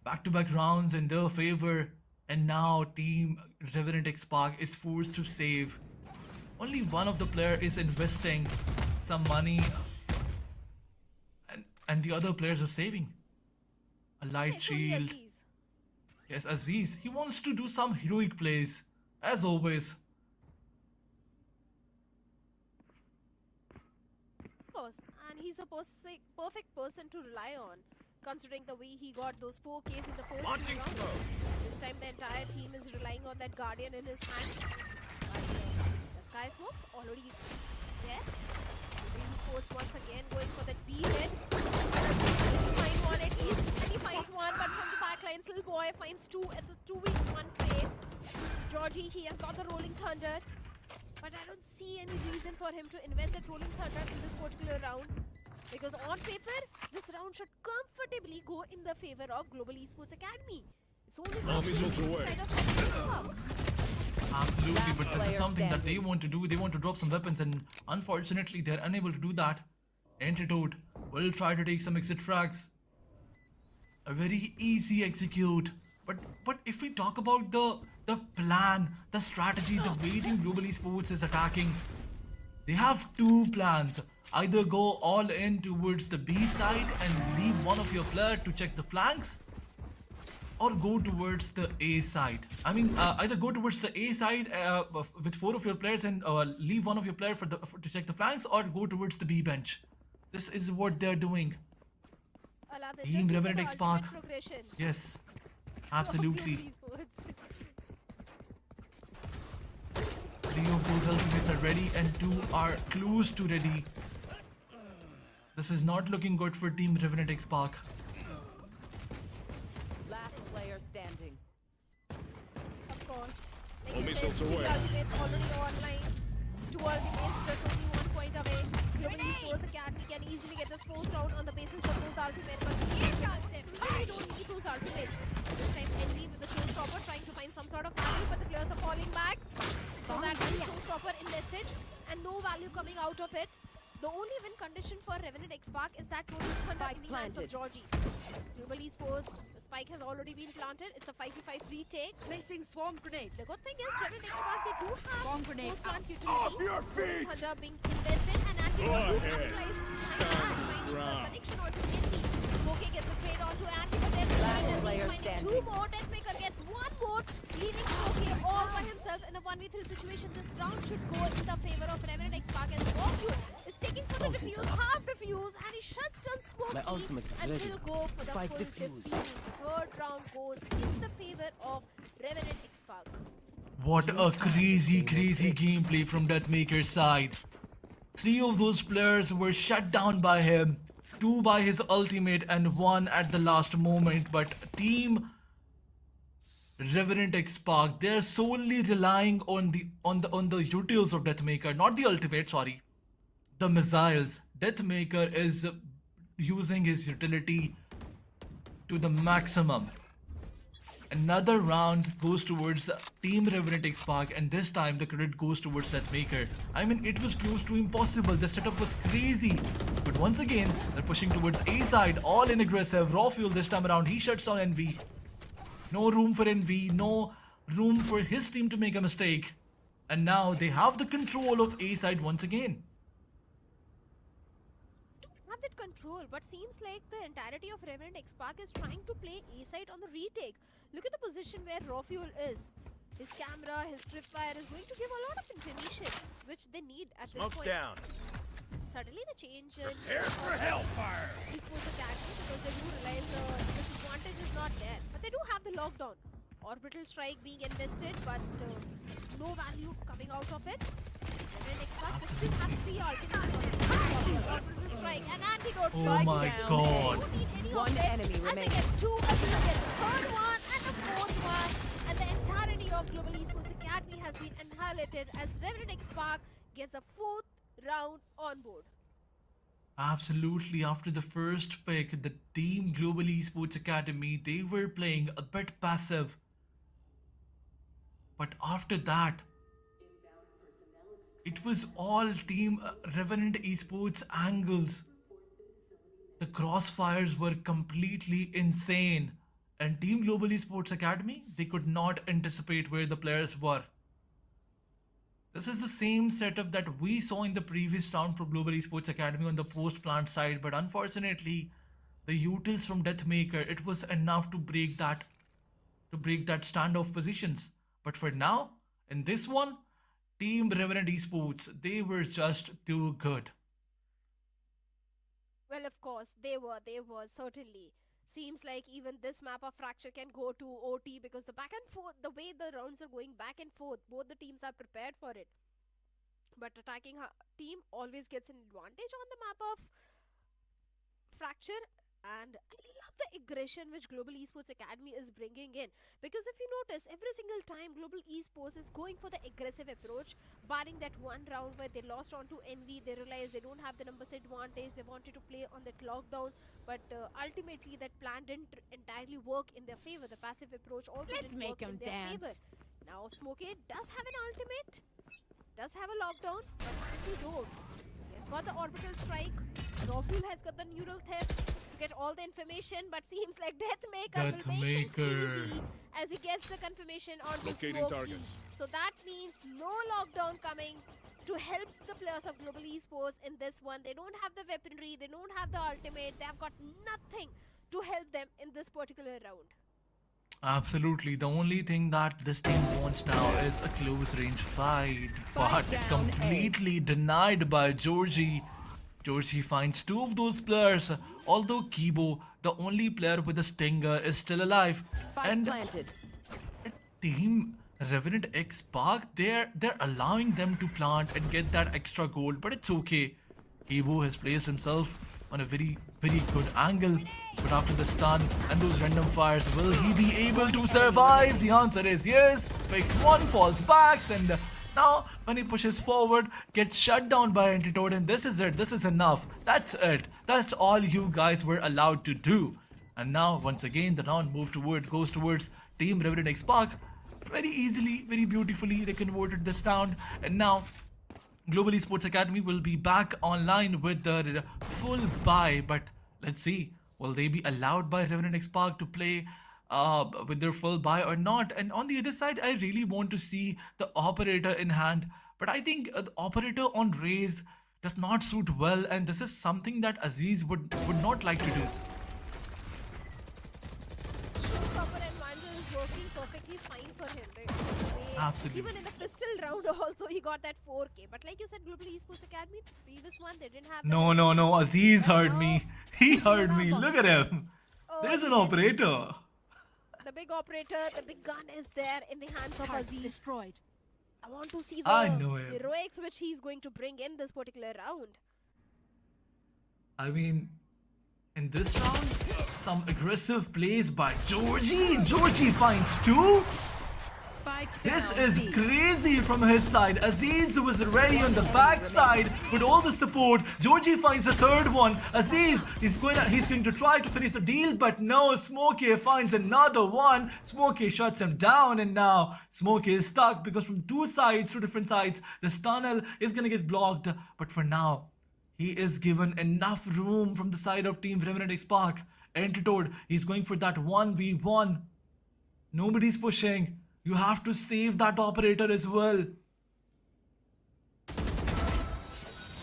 Back-to-back rounds in their favor, and now Team Revenant XSpark is forced to save. Only one of the player is investing some money, and the other players are saving. A light shield. Aziz. Yes, Aziz. He wants to do some heroic plays, as always. Of course, and he's a perfect person to rely on, considering the way he got those 4 Ks in the first 2 rounds. This time the entire team is relying on that Guardian in his hand. But the Sky Smokes already there. Esports once again going for that B hit. He's find one at least, and he finds one, but from the backlines, Little Boy finds 2. It's a 2v1 trade. Georgie, he has got the Rolling Thunder, but I don't see any reason for him to invest that Rolling Thunder in this particular round, because on paper, this round should comfortably go in the favor of Global Esports Academy. It's only side of Absolutely, but this is something that they want to do. They want to drop some weapons, and unfortunately, they're unable to do that. Antidote will try to take some exit frags. A very easy execute. But if we talk about the plan, the strategy, the way Team Global Esports is attacking, they have 2 plans. Either go all in towards the B side and leave one of your players to check the flanks, or go towards the A side. I mean, either go towards the A side with 4 of your players and leave one of your players to check the flanks, or go towards the B bench. This is what they're doing. Team Revenant XSpark. Yes, absolutely. 3 of those ultimates are ready and 2 are close to ready. This is not looking good for Team Revenant XSpark. Last player standing. Of course. Like you said, 3 ultimates already online. 2 ultimates just only 1 point away. Global Esports Academy can easily get this 4th round on the basis of those ultimates, but they don't need those ultimates. This time Envy with the showstopper trying to find some sort of value, but the players are falling back. So that showstopper invested and no value coming out of it. The only win condition for Revenant XSpark is that Rolling Thunder in the hands of Georgie. Global Esports, the spike has already been planted. It's a 5v5 retake. Placing swarm grenade. The good thing is Revenant XSpark, they do have Swarm grenade post-plant utility. Rolling Thunder being invested, and Antidote do capitalize. Finding the connection onto Envy. Smokey gets a trade onto Anti, but then finding 2 more. Deathmaker gets 1 more, leaving Smokey all by himself in a 1v3 situation. This round should go in the favor of Revenant XSpark, as Orangutan is taking for the defuse, half defuse, and he shuts down Smokey and will go for the full defuse. 3rd round goes in the favor of Revenant XSpark. What a crazy gameplay from Deathmaker's side. 3 of those players were shut down by him, 2 by his ultimate and 1 at the last moment. But Team Revenant XSpark, they're solely relying on the utils of Deathmaker, not the ultimate, sorry. The missiles. Deathmaker is using his utility to the maximum. Another round goes towards Team Revenant XSpark, and this time the credit goes towards Deathmaker. I mean, it was close to impossible. The setup was crazy. But once again, they're pushing towards A side, all in aggressive. Raw fuel this time around. He shuts down Envy. No room for Envy. No room for his team to make a mistake. And now they have the control of A side once again. Have that control, but seems like the entirety of Revenant XSpark is trying to play A side on the retake. Look at the position where Raw Fuel is. His camera, his tripwire is going to give a lot of information, which they need at this point. Down. suddenly the change in Esports Academy, because they do realize the disadvantage is not there. But they do have the lockdown. Orbital strike being invested, but no value coming out of it. Revenant Esports, they still have 3 ultimates. Orbital strike, an antidote. Oh my god. Don't need any One of it. enemy As they remaining. get 2, as they get the third one and the fourth one. And the entirety of Global Esports Academy has been annihilated as Revenant XSpark gets a 4th round on board. Absolutely. After the first pick, the team Global Esports Academy, they were playing a bit passive. But after that, it was all team Revenant Esports angles. The crossfires were completely insane. And Team Global Esports Academy, they could not anticipate where the players were. This is the same setup that we saw in the previous round for Global Esports Academy on the post-plant side, but unfortunately, the utils from Deathmaker, it was enough to break that standoff positions. But for now, in this one, Team Revenant Esports, they were just too good. Well, of course, they were certainly. Seems like even this map of Fracture can go to OT, because the back and forth, the way the rounds are going back and forth, both the teams are prepared for it. But attacking team always gets an advantage on the map of Fracture. And I love the aggression which Global Esports Academy is bringing in. Because if you notice, every single time Global Esports is going for the aggressive approach, barring that one round where they lost onto Envy, they realized they don't have the numbers advantage, they wanted to play on that lockdown, but ultimately that plan didn't entirely work in their favor. The passive approach also didn't work in their favor. Now Smokey does have an ultimate, does have a lockdown, but antidote. He has got the orbital strike, Rawful has got the neural theft, get all the information, but seems like Deathmaker will make things easy as he gets the confirmation on the Smokey. So that means no lockdown coming to help the players of Global Esports in this one. They don't have the weaponry, they don't have the ultimate, they have got nothing to help them in this particular round. Absolutely. The only thing that this team wants now is a close range fight, but completely denied by Georgie. Georgie finds 2 of those players, although Kibo, the only player with a stinger, is still alive. And Team Revenant XSpark, they're allowing them to plant and get that extra gold, but it's okay. Kibo has placed himself on a very, very good angle, but after the stun and those random fires, will he be able to survive? The answer is yes. Picks 1, falls back, and now, when he pushes forward, gets shut down by Antidote, and this is it. This is enough. That's it. That's all you guys were allowed to do. And now, once again, the round goes towards Team Revenant XSpark. Very easily, very beautifully, they converted this round. And now, Global Esports Academy will be back online with the full buy. But let's see, will they be allowed by Revenant XSpark to play with their full buy or not? And on the other side, I really want to see the operator in hand, but I think the operator on Raze does not suit well, and this is something that Aziz would not like to do. Showstopper and Vandal is working perfectly fine for him. Absolutely. Even in the pistol round also he got that 4k. But like you said, Global Esports Academy, previous one, they didn't have No, Aziz heard me. He heard me. Look at him. There's an operator. The big operator, the big gun is there in the hands of Aziz. Destroyed. I want to see the heroics which he's going to bring in this particular round. I mean, in this round, some aggressive plays by Georgie. Georgie finds 2. This is crazy from his side. Aziz was ready on the backside with all the support. Georgie finds the 3rd one. Aziz is he's going to try to finish the deal, but no, Smokey finds another one. Smokey shuts him down, and now Smokey is stuck because from 2 different sides, this tunnel is going to get blocked. But for now, he is given enough room from the side of Team Revenant XSpark. Antidote, he's going for that 1v1. Nobody's pushing. You have to save that operator as well.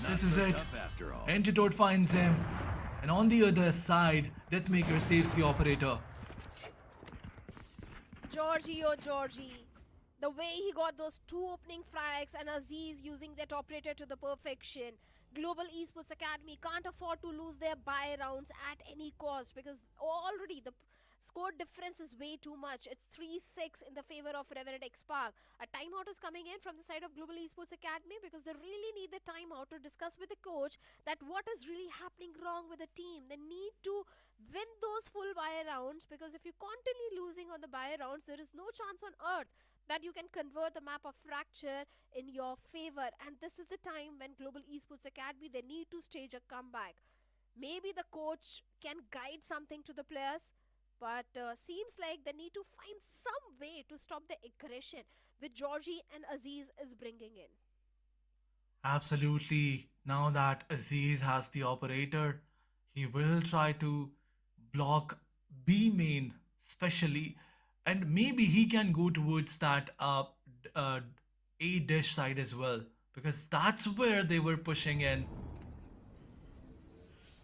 This is it. Antidote finds him. And on the other side, Deathmaker saves the operator. Georgie, oh Georgie. The way he got those 2 opening frags and Aziz using that operator to the perfection. Global Esports Academy can't afford to lose their buy rounds at any cost because already the score difference is way too much. It's 3-6 in the favor of Revenant XSpark. A timeout is coming in from the side of Global Esports Academy because they really need the timeout to discuss with the coach that what is really happening wrong with the team. They need to win those full buy rounds because if you continue losing on the buy rounds, there is no chance on earth that you can convert the map of fracture in your favor. And this is the time when Global Esports Academy, they need to stage a comeback. Maybe the coach can guide something to the players, but seems like they need to find some way to stop the aggression which Georgie and Aziz is bringing in. Absolutely. Now that Aziz has the operator, he will try to block B main, especially, and maybe he can go towards that A dish side as well, because that's where they were pushing in.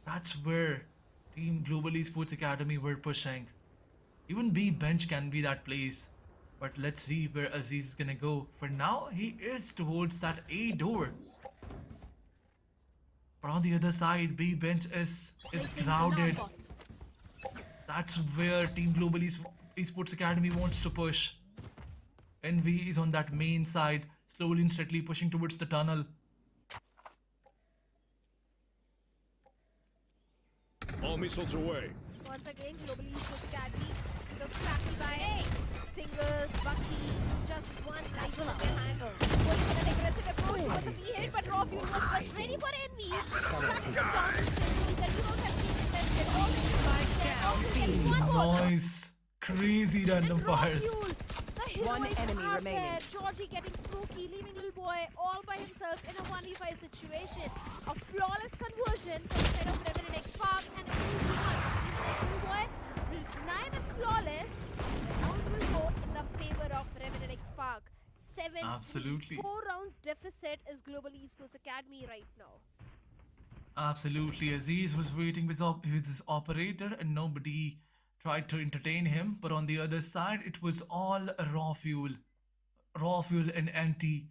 That's where Team Global Esports Academy were pushing. Even B bench can be that place. But let's see where Aziz is gonna go. For now, he is towards that A door. But on the other side, B bench is crowded. That's where Team Global Esports Academy wants to push. NV is on that main side, slowly and steadily pushing towards the tunnel. All missiles away. Once again, Global Esports Academy, the scrappy by Stingers, Bucky, just one rifle in their hand. Going for an aggressive approach towards the B hit, but Raw Fuel was just ready for enemy. Shuts them down instantly. The duos have been invested. One more. Nice. Crazy random fires. One enemy remaining. Georgie getting smoky, leaving little boy all by himself in a 1v5 situation. A flawless conversion from the side of Revenant XSpark and an easy one. Seems like little boy will deny the flawless. The round will go in the favor of Revenant XSpark. 4 rounds deficit is Global Esports Academy right now. Absolutely. Aziz was waiting with his operator and nobody tried to entertain him. But on the other side, it was all raw fuel. Raw fuel and anti.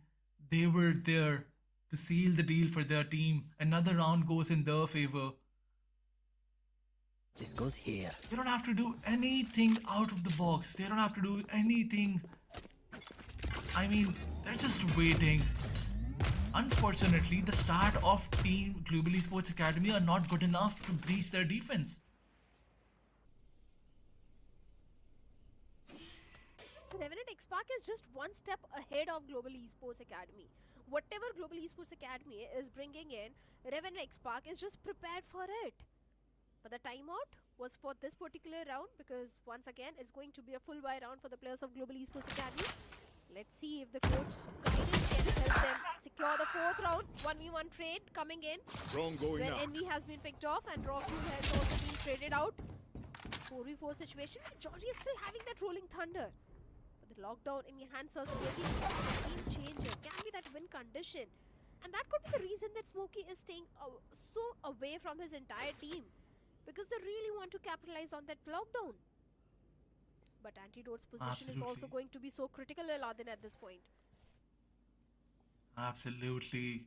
They were there to seal the deal for their team. Another round goes in their favor. This goes here. They don't have to do anything out of the box. They don't have to do anything. I mean, they're just waiting. Unfortunately, the start of Team Global Esports Academy are not good enough to breach their defense. Revenant XSpark is just one step ahead of Global Esports Academy. Whatever Global Esports Academy is bringing in, Revenant XSpark is just prepared for it. But the timeout was for this particular round because once again it's going to be a full buy round for the players of Global Esports Academy. Let's see if the coach's guidance can help them secure the 4th round. 1v1 trade coming in. Where NV has been picked off and Raw Fuel has also been traded out. 4v4 situation. Georgie is still having that rolling thunder. But the lockdown enhancer security game changer can be that win condition. And that could be the reason that Smokey is staying so away from his entire team. Because they really want to capitalize on that lockdown. But Antidote's position is also going to be so critical, Aladdin, at this point. Absolutely.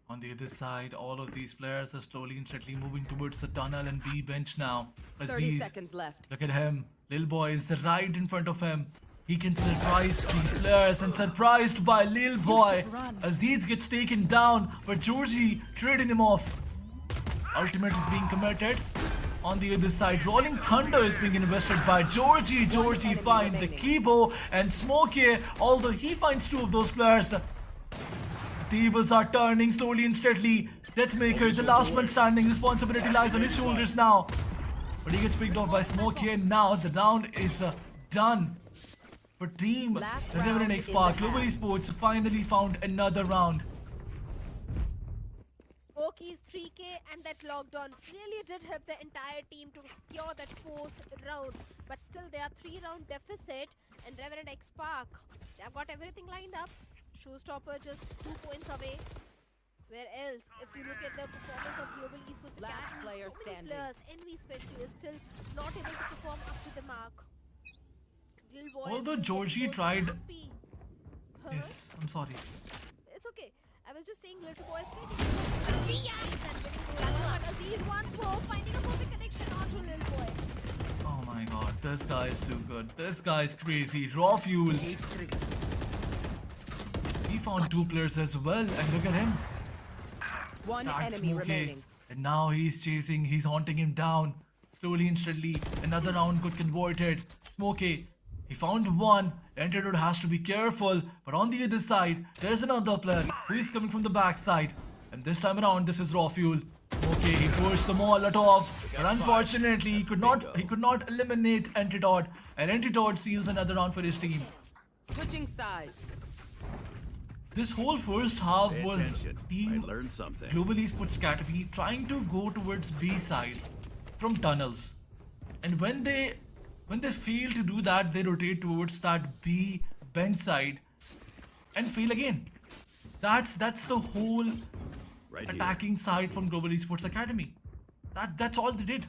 On the other side, all of these players are slowly and steadily moving towards the tunnel and B bench now. 30 Aziz, seconds left. look at him. Lil Boy is right in front of him. He can surprise these players and surprised by Lil Boy. Aziz gets taken down, but Georgie trading him off. Ultimate is being committed. On the other side, Rolling Thunder is being invested by Georgie. Georgie finds Akibo and Smokey, although he finds 2 of those players. The tables are turning slowly and steadily. Deathmaker, the last man standing, responsibility lies on his shoulders now. But he gets picked off by Smokey and now the round is done. For Team Revenant XSpark, Global Esports finally found another round. Smokey's 3k and that lockdown really did help the entire team to secure that 4th round. But still they are 3-round deficit and Revenant XSpark, they have got everything lined up. Showstopper just 2 points away. Where else, if you look at the performance of Global Esports Academy, player so many standing. players, NV especially, is still not able to perform up to the mark. Lil Boy Although is Georgie most tried... happy. Yes, I'm sorry. It's okay. I was just saying Little Boy is taking This guy is too good. This guy is crazy. Raw fuel. He found two players as well, and look at him. One That's enemy Smokey. remaining. And now he's chasing, he's haunting him down. Slowly and steadily, another round got converted. Smokey, he found one. Antidote has to be careful. But on the other side, there's another player who is coming from the backside. And this time around, this is Raw Fuel. Smokey, he pushed the Molotov. But unfortunately, he could not eliminate Antidote. And Antidote seals another round for his team. Switching sides. This whole first half was team learned something. Global Esports Academy trying to go towards B side from tunnels, and when they fail to do that, they rotate towards that B bench side and fail again. That's the whole attacking side from Global Esports Academy. That's all they did.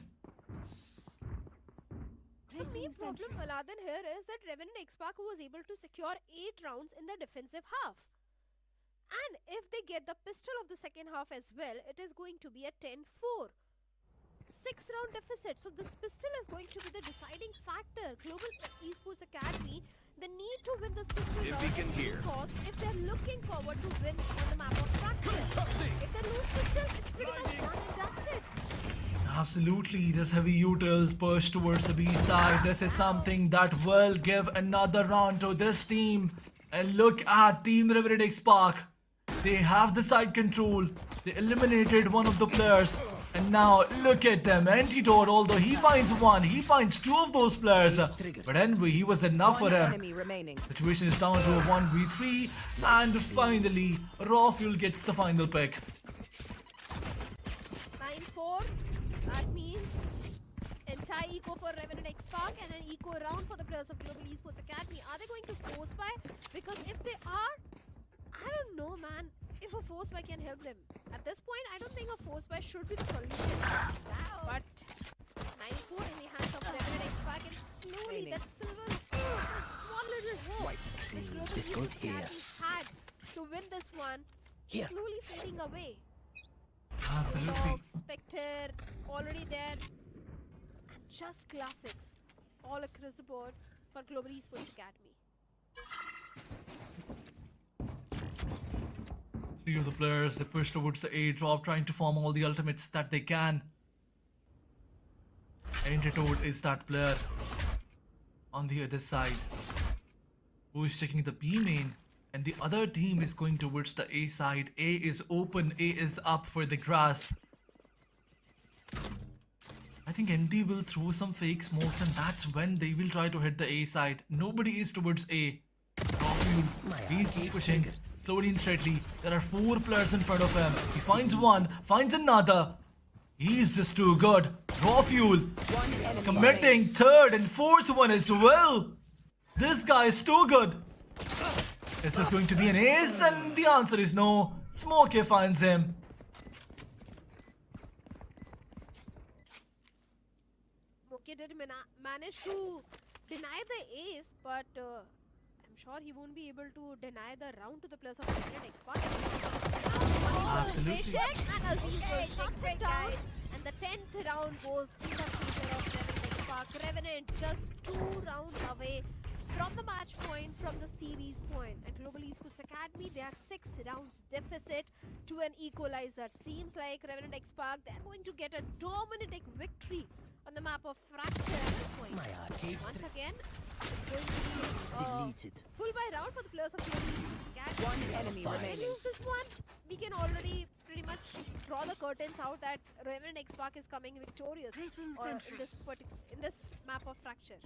The main problem, Aladdin, here is that Revenant XSpark was able to secure 8 rounds in the defensive half. And if they get the pistol of the second half as well, it is going to be a 10-4. 6-round deficit. So this pistol is going to be the deciding factor. Global Esports Academy, they need to win this pistol round because if they're looking forward to win on the map of Fracture. If they lose pistol, it's pretty much done and dusted. Absolutely, this heavy utils push towards the B side. This is something that will give another round to this team. And look at Team Revenant XSpark. They have the side control. They eliminated one of the players. And now look at them. Antidote, although he finds one, he finds 2 of those players. But anyway, he was enough for him. Enemy remaining. Situation is down to a 1v3. And finally, Raw Fuel gets the final pick. 9-4. That means entire eco for Revenant XSpark and an eco round for the players of Global Esports Academy. Are they going to force buy? Because if they are, I don't know, man, if a force buy can help them. At this point, I don't think a force buy should be the solution. But 9-4 in the hands of Revenant XSpark, and slowly that silver, one little hope which Global Esports Academy had to win this one, slowly fading away. Absolutely. Dogs, Spectre, already there. And just classics all across the board for Global Esports Academy. 3 of the players, they push towards the A drop, trying to form all the ultimates that they can. Antidote is that player on the other side who is checking the B main, and the other team is going towards the A side. A is open, A is up for the grasp. I think ND will throw some fake smokes, and that's when they will try to hit the A side. Nobody is towards A. He's pushing slowly and steadily. There are 4 players in front of him. He finds one, finds another. He's just too good. Raw Fuel committing 3rd and 4th one as well. This guy is too good. Is this going to be an ace? And the answer is no. Smokey finds him. Smokey did manage to deny the ace, but I'm sure he won't be able to deny the round to the players of Revenant XSpark. Absolutely. And Aziz will shut him down. And the 10th round goes in the favor of Revenant XSpark. Revenant just 2 rounds away from the match point, from the series point. At Global Esports Academy, they are 6 rounds deficit to an equalizer. Seems like Revenant XSpark, they're going to get a dominating victory on the map of Fracture at this point. Once again, it's going to be full buy round for the players of Global Esports Academy. One enemy If they remaining. lose this one, we can already pretty much draw the curtains out that Revenant XSpark is coming victorious in this map of Fracture.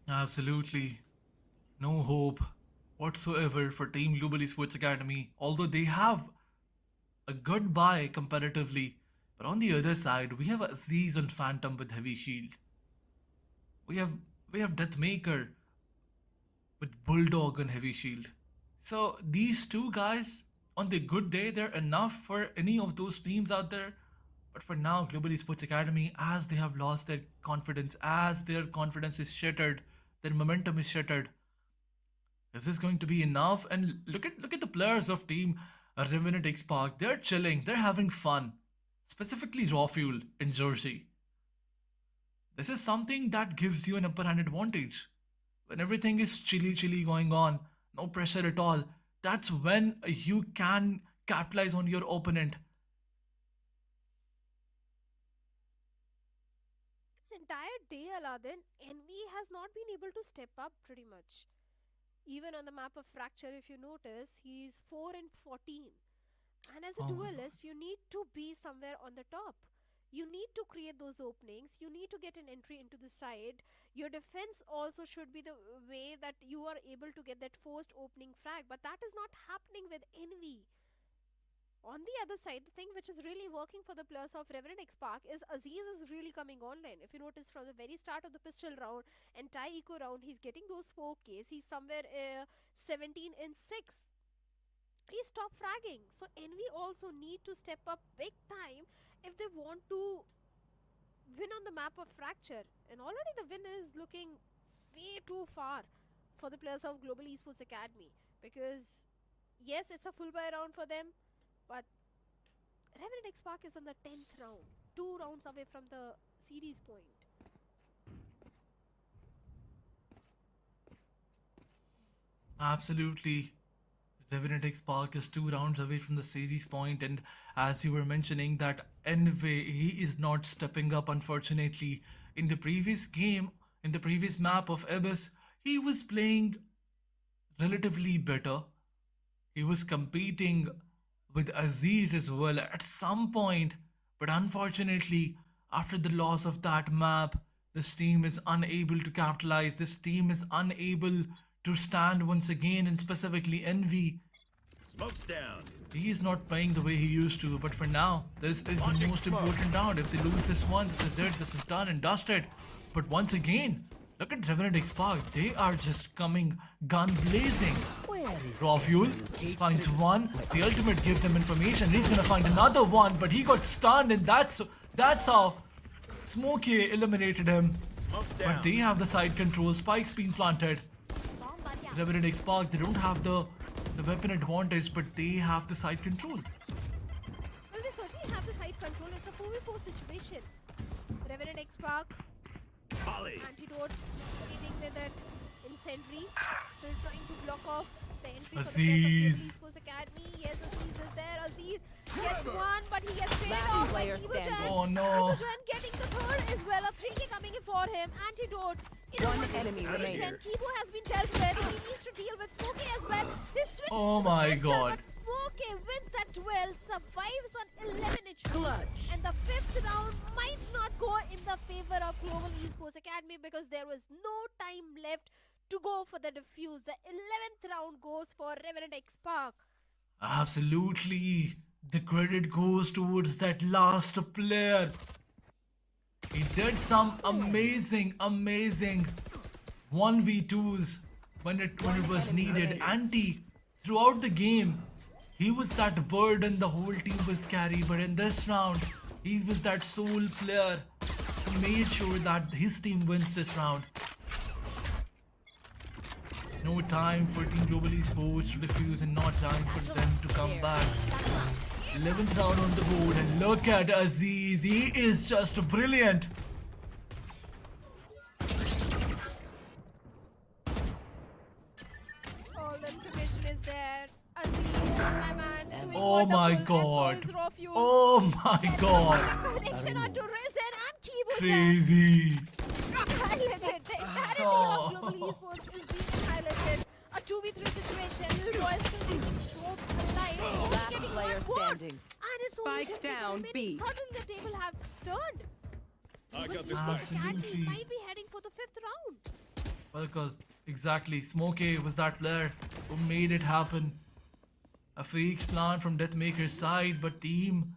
Absolutely. No hope whatsoever for Team Global Esports Academy, although they have a good buy comparatively. But on the other side, we have Aziz and Phantom with heavy shield. We have Deathmaker with Bulldog and heavy shield. So these 2 guys, on the good day, they're enough for any of those teams out there. But for now, Global Esports Academy, as they have lost their confidence, as their confidence is shattered, their momentum is shattered. Is this going to be enough? And look at the players of Team Revenant XSpark. They're chilling. They're having fun. Specifically Raw Fuel in Jersey. This is something that gives you an upper hand advantage. When everything is chilly going on, no pressure at all, that's when you can capitalize on your opponent. This entire day, Aladdin, Envy has not been able to step up pretty much. Even on the map of Fracture, if you notice, he's 4 and 14. And as a Oh my duelist, you need to be somewhere on the top. You need to create those openings. You need to get an entry into the side. Your defense also should be the way that you are able to get that forced opening frag. But that is not happening with Envy. On the other side, the thing which is really working for the players of Revenant XSpark is Aziz is really coming online. If you notice from the very start of the pistol round and tie eco round, he's getting those 4Ks. He's somewhere 17 and 6. He's top fragging. So Envy also need to step up big time if they want to win on the map of Fracture. And already the win is looking way too far for the players of Global Esports Academy. Because yes, it's a full buy round for them. But Revenant XSpark is on the 10th round. 2 rounds away from the series point. Absolutely. Revenant XSpark is 2 rounds away from the series point, and as you were mentioning that Envy, he is not stepping up unfortunately. In the previous game, in the previous map of Abyss, he was playing relatively better. He was competing with Aziz as well at some point, but unfortunately, after the loss of that map, this team is unable to capitalize. This team is unable to stand once again, and specifically Envy. Smoke's down. He is not playing the way he used to, but for now, this is the most important round. If they lose this one, this is it, this is done and dusted. But once again, look at Revenant XSpark. They are just coming gun blazing. Raw fuel finds one. The ultimate gives him information. He's gonna find another one, but he got stunned, and that's how Smokey eliminated him. But they have the side control. Spike's been planted. Revenant XSpark, they don't have the weapon advantage, but they have the side control. Well, they certainly have the side control. It's a 4v4 situation. Revenant XSpark. Antidote just waiting with it. Incendiary. Still trying to block off the entry Aziz. for the Esports Academy. Yes, Aziz is there. Aziz gets one, but he gets traded off by player Kibujan. standing. Oh no. Kibujan getting the third as well. A 3K coming in for him. Antidote. In One a enemy remaining. Kibu has been dealt with. He needs to deal with Smokey as well. This switches Oh to the my pistol, God. but Smokey wins that duel, survives on 11 HP. Clutch. And the 5th round might not go in the favor of Global Esports Academy because there was no time left to go for the defuse. The 11th round goes for Revenant XSpark. Absolutely. The credit goes towards that last player. He did some amazing 1v2s when it was needed. Anti, throughout the game, he was that burden the whole team was carry. But in this round, he was that sole player. He made sure that his team wins this round. No time for Team Global Esports to defuse and not time for them to come back. 11th round on the board, and look at Aziz. He is just brilliant. All the information is there. Aziz, my man, doing Oh my wonderful, and god. so is Raw Fuel. Oh my Gets god. the connection onto Risen and Kibujan. Crazy. Highlighted. The entirety Oh. of Global Esports is being highlighted. A 2v3 situation. Little boy still being choked alive. Only Last getting player one more. standing. And it's only Spike just down, remaining. B. Suddenly the table has turned. I got Global this Esports one. Academy Absolutely. might be heading for the 5th round. Welcome. Exactly. Smokey was that player who made it happen. A fake plan from Deathmaker's side, but team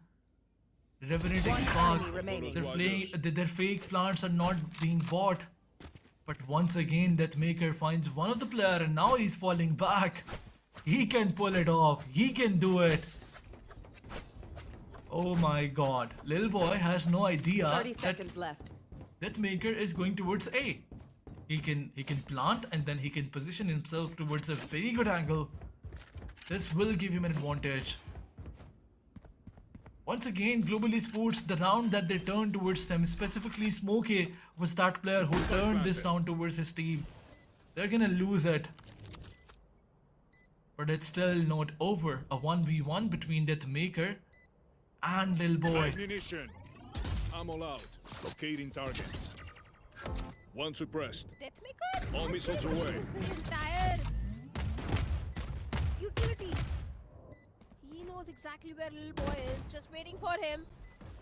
Revenant One XSpark, enemy remaining. their fake plants are not being bought. But once again, Deathmaker finds one of the player, and now he's falling back. He can pull it off. He can do it. Oh my god. Lil boy has no idea 30 that seconds left. Deathmaker is going towards A. He can plant, and then he can position himself towards a very good angle. This will give him an advantage. Once again, Global Esports, the round that they turned towards them, specifically Smokey was that player who turned this round towards his team. They're gonna lose it. But it's still not over. A 1v1 between Deathmaker and Lil Boy. Ammunition. Ammo out. Locating targets. One suppressed. Deathmaker? All missiles away. His entire utilities. He knows exactly where Lil Boy is, just waiting for him.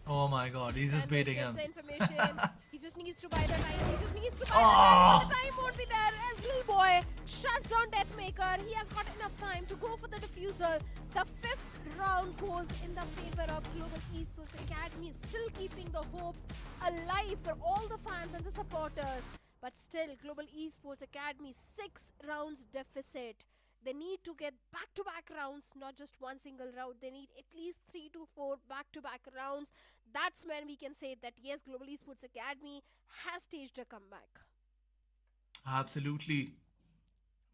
Oh my god, he's just And baiting gets him. the information. He just needs to buy the time. He just needs to buy the time. But the time won't be there as Lil Boy shuts down Deathmaker. He has got enough time to go for the diffuser. The 5th round goes in the favor of Global Esports Academy, still keeping the hopes alive for all the fans and the supporters. But still, Global Esports Academy 6 rounds deficit. They need to get back-to-back rounds, not just one single round. They need at least 3 to 4 back-to-back rounds. That's when we can say that yes, Global Esports Academy has staged a comeback. Absolutely.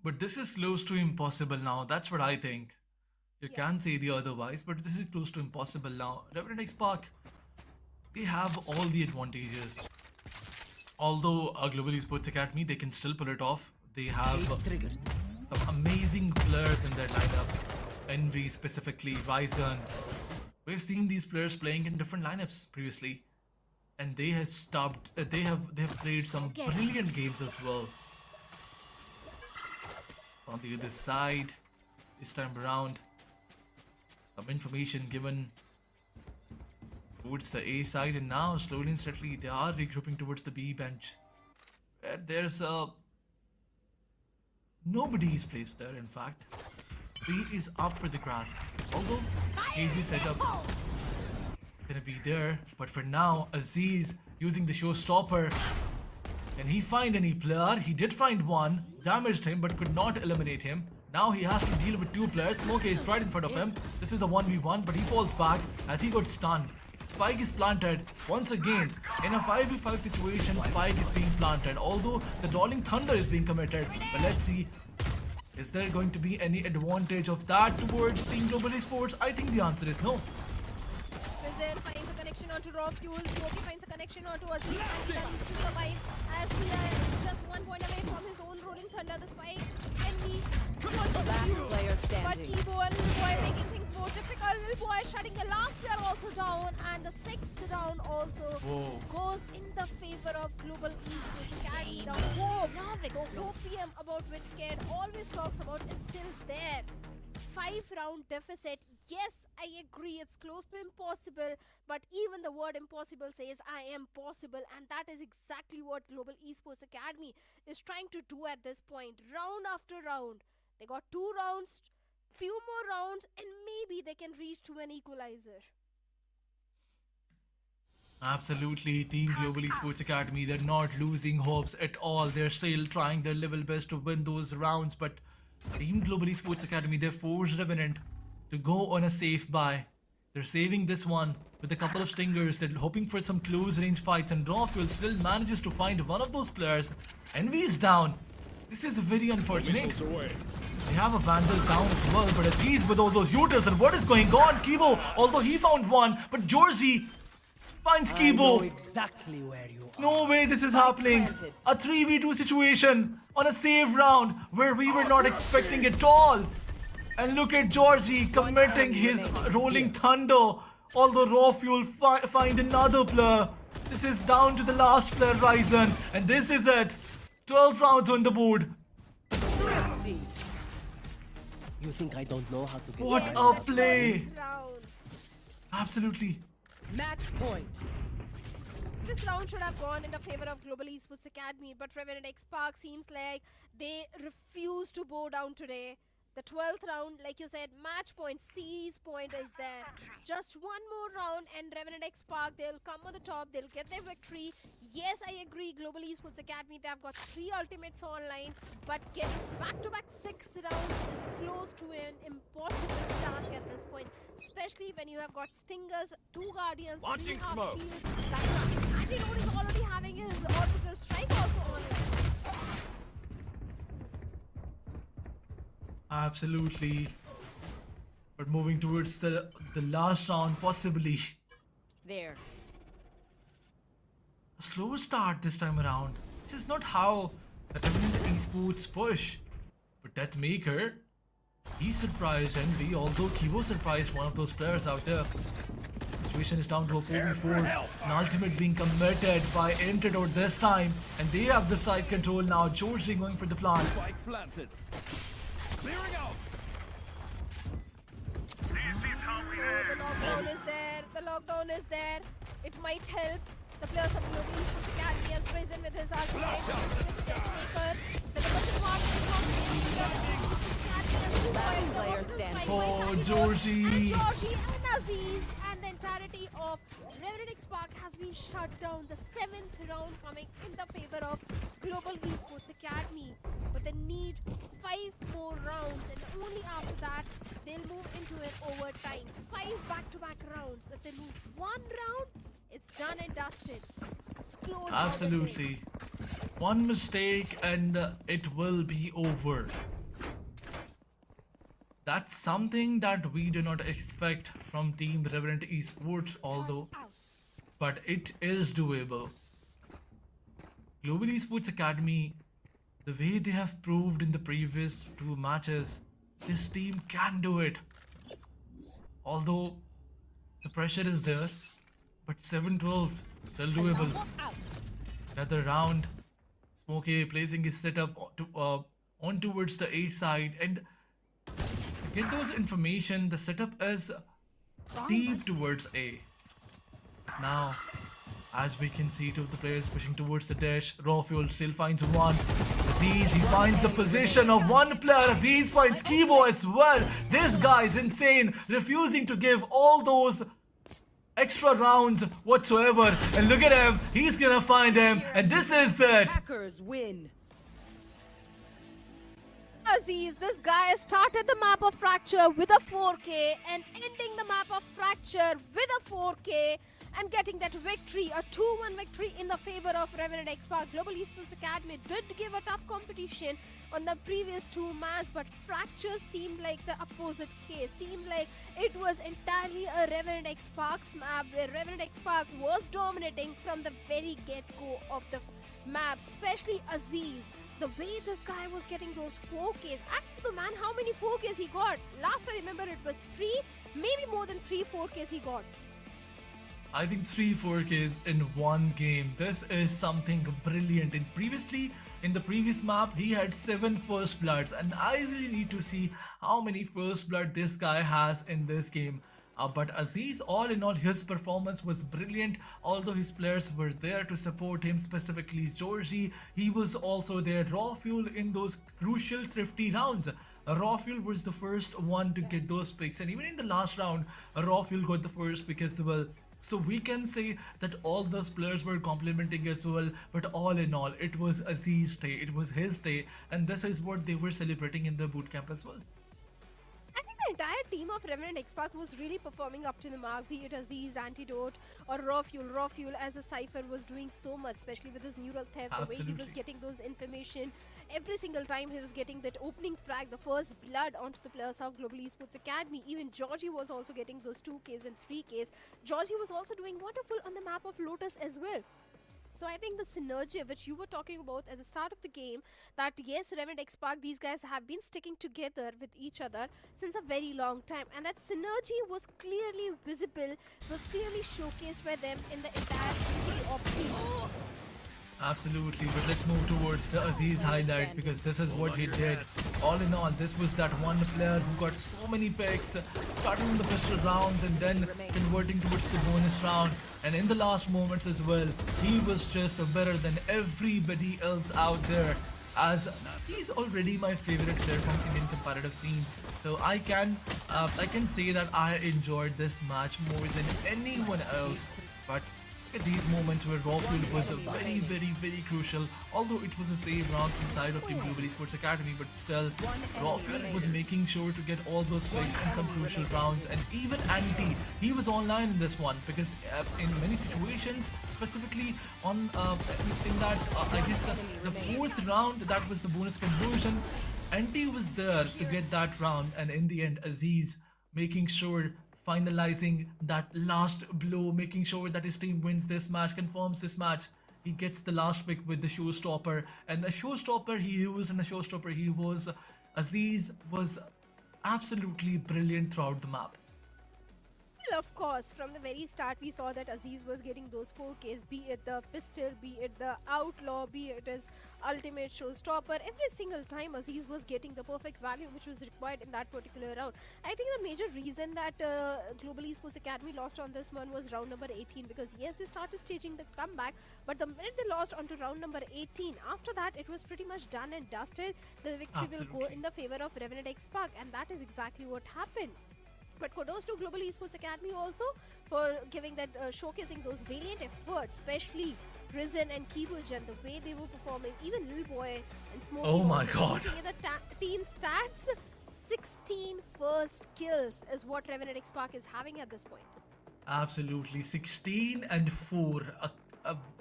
But this is close to impossible now. That's what I think. You can say the otherwise, but this is close to impossible now. Revenant XSpark, they have all the advantages. Although Global Esports Academy, they can still pull it off. They have some amazing players in their lineup. Envy specifically, Ryzen. We've seen these players playing in different lineups previously, and they have they have played some brilliant games as well. On the other side, this time around, some information given towards the A side, and now slowly and steadily they are regrouping towards the B bench. There's nobody is placed there, in fact. B is up for the grasp. Although easy setup gonna be there, but for now, Aziz using the showstopper. Can he find any player? He did find one, damaged him but could not eliminate him. Now he has to deal with 2 players. Smokey is right in front of him. This is a 1v1, but he falls back as he got stunned. Spike is planted once again. In a 5v5 situation, Spike is being planted, although the Rolling Thunder is being committed. But let's see, is there going to be any advantage of that towards Team Global Esports? I think the answer is no. Prison finds a connection onto Raw Fuel. Smokey finds a connection onto Aziz, and he needs to survive as he is just 1 point away from his own Rolling Thunder. The Spike Envy wants to defuse, player but standing. Kibo and Lil Boy making things more difficult. Lil Boy shutting the last player also down, and the 6th round also goes in the favor of Global Esports Academy. The hope PM about which Scared always talks about is still there. 5-round deficit. Yes, I agree, it's close to impossible, but even the word impossible says I am possible, and that is exactly what Global Esports Academy is trying to do at this point. Round after round, they got 2 rounds, few more rounds, and maybe they can reach to an equalizer. Absolutely, Team Global Esports Academy, they're not losing hopes at all. They're still trying their level best to win those rounds, but Team Global Esports Academy, they forced Revenant to go on a safe buy. They're saving this one with a couple of stingers. They're hoping for some close range fights, and Raw Fuel still manages to find one of those players. Envy is down. This is very unfortunate. Missiles away. They have a Vandal down as well, but Aziz with all those utils, and what is going on? Kibo, although he found one, but Georgie finds Kibo. Exactly where you are. No way this is happening. A 3v2 situation on a save round where we were not expecting at all. And look at Georgie committing his Rolling Thunder. Although Raw Fuel find another player. This is down to the last player, Ryzen. And this is it. 12 rounds on the board. You think I don't know how to get What by? a play. Round. Absolutely. Match point. This round should have gone in the favor of Global Esports Academy, but Revenant XSpark seems like they refuse to bow down today. The 12th round, like you said, match point, series point is there. Just one more round and Revenant XSpark, they'll come on the top, they'll get their victory. Yes, I agree, Global Esports Academy, they have got 3 ultimates online, but getting back-to-back 6 rounds is close to an impossible task at this point. Especially when you have got Stingers, 2 Guardians, 3 half shields. Anti-Node is already having his orbital strike also online. Absolutely. But moving towards the last round, possibly. There. A slower start this time around. This is not how the Revenant Esports push. But Deathmaker, he surprised Envy, although Kivo surprised one of those players out there. Situation is down to a 4v4. An ultimate being committed by Antidote this time. And they have the side control now. Georgie going for the plant. Spike planted. Clearing out. The lockdown is there. The lockdown is there. It might help. The players of Global Esports Academy has risen with his ultimate. With the Deathmaker. The defensive part is not Player standing. Oh, Georgie. And Georgie and Aziz and the entirety of Revenant XSpark has been shut down. The 7th round coming in the favor of Global Esports Academy. But they need 5 more rounds, and only after that they'll move into an overtime. 5 back-to-back rounds. If they lose one round, it's done and dusted. It's close. Absolutely. One mistake and it will be over. That's something that we do not expect from Team Revenant Esports, although, but it is doable. Global Esports Academy, the way they have proved in the previous 2 matches, this team can do it. Although the pressure is there, but 7-12 still doable. Another round. Smokey placing his setup on towards the A side, and get those information, the setup is deep towards A. Now, as we can see, 2 of the players pushing towards the dash. Raw Fuel still finds one. Aziz, he finds the position of one player. Aziz finds Kivo as well. This guy is insane, refusing to give all those extra rounds whatsoever. And look at him, he's gonna find him, and this is it. Hackers win. Aziz, this guy started the map of Fracture with a 4K and ending the map of Fracture with a 4K and getting that victory, a 2-1 victory in the favor of Revenant XSpark. Global Esports Academy did give a tough competition on the previous 2 maps, but Fracture seemed like the opposite case. Seemed like it was entirely a Revenant XSpark's map where Revenant XSpark was dominating from the very get-go of the map, especially Aziz. The way this guy was getting those 4Ks. Actually, man, how many 4Ks he got? Last I remember it was 3, maybe more than 3 4Ks he got. I think 3 4Ks in one game. This is something brilliant. And previously, in the previous map, he had 7 first bloods. And I really need to see how many first blood this guy has in this game. But Aziz, all in all, his performance was brilliant. Although his players were there to support him, specifically Georgie, he was also there. Raw Fuel in those crucial thrifty rounds. Raw Fuel was the first one to get those picks, and even in the last round, Raw Fuel got the first pick as well. So we can say that all those players were complimenting as well, but all in all, it was Aziz's day, it was his day, and this is what they were celebrating in the bootcamp as well. I think the entire team of Revenant XSpark was really performing up to the mark, be it Aziz, Antidote, or Raw Fuel. Raw Fuel as a Cypher was doing so much, especially with his neural theft, the way he was getting those information. Every single time he was getting that opening frag, the first blood onto the players of Global Esports Academy. Even Georgie was also getting those 2Ks and 3Ks. Georgie was also doing wonderful on the map of Lotus as well. So I think the synergy which you were talking about at the start of the game, that yes, Revenant XSpark, these guys have been sticking together with each other since a very long time, and that synergy was clearly visible, was clearly showcased by them in the entirety of teams. Absolutely, but let's move towards the Aziz highlight, because this is what he did. All in all, this was that one player who got so many picks, starting in the pistol rounds and then converting towards the bonus round. And in the last moments as well, he was just better than everybody else out there, as he's already my favorite player from Indian competitive scene. So I can say that I enjoyed this match more than anyone else. But at these moments where Raw Fuel was very, very, very crucial, although it was a save round inside of Team Global Esports Academy, but still, Raw Fuel was making sure to get all those picks in some crucial rounds. And even Anti, he was online in this one, because in many situations, specifically on in that, I guess the 4th round, that was the bonus conversion, Anti was there to get that round, and in the end, Aziz making sure, finalizing that last blow, making sure that his team wins this match, confirms this match. He gets the last pick with the showstopper, and the showstopper he used, and the showstopper he was, Aziz was absolutely brilliant throughout the map. Well, of course, from the very start, we saw that Aziz was getting those 4Ks, be it the pistol, be it the outlaw, be it his ultimate showstopper. Every single time, Aziz was getting the perfect value which was required in that particular round. I think the major reason that Global Esports Academy lost on this one was round number 18, because yes, they started staging the comeback, but the minute they lost onto round number 18, after that, it was pretty much done and dusted. The victory will go in the favor of Revenant Esports, and that is exactly what happened. But kudos to Global Esports Academy also for giving that, showcasing those valiant efforts, especially Risen and Kibujan, the way they were performing. Even Lil Boy and Smokey. Oh my also God. looking at the team stats, 16 first kills is what Revenant XSpark is having at this point. Absolutely, 16 and 4.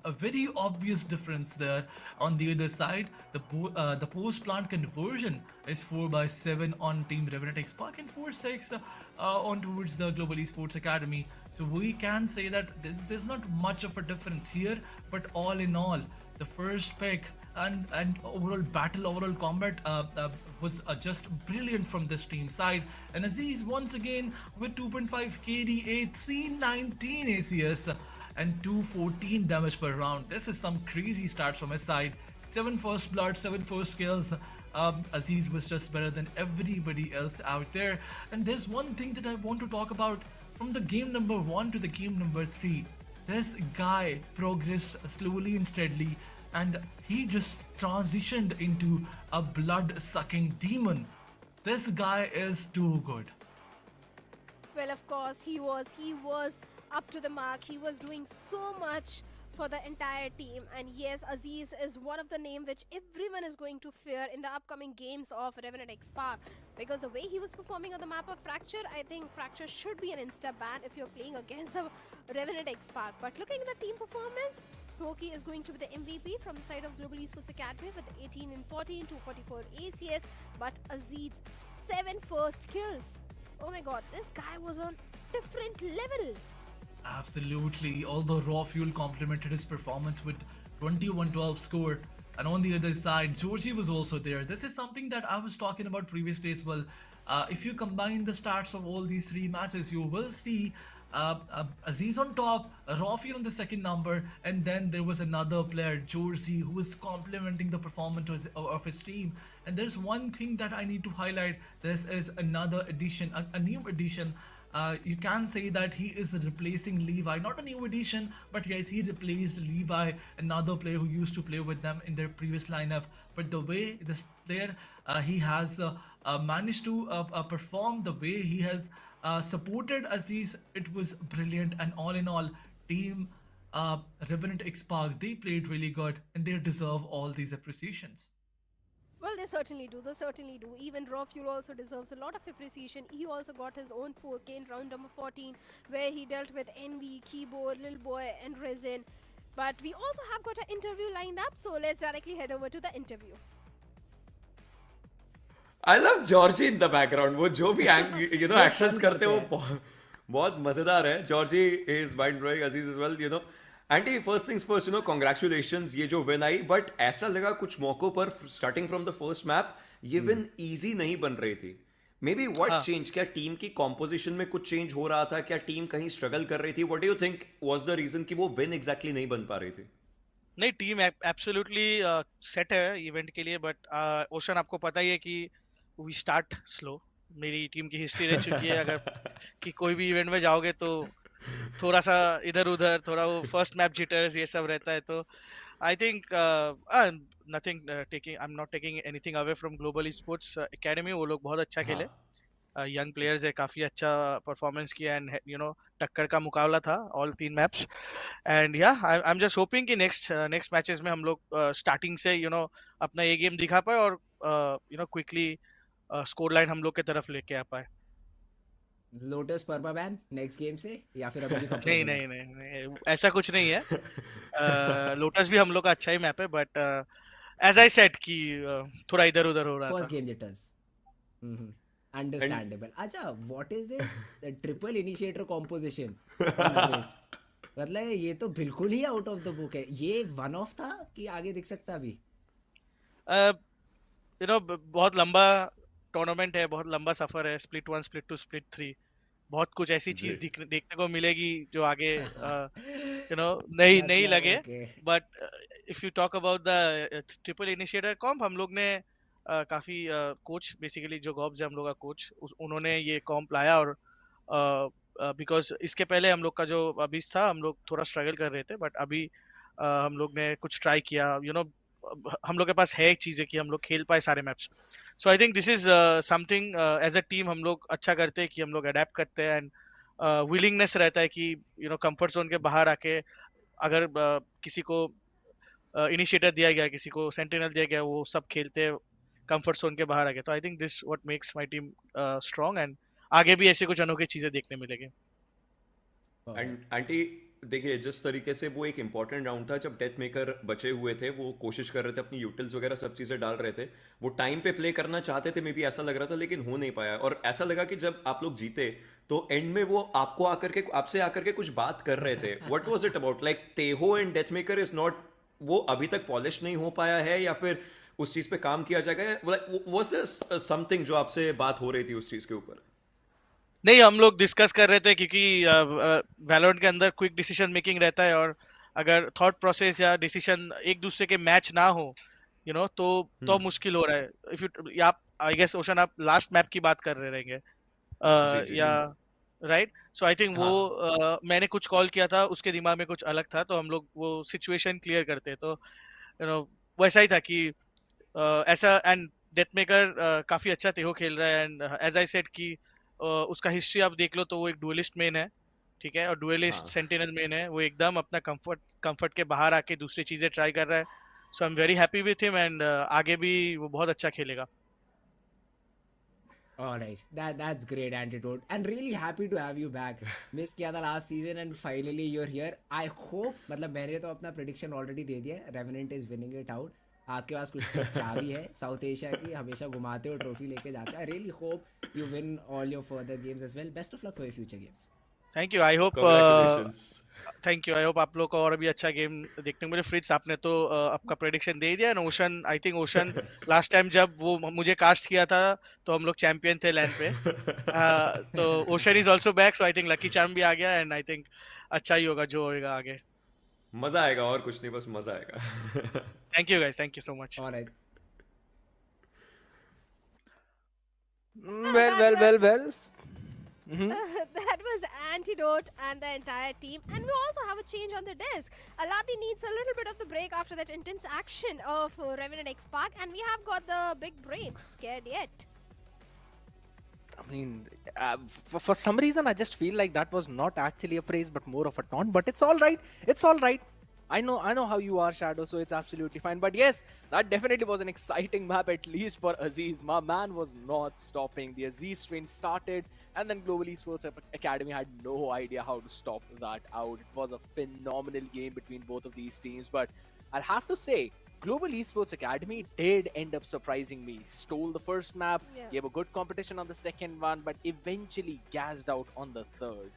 A very obvious difference there. On the other side, the post plant conversion is 4/7 on Team Revenant XSpark and 4/6 on towards the Global Esports Academy. So we can say that there's not much of a difference here, but all in all, the first pick and overall battle, overall combat was just brilliant from this team side. And Aziz once again with 2.5 KDA, 319 ACS and 214 damage per round. This is some crazy stats from his side. 7 first blood, 7 first kills. Aziz was just better than everybody else out there. And there's one thing that I want to talk about from the game number 1 to the game number 3. This guy progressed slowly and steadily, and he just transitioned into a blood-sucking demon. This guy is too good. Well, of course, he was up to the mark. He was doing so much for the entire team, and yes, Aziz is one of the names which everyone is going to fear in the upcoming games of Revenant XSpark, because the way he was performing on the map of Fracture, I think Fracture should be an insta ban if you're playing against the Revenant XSpark. But looking at the team performance, Smokey is going to be the MVP from the side of Global Esports Academy with 18 and 14, 244 ACS, but Aziz 7 first kills. Oh my god, this guy was on different level. Absolutely, although Raw Fuel complemented his performance with 21-12 score. And on the other side, Georgie was also there. This is something that I was talking about previously as well. If you combine the stats of all these 3 matches, you will see Aziz on top, Raw Fuel on the second number, and then there was another player, Georgie, who was complementing the performance of his team. And there's one thing that I need to highlight. This is another addition, a new addition. You can say that he is replacing Levi, not a new addition, but yes, he replaced Levi, another player who used to play with them in their previous lineup. But the way this player, he has managed to perform, the way he has supported Aziz, it was brilliant. And all in all, team Revenant XSpark, they played really good, and they deserve all these appreciations. Well, they certainly do. They certainly do. Even Raw Fuel also deserves a lot of appreciation. He also got his own 4K in round number 14, where he dealt with Envy, Keyboard, Lil Boy, and Resin. But we also have got an interview lined up, so let's directly head over to the interview. I love Georgie in the background. वो जो भी actions करते हैं वो बहुत मजेदार है. Georgie is mind blowing. Aziz as well, Andy, first things first, congratulations, ये जो win आई, but ऐसा लगा कुछ मौकों पर starting from the first map, ये win easy नहीं बन रही थी. Maybe what changed? क्या टीम की composition में कुछ change हो रहा था? क्या टीम कहीं struggle कर रही थी? What do you think was the reason कि वो win exactly नहीं बन पा रही थी? नहीं, टीम एब्सोल्युटली सेट है इवेंट के लिए, बट ओशन आपको पता ही है कि वी स्टार्ट स्लो. मेरी टीम की हिस्ट्री रह चुकी है अगर कि कोई भी इवेंट में जाओगे तो थोड़ा सा इधर उधर, थोड़ा वो फर्स्ट मैप जिटर्स ये सब रहता है. तो I think nothing taking, I am not taking anything away from global esports academy. वो लोग बहुत अच्छा खेले, यंग प्लेयर्स है, काफी अच्छा परफॉर्मेंस किया, एंड टक्कर का मुकाबला था ऑल 3 मैप्स. एंड या आई एम जस्ट होपिंग कि नेक्स्ट मैचेस में हम लोग स्टार्टिंग से अपना ये गेम दिखा पाए और क्विकली स्कोर लाइन हम लोग के तरफ लेके आ पाए. Lotus perma ban next game से या फिर अभी नहीं, ऐसा कुछ नहीं है. लोटस भी हम लोग का अच्छा ही मैप है, बट एज आई सेड कि थोड़ा इधर उधर हो रहा था. First game jitters. Understandable. अच्छा, what is this triple initiator composition on Abyss? मतलब ये तो बिल्कुल ही आउट ऑफ द बुक है. ये वन ऑफ था कि आगे दिख सकता अभी? यू नो बहुत लंबा टूर्नामेंट है, बहुत लंबा सफर है, स्प्लिट 1 स्प्लिट 2 स्प्लिट 3. बहुत कुछ ऐसी चीज देखने को मिलेगी जो आगे यू नो नहीं लगे. But if you talk about the triple initiator comp, हम लोग ने काफी कोच बेसिकली जो गॉब्स है हम लोग का कोच, उन्होंने ये कॉम्प लाया. और बिकॉज इसके पहले हम लोग का जो अभी था, हम लोग थोड़ा स्ट्रगल कर रहे थे. बट अभी हम लोग ने कुछ ट्राई किया. यू नो हम लोग के पास है एक चीज है कि हम लोग खेल पाए सारे maps. So I think this is something as a team हम लोग अच्छा करते हैं कि हम लोग अडेप्ट करते हैं. एंड विलिंगनेस रहता है कि यू नो कंफर्ट जोन के बाहर आके अगर किसी को इनिशिएटर दिया गया, किसी को सेंटिनल दिया गया, वो सब खेलते हैं कंफर्ट जोन के बाहर आके. तो आई think this what makes my team strong. And आगे भी ऐसे कुछ अनोखी चीजें देखने मिलेंगे. एंड आंटी देखिए, जिस तरीके से वो एक इंपॉर्टेंट राउंड था जब डेथ मेकर बचे हुए थे, वो कोशिश कर रहे थे, अपनी यूटिल्स वगैरह सब चीज़ें डाल रहे थे, वो टाइम पे प्ले करना चाहते थे, मे बी ऐसा लग रहा था, लेकिन हो नहीं पाया. और ऐसा लगा कि जब आप लोग जीते तो एंड में वो आपसे आकर के कुछ बात कर रहे थे. What was it about? Like तेहो and death maker is not, वो अभी तक पॉलिश नहीं हो पाया है या फिर उस चीज़ पे काम किया जाएगा? वाज दिस समथिंग जो आपसे बात हो रही थी उस चीज़ के ऊपर? नहीं, हम लोग डिस्कस कर रहे थे क्योंकि वैलोरेंट के अंदर क्विक डिसीजन मेकिंग रहता है. और अगर थॉट प्रोसेस या डिसीजन एक दूसरे के मैच ना हो, यू नो, तो मुश्किल हो रहा है. इफ यू आप आई गेस ओशन आप लास्ट मैप की बात कर रहे रहेंगे या राइट? सो आई थिंक वो मैंने कुछ कॉल किया था, उसके दिमाग में कुछ अलग था, तो हम लोग वो सिचुएशन क्लियर करते. तो यू नो वैसा ही था कि ऐसा. एंड डेथ मेकर काफी अच्छा तेहो खेल रहा है. एंड एज आई सेड कि उसका हिस्ट्री आप देख लो तो वो एक डुअलिस्ट मेन है, ठीक है, और डुअलिस्ट सेंटिनल मेन है. वो एकदम अपना कंफर्ट के बाहर आके दूसरी चीजें ट्राई कर रहा है. So I am very happy with him. And आगे भी वो बहुत अच्छा खेलेगा. Alright, that's great, Antidote, and really happy to have you back. Miss किया था last season and finally you're here. I hope, मतलब मैंने तो अपना prediction already दे दिया है, Revenant is winning it out. आपके पास कुछ तो चाबी है साउथ एशिया की, हमेशा घुमाते हो, ट्रॉफी लेके जाते हो. I really hope you win all your further games as well. Best of luck for your future games. Thank you. I hope thank you. I hope आप लोग को और भी अच्छा गेम देखने को मिले. फ्रिट्स, आपने तो आपका प्रेडिक्शन दे दिया. And ocean, I think ocean last time जब वो मुझे कास्ट किया था तो हम लोग चैंपियन थे लैंड पे. तो ocean is also back. So I think lucky charm भी आ गया. एंड आई थिंक अच्छा ही होगा जो होगा आगे. मजा आएगा, और कुछ नहीं, बस मजा आएगा. Thank you guys, thank you so much. Alright. Well. That was Antidote and the entire team. And we also have a change on the desk. Aladi needs a little bit of the break after that intense action of Revenant XSpark. And we have got the big brain. Scared yet? I mean, for some reason, I just feel like that was not actually a praise, but more of a taunt. But it's all right. It's all right. I know how you are, Shadow, so it's absolutely fine. But yes, that definitely was an exciting map, at least for Aziz. My man was not stopping. The Aziz train started, and then Global Esports Academy had no idea how to stop that out. It was a phenomenal game between both of these teams. But I'll have to say, Global Esports Academy did end up surprising me. Stole the first map, gave a good competition on the second one, but eventually gassed out on the third.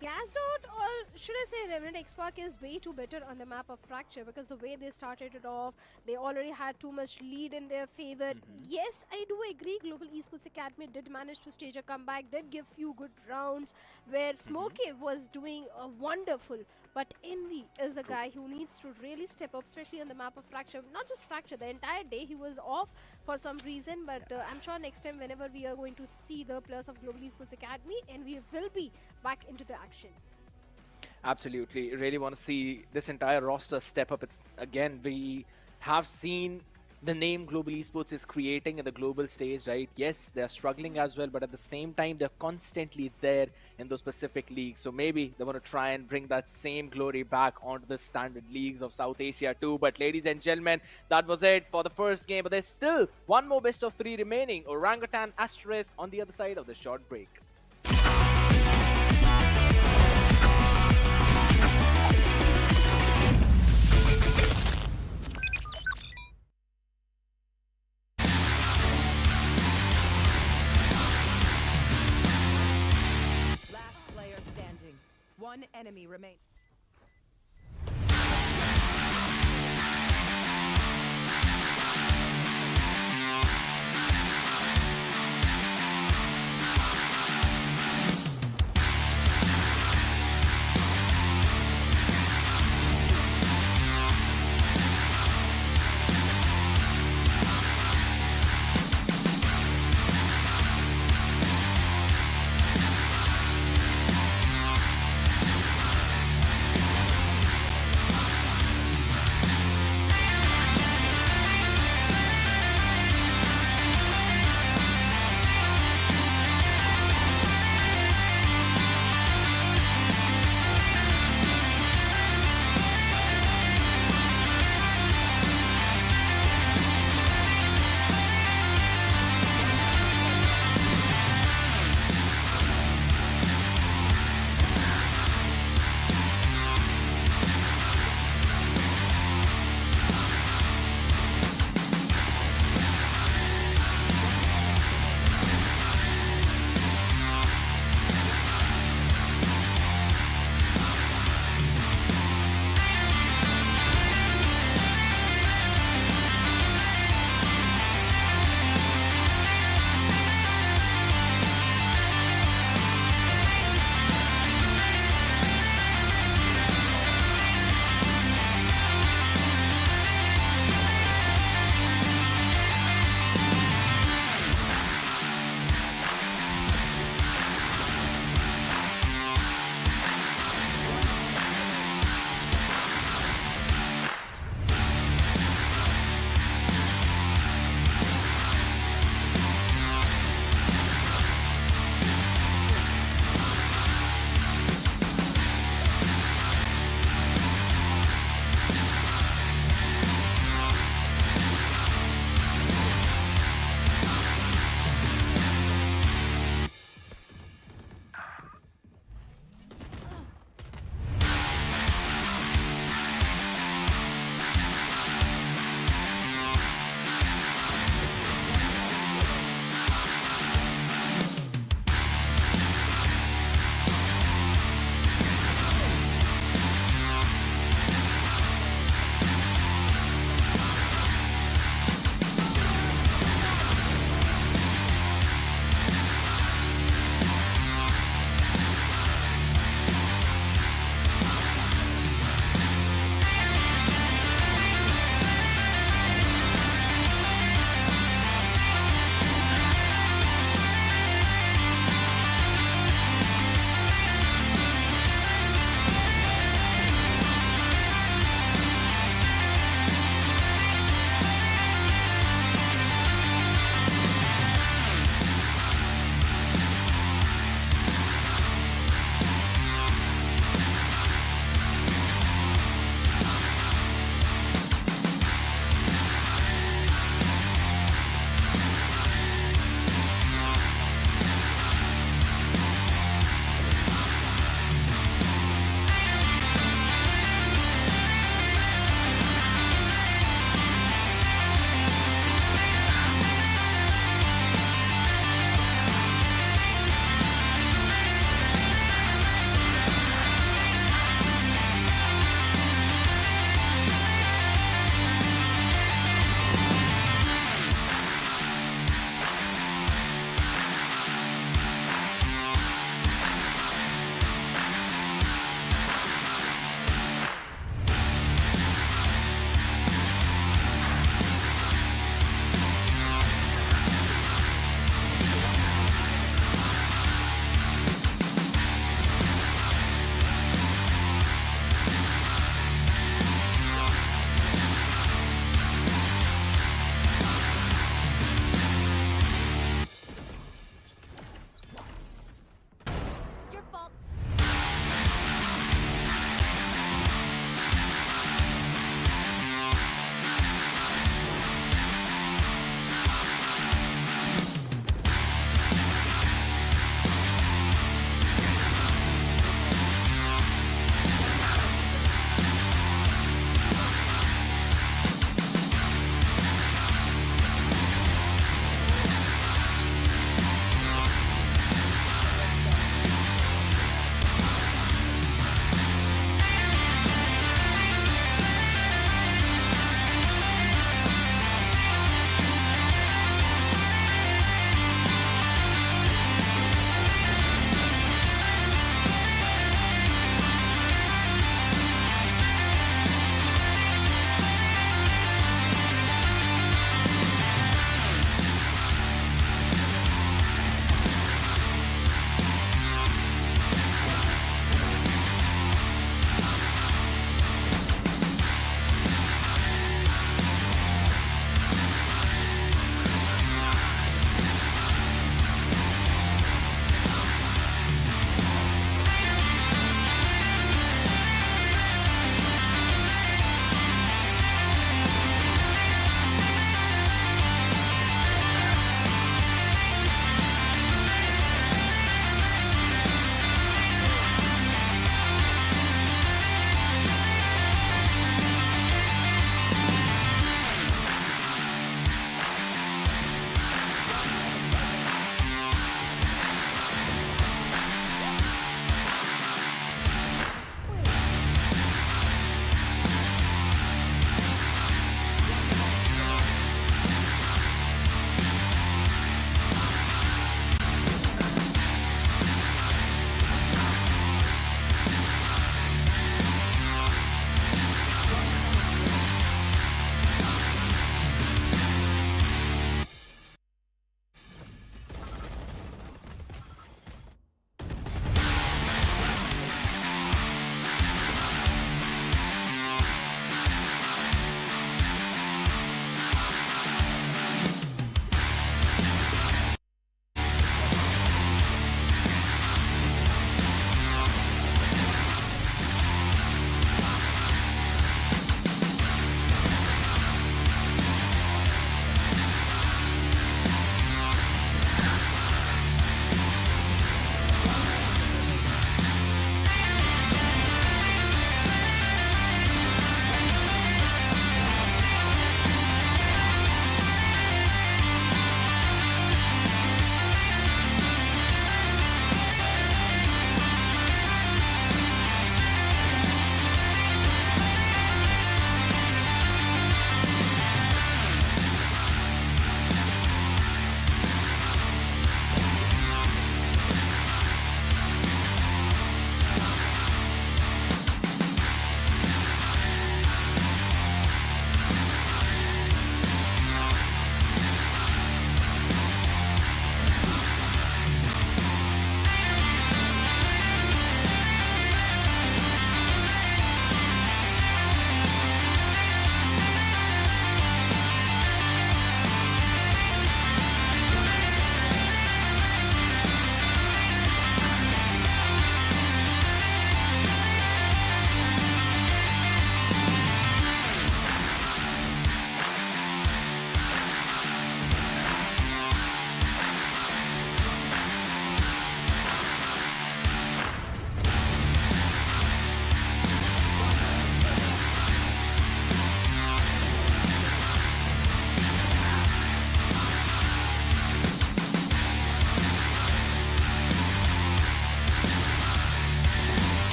Gassed out, or should I say Revenant XSpark is way too better on the map of Fracture, because the way they started it off, they already had too much lead in their favor. Yes, I do agree, Global Esports Academy did manage to stage a comeback, did give few good rounds where Smokey was doing wonderful, but Envy is a guy who needs to really step up, especially on the map of Fracture. Not just Fracture, the entire day he was off for some reason, but I'm sure next time whenever we are going to see the players of Global Esports Academy, Envy will be back into the action. Absolutely. Really want to see this entire roster step up. It's, again, we have seen the name Global Esports is creating in the global stage, right? Yes, they're struggling as well, but at the same time, they're constantly there in those specific leagues. So maybe they want to try and bring that same glory back onto the standard leagues of South Asia too. But ladies and gentlemen, that was it for the first game. But there's still one more best of 3 remaining. Orangutan, Asterisk on the other side of the short break. One enemy remains.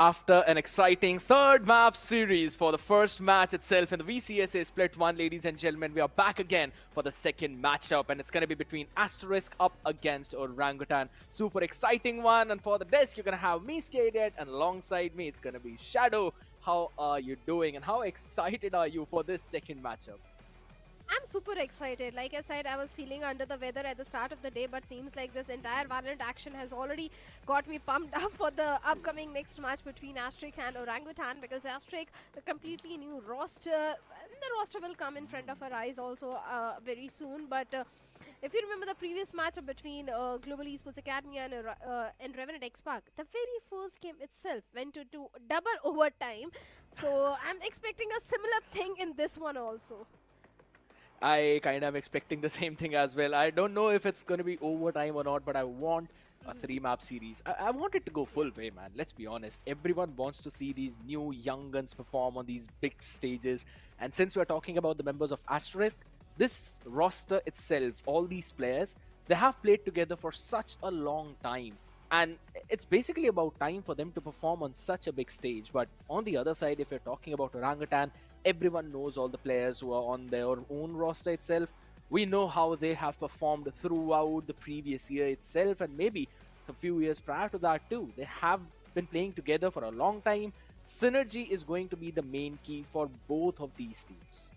After an exciting third map series for the first match itself in the VCSA Split 1, ladies and gentlemen, we are back again for the second matchup, and it's going to be between Asterisk up against Orangutan. Super exciting one, and for the desk, you're going to have me, Skated, and alongside me, it's going to be Shadow. How are you doing, and how excited are you for this second matchup? I'm super excited. Like I said, I was feeling under the weather at the start of the day, but seems like this entire Valorant action has already got me pumped up for the upcoming next match between Asterisk and Orangutan, because Asterisk, a completely new roster, the roster will come in front of our eyes also very soon. But if you remember the previous matchup between Global Esports Academy and Revenant Esports, the very first game itself went to double overtime. So I'm expecting a similar thing in this one also. I kind of am expecting the same thing as well. I don't know if it's going to be overtime or not, but I want a 3-map series. I want it to go full way, man. Let's be honest. Everyone wants to see these new young guns perform on these big stages. And since we're talking about the members of Asterisk, this roster itself, all these players, they have played together for such a long time. And it's basically about time for them to perform on such a big stage. But on the other side, if you're talking about Orangutan, everyone knows all the players who are on their own roster itself. We know how they have performed throughout the previous year itself, and maybe a few years prior to that too. They have been playing together for a long time. Synergy is going to be the main key for both of these teams.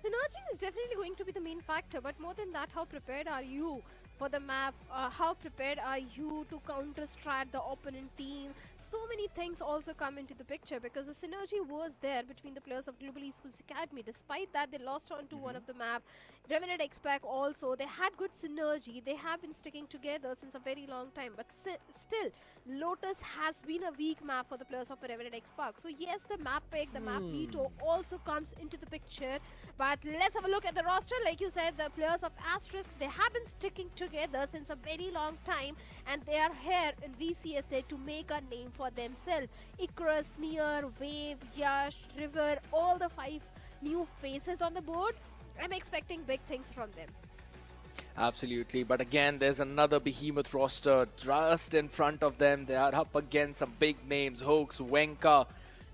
Synergy is definitely going to be the main factor, but more than that, how prepared are you for the map? How prepared are you to counter-strat the opponent team? So many things also come into the picture, because the synergy was there between the players of Global Esports Academy. Despite that, they lost onto one of the map. Revenant XSpark also, they had good synergy. They have been sticking together since a very long time, but still, Lotus has been a weak map for the players of Revenant XSpark. So yes, the map pick, the map veto also comes into the picture. But let's have a look at the roster. Like you said, the players of Asterisk, they have been sticking together since a very long time, and they are here in VCSA to make a name for themselves. Icarus, Near, Wave, Yash, River, all the 5 new faces on the board. I'm expecting big things from them. Absolutely, but again, there's another behemoth roster just in front of them. They are up against some big names: Hoax, Wenka,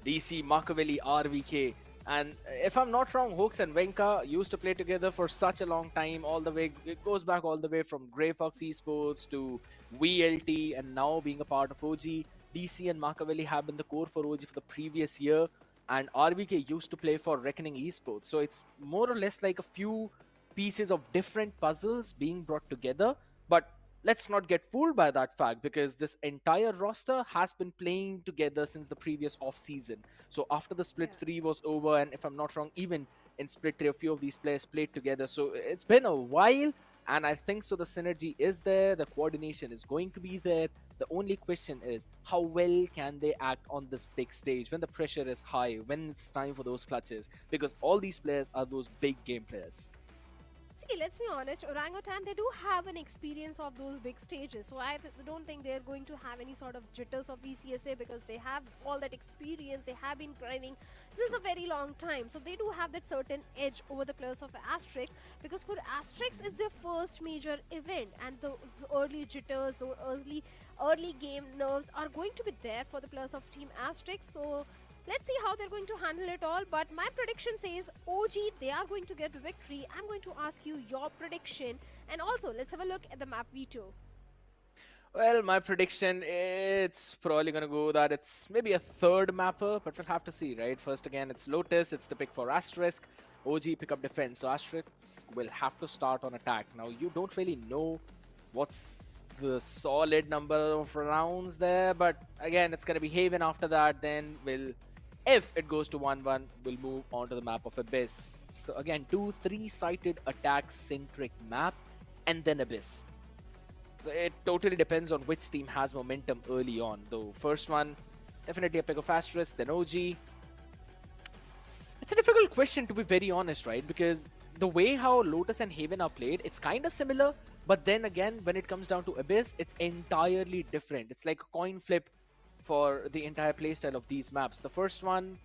DC, Machiavelli, RVK. And if I'm not wrong, Hoax and Wenka used to play together for such a long time. All the way, it goes back all the way from Grey Fox Esports to VLT, and now being a part of OG. DC and Machiavelli have been the core for OG for the previous year, and RVK used to play for Reckoning Esports. So it's more or less like a few pieces of different puzzles being brought together. But let's not get fooled by that fact, because this entire roster has been playing together since the previous off-season. So after the Split 3 was over, and if I'm not wrong, even in Split 3, a few of these players played together. So it's been a while, and I think so the synergy is there, the coordination is going to be there. The only question is, how well can they act on this big stage when the pressure is high, when it's time for those clutches? Because all these players are those big game players. See, let's be honest, Orangutan, they do have an experience of those big stages. So I don't think they're going to have any sort of jitters of VCSA, because they have all that experience. They have been grinding this is a very long time. So they do have that certain edge over the players of Asterisk, because for Asterisk, it's their first major event. And those early jitters, those early game nerves are going to be there for the players of Team Asterisk. So let's see how they're going to handle it all. But my prediction says OG, they are going to get the victory. I'm going to ask you your prediction. And also, let's have a look at the map veto. Well, my prediction, it's probably going to go that it's maybe a third mapper, but we'll have to see, right? First, again, it's Lotus. It's the pick for Asterisk. OG pick up defense. So Asterisk will have to start on attack. Now, you don't really know what's the solid number of rounds there, but again, it's going to be Haven after that. Then we'll... If it goes to 1-1, we'll move on to the map of Abyss. So again, 2 3-sided attack-centric map, and then Abyss. So it totally depends on which team has momentum early on. Though first one, definitely a pick of Asterisk, then OG. It's a difficult question, to be very honest, right? Because the way how Lotus and Haven are played, it's kind of similar. But then again, when it comes down to Abyss, it's entirely different. It's like a coin flip for the entire playstyle of these maps. The first one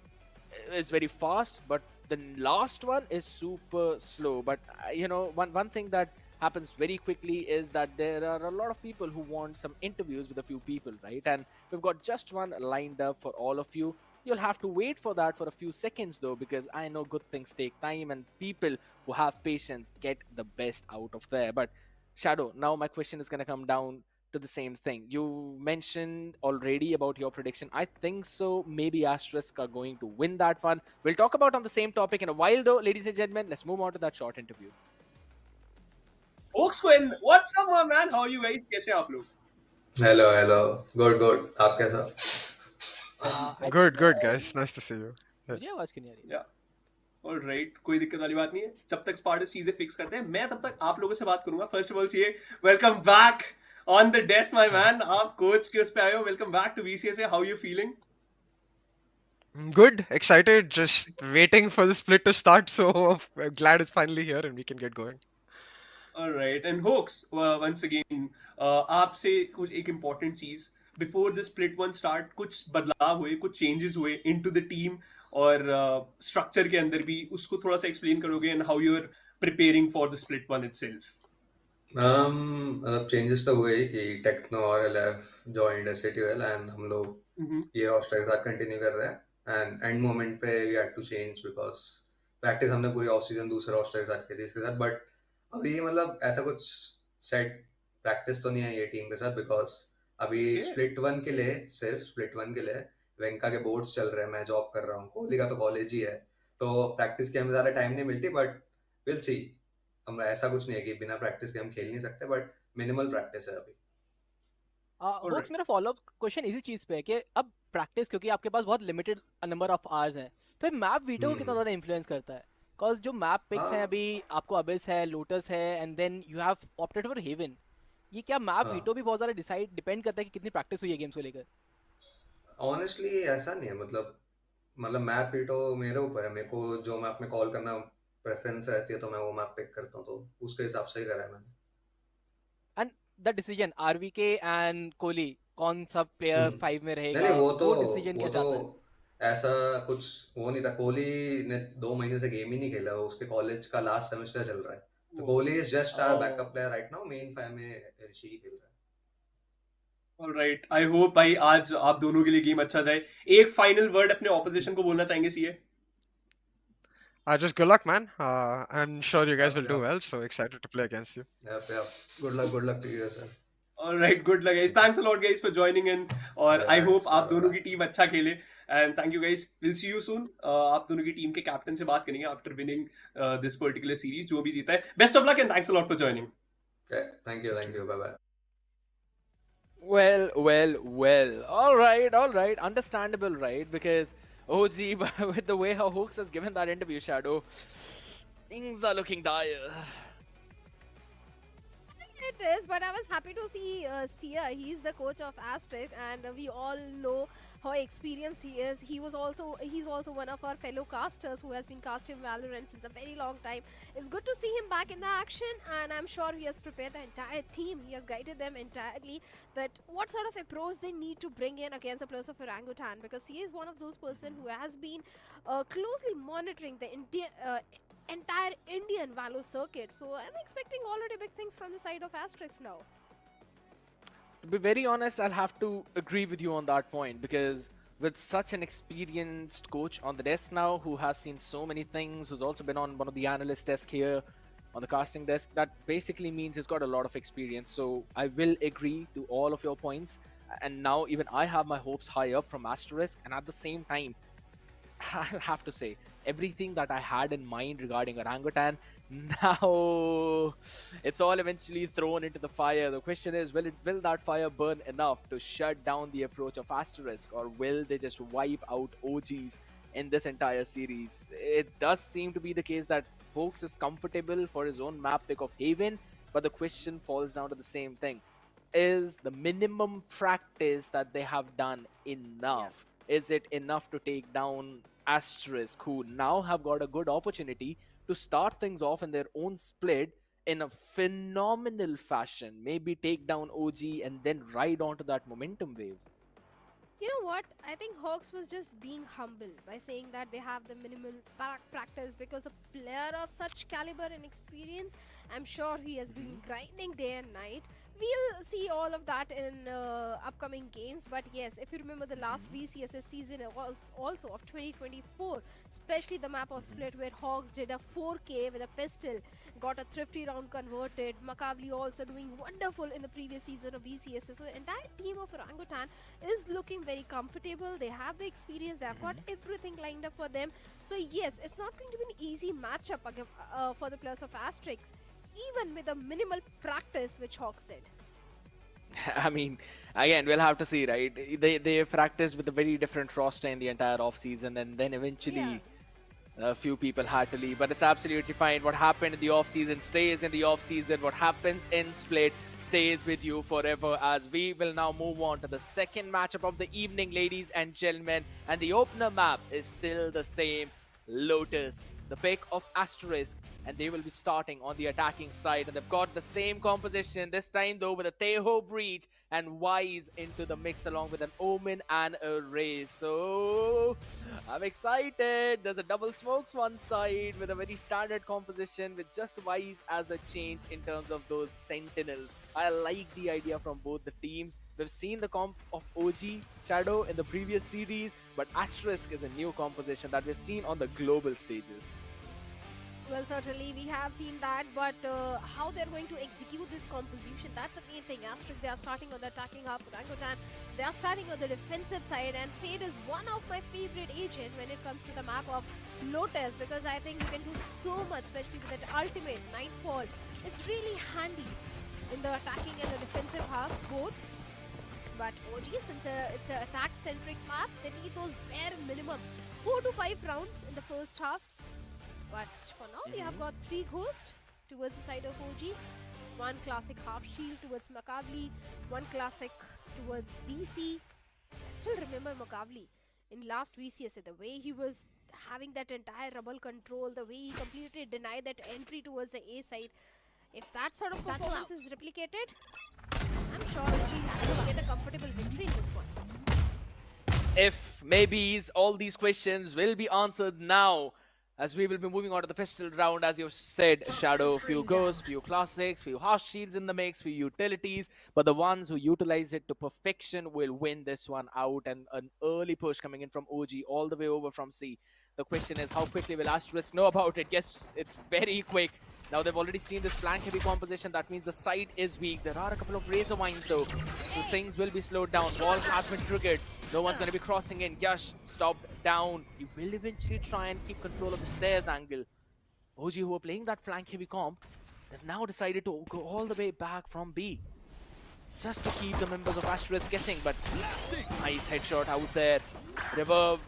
is very fast, but the last one is super slow. But you know, one thing that happens very quickly is that there are a lot of people who want some interviews with a few people, right? And we've got just one lined up for all of you. You'll have to wait for that for a few seconds though, because I know good things take time and people who have patience get the best out of there. But Shadow, now my question is going to come down to the same thing. You mentioned already about your prediction. I think so. Maybe Asterisk are going to win that one. We'll talk about on the same topic in a while though, ladies and gentlemen. Let's move on to that short interview. Oakswin, what's up, my man? How are you guys? कैसे हैं आप लोग? Hello. Good. आप कैसा? Good, guys. Nice to see you. मुझे आवाज क्यों नहीं आ रही? Yeah. All right. कोई दिक्कत वाली बात नहीं है. जब तक स्पार्टस चीजें फिक्स करते हैं, मैं तब तक आप लोगों से बात करूंगा. First of all, चाहिए welcome back on the desk, my man. आप coach के उस पे आए हो. Welcome back to VCSA. How are you feeling? Good, excited, just waiting for the split to start. So glad it's finally here and we can get going. All right. And Hoax, once again, आपसे कुछ एक important चीज. Before the split one start, कुछ बदलाव हुए, कुछ changes हुए into the team और structure के अंदर भी उसको थोड़ा सा explain करोगे and how you're preparing for the split one itself. मतलब changes तो हुए ही कि टेक्नो और LF joined SATL and हम लोग ये roster के साथ continue कर रहे हैं and end moment पे we had to change because practice हमने पूरी off season दूसरे roster के साथ की थी इसके साथ but अभी मतलब ऐसा कुछ set practice तो नहीं है ये team के साथ because अभी split one के लिए सिर्फ split one के लिए वेंका के बोर्ड्स चल रहे हैं मैं जॉब कर रहा हूँ कोहली का तो कॉलेज ही है तो प्रैक्टिस के हमें ज़्यादा टाइम नहीं मिलती बट विल सी हम ऐसा कुछ नहीं है कि बिना प्रैक्टिस के हम खेल नहीं सकते बट मिनिमल प्रैक्टिस है अभी Hoax, मेरा फॉलोअप क्वेश्चन इसी चीज पे है कि अब प्रैक्टिस क्योंकि आपके पास बहुत लिमिटेड नंबर ऑफ आवर्स हैं तो मैप वीटो को कितना ज़्यादा इन्फ्लुएंस करता है बिकॉज जो मैप पिक्स हैं अभी आपको अबिस है लोटस है and then you have opted for Haven ये क्या मैप वीटो भी बहुत ज़्यादा डिपेंड करता है कि कितनी प्रैक्टिस हुई है गेम्स को लेकर ऑनेस्टली ऐसा नहीं है मतलब मैप वीटो मेरे ऊपर है मेरे को जो मैप में कॉल करना प्रेफरेंस रहती है तो मैं वो मैप पिक करता हूँ तो उसके हिसाब से ही करा है मैंने and the decision RVK and Kohli कौन सा प्लेयर 5 में रहेगा नहीं वो डिसीजन कैसा आता है ऐसा कुछ वो नहीं था कोहली ने 2 महीने से गेम ही नहीं खेला उसके कॉलेज का लास्ट सेमेस्टर चल रहा है तो Kohli is just our backup player right now main 5 में ऋषि खेल रहा है ऑलराइट आई होप भाई आज आप दोनों के लिए गेम अच्छा जाए एक फाइनल वर्ड अपने ऑपोजिशन को बोलना चाहेंगे CA Just good luck, man. I'm sure you guys will do well. So excited to play against you. Yep. Good luck to you, sir. All right, good luck, guys. Thanks a lot, guys, for joining in. और I hope आप दोनों की team अच्छा खेले. And thank you, guys. We'll see you soon. आप दोनों की team के कैप्टन से बात करेंगे after winning this particular series. जो भी जीता है. Best of luck and thanks a lot for joining. Okay, thank you. Bye bye. Well. All right. Understandable, right? Because OG, with the way how Hooks has given that interview, Shadow, things are looking dire. It is, but I was happy to see Sia. He's the coach of Asterisk, and we all know how experienced he is. He's also one of our fellow casters who has been casting Valorant since a very long time. It's good to see him back in the action, and I'm sure he has prepared the entire team. He has guided them entirely that what sort of approach they need to bring in against the players of Orangutan, because he is one of those person who has been closely monitoring the entire Indian Valo circuit. So I'm expecting already big things from the side of Asterisk now. To be very honest, I'll have to agree with you on that point because with such an experienced coach on the desk now who has seen so many things, who's also been on one of the analyst desk here on the casting desk, that basically means he's got a lot of experience. So I will agree to all of your points. And now even I have my hopes high up from Asterisk, and at the same time, I'll have to say, everything that I had in mind regarding Orangutan, now it's all eventually thrown into the fire. The question is, will that fire burn enough to shut down the approach of Asterisk, or will they just wipe out OGs in this entire series? It does seem to be the case that Hoax is comfortable for his own map pick of Haven, but the question falls down to the same thing. Is the minimum practice that they have done enough? Yeah. Is it enough to take down Asterisk, who now have got a good opportunity to start things off in their own split in a phenomenal fashion? Maybe take down OG and then ride onto that momentum wave. You know what? I think Hawks was just being humble by saying that they have the minimal practice, because a player of such caliber and experience I'm sure he has been grinding day and night. We'll see all of that in upcoming games. But yes, if you remember the last VCSS season, it was also of 2024, especially the map of Split where Hogs did a 4K with a pistol, got a thrifty round converted. Makavli also doing wonderful in the previous season of VCSS. So the entire team of Orangutan is looking very comfortable. They have the experience. They have got everything lined up for them. So yes, it's not going to be an easy matchup for the players of Asterisk, even with a minimal practice, which Hawk said. I mean, again, we'll have to see, right? They practiced with a very different roster in the entire off season, and then eventually a few people had to leave. But it's absolutely fine. What happened in the off season stays in the off season. What happens in Split stays with you forever. As we will now move on to the second matchup of the evening, ladies and gentlemen, and the opener map is still the same: Lotus, the pick of Asterisk, and they will be starting on the attacking side, and they've got the same composition this time though, with a Teho Breach and Wise into the mix along with an Omen and a Raze. So I'm excited. There's a double smokes one side with a very standard composition with just Wise as a change in terms of those sentinels. I like the idea from both the teams. We've seen the comp of OG Shadow in the previous series, but Asterisk is a new composition that we've seen on the global stages. Well, certainly we have seen that, but how they're going to execute this composition, that's the main thing. Asterisk, they are starting on the attacking half. Orangutan, they are starting on the defensive side, and Fade is one of my favorite agents when it comes to the map of Lotus, because I think you can do so much, especially with that ultimate Nightfall. It's really handy in the attacking and the defensive half, both. But OG, since it's an attack-centric map, they need those bare minimum 4 to 5 rounds in the first half. But for now, we have got 3 ghosts towards the side of OG, 1 classic half shield towards Makavli, 1 classic towards DC. I still remember Makavli in last VCS, the way he was having that entire rubble control, the way he completely denied that entry towards the A side. If that sort of performance is replicated, I'm sure OG will get a comfortable victory in this one. If maybes, all these questions will be answered now, as we will be moving on to the pistol round. As you said, Shadow, few ghosts, few classics, few harsh shields in the mix, few utilities, but the ones who utilize it to perfection will win this one out. And an early push coming in from OG all the way over from C. The question is, how quickly will Asterisk know about it? Yes, it's very quick. Now they've already seen this flank heavy composition. That means the side is weak. There are a couple of razor wines though, so things will be slowed down. Wall has been triggered. No one's going to be crossing in. Yash stopped down. He will eventually try and keep control of the stairs angle. OG, who are playing that flank heavy comp, they've now decided to go all the way back from B, just to keep the members of Asterisk guessing. But nice headshot out there. Reverb.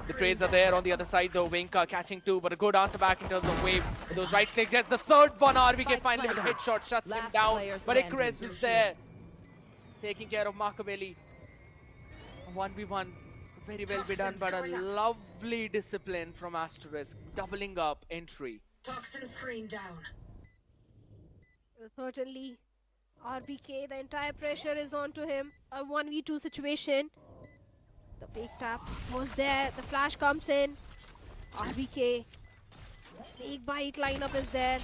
The trades are there on the other side though. Winka catching 2, but a good answer back in terms of wave. Those right clicks. Yes, the third one. RVK finally with a headshot shuts him down. But Icarus is there, taking care of Markabelli. 1v1 could very well be done, but a lovely discipline from Asterisk, doubling up entry. Toxin screen down. Certainly, RBK, the entire pressure is on to him. A 1v2 situation. The fake tap was there. The flash comes in. RBK. The snake bite lineup is there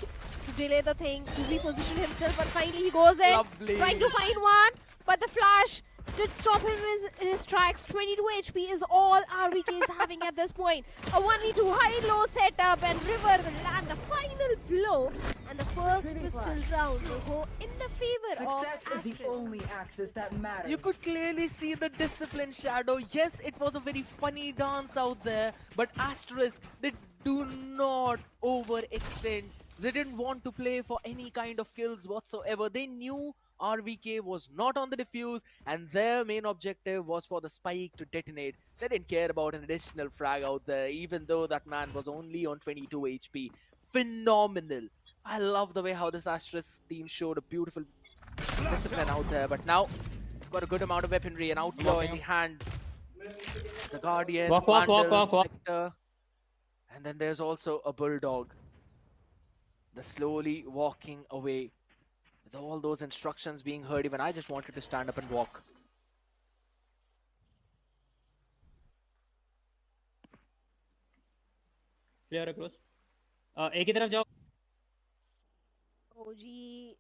to delay the thing, to reposition himself, but finally he goes in. Lovely. Trying to find one, but the flash did stop him in his tracks. 22 HP is all RBK is having at this point. A 1v2 high-low setup, and River will land the final blow. And the first pistol round will go in the favor of Asterisk. only axis that matters. You could clearly see the discipline, Shadow. Yes, it was a very funny dance out there, but Asterisk, they do not overextend. They didn't want to play for any kind of kills whatsoever. They knew RVK was not on the defuse, and their main objective was for the spike to detonate. They didn't care about an additional frag out there, even though that man was only on 22 HP. Phenomenal. I love the way how this Asterisk team showed a beautiful discipline out there, but now got a good amount of weaponry, an outlaw in the hand. There's a Guardian, Vandal, Spectre, and then there's also a Bulldog. The slowly walking away. With all those instructions being heard, even I just wanted to stand up and walk. Clear across. A की तरफ जाओ. OG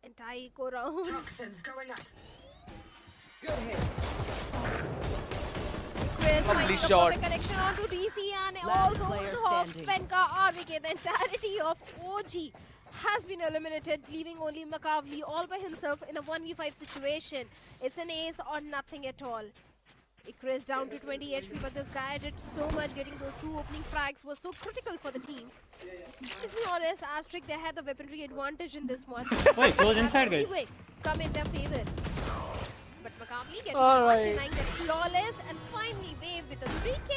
entire eco round. Toxins going up. Good hit. Chris Lovely finding the shot. perfect connection onto DC and Last also player off standing. Venka RVK. The entirety of OG has been eliminated, leaving only Makavli all by himself in a 1v5 situation. It's an ace or nothing at all. Chris down to 20 HP, but this guy did so much. Getting those two opening frags was so critical for the team. Let's be honest, Asterisk, they had the weaponry advantage in this one. Wait, goes inside, guys. Anyway, come in their favor. But Makavli getting All one, right. denying that flawless, and finally Wave with a 3k.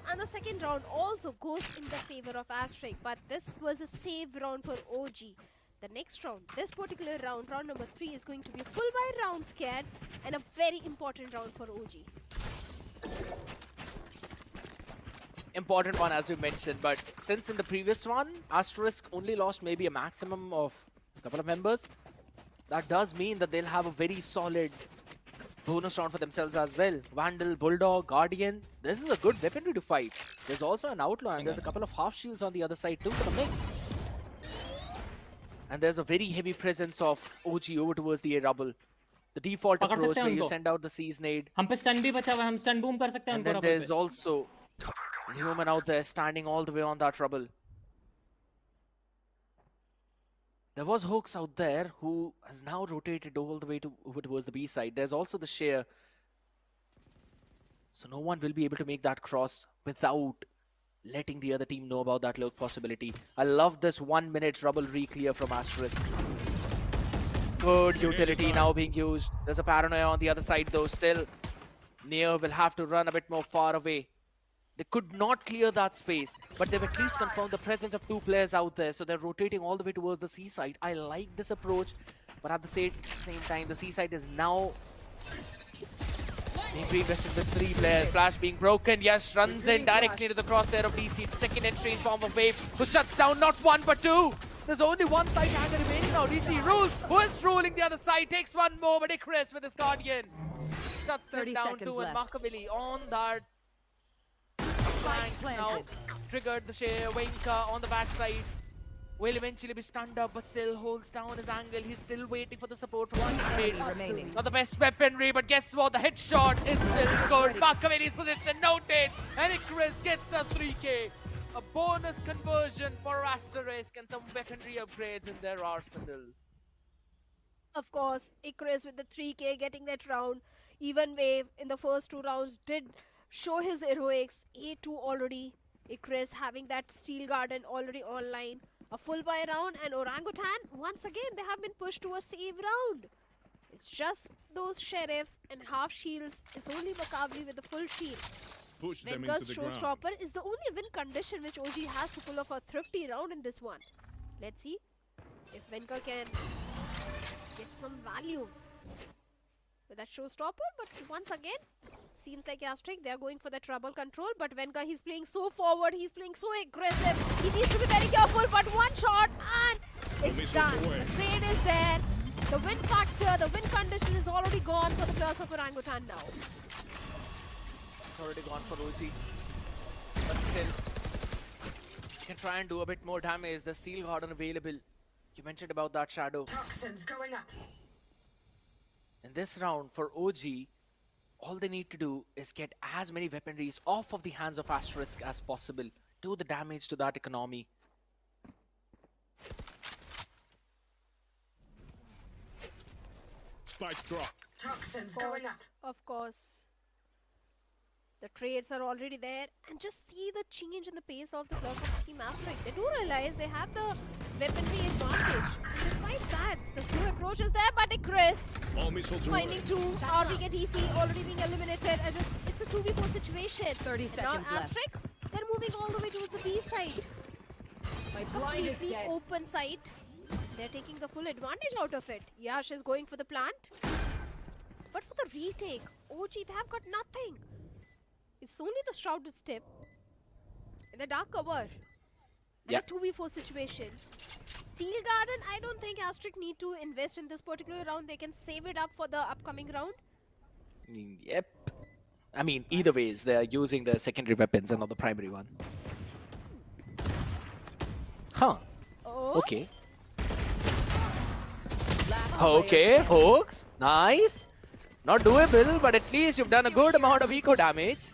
And the second round also goes in the favor of Asterisk. But this was a save round for OG. The next round, this particular round, round number 3, is going to be a full by round scared and a very important round for OG. Important one, as you mentioned, but since in the previous one, Asterisk only lost maybe a maximum of a couple of members, that does mean that they'll have a very solid bonus round for themselves as well. Vandal, Bulldog, Guardian, this is a good weaponry to fight. There's also an Outlaw and there's a couple of half shields on the other side too for the mix. And there's a very heavy presence of OG over towards the A rubble. The default पकड़ approach सकते हैं where you उनको। send out the Seize Nade. हम पे stun भी बचा हुआ है, हम stun boom कर सकते हैं And उनको then rubble there's पे। also the human out there standing all the way on that rubble. There was Hooks out there who has now rotated all the way over towards the B side. There's also the Share. So no one will be able to make that cross without letting the other team know about that lurk possibility. I love this 1 minute rubble re-clear from Asterisk. Good utility now being used. There's a paranoia on the other side though still. Neo will have to run a bit more far away. They could not clear that space, but they've at least confirmed the presence of 2 players out there, so they're rotating all the way towards the C side. I like this approach, but at the same time, the C side is now being pre-invested with 3 players. Flash being broken, yes, runs in directly to the crosshair of DC. Second entry in form of Wave, who shuts down not 1 but 2. There's only one side hanger remaining now. DC rules. Who is ruling the other side? Takes one more, but Icarus with his Guardian shuts him 30 down seconds too, and left. Makaveli on that flank now triggered the share. Wenka on the backside will eventually be stunned up, but still holds down his angle. He's still waiting for the support from the remaining. Not the best weaponry, but guess what? The headshot is still good. Makaveli's position noted, and Icarus gets a 3k. A bonus conversion for Asterisk and some weaponry upgrades in their arsenal. Of course, Icarus with the 3k getting that round. Even Wave in the first 2 rounds did show his heroics. A2 already. Icarus having that Steel Garden already online. A full buy round, and Orangutan, once again, they have been pushed to a save round. It's just those Sheriff and half shields. It's only Makavli with the full shield. Push them Venka's into the ground. showstopper is the only win condition which OG has to pull off a thrifty round in this one. Let's see if Venka can get some value with that showstopper. But once again, seems like Asterisk, they are going for the trouble control. But Venka, he's playing so forward, he's playing so aggressive. He needs to be very careful. But one shot and it's done. The trade is there. The win factor, the win condition is already gone for the players of Orangutan now. It's already gone for OG. But still, can try and do a bit more damage. The Steel Garden available. You mentioned about that Shadow. Toxins going up. In this round for OG, all they need to do is get as many weaponries off of the hands of Asterisk as possible. Do the damage to that economy. Spike drop. Toxins going up. Of course. The trades are already there, and just see the change in the pace of the players of Team Asterisk. They do realize they have the weaponry advantage. Despite that, the slow approach is there, but Icarus All missiles finding away. 2. RVK DC already being eliminated, and it's a 2v4 situation. 30 And now seconds left. Asterisk, they're moving all the way towards the B side. My blind is Completely dead. open site. They're taking the full advantage out of it. Yash is going for the plant. But for the retake, OG, they have got nothing. It's only the Shrouded Step in the dark cover. And Yeah. a 2v4 situation. Steel Garden, I don't think Asterisk need to invest in this particular round. They can save it up for the upcoming round. Yep. I mean, either ways, they are using the secondary weapons and not the primary one. Huh. Oh. Okay. Okay, Hooks. Nice. Not doable, but at least you've done a good amount of eco damage.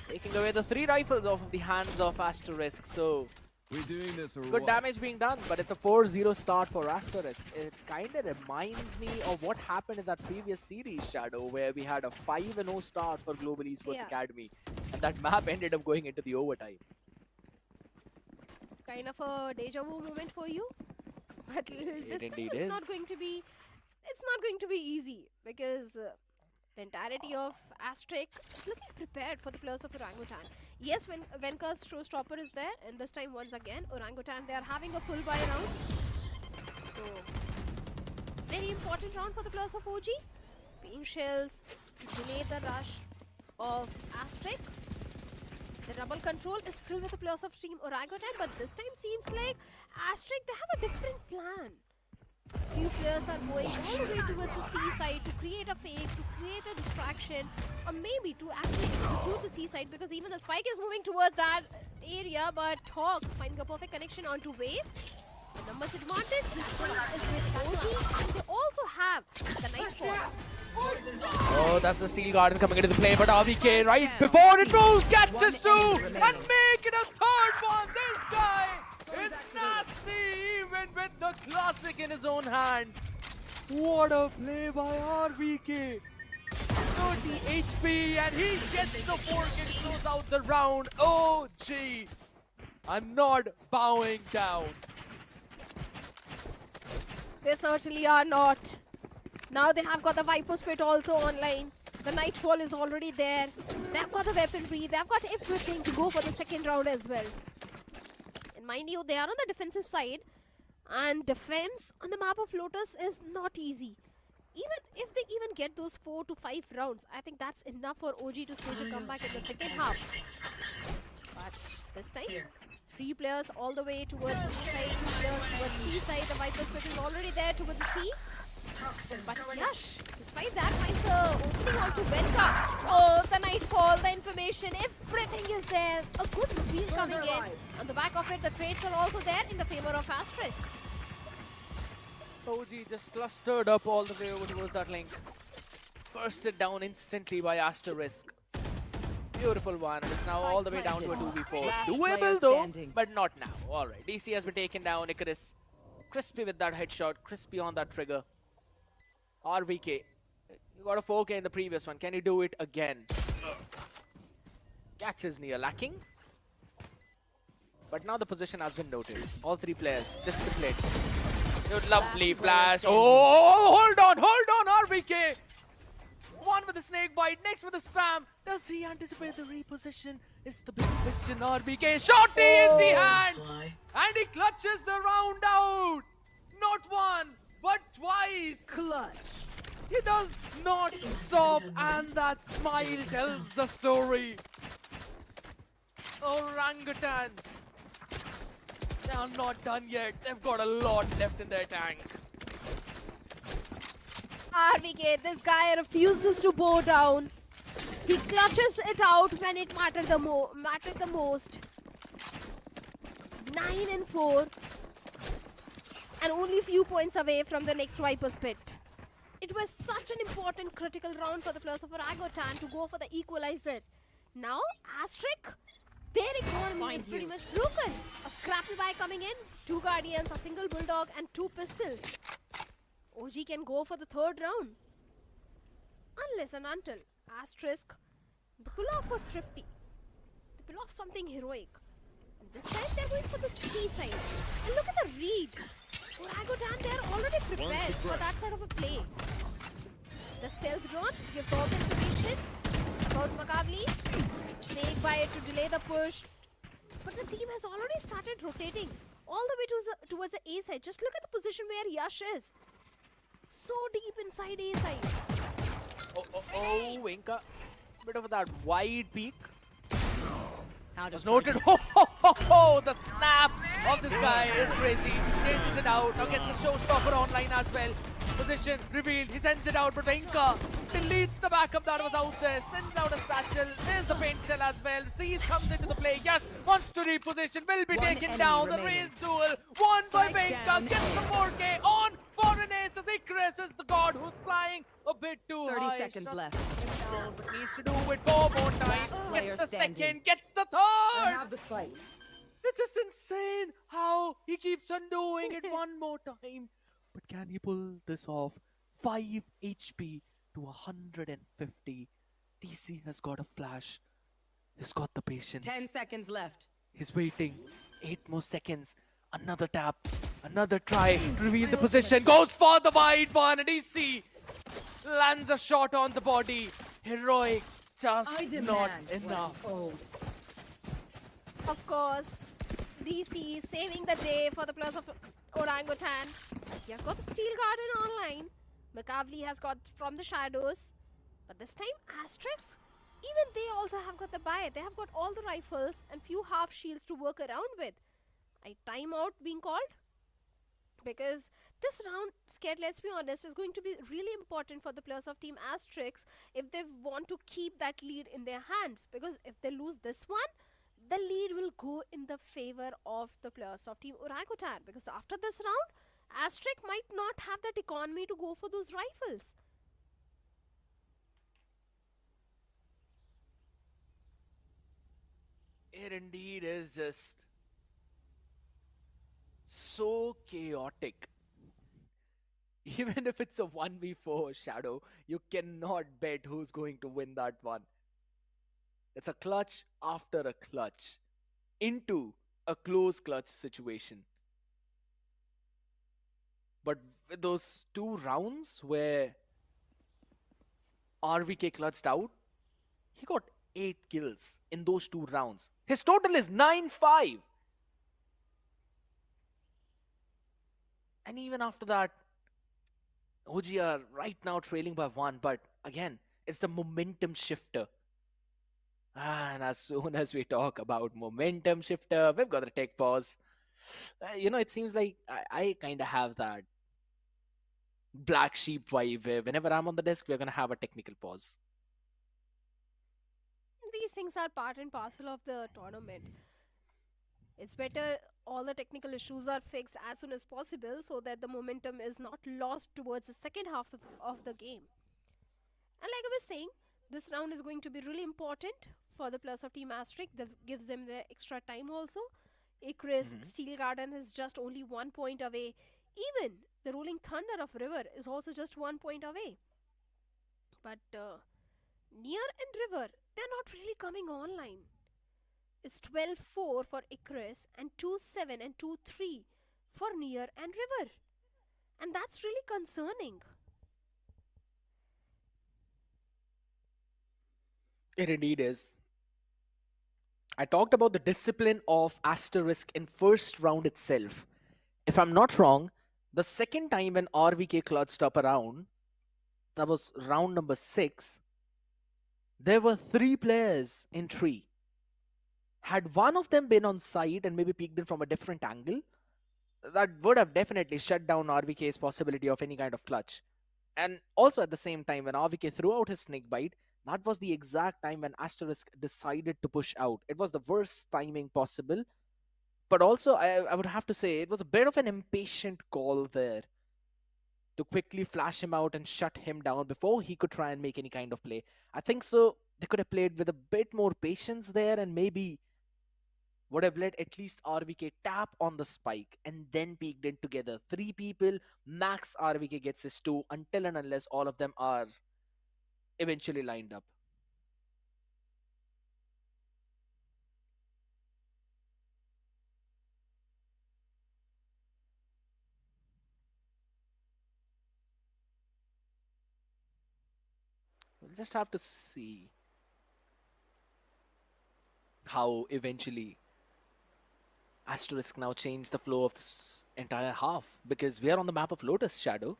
Taking away the 3 rifles off of the hands of Asterisk. So, we're doing this or good what? damage being done, but it's a 4-0 start for Asterisk. It kind of reminds me of what happened in that previous series, Shadow, where we had a 5-0 start for Global Esports Academy. And that map ended up going into the overtime. Kind of a deja vu moment for you. But this time it's not going to be... It's not going to be easy because the entirety of Asterisk is looking prepared for the players of Orangutan. Yes, when Venka's showstopper is there, and this time once again, Orangutan, they are having a full buy round. So, very important round for the players of OG. Pin shells to delay the rush of Asterisk. The double control is still with the players of Team Orangutan, but this time seems like Asterisk, they have a different plan. Few players are going all the way towards the C side to create a fake, to create a distraction, or maybe to actually execute the C side, because even the spike is moving towards that area, but Hawks finding a perfect connection onto Wave. The numbers advantage, this team is with OG, and they also have the Nightfall. Oh, that's the Steel Garden coming into the play, but RVK right before it moves, catches 2 and make it a 3rd one. This guy is nasty, even with the classic in his own hand. What a play by RVK. 30 HP and he gets the fork and close out the round. OG are not bowing down. They certainly are not. Now they have got the Viper Spit also online. The Nightfall is already there. They've got the weaponry. They've got everything to go for the 2nd round as well. And mind you, they are on the defensive side. And defense on the map of Lotus is not easy. Even if they even get those 4 to 5 rounds, I think that's enough for OG to stage a comeback in the 2nd half. But this time, 3 players all the way towards the B side, 2 players towards C side. The Viper Spit is already there towards the C. But Yash, despite that, finds a opening onto Venka. Oh, the Nightfall, the information, everything is there. A good reveal coming in. On the back of it, the trades are also there in the favor of Asterisk. OG just clustered up all the way over towards that link. Bursted down instantly by Asterisk. Beautiful one, and it's now all the way down to a 2v4. Doable though, but not now. Alright, DC has been taken down. Icarus, crispy with that headshot, crispy on that trigger. RVK, you got a 4K in the previous one. Can you do it again? Catches near lacking. But now the position has been noted. All 3 players disciplined. Good, lovely flash. Oh, hold on, RVK. One with the snake bite, next with the spam. Does he anticipate the reposition? It's the big question. RVK, shotty in the hand. And he clutches the round out. Not one, but twice. Clutch. He does not stop, and that smile tells the story. Orangutan. They are not done yet. They've got a lot left in their tank. RVK, this guy refuses to bow down. He clutches it out when it mattered the most. 9 and 4. And only few points away from the next Viper's Pit. It was such an important critical round for the players of Orangutan to go for the equalizer. Now, Asterisk, their economy is pretty much broken. A scrappy buy coming in, 2 Guardians, a single Bulldog and 2 pistols. OG can go for the 3rd round. Unless and until Asterisk, they pull off for Thrifty. They pull off something heroic. And this time they're going for the C side. And look at the read. Orangutan, they're already prepared for that side of a play. The stealth drone gives all the information about Makavli. Snake bite to delay the push. But the team has already started rotating all the way towards the A side. Just look at the position where Yash is. So deep inside A side. Oh, Venka. Bit of that wide peak. Was noted. The snap of this guy is crazy. Changes it out. Now gets the showstopper online as well. Position revealed. He sends it out, but Venka deletes the backup that was out there. Sends out a satchel. There's the paint shell as well. Seas comes into the play. Yash wants to reposition. Will be taken down. The raised duel won by Venka. Gets the 4K on for an ace as Icarus is the god who's flying a bit too 30 high. seconds Shuts left. him down, but needs to do it 4 more times. Player Gets the standing. second. Gets the I third. have the spike. It's just insane how he keeps on doing it one more time. But can he pull this off? 5 HP to 150. DC has got a flash. He's got the patience. 10 seconds left. He's waiting. 8 more seconds. Another tap. Another try to reveal the position. Goes for the wide one. And DC lands a shot on the body. Heroic. Just not enough. Of course, DC is saving the day for the players of Orangutan. He has got the Steel Garden online. Makavli has got from the shadows. But this time, Asterisk, even they also have got the buy. They have got all the rifles and few half shields to work around with. A timeout being called? Because this round, Scared, let's be honest, is going to be really important for the players of Team Asterisk if they want to keep that lead in their hands. Because if they lose this one, the lead will go in the favor of the players of Team Orangutan. Because after this round, Asterisk might not have that economy to go for those rifles. It indeed is just so chaotic. Even if it's a 1v4 Shadow, you cannot bet who's going to win that one. It's a clutch after a clutch into a close clutch situation. But with those 2 rounds where RVK clutched out, he got 8 kills in those 2 rounds. His total is 9-5. And even after that, OG are right now trailing by 1. But again, it's the momentum shifter. And as soon as we talk about momentum shifter, we've got a tech pause. It seems like I kind of have that black sheep vibe where whenever I'm on the desk, we're going to have a technical pause. These things are part and parcel of the tournament. It's better all the technical issues are fixed as soon as possible so that the momentum is not lost towards the second half of the game. And like I was saying, this round is going to be really important for the players of Team Asterisk. That gives them the extra time also. Icarus, Steel Garden is just only 1 point away. Even the Rolling Thunder of River is also just 1 point away. But Near and River, they're not really coming online. It's 12-4 for Icarus and 2-7 and 2-3 for Near and River. And that's really concerning. It indeed is. I talked about the discipline of Asterisk in first round itself. If I'm not wrong, the second time when RVK clutched up around, that was round number 6, there were 3 players in tree. Had one of them been on site and maybe peeked in from a different angle, that would have definitely shut down RVK's possibility of any kind of clutch. And also at the same time, when RVK threw out his snake bite, that was the exact time when Asterisk decided to push out. It was the worst timing possible. But also, I would have to say, it was a bit of an impatient call there to quickly flash him out and shut him down before he could try and make any kind of play. I think so. They could have played with a bit more patience there and maybe would have let at least RVK tap on the spike and then peeked in together. 3 people, max RVK gets his 2 until and unless all of them are eventually lined up. We'll just have to see how eventually Asterisk now change the flow of this entire half, because we are on the map of Lotus, Shadow,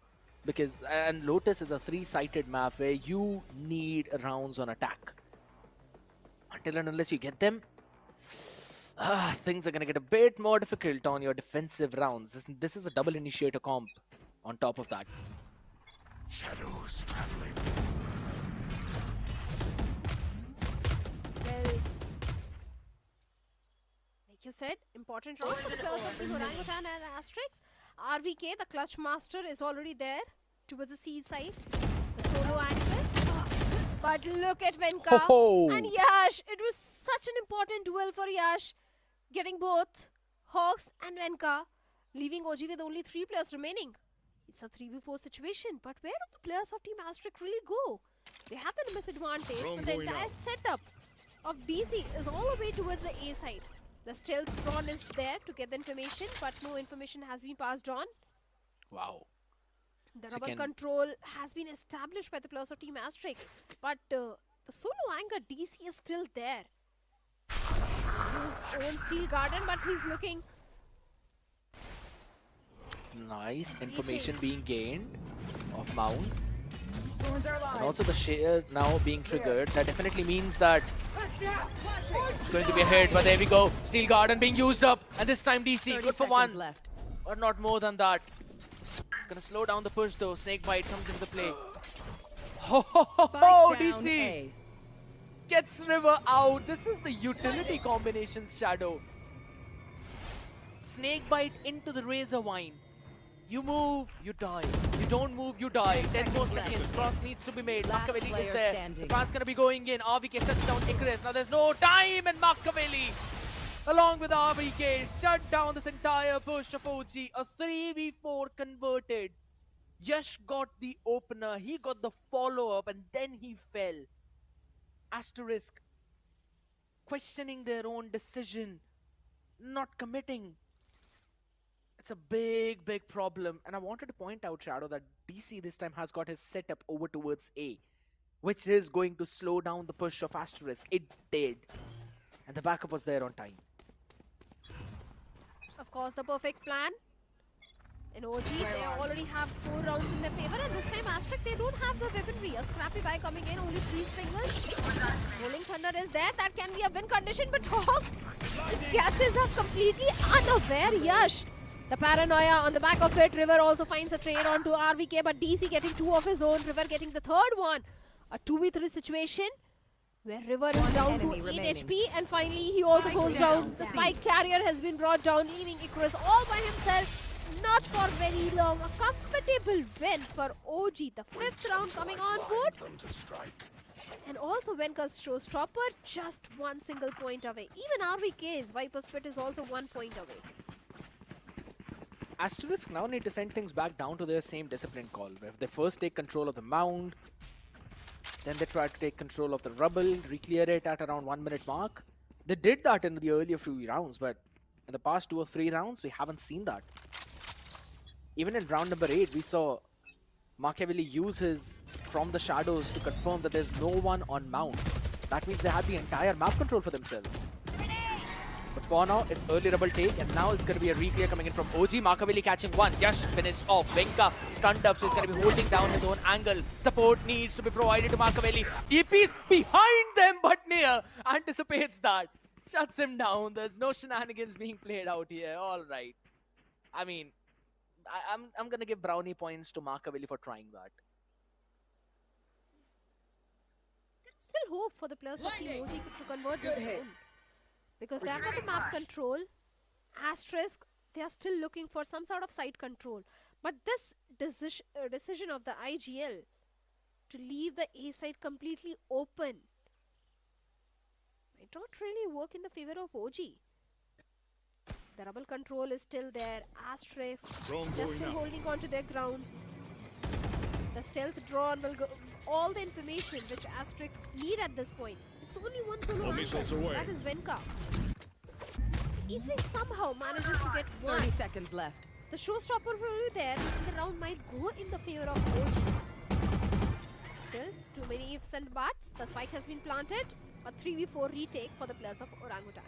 and Lotus is a 3-sided map where you need rounds on attack. Until and unless you get them, things are going to get a bit more difficult on your defensive rounds. This is a double initiator comp on top of that. Shadows traveling. Well, like you said, important round for the players of Team Orangutan and Asterisk. RVK, the clutch master, is already there towards the C side. The solo angle. But look at Venka and Yash. It was such an important duel for Yash, getting both Hawks and Venka, leaving OG with only 3 players remaining. It's a 3v4 situation, but where do the players of Team Asterisk really go? They have the misadvantage, but the entire setup of DC is all the way towards the A side. The stealth drone is there to get the information, but no information has been passed on. Wow. The rubber control has been established by the players of Team Asterisk, but the solo anchor DC is still there. His own steel garden, but he's looking. Nice information being gained of Mount. And also the share now being triggered. That definitely means that it's going to be a hit, but there we go. Steel Garden being used up, and this time DC good for 1, but not more than that. It's going to slow down the push though. Snake Bite comes into play. Oh, DC gets River out. This is the utility combination, Shadow. Snake Bite into the Razor Vine. You move, you die. You don't move, you die. 10 more seconds. Cross needs to be made. Machiavelli is there. The fan's gonna be going in. RVK shuts down Icarus. Now there's no time, and Machiavelli, along with RVK, shut down this entire push of OG. A 3v4 converted. Yash got the opener. He got the follow-up, and then he fell. Asterisk questioning their own decision, not committing. It's a big, big problem. And I wanted to point out, Shadow, that DC this time has got his setup over towards A, which is going to slow down the push of Asterisk. It did. And the backup was there on time. Of course, the perfect plan. In OG, they already have 4 rounds in their favor, and this time Asterisk, they don't have the weaponry. A scrappy buy coming in, only 3 stringers. Rolling Thunder is there. That can be a win condition, but Hawk catches up completely unaware. Yash, the paranoia on the back of it. River also finds a trade onto RVK, but DC getting 2 of his own. River getting the 3rd one. A 2v3 situation where River is down to 8 HP, and finally he also goes down. The spike carrier has been brought down, leaving Icarus all by himself. Not for very long. A comfortable win for OG. The 5th round coming on board. And also Venka's showstopper, just 1 single point away. Even RVK's Viper Spit is also 1 point away. Asterisk now need to send things back down to their same discipline call, where they first take control of the mound, then they try to take control of the rubble, re-clear it at around 1 minute mark. They did that in the earlier few rounds, but in the past 2 or 3 rounds, we haven't seen that. Even in round number 8, we saw Machiavelli use his from the shadows to confirm that there's no one on mount. That means they had the entire map control for themselves. But for now, it's early rubble take, and now it's going to be a re-clear coming in from OG. Machiavelli catching 1. Yash finished off. Venka stunned up, so he's going to be holding down his own angle. Support needs to be provided to Machiavelli. EP's behind them, but Nia anticipates that. Shuts him down. There's no shenanigans being played out here. All right. I mean, I'm going to give brownie points to Machiavelli for trying that. There's still hope for the players of Team OG to convert this round. Because they have got the map control. Asterisk, they are still looking for some sort of side control. But this decision of the IGL to leave the A side completely open might not really work in the favor of OG. The rubble control is still there. Asterisk just still holding on to their grounds. The stealth drone will go all the information which Asterisk need at this point. It's only one solo anchor. That is Venka. If he somehow manages to get 30 seconds left. The showstopper will be there, and the round might go in the favor of OG. Still, too many ifs and buts. The spike has been planted. A 3v4 retake for the players of Orangutan.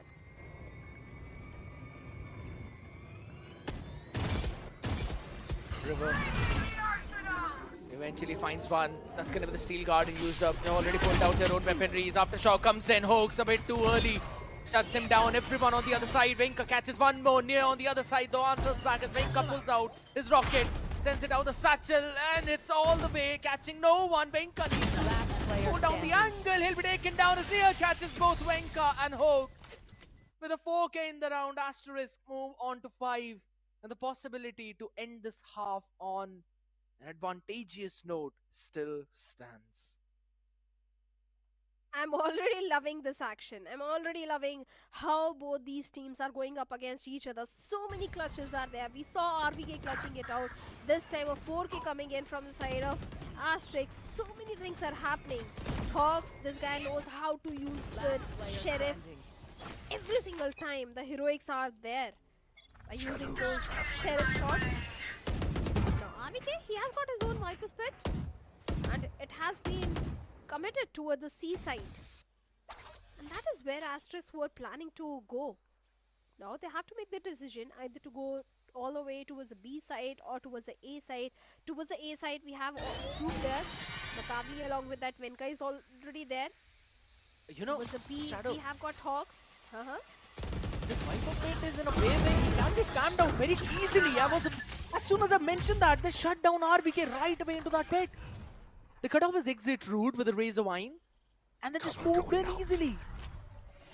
River eventually finds 1. That's going to be the steel garden used up. They already pulled out their own weaponries. Aftershock comes in. Hoax a bit too early. Shuts him down. Everyone on the other side. Venka catches 1 more. Near on the other side, though, answers back as Venka pulls out his rocket. Sends it out the satchel, and it's all the way, catching no one. Venka needs to go down the angle. He'll be taken down as Nia catches both Venka and Hoax. With a 4K in the round, Asterisk move on to 5. And the possibility to end this half on an advantageous note still stands. I'm already loving this action. I'm already loving how both these teams are going up against each other. So many clutches are there. We saw RVK clutching it out. This time a 4K coming in from the side of Asterisk. So many things are happening. Hawks, this guy knows how to use the Sheriff. Every single time the heroics are there by using those Sheriff shots. Now RVK, he has got his own Viper's Pit. And it has been committed toward the C side, and that is where Asterisk were planning to go. Now they have to make the decision either to go all the way towards the B side or towards the A side. Towards the A side we have two players. Makavli along with that Venka is already there. You know, towards the B Shadow, we have got Hawks. this Viper Pit is in a way where he can be spammed out very easily. As soon as I mentioned that, they shut down RVK right away into that pit. They cut off his exit route with a Razor Wine and then just moved in easily.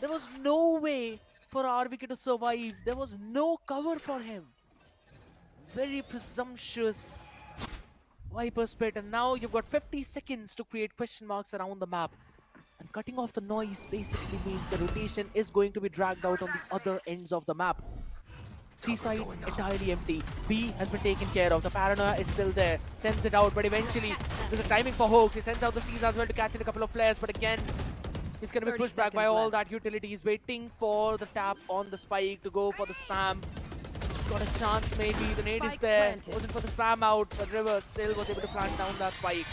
There was no way for RVK to survive. There was no cover for him. Very presumptuous Viper's Pit, and now you've got 50 seconds to create question marks around the map. And cutting off the noise basically means the rotation is going to be dragged out on the other ends of the map. C-side entirely empty. B has been taken care of. The paranoia is still there. Sends it out, but eventually there's a timing for Hoax. He sends out the C's as well to catch in a couple of players, but again, he's going to be pushed back by all that utility. He's waiting for the tap on the spike to go for the spam. He's got a chance maybe. The nade is there. Wasn't for the spam out, but River still was able to plant down that spike.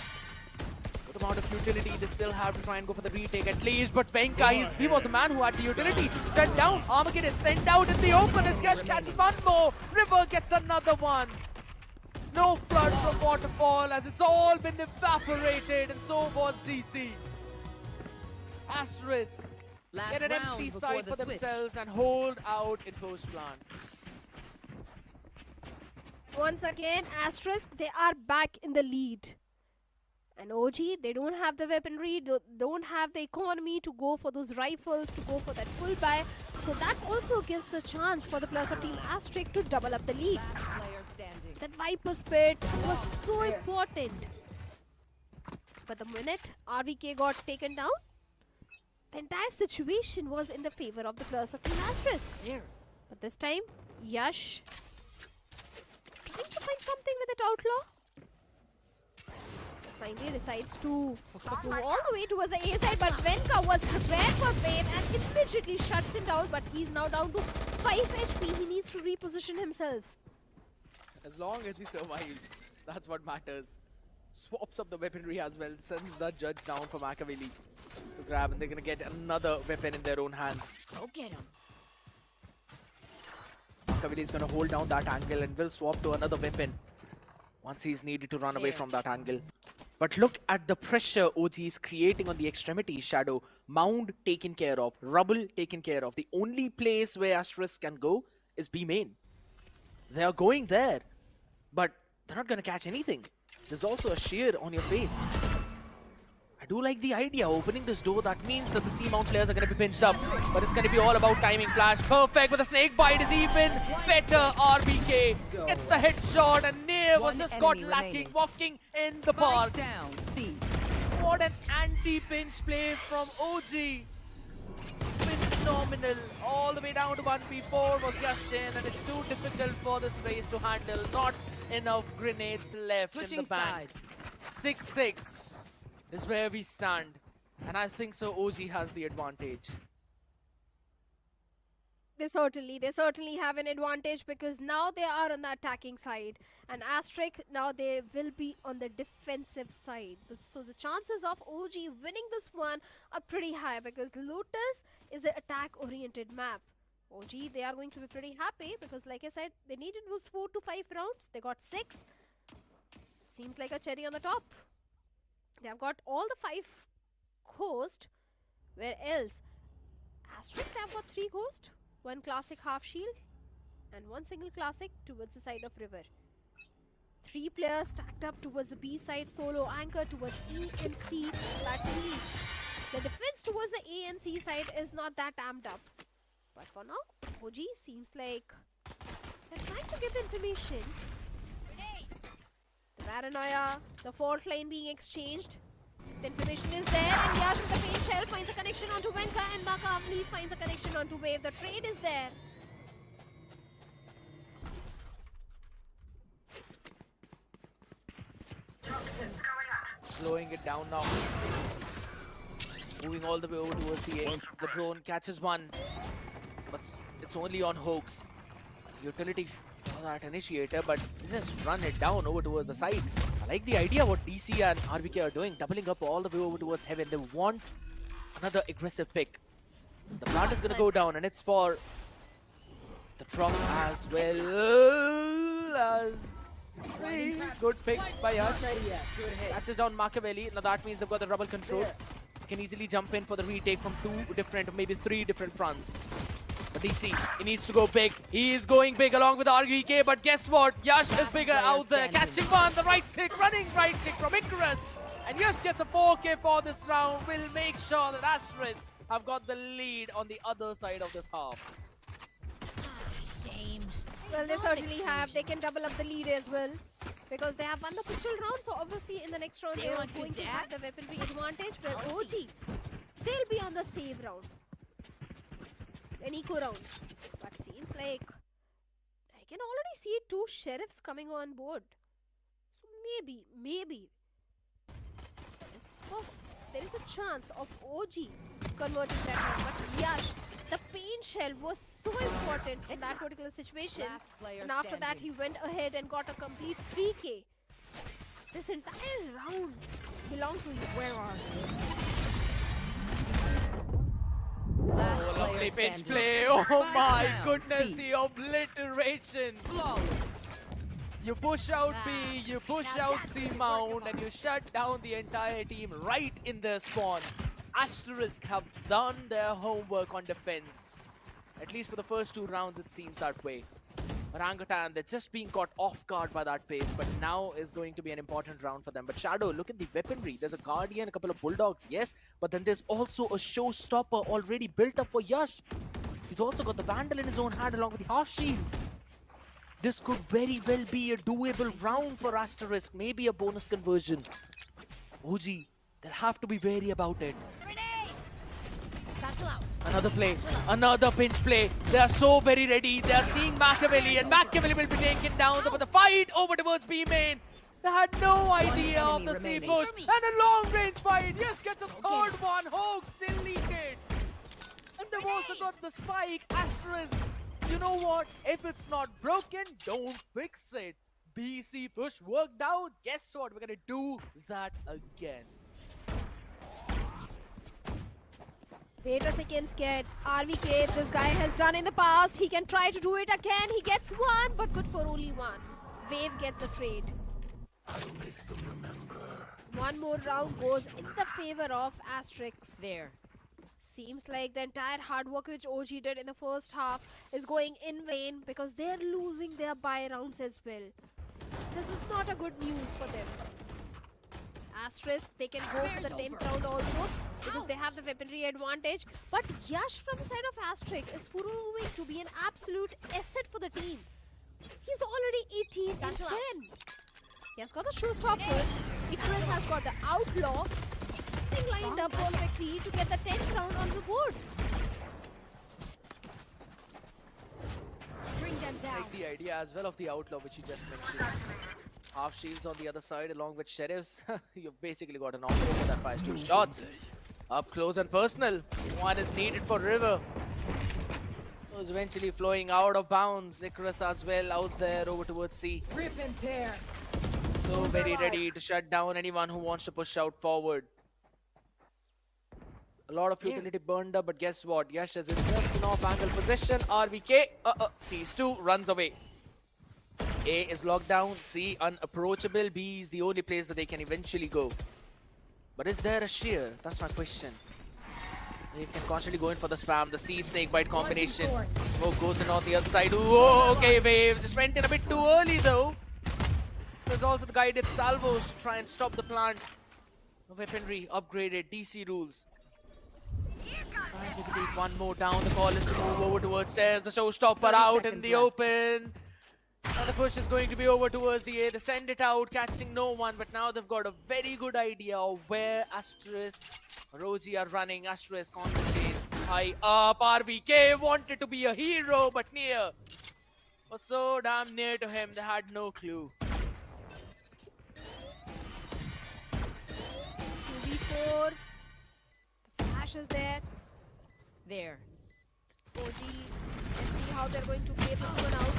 Good amount of utility. They still have to try and go for the retake at least, but Venka, he was the man who had the utility. Shut down. Armageddon sent out in the open as Gash catches one more. River gets another one. No flood from Waterfall as it's all been evaporated, and so was DC. Asterisk get an empty site for themselves and hold out in post plant. Once again, Asterisk, they are back in the lead. And OG, they don't have the weaponry, don't have the economy to go for those rifles, to go for that full buy. So that also gives the chance for the players of Team Asterisk to double up the lead. That Viper's Pit was so important. But the minute RVK got taken down, the entire situation was in the favor of the players of Team Asterisk. But this time, Yash trying to find something with that outlaw. Finally decides to go all the way towards the A side, but Venka was prepared for Wave and immediately shuts him down, but he's now down to 5 HP. He needs to reposition himself. As long as he survives, that's what matters. Swaps up the weaponry as well, sends that judge down for Machiavelli to grab, and they're going to get another weapon in their own hands. Go get him. Machiavelli is going to hold down that angle and will swap to another weapon once he's needed to run away from that angle. But look at the pressure OG is creating on the extremity. Shadow, Mound taken care of, Rubble taken care of. The only place where Asterisk can go is B main. They are going there, but they're not going to catch anything. There's also a shear on your face. I do like the idea, opening this door. That means that the C-mount players are going to be pinched up, but it's going to be all about timing. Flash, perfect, with a snake bite is even better. RBK gets the headshot, and Near was just caught lacking, walking in the park. Down, C. What an anti-pinch play from OG. Phenomenal. All the way down to 1v4 was Yashin, and it's too difficult for this race to handle. Not enough grenades left in the bank. 6-6 is where we stand, and I think so OG has the advantage. They certainly have an advantage because now they are on the attacking side, and Asterisk now they will be on the defensive side. So the chances of OG winning this one are pretty high because Lotus is an attack-oriented map. OG, they are going to be pretty happy because, like I said, they needed those 4 to 5 rounds. They got 6. Seems like a cherry on the top. They have got all the 5 ghosts. Where else? Asterisk have got 3 ghosts. 1 classic half shield and 1 single classic towards the side of River. Three players stacked up towards the B side, solo anchor towards E and C. That means the defense towards the A and C side is not that amped up. But for now, OG seems like they're trying to get the information. The paranoia, the fault line being exchanged. The information is there, and Yash with the pain shell finds a connection onto Venka, and Makavli finds a connection onto Wave. The trade is there. Slowing it down now. Moving all the way over towards the A. The drone catches one, but it's only on Hoax. Utility for that initiator, but they just run it down over towards the side. I like the idea what DC and RBK are doing, doubling up all the way over towards Heaven. They want another aggressive pick. The plant is going to go down, and it's for the drop as well as very good pick by Yash. Catches down Machiavelli. Now that means they've got the rubble control. Can easily jump in for the retake from two different, maybe three different fronts. But DC, he needs to go big. He is going big along with RVK, but guess what? Yash is bigger out there. Catching one, the right click, running right click from Icarus. And Yash gets a 4K for this round. Will make sure that Asterisk have got the lead on the other side of this half. Shame. Well, they certainly have. They can double up the lead as well, because they have won the pistol round. So obviously in the next round they are going to have the weaponry advantage. Where OG, they'll be on the save round, an eco round. But seems like I can already see two sheriffs coming on board. So maybe there is a chance of OG converting that round. But Yash, the pain shell was so important in that particular situation, and after that he went ahead and got a complete 3K. This entire round belonged to you. Where are you? Oh, lovely pinch play. Oh my goodness, the obliteration. You push out B, you push out C mount, and you shut down the entire team right in their spawn. Asterisk have done their homework on defense. At least for the first two rounds, it seems that way. Orangutan, they're just being caught off guard by that pace, but now is going to be an important round for them. But Shadow, look at the weaponry. There's a Guardian, a couple of Bulldogs, yes, but then there's also a showstopper already built up for Yash. He's also got the Vandal in his own hand along with the half shield. This could very well be a doable round for Asterisk, maybe a bonus conversion. OG, they'll have to be wary about it. Another play, another pinch play. They are so very ready. They are seeing Machiavelli, and Machiavelli will be taken down. But the fight over towards B main. They had no idea of the C push. And a long range fight. Yes, gets a third one. Hoax still leaked. And they've also got the spike. Asterisk. You know what? If it's not broken, don't fix it. BC push worked out. Guess what? We're gonna do that again. Wait a second, scared. RVK, this guy has done in the past. He can try to do it again. He gets one, but good for only one. Wave gets the trade. I'll make them remember. One more round goes in the favor of Asterisk. There. Seems like the entire hard work which OG did in the first half is going in vain, because they're losing their buy rounds as well. This is not a good news for them. Asterisk, they can go for the 10th round also, because they have the weaponry advantage. But Yash from the side of Asterisk is proving to be an absolute asset for the team. He's already 18 and 10. He has got the showstopper. Icarus has got the outlaw. They lined up perfectly to get the 10th round on the board. Bring them down. I like the idea as well of the outlaw which you just mentioned. Half shields on the other side along with sheriffs. You've basically got an operator that fires two shots. Up close and personal. One is needed for River. Was eventually flowing out of bounds. Icarus as well out there over towards C. Rip and tear. So very ready to shut down anyone who wants to push out forward. A lot of utility burned up, but guess what? Yash is in just an off-angle position. RVK sees two, runs away. A is locked down, C unapproachable, B is the only place that they can eventually go. But is there a shear? That's my question. They can constantly go in for the spam, the C snake bite combination. Smoke goes in on the other side. Ooh, okay, Wave just went in a bit too early though. There's also the guided salvos to try and stop the plant. Weaponry upgraded, DC rules. Trying to complete one more down. The call is to move over towards stairs. The showstopper out in the open. Now the push is going to be over towards the A. They send it out, catching no one. But now they've got a very good idea of where Asterisk, Roji are running. Asterisk on the chase. High up. RBK wanted to be a hero, but near. Was so damn near to him, they had no clue. 2v4. The flash is there. There. OG. Let's see how they're going to play this one out.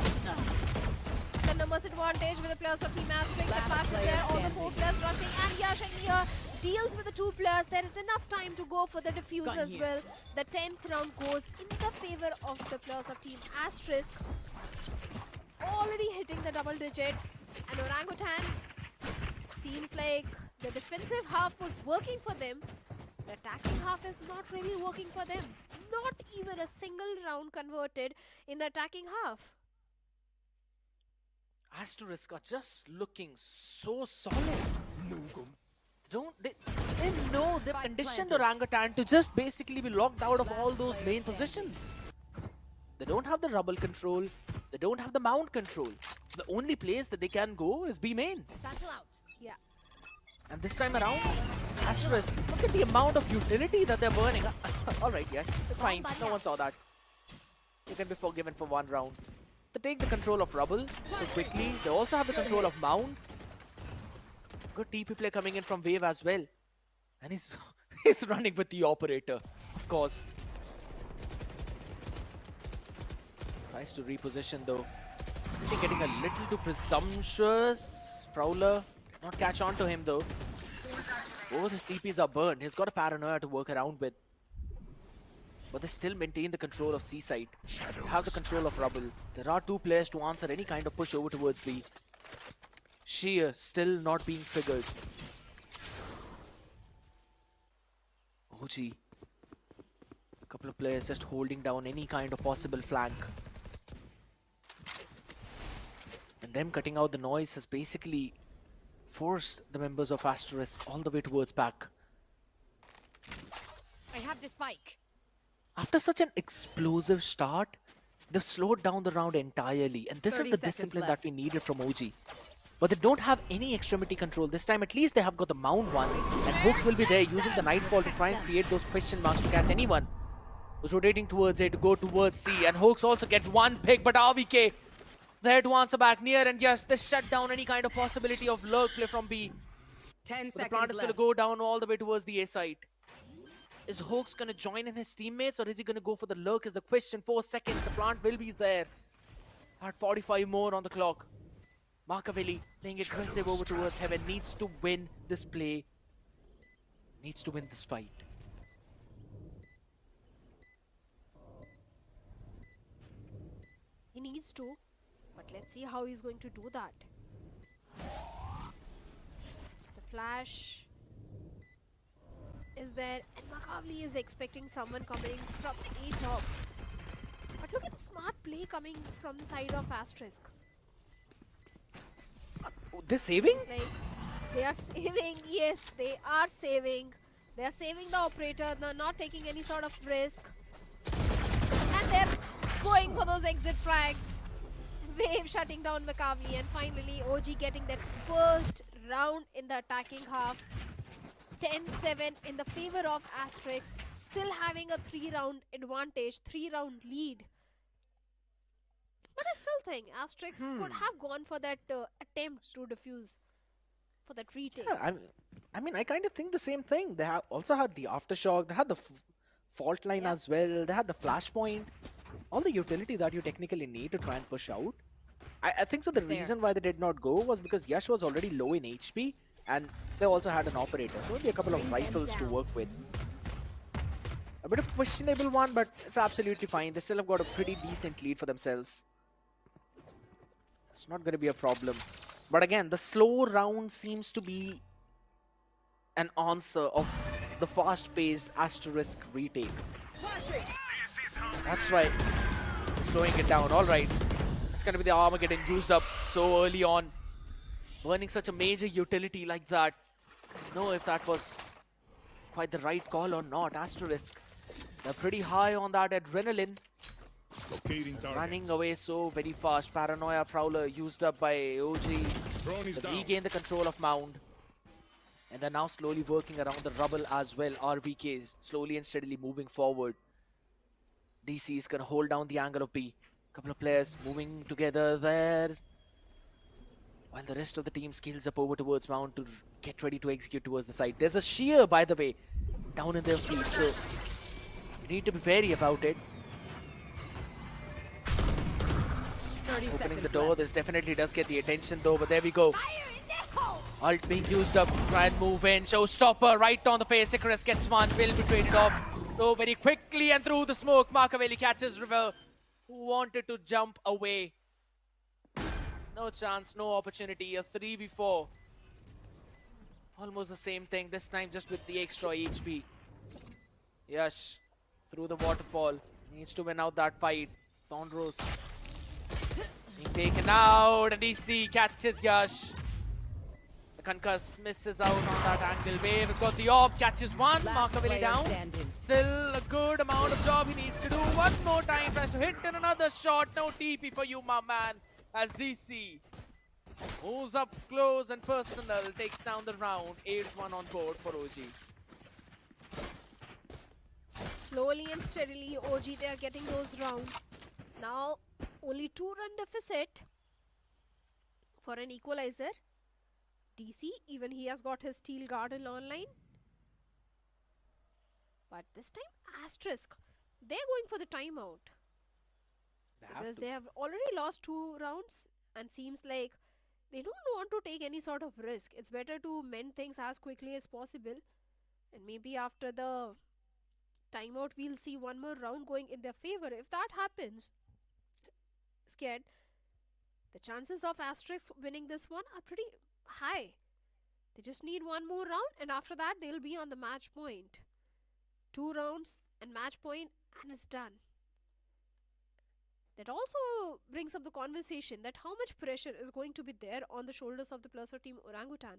The numbers advantage with the players of Team Asterisk. The flash is there. All the 4 players rushing. And Yash and Nia deals with the 2 players. There is enough time to go for the defuse as well. The 10th round goes in the favor of the players of Team Asterisk. Already hitting the double digit. And Orangutan seems like the defensive half was working for them. The attacking half is not really working for them. Not even a single round converted in the attacking half. Asterisk are just looking so solid. They know they've conditioned Orangutan to just basically be locked out of all those main positions. They don't have the rubble control. They don't have the mount control. The only place that they can go is B main. Satchel out. Yeah. And this time around, Asterisk, look at the amount of utility that they're burning. Alright, yes, it's fine. No one saw that. You can be forgiven for one round. They take the control of rubble so quickly. They also have the control of mount. Good TP play coming in from Wave as well. And he's running with the operator, of course. Tries to reposition though. I think getting a little too presumptuous. Prowler not catch on to him though. Both his TPs are burned. He's got a paranoia to work around with. But they still maintain the control of C-side. They have the control of rubble. There are 2 players to answer any kind of push over towards B. Sheer still not being triggered. OG. A couple of players just holding down any kind of possible flank. And them cutting out the noise has basically forced the members of Asterisk all the way towards back. I have the spike. After such an explosive start, they've slowed down the round entirely. And this is the 30 seconds discipline left. that we needed from OG. But they don't have any extremity control. This time at least they have got the mount one. And Hooks will be there using the Nightfall to try and create those question marks to catch anyone who's rotating towards A to go towards C. And Hooks also get one pick, but RVK there to answer back near. And yes, they shut down any kind of possibility of lurk play from B. 10 But the plant is going to go down all the way towards the A side. Is Hooks going to join in his teammates or is he going to go for the lurk is the question. 4 seconds, the plant will be there. At 45 more on the clock. Markavelli playing aggressive over towards Heaven. Needs to win this play. Needs to win this fight. He needs to. But let's see how he's going to do that. The flash is there, and Makavli is expecting someone coming from A top. But look at the smart play coming from the side of Asterisk. They're saving? It's like they are saving. Yes, they are saving. They are saving the operator. They're not taking any sort of risk. And they're going for those exit frags. Wave shutting down Makavli, and finally OG getting that first round in the attacking half. 10-7 in the favor of Asterisk, still having a 3-round advantage, 3-round lead. But I still think Asterisk could have gone for that attempt to defuse, for that retake. Yeah, I mean, I kind of think the same thing. They also had the aftershock, they had the fault line as well, they had the flashpoint. All the utility that you technically need to try and push out. I think so the reason why they did not go was because Yash was already low in HP and they also had an operator. So only a couple of rifles to work with. A bit of a questionable one, but it's absolutely fine. They still have got a pretty decent lead for themselves. It's not going to be a problem. But again, the slow round seems to be an answer of the fast-paced Asterisk retake. That's why they're slowing it down. All right. It's going to be the armor getting used up so early on. burning such a major utility like that. Know if that was quite the right call or not. Asterisk, they're pretty high on that adrenaline. Running away so very fast. Paranoia Prowler used up by OG. They regain the control of Mound. And they're now slowly working around the rubble as well. RVK slowly and steadily moving forward. DC is going to hold down the angle of B. Couple of players moving together there. While the rest of the team scales up over towards Mound to get ready to execute towards the side. There's a shear, by the way, down in their feet. So you need to be wary about it. Opening the door, this definitely does get the attention though, but there we go. Ult being used up, try and move in. Showstopper right on the face. Icarus gets one, will be traded off. So very quickly and through the smoke, Markavelli catches River, who wanted to jump away. No chance, no opportunity, a 3v4. Almost the same thing, this time just with the extra HP. Yash, through the waterfall, needs to win out that fight. Thornrose being taken out, and DC catches Yash. The concuss misses out on that angle. Wave has got the orb, catches one, Markavelli down. Still a good amount of job he needs to do. One more time, tries to hit and another shot. No TP for you, my man, as DC moves up close and personal, takes down the round. 8-1 on board for OG. Slowly and steadily, OG, they are getting those rounds. Now, only 2-run deficit for an equalizer. DC, even he has got his Steel Garden online. But this time, Asterisk, they're going for the timeout. Because they have already lost 2 rounds and seems like they don't want to take any sort of risk. It's better to mend things as quickly as possible. And maybe after the timeout, we'll see one more round going in their favor. If that happens, scared, the chances of Asterisk winning this one are pretty high. They just need one more round, and after that, they'll be on the match point. 2 rounds and match point, and it's done. That also brings up the conversation that how much pressure is going to be there on the shoulders of the Plusser team Orangutan.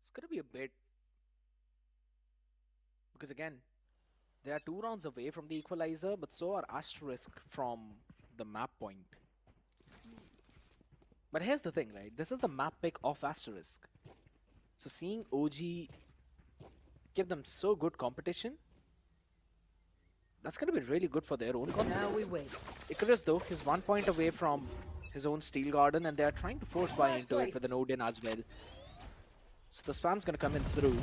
It's going to be a bit. Because again, they are 2 rounds away from the equalizer, but so are Asterisk from the map point. But here's the thing, right? This is the map pick of Asterisk. So seeing OG give them so good competition, that's going to be really good for their own confidence. Now we wait. Icarus, though, is 1 point away from his own Steel Garden, and they are trying to force buy into it with an NODWIN as well. So the spam's going to come in through.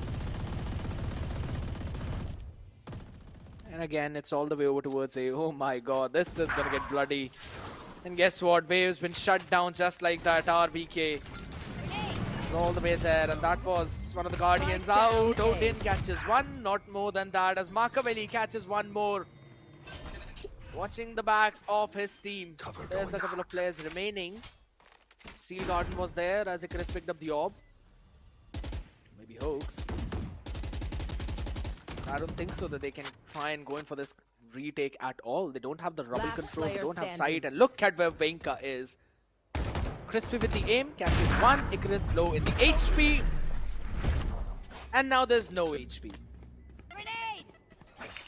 And again, it's all the way over towards A. Oh my god, this is going to get bloody. And guess what? Wave's been shut down just like that. RVK all the way there, and that was one of the Guardians out. Odin catches one, not more than that, as Markavelli catches one more. Watching the backs of his team. There's a couple of players remaining. Steel Garden was there as Icarus picked up the orb. Maybe Hoax. I don't think so that they can try and go in for this retake at all. They don't have the rubble control, they don't have sight, and look at where Venka is. Crispy with the aim, catches one, Icarus low in the HP. And now there's no HP. Grenade!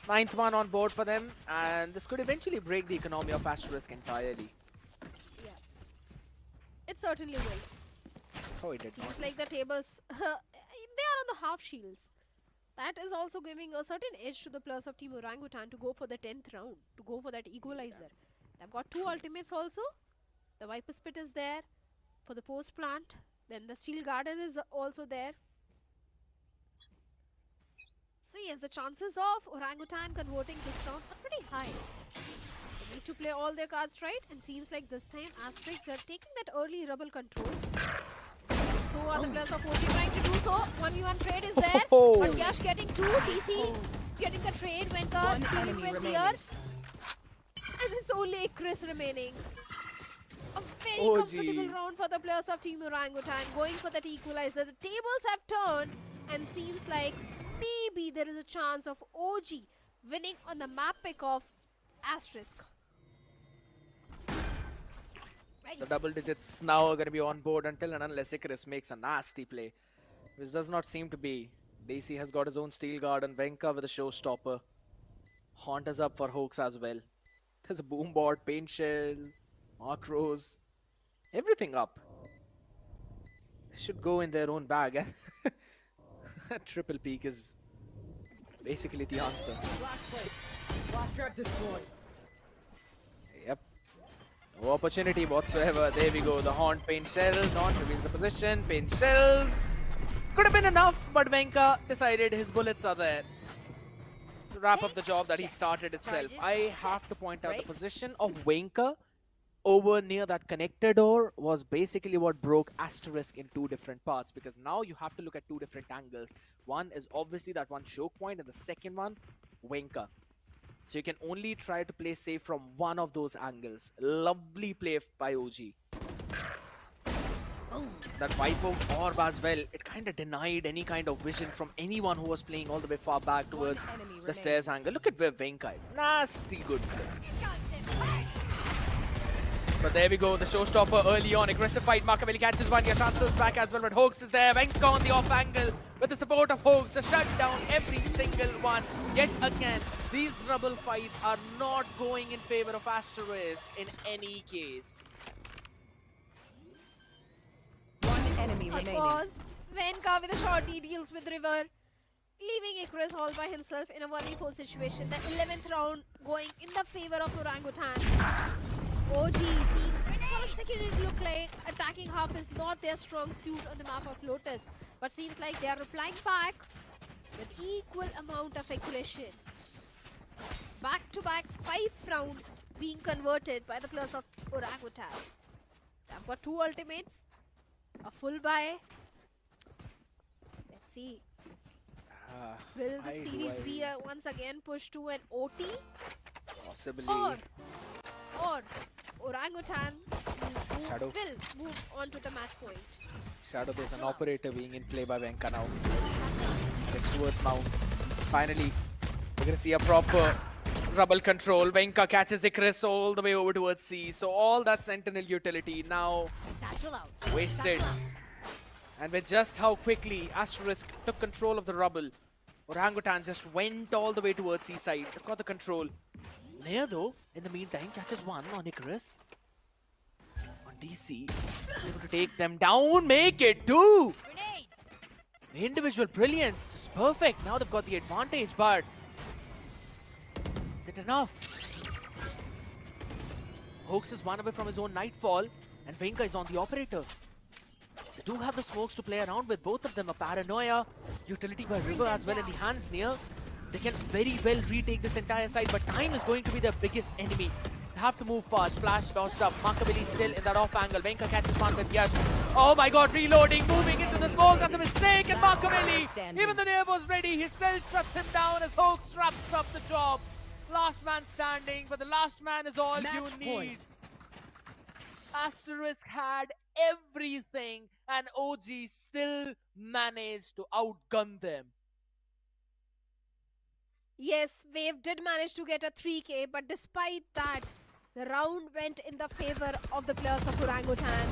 9th one on board for them, and this could eventually break the economy of Asterisk entirely. Yeah. It certainly will. Oh, it did Seems not. like the tables, they are on the half shields. That is also giving a certain edge to the players of Team Orangutan to go for the 10th round, to go for that equalizer. They've got 2 ultimates also. The Viper Spit is there for the post plant. Then the Steel Garden is also there. So yes, the chances of Orangutan converting this round are pretty high. They need to play all their cards right, and seems like this time Asterisk, they're taking that early rubble control. So are the players of OG trying to do so. 1v1 trade is there. But Yash getting 2, DC getting the trade, Venka dealing with the earth. And it's only Icarus remaining. A very comfortable round for the players of Team Orangutan, going for that equalizer. The tables have turned, and seems like maybe there is a chance of OG winning on the map pick of Asterisk. The double digits now are going to be on board until and unless Icarus makes a nasty play, which does not seem to be. DC has got his own Steel Guard and Venka with a showstopper. Haunt is up for Hoax as well. There's a boom board, paint shell, Mark Rose, everything up. They should go in their own bag, and triple peak is basically the answer. Last trap destroyed. Yep. No opportunity whatsoever. There we go. The Haunt, paint shells. Haunt reveals the position. Paint shells. Could have been enough, but Venka decided his bullets are there to wrap up the job that he started itself. I have to point out the position of Venka over near that connector door was basically what broke Asterisk in two different parts, because now you have to look at two different angles. One is obviously that one choke point, and the second one, Venka. So you can only try to play safe from one of those angles. Lovely play by OG. That Viper orb as well, it kind of denied any kind of vision from anyone who was playing all the way far back towards the stairs angle. Look at where Venka is. Nasty good play. But there we go, the showstopper early on. Aggressive fight, Machiavelli catches one, Yashansa's back as well, but Hoax is there. Venka on the off angle with the support of Hoax to shut down every single one. Yet again, these rubble fights are not going in favor of Asterisk in any case. One enemy remaining. Because Venka with a shorty deals with River, leaving Icarus all by himself in a 1v4 situation. The 11th round going in the favor of Orangutan. OG team, for a second it looked like attacking half is not their strong suit on the map of Lotus, but seems like they are replying back with equal amount of aggression. Back to back 5 rounds being converted by the players of Orangutan. They've got 2 ultimates, a full buy. Let's see. Will the series be once again pushed to an OT? Possibly. Or Orangutan Shadow. will move on to the match point. Shadow, there's an operator being in play by Venka now. Gets towards Mount. Finally, we're going to see a proper rubble control. Venka catches Icarus all the way over towards C. So all that Sentinel utility now wasted. And with just how quickly Asterisk took control of the rubble, Orangutan just went all the way towards C side. They've got the control. Nair though, in the meantime, catches one on Icarus. On DC, is able to take them down, make it two! The individual brilliance, just perfect. Now they've got the advantage, but is it enough? Hoax is one away from his own Nightfall, and Venka is on the operator. They do have the smokes to play around with, both of them. A paranoia, utility by River as well in the hands near. They can very well retake this entire side, but time is going to be their biggest enemy. They have to move fast. Flash bounced up. Machiavelli still in that off angle. Venka catches one with Yash. Oh my god, reloading, moving into the smoke. That's a mistake, and Machiavelli, even the Nair was ready, he still shuts him down as Hoax wraps up the job. Last man standing, but the last man is all you need. Asterisk had everything, and OG still managed to outgun them. Yes, Wave did manage to get a 3k, but despite that, the round went in the favor of the players of Orangutan.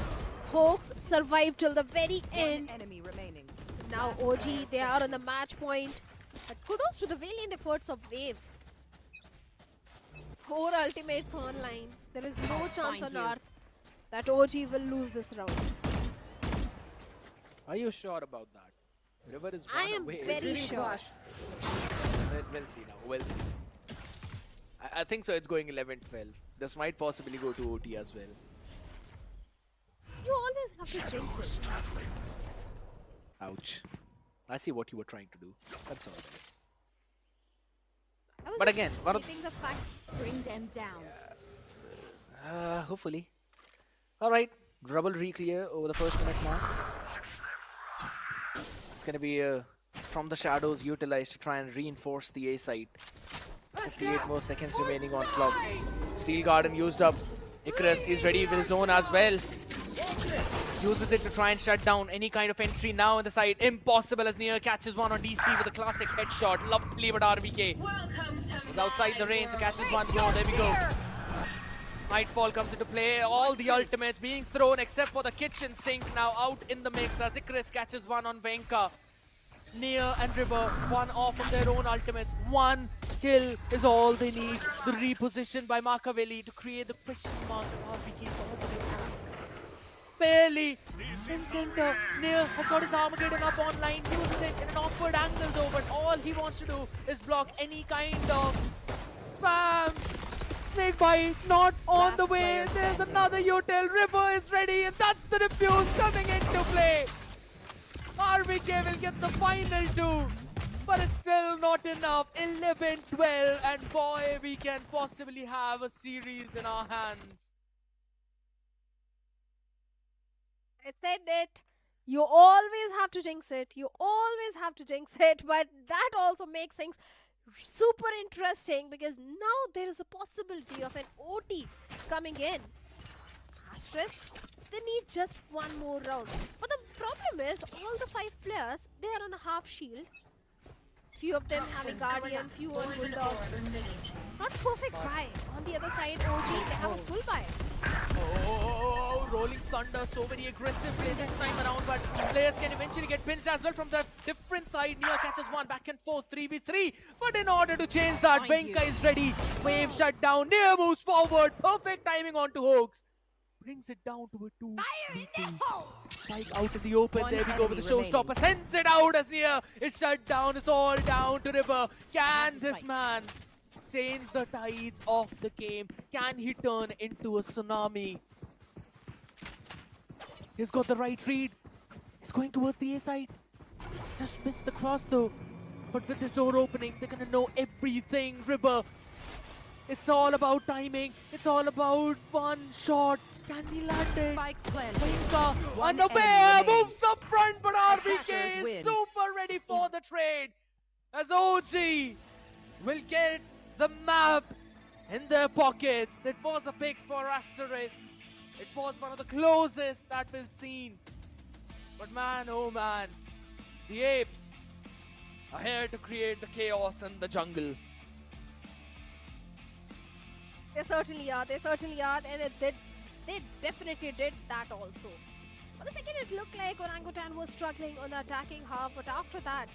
Hoax survived till the very end. Enemy remaining. Now OG, they are on the match point. But kudos to the valiant efforts of Wave. 4 ultimates online. There is no chance on earth that OG will lose this round. Are you sure about that? River is I am away. very sure. We'll see now. We'll see. I think so. It's going 11-12. This might possibly go to OT as well. You always have to jinx it. Ouch. I see what you were trying to do. That's alright. I was But just again, stating the facts. Bring them down. Hopefully. Alright. Rubble re-clear over the first minute now. It's gonna be from the shadows utilized to try and reinforce the A side. 58 more seconds remaining on clock. Steel Garden used up. Icarus is ready with his own as well. Uses it to try and shut down any kind of entry now in the side. Impossible as Nair catches one on DC with a classic headshot. Lovely, but RVK was outside the range, so catches one more. There we go. Nightfall comes into play. All the ultimates being thrown except for the kitchen sink now out in the mix as Icarus catches one on Venka. Nia and River, one off of their own ultimates. One kill is all they need. The reposition by Machiavelli to create the question marks as RBK is all the way down. Fairly in center. Nia has got his Armageddon up online, uses it in an awkward angle though, but all he wants to do is block any kind of spam. Snake bite, not on the way. There's another util. River is ready, and that's the defuse coming into play. RBK will get the final 2, but it's still not enough. 11-12, and boy, we can possibly have a series in our hands. I said it. You always have to jinx it. You always have to jinx it, but that also makes things super interesting because now there is a possibility of an OT coming in. Asterisk, they need just one more round. But the problem is, all the 5 players, they are on a half shield. Few of them having Guardian, few on Bulldogs. Not perfect buy. On the other side, OG, they have a full buy. Oh, Rolling Thunder, so very aggressive play this time around, but players can eventually get pinched as well from the different side. Nia catches one, back and forth, 3v3. But in order to change that, Venka is ready. Wave shut down, Nia moves forward. Perfect timing onto Hoax. Brings it down to a 2v2. Spike out in the open, there we go with the showstopper. Sends it out as Nia is shut down. It's all down to River. Can this man change the tides of the game? Can he turn into a tsunami? He's got the right read. He's going towards the A side. Just missed the cross though. But with this door opening, they're gonna know everything. River. It's all about timing. It's all about one shot. Can he land it? Venka unaware, moves up front, but RBK is super ready for the trade. As OG will get the map in their pockets. It was a pick for Asterisk. It was one of the closest that we've seen. But man, oh man, the apes are here to create the chaos in the jungle. They certainly are, and they definitely did that also. For a second, it looked like Orangutan was struggling on the attacking half, but after that,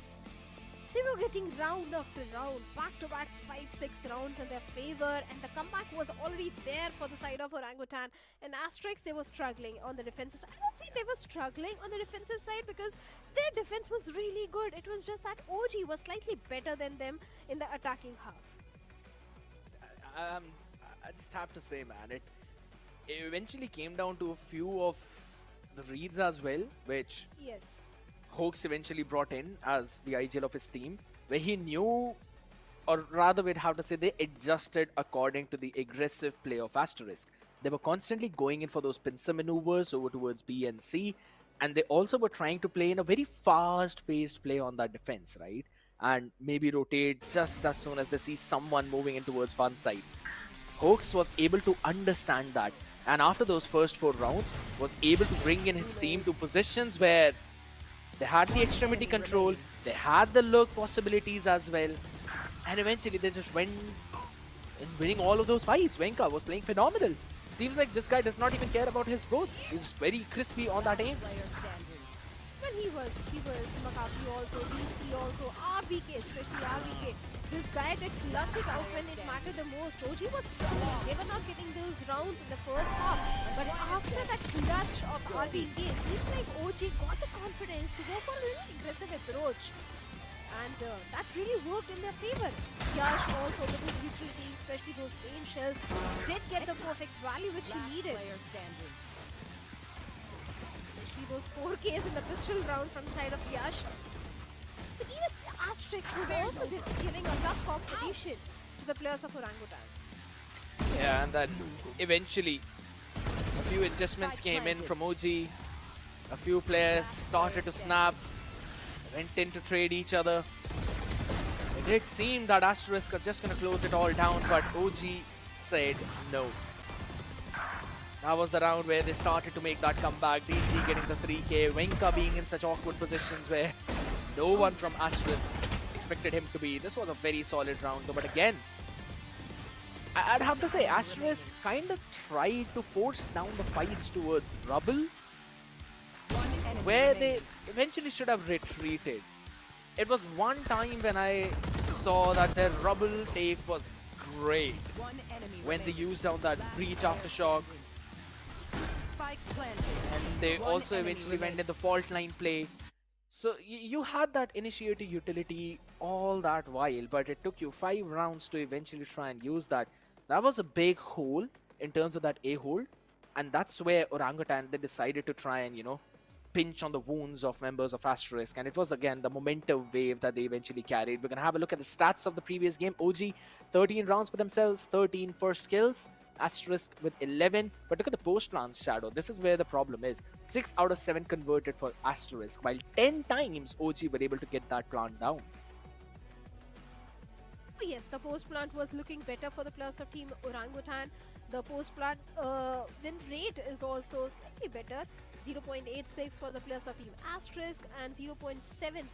they were getting round after round, back-to-back 5-6 rounds in their favor, and the comeback was already there for the side of Orangutan. And Asterisk, they were struggling on the defensive side. I don't say they were struggling on the defensive side because their defense was really good. It was just that OG was slightly better than them in the attacking half. I just have to say, man, it eventually came down to a few of the reads as well, which yes, Hoax eventually brought in as the IGL of his team, where he knew, or rather we'd have to say they adjusted according to the aggressive play of Asterisk. They were constantly going in for those pincer maneuvers over towards B and C, and they also were trying to play in a very fast-paced play on that defense, right? And maybe rotate just as soon as they see someone moving in towards one side. Hoax was able to understand that, and after those first 4 rounds, was able to bring in his team to positions where they had the extremity control, they had the lurk possibilities as well, and eventually they just went in winning all of those fights. Venka was playing phenomenal. Seems like this guy does not even care about his builds. He's very crispy on that aim. Well, he was Makafi also, DC also, RBK, especially RBK. This guy did clutch it out when it mattered the most. OG was struggling. They were not getting those rounds in the first half. But after that clutch of RBK, it seems like OG got the confidence to go for a really aggressive approach. And that really worked in their favor. Yash also with his utility, especially those pain shells, did get the perfect value which he needed. Especially those 4Ks in the pistol round from the side of Yash. So even Asterisk was also giving a tough competition to the players of Orangutan. Yeah, and then eventually a few adjustments came in from OG. A few players started to snap, went in to trade each other. It did seem that Asterisk are just going to close it all down, but OG said no. That was the round where they started to make that comeback. DC getting the 3K, Venka being in such awkward positions where no one from Asterisk expected him to be. This was a very solid round though, but again, I'd have to say Asterisk kind of tried to force down the fights towards Rubble, where they eventually should have retreated. It was one time when I saw that their Rubble take was great. When they used down that breach aftershock, and they also eventually went in the fault line play. So you had that initiator utility all that while, but it took you 5 rounds to eventually try and use that. That was a big hole in terms of that A hold, and that's where Orangutan, they decided to try and, you know, pinch on the wounds of members of Asterisk, and it was again the momentum wave that they eventually carried. We're gonna have a look at the stats of the previous game. OG 13 rounds for themselves, 13 first kills. Asterisk with 11, but look at the post plants, Shadow. This is where the problem is. 6 out of 7 converted for Asterisk, while 10 times OG were able to get that plant down. Oh yes, the post plant was looking better for the players of Team Orangutan. The post plant win rate is also slightly better. 0.86 for the players of Team Asterisk and 0.7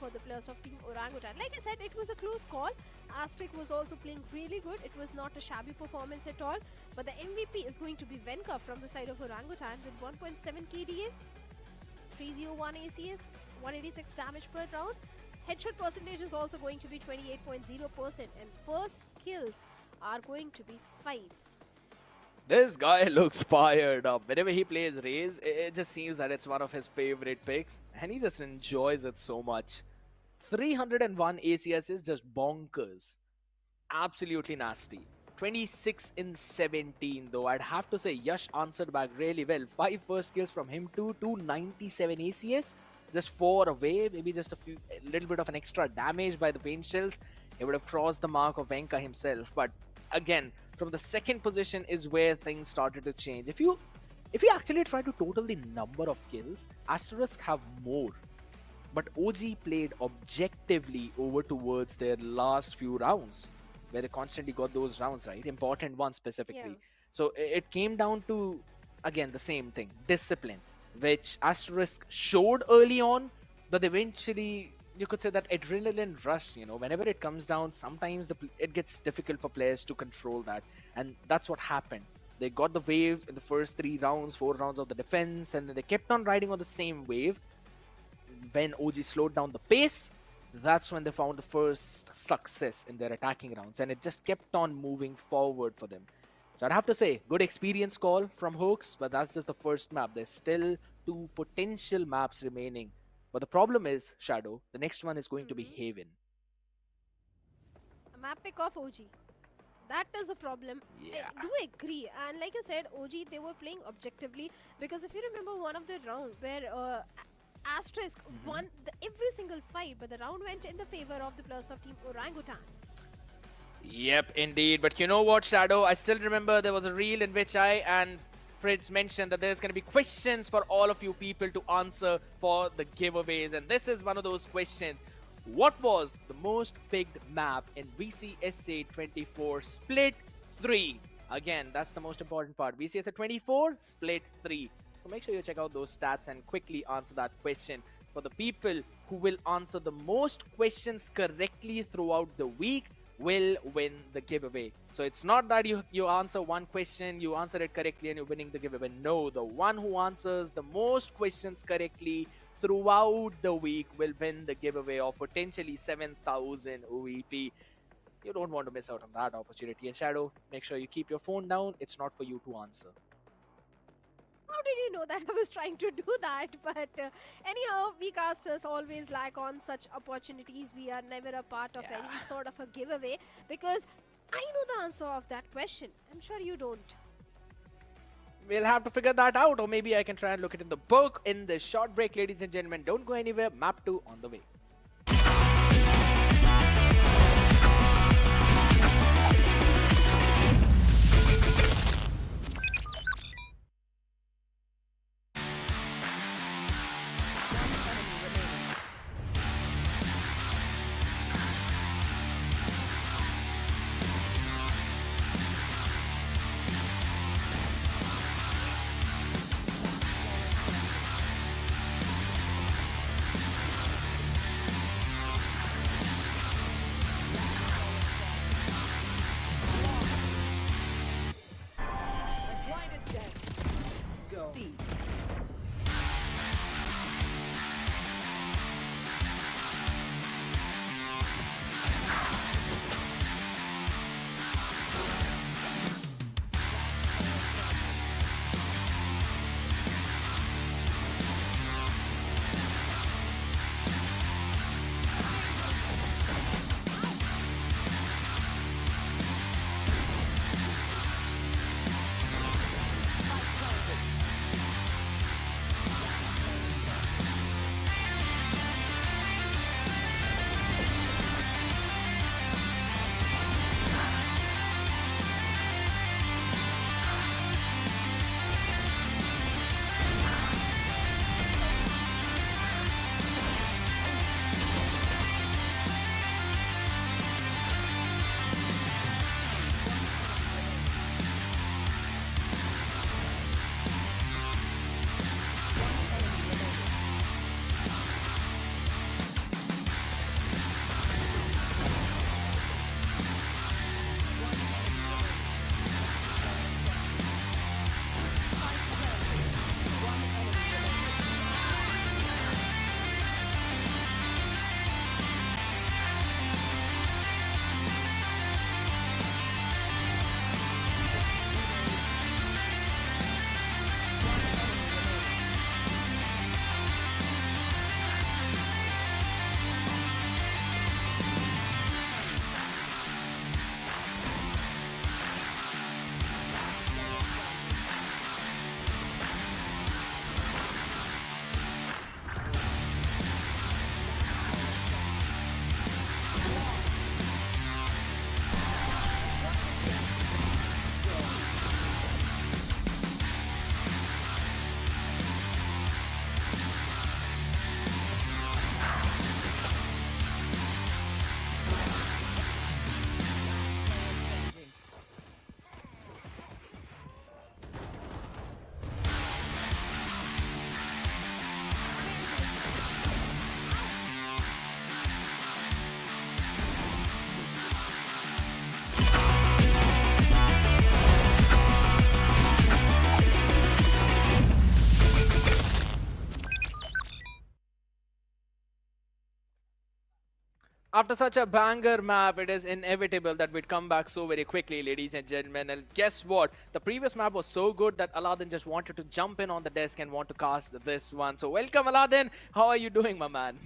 for the players of Team Orangutan. Like I said, it was a close call. Asterisk was also playing really good. It was not a shabby performance at all. But the MVP is going to be Venka from the side of Orangutan with 1.7 KDA, 301 ACS, 186 damage per round. Headshot percentage is also going to be 28.0%, and first kills are going to be 5. This guy looks fired up. Whenever he plays Raze, it just seems that it's one of his favorite picks, and he just enjoys it so much. 301 ACS is just bonkers. Absolutely nasty. 26 in 17 though. I'd have to say Yash answered back really well. 5 first kills from him too. 297 ACS. Just 4 away. Maybe just a little bit of an extra damage by the paint shells. He would have crossed the mark of Venka himself. But again, from the second position is where things started to change. If you actually try to total the number of kills, Asterisk have more. But OG played objectively over towards their last few rounds, where they constantly got those rounds, right? Important ones specifically. Yeah. So it came down to, again, the same thing. Discipline, which Asterisk showed early on, but eventually, you could say that adrenaline rush, you know, whenever it comes down, sometimes it gets difficult for players to control that. And that's what happened. They got the wave in the first 3 rounds, 4 rounds of the defense, and then they kept on riding on the same wave. When OG slowed down the pace, that's when they found the first success in their attacking rounds, and it just kept on moving forward for them. So I'd have to say, good experience call from Hoax, but that's just the first map. There's still 2 potential maps remaining. But the problem is, Shadow, the next one is going to be Haven. A map pick of OG. That is a problem. Yeah. I do agree. And like you said, OG, they were playing objectively. Because if you remember one of the round where Asterisk won every single fight, but the round went in the favor of the players of Team Orangutan. Yep, indeed. But you know what, Shadow? I still remember there was a reel in which I and Fritz mentioned that there's going to be questions for all of you people to answer for the giveaways. And this is one of those questions. What was the most picked map in VCSA 24 Split 3? Again, that's the most important part. VCSA 24 Split 3. So make sure you check out those stats and quickly answer that question. For the people who will answer the most questions correctly throughout the week will win the giveaway. So it's not that you answer one question, you answer it correctly and you're winning the giveaway. No, the one who answers the most questions correctly throughout the week will win the giveaway of potentially 7,000 OEP. You don't want to miss out on that opportunity. And Shadow, make sure you keep your phone down. It's not for you to answer. How did you know that I was trying to do that? But anyhow, we casters always lack on such opportunities. We are never a part of any sort of a giveaway because I know the answer of that question. I'm sure you don't. We'll have to figure that out, or maybe I can try and look it in the book in the short break, ladies and gentlemen. Don't go anywhere. Map 2 on the way. After such a banger map, it is inevitable that we'd come back so very quickly, ladies and gentlemen. And guess what? The previous map was so good that Aladdin just wanted to jump in on the desk and want to cast this one. So welcome, Aladdin. How are you doing, my man?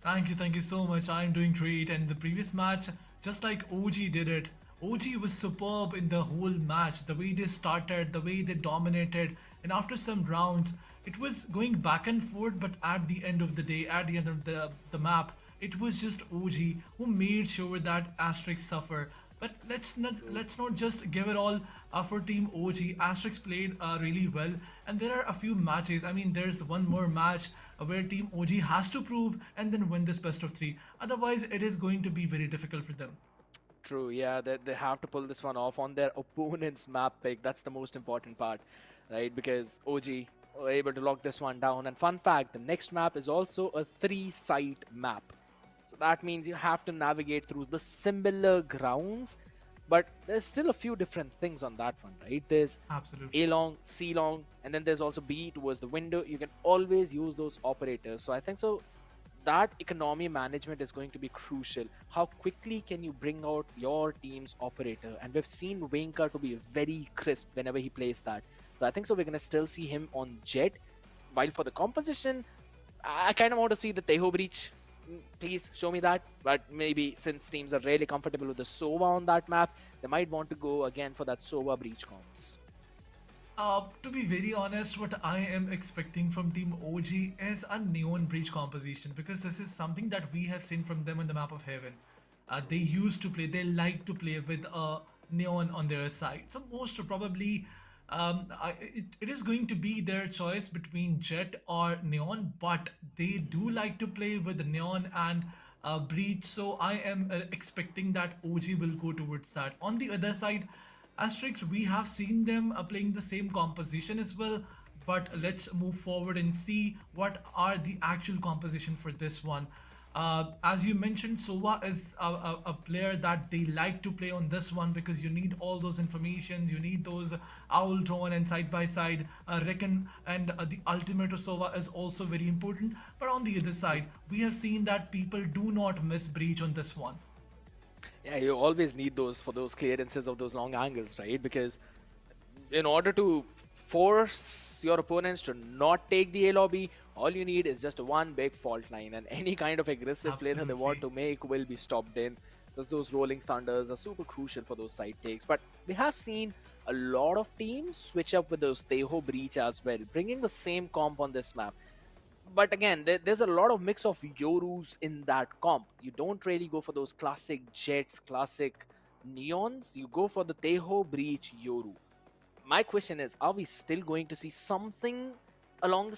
Thank you so much. I'm doing great. And the previous match, just like OG did it, OG was superb in the whole match. The way they started, the way they dominated, and after some rounds, it was going back and forth. But at the end of the day, at the end of the map, it was just OG who made sure that Asterisk suffer. But let's not just give it all for Team OG. Asterisk played really well, and there are a few matches. I mean, there's one more match where Team OG has to prove and then win this best of 3. Otherwise, it is going to be very difficult for them. True, yeah, they have to pull this one off on their opponent's map pick. That's the most important part, right? Because OG were able to lock this one down. And fun fact, the next map is also a 3-site map. So that means you have to navigate through the similar grounds, but there's still a few different things on that one, right? There's Absolutely. A long, C long, and then there's also B towards the window. You can always use those operators. So I think so that economy management is going to be crucial. How quickly can you bring out your team's operator? And we've seen Winker to be very crisp whenever he plays that. So I think so we're going to still see him on Jet. While for the composition, I kind of want to see the Teho breach. Please show me that. But maybe since teams are really comfortable with the Sova on that map, they might want to go again for that Sova breach comps. To be very honest, what I am expecting from Team OG is a neon breach composition, because this is something that we have seen from them on the map of Heaven. They used to play, they like to play with neon on their side. So most probably it is going to be their choice between Jet or neon, but they do like to play with neon and breach. So I am expecting that OG will go towards that. On the other side, Asterisk, we have seen them playing the same composition as well, but let's move forward and see what are the actual composition for this one. As you mentioned, Sova is a player that they like to play on this one, because you need all those information, you need those owl drone and side by side reckon, and the ultimate of Sova is also very important. But on the other side, we have seen that people do not miss breach on this one. Yeah, you always need those for those clearances of those long angles, right? Because in order to force your opponents to not take the A lobby, all you need is just one big fault line, and any kind of aggressive play that they want to make will be stopped in. Because those rolling thunders are super crucial for those side takes. But we have seen a lot of teams switch up with those Teho breach as well, bringing the same comp on this map. But again, there's a lot of mix of Yorus in that comp. You don't really go for those classic Jets, classic Neons. You go for the Teho breach Yoru. My question is, are we still going to see something along the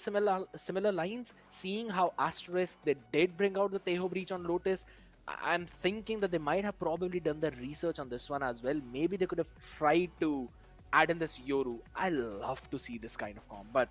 similar lines? Seeing how Asterisk, they did bring out the Teho breach on Lotus, I'm thinking that they might have probably done their research on this one as well. Maybe they could have tried to add in this Yoru. I love to see this kind of comp, but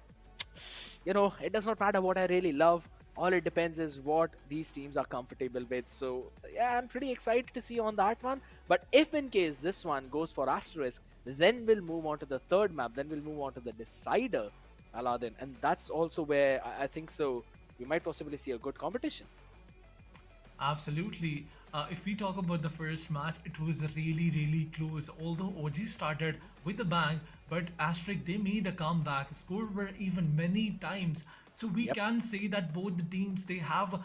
you know, it does not matter what I really love. All it depends is what these teams are comfortable with. So yeah, I'm pretty excited to see on that one. But if in case this one goes for Asterisk, then we'll move on to the third map. Then we'll move on to the Decider, Aladdin. And that's also where I think so we might possibly see a good competition. Absolutely. If we talk about the first match, it was really close. Although OG started with a bang, but Asterisk, they made a comeback, scored were even many times. So we can say that both the teams, they have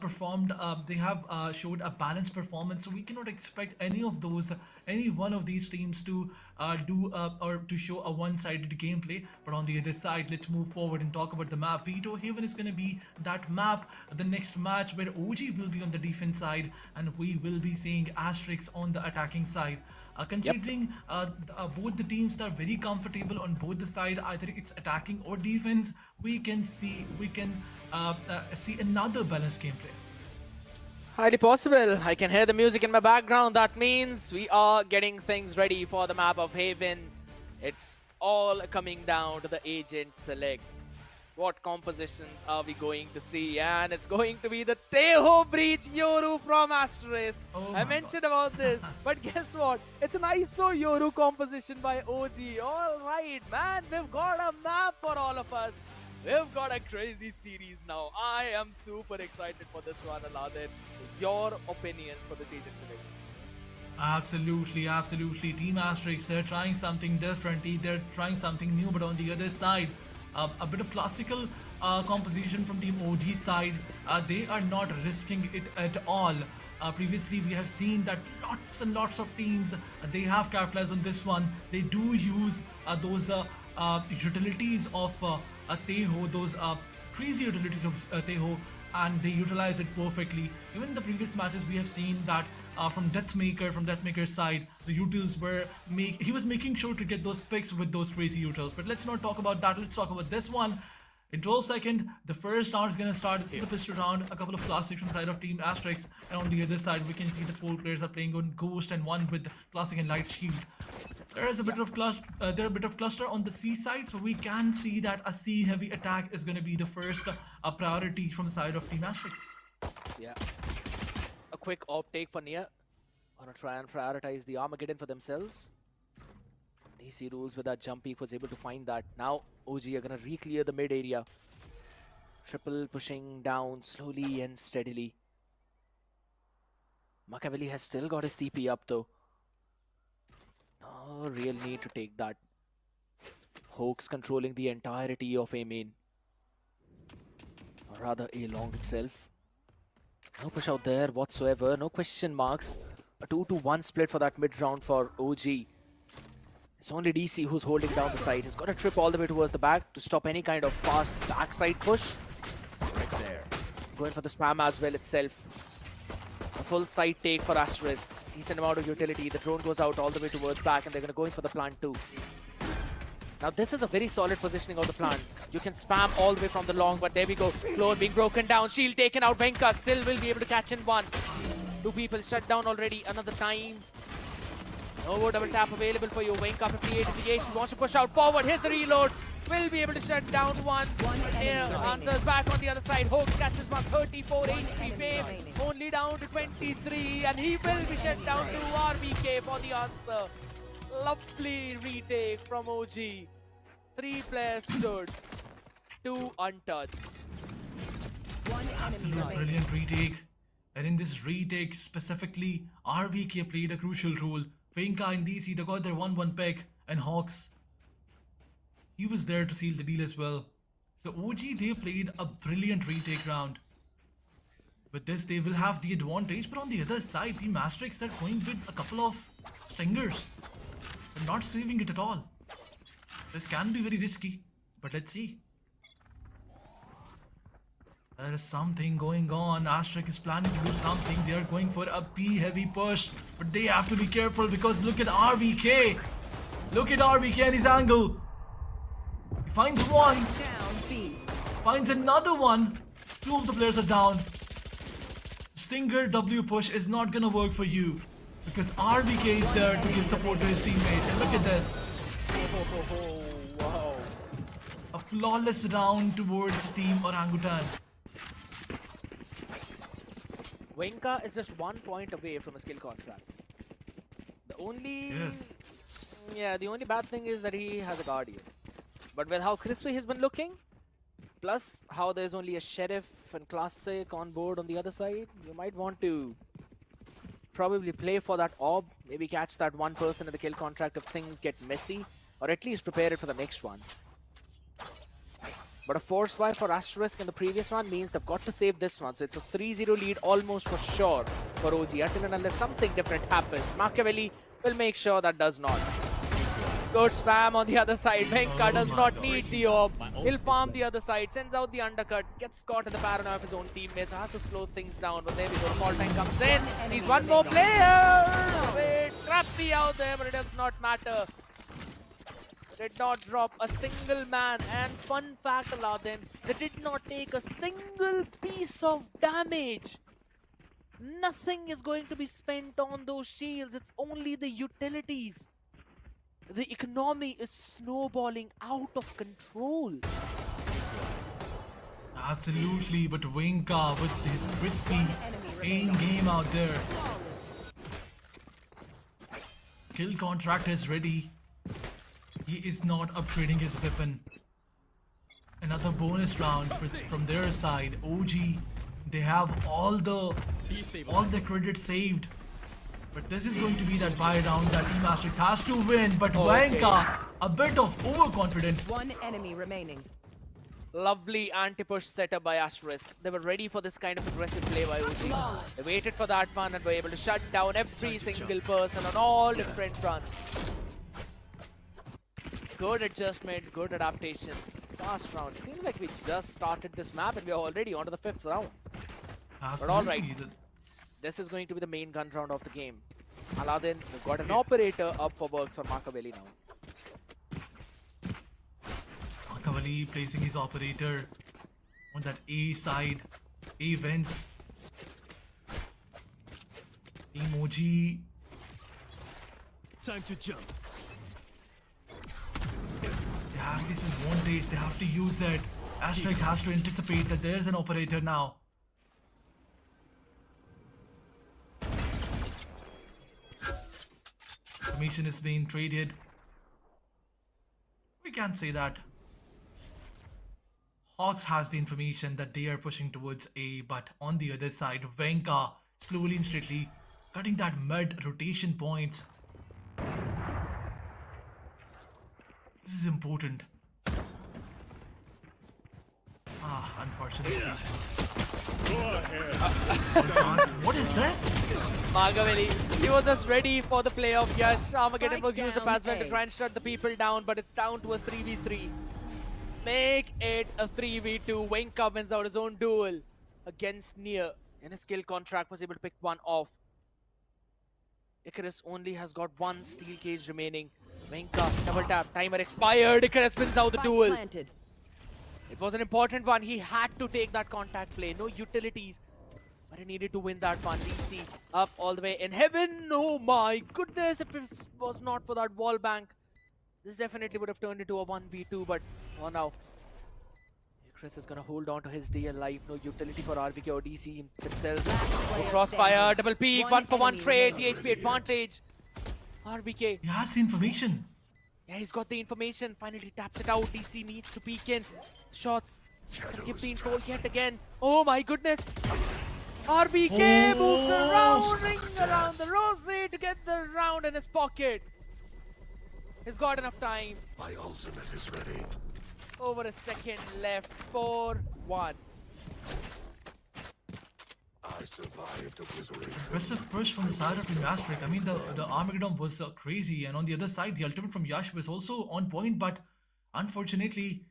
performed, they have showed a balanced performance. So we cannot expect any one of these teams to do or to show a one-sided gameplay. But on the other side, let's move forward and talk about the map. Veto Haven is going to be that map, the next match, where OG will be on the defense side and we will be seeing Asterisk on the attacking side. Considering both the teams are very comfortable on both the side, either it's attacking or defense, we can see another balanced gameplay. Highly possible. I can hear the music in my background. That means we are getting things ready for the map of Haven. It's all coming down to the agent select. What compositions are we going to see? And it's going to be the Teho breach Yoru from Asterisk. I mentioned about this, but guess what? It's an ISO Yoru composition by OG. All right, man, we've got a map for all of us. We've got a crazy series now. I am super excited for this one, Aladdin. Your opinions for this Agents Elite? Absolutely, absolutely. Team Asterisk, they're trying something different. They're trying something new, but on the other side, a bit of classical composition from Team OG side. They are not risking it at all. Previously, we have seen that lots and lots of teams, they have capitalized on this one. They do use those utilities of Teho, those crazy utilities of Teho, and they utilize it perfectly. Even in the previous matches, we have seen that from Deathmaker's side, the utils were he was making sure to get those picks with those crazy utils. But let's not talk about that. Let's talk about this one. In 12 seconds, the first round is gonna start. This is a pistol round. A couple of classics on the side of Team Asterisk, and on the other side, we can see that 4 players are playing on Ghost and 1 with classic and light shield. There is a bit of cluster on the C side, so we can see that a C heavy attack is gonna be the first priority from the side of Team Asterisk. Yeah. A quick op take for Nia. Wanna try and prioritize the Armageddon for themselves. DC rules with that jump peak was able to find that. Now OG are gonna re-clear the mid area. Triple pushing down slowly and steadily. Machiavelli has still got his TP up though. No real need to take that. Hoax controlling the entirety of A main. Or rather A long itself. No push out there whatsoever, no question marks. A 2-1 split for that mid round for OG. It's only DC who's holding down the side. He's got a trip all the way towards the back to stop any kind of fast backside push. Right there. Going for the spam as well itself. A full side take for Asterisk. Decent amount of utility. The drone goes out all the way towards back and they're going to go in for the plant too. Now this is a very solid positioning of the plant. You can spam all the way from the long, but there we go. Clone being broken down. Shield taken out. Venka still will be able to catch in one. 2 people shut down already. Another time. No double tap available for you. Venka 58 engaged. He wants to push out forward. Here's the reload. Will be able to shut down one. Answers back on the other side. Hoax catches one. 34 HP Fame. Only down to 23. And he will be shut down to RVK for the answer. Lovely retake from OG. 3 players stood. 2 untouched. Absolute brilliant retake. And in this retake specifically, RVK played a crucial role. Venka and DC, they got their 1-1 pick, and Hawks, he was there to seal the deal as well. So OG, they played a brilliant retake round. With this, they will have the advantage, but on the other side, Team Asterisk, they're going with a couple of stingers. They're not saving it at all. This can be very risky, but let's see. There is something going on. Asterisk is planning to do something. They are going for a B-heavy push. But they have to be careful because look at RVK. Look at RVK and his angle. He finds one. Finds another one. 2 of the players are down. Stinger W push is not going to work for you. Because RVK is there to give support to his teammates. And look at this. Wow. A flawless round towards Team Orangutan. Venka is just 1 point away from a skill contract. The only the only bad thing is that he has a Guardian. But with how crispy he's been looking, plus how there's only a Sheriff and Classic on board on the other side, you might want to probably play for that orb, maybe catch that 1 person in the kill contract if things get messy, or at least prepare it for the next one. But a force buy for Asterisk in the previous one means they've got to save this one. So it's a 3-0 lead almost for sure for OG until and unless something different happens. Machiavelli will make sure that does not. Good spam on the other side. Venka does not need the orb. He'll farm the other side, sends out the undercut, gets caught in the paranoia of his own teammates, so has to slow things down. But there we go, the fall time comes in. He's 1 more player. Wait, scrappy out there, but it does not matter. Did not drop a single man, and fun fact, Aladdin, they did not take a single piece of damage. Nothing is going to be spent on those shields, it's only the utilities. The economy is snowballing out of control. Absolutely, but Venka with his crispy aim game out there. Kill contract is ready. He is not upgrading his weapon. Another bonus round from their side. OG, they have all the credit saved. But this is going to be that buy round that Team Asterisk has to win. But Venka, a bit of overconfident. One enemy remaining. Lovely anti-push setup by Asterisk. They were ready for this kind of aggressive play by OG. They waited for that one and were able to shut down every single person on all different fronts. Good adjustment, good adaptation. Last round. Seems like we just started this map and we are already on to the 5th round. Absolutely. But alright. This is going to be the main gun round of the game. Aladdin, we've got an operator up for works for Makaveli now. Makaveli placing his operator on that A side. A vents. Emoji. Time to jump. They have this advantage, they have to use it. Asterisk has to anticipate that there's an operator now. Information is being traded. We can't say that. Hawks has the information that they are pushing towards A, but on the other side, Venka slowly and steadily cutting that mid rotation point. This is important. Unfortunately. What is this? Makaveli, he was just ready for the play of Yash. Armageddon was used up as well to try and shut the people down, but it's down to a 3v3. Make it a 3v2. Venka wins out his own duel against Nier. In his skill contract, was able to pick one off. Icarus only has got one steel cage remaining. Venka, double tap, timer expired. Icarus wins out the duel. It was an important one. He had to take that contact play. No utilities. But he needed to win that one. DC up all the way in heaven. Oh my goodness. If it was not for that wall bank, this definitely would have turned into a 1v2. But for now, Icarus is going to hold on to his DL life. No utility for RVK or DC himself. No crossfire, double peek, 1-for-1 trade, THP advantage. RVK. He has the information. Yeah, he's got the information. Finally taps it out. DC needs to peek in. Shots. Gonna give the info yet again. Oh my goodness. RBK moves around, ring around the rosy to get the round in his pocket. He's got enough time. My ultimate is ready. Over a second left. 4-1. I survived obliteration. Aggressive push from the side of the Asterisk. I mean, the Armageddon was crazy, and on the other side, the ultimate from Yash was also on point, but unfortunately,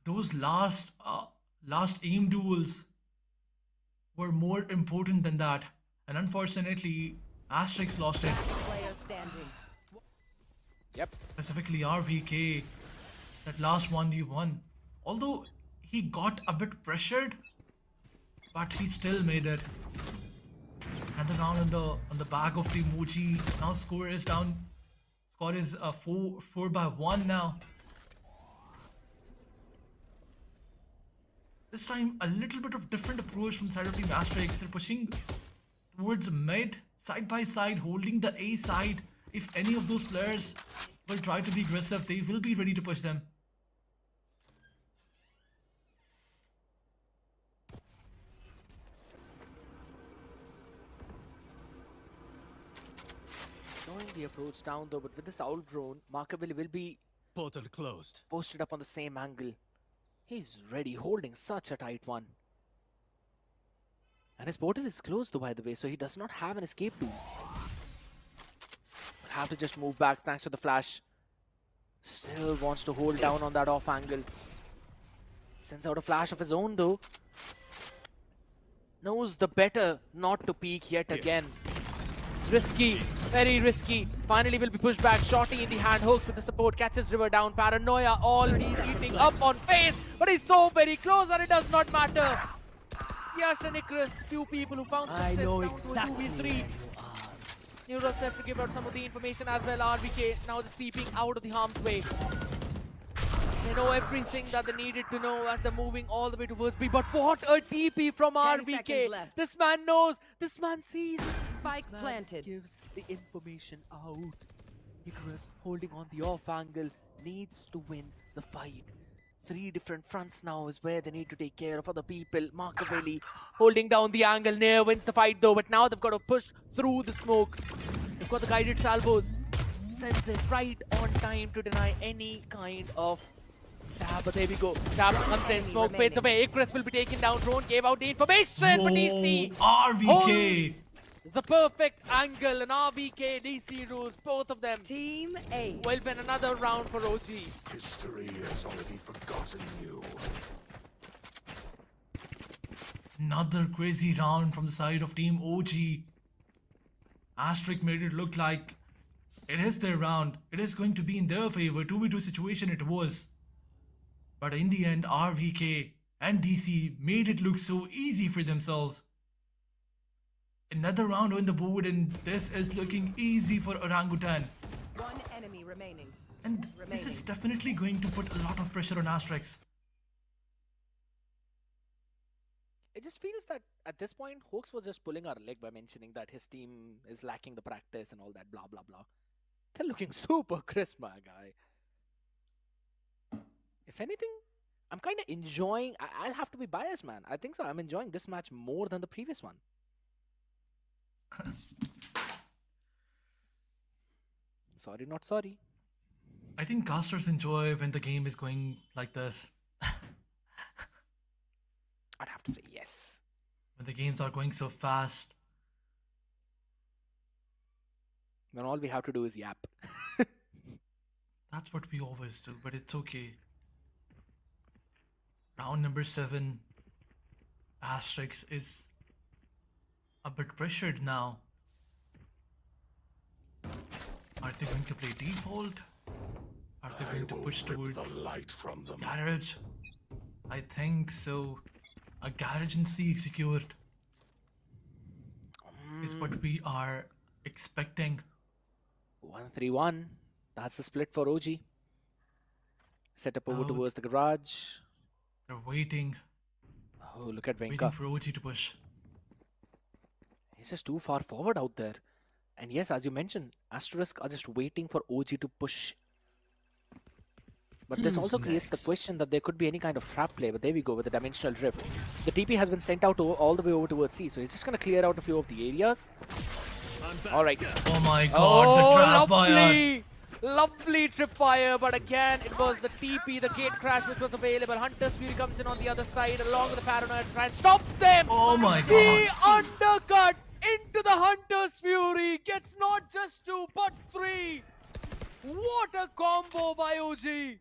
those last aim duels were more important than that, and unfortunately, Asterisk lost it. Player standing. Yep. Specifically RVK, that last 1v1. Although he got a bit pressured, but he still made it. Another round on the back of the emoji. Now score is down. Score is 4-1 now. This time a little bit of different approach from side of Team Asterisk. They're pushing towards mid, side by side, holding the A side. If any of those players will try to be aggressive, they will be ready to push them. Slowing the approach down though, but with this owl drone, Makaveli will be portal closed. Posted up on the same angle. He's ready, holding such a tight one. And his portal is closed though, by the way, so he does not have an escape tool. Will have to just move back thanks to the flash. Still wants to hold down on that off angle. Sends out a flash of his own though. Knows the better not to peek yet again. It's risky, very risky. Finally will be pushed back. Shorty in the hand, hooks with the support, catches River down. Paranoia already eating up on face, but he's so very close and it does not matter. Yash and Icarus, few people who found success down exactly to a 2v3. Neuros have to give out some of the information as well. RVK now just keeping out of the harm's way. They know everything that they needed to know as they're moving all the way towards B. But what a TP from 10 RVK! seconds left. This man knows, this man sees. Spike This man planted. gives the information out. Icarus holding on the off angle needs to win the fight. 3 different fronts now is where they need to take care of other people. Marcavelli holding down the angle. Near wins the fight though, but now they've got to push through the smoke. They've got the guided salvos. Sends it right on time to deny any kind of tab. But there we go. Tab comes in. Smoke fades away. Acres will be taken down. Drone gave out the information for DC. RVK! The perfect angle and RVK DC rules, both of them. Team A will win another round for OG. History has already forgotten you. Another crazy round from the side of Team OG. Asterisk made it look like it is their round. It is going to be in their favor. 2v2 situation it was. But in the end, RVK and DC made it look so easy for themselves. Another round on the board, and this is looking easy for Orangutan. One enemy remaining. And this is definitely going to put a lot of pressure on Asterisk. It just feels that at this point, Hoax was just pulling our leg by mentioning that his team is lacking the practice and all that blah blah blah. They're looking super crisp, my guy. If anything, I'm kind of enjoying. I'll have to be biased, man. I think so. I'm enjoying this match more than the previous one. Sorry, not sorry. I think casters enjoy when the game is going like this. I'd have to say yes. When the games are going so fast. When all we have to do is yap. That's what we always do, but it's okay. Round number 7. Asterisk is a bit pressured now. Are they going to play default? Are they going to push towards the light from them. garage? I think so. A garage and C secured is what we are expecting. 1-3-1. That's the split for OG. Set up over towards the garage. They're waiting. Oh, look at Waiting Venka. for OG to push. He's just too far forward out there. And yes, as you mentioned, Asterisk are just waiting for OG to push. But this also creates the question that there could be any kind of trap play. But there we go with the dimensional drift. The TP has been sent out all the way over towards C. So he's just going to clear out a few of the areas. All right. Oh my god, the trap fire. Lovely tripwire, but again, it was the TP, the gate crash which was available. Hunter's Fury comes in on the other side along with the Paranoid try and stop them. Oh my god. The undercut into the Hunter's Fury gets not just 2 but 3. What a combo by OG.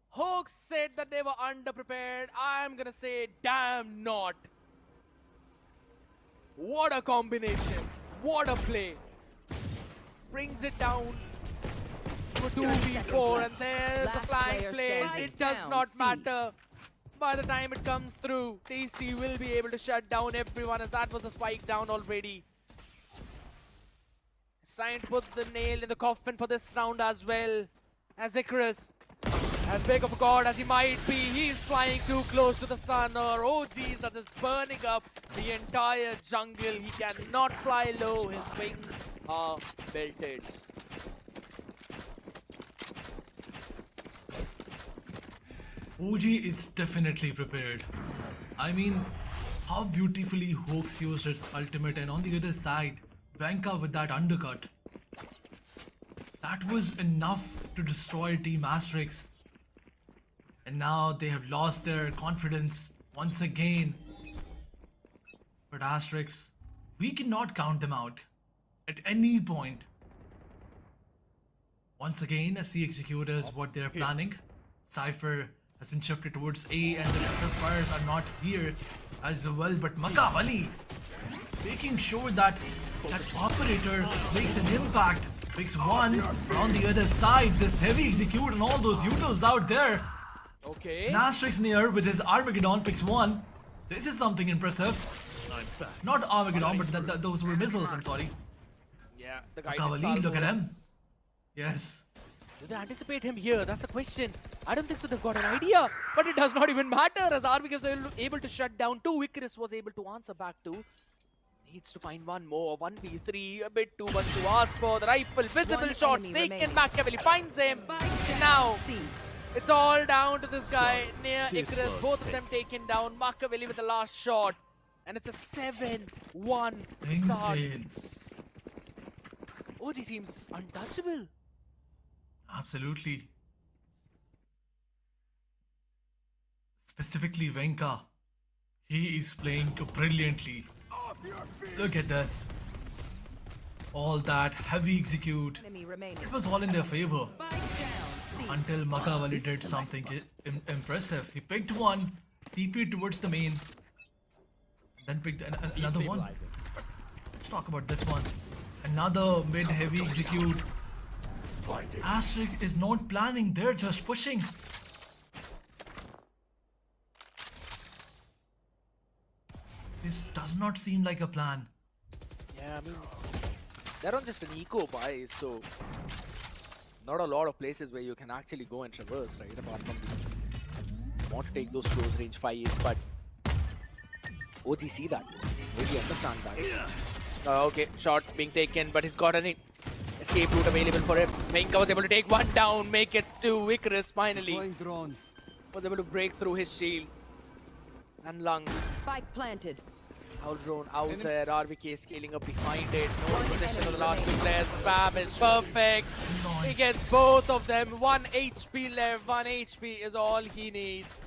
Hoax said that they were underprepared. I'm gonna say damn not. What a combination. What a play. Brings it down to 2v4 and there's the flying play. It does not matter. By the time it comes through, TC will be able to shut down everyone as that was the spike down already. It's trying to put the nail in the coffin for this round as well. As Icarus, as big of a god as he might be, he's flying too close to the sun. Or OGs are just burning up the entire jungle. He cannot fly low. His wings are belted. OG is definitely prepared. I mean, how beautifully Hoax used its ultimate, and on the other side, Venka with that undercut. That was enough to destroy Team Asterisk. And now they have lost their confidence once again. But Asterisk, we cannot count them out at any point. Once again, as the executors, what they're planning, Cypher has been shifted towards A and the fires are not here as well. But Makavali making sure that that operator makes an impact. Picks one on the other side. This heavy execute and all those Utos out there. Okay. Asterisk near with his Armageddon picks one. This is something impressive. Not Armageddon, but those were missiles, I'm sorry. Yeah, the guy. Makavali, look at him. Yes. Do they anticipate him here? That's the question. I don't think so. They've got an idea, but it does not even matter as RVK was able to shut down 2. Icarus was able to answer back 2. Needs to find one more. 1v3, a bit too much to ask for. The rifle, visible shots taken. Machiavelli finds him. Now, It's all down to this guy near Icarus. Both of them taken down. Machiavelli with the last shot. And it's a 7-1 start. Insane. OG seems untouchable. Absolutely. Specifically Venka. He is playing brilliantly. Look at this. All that heavy execute. It was all in their favor. Until Machiavelli did something impressive. He picked one, TP'd towards the main, then picked another one. Let's talk about this one. Another mid-heavy execute. Asterisk is not planning, they're just pushing. This does not seem like a plan. Yeah, I mean, they're on just an eco buy, so not a lot of places where you can actually go and traverse, right? Apart from the want to take those close range fights, but OG see that. OG understand that. Okay, shot being taken, but he's got an escape route available for him. Venka was able to take one down, make it to Icarus finally. Was able to break through his shield and lungs. Spike planted. Our drone out there, RVK scaling up behind it. No possession of the last two players. Spam is perfect. He gets both of them. 1 HP left. 1 HP is all he needs.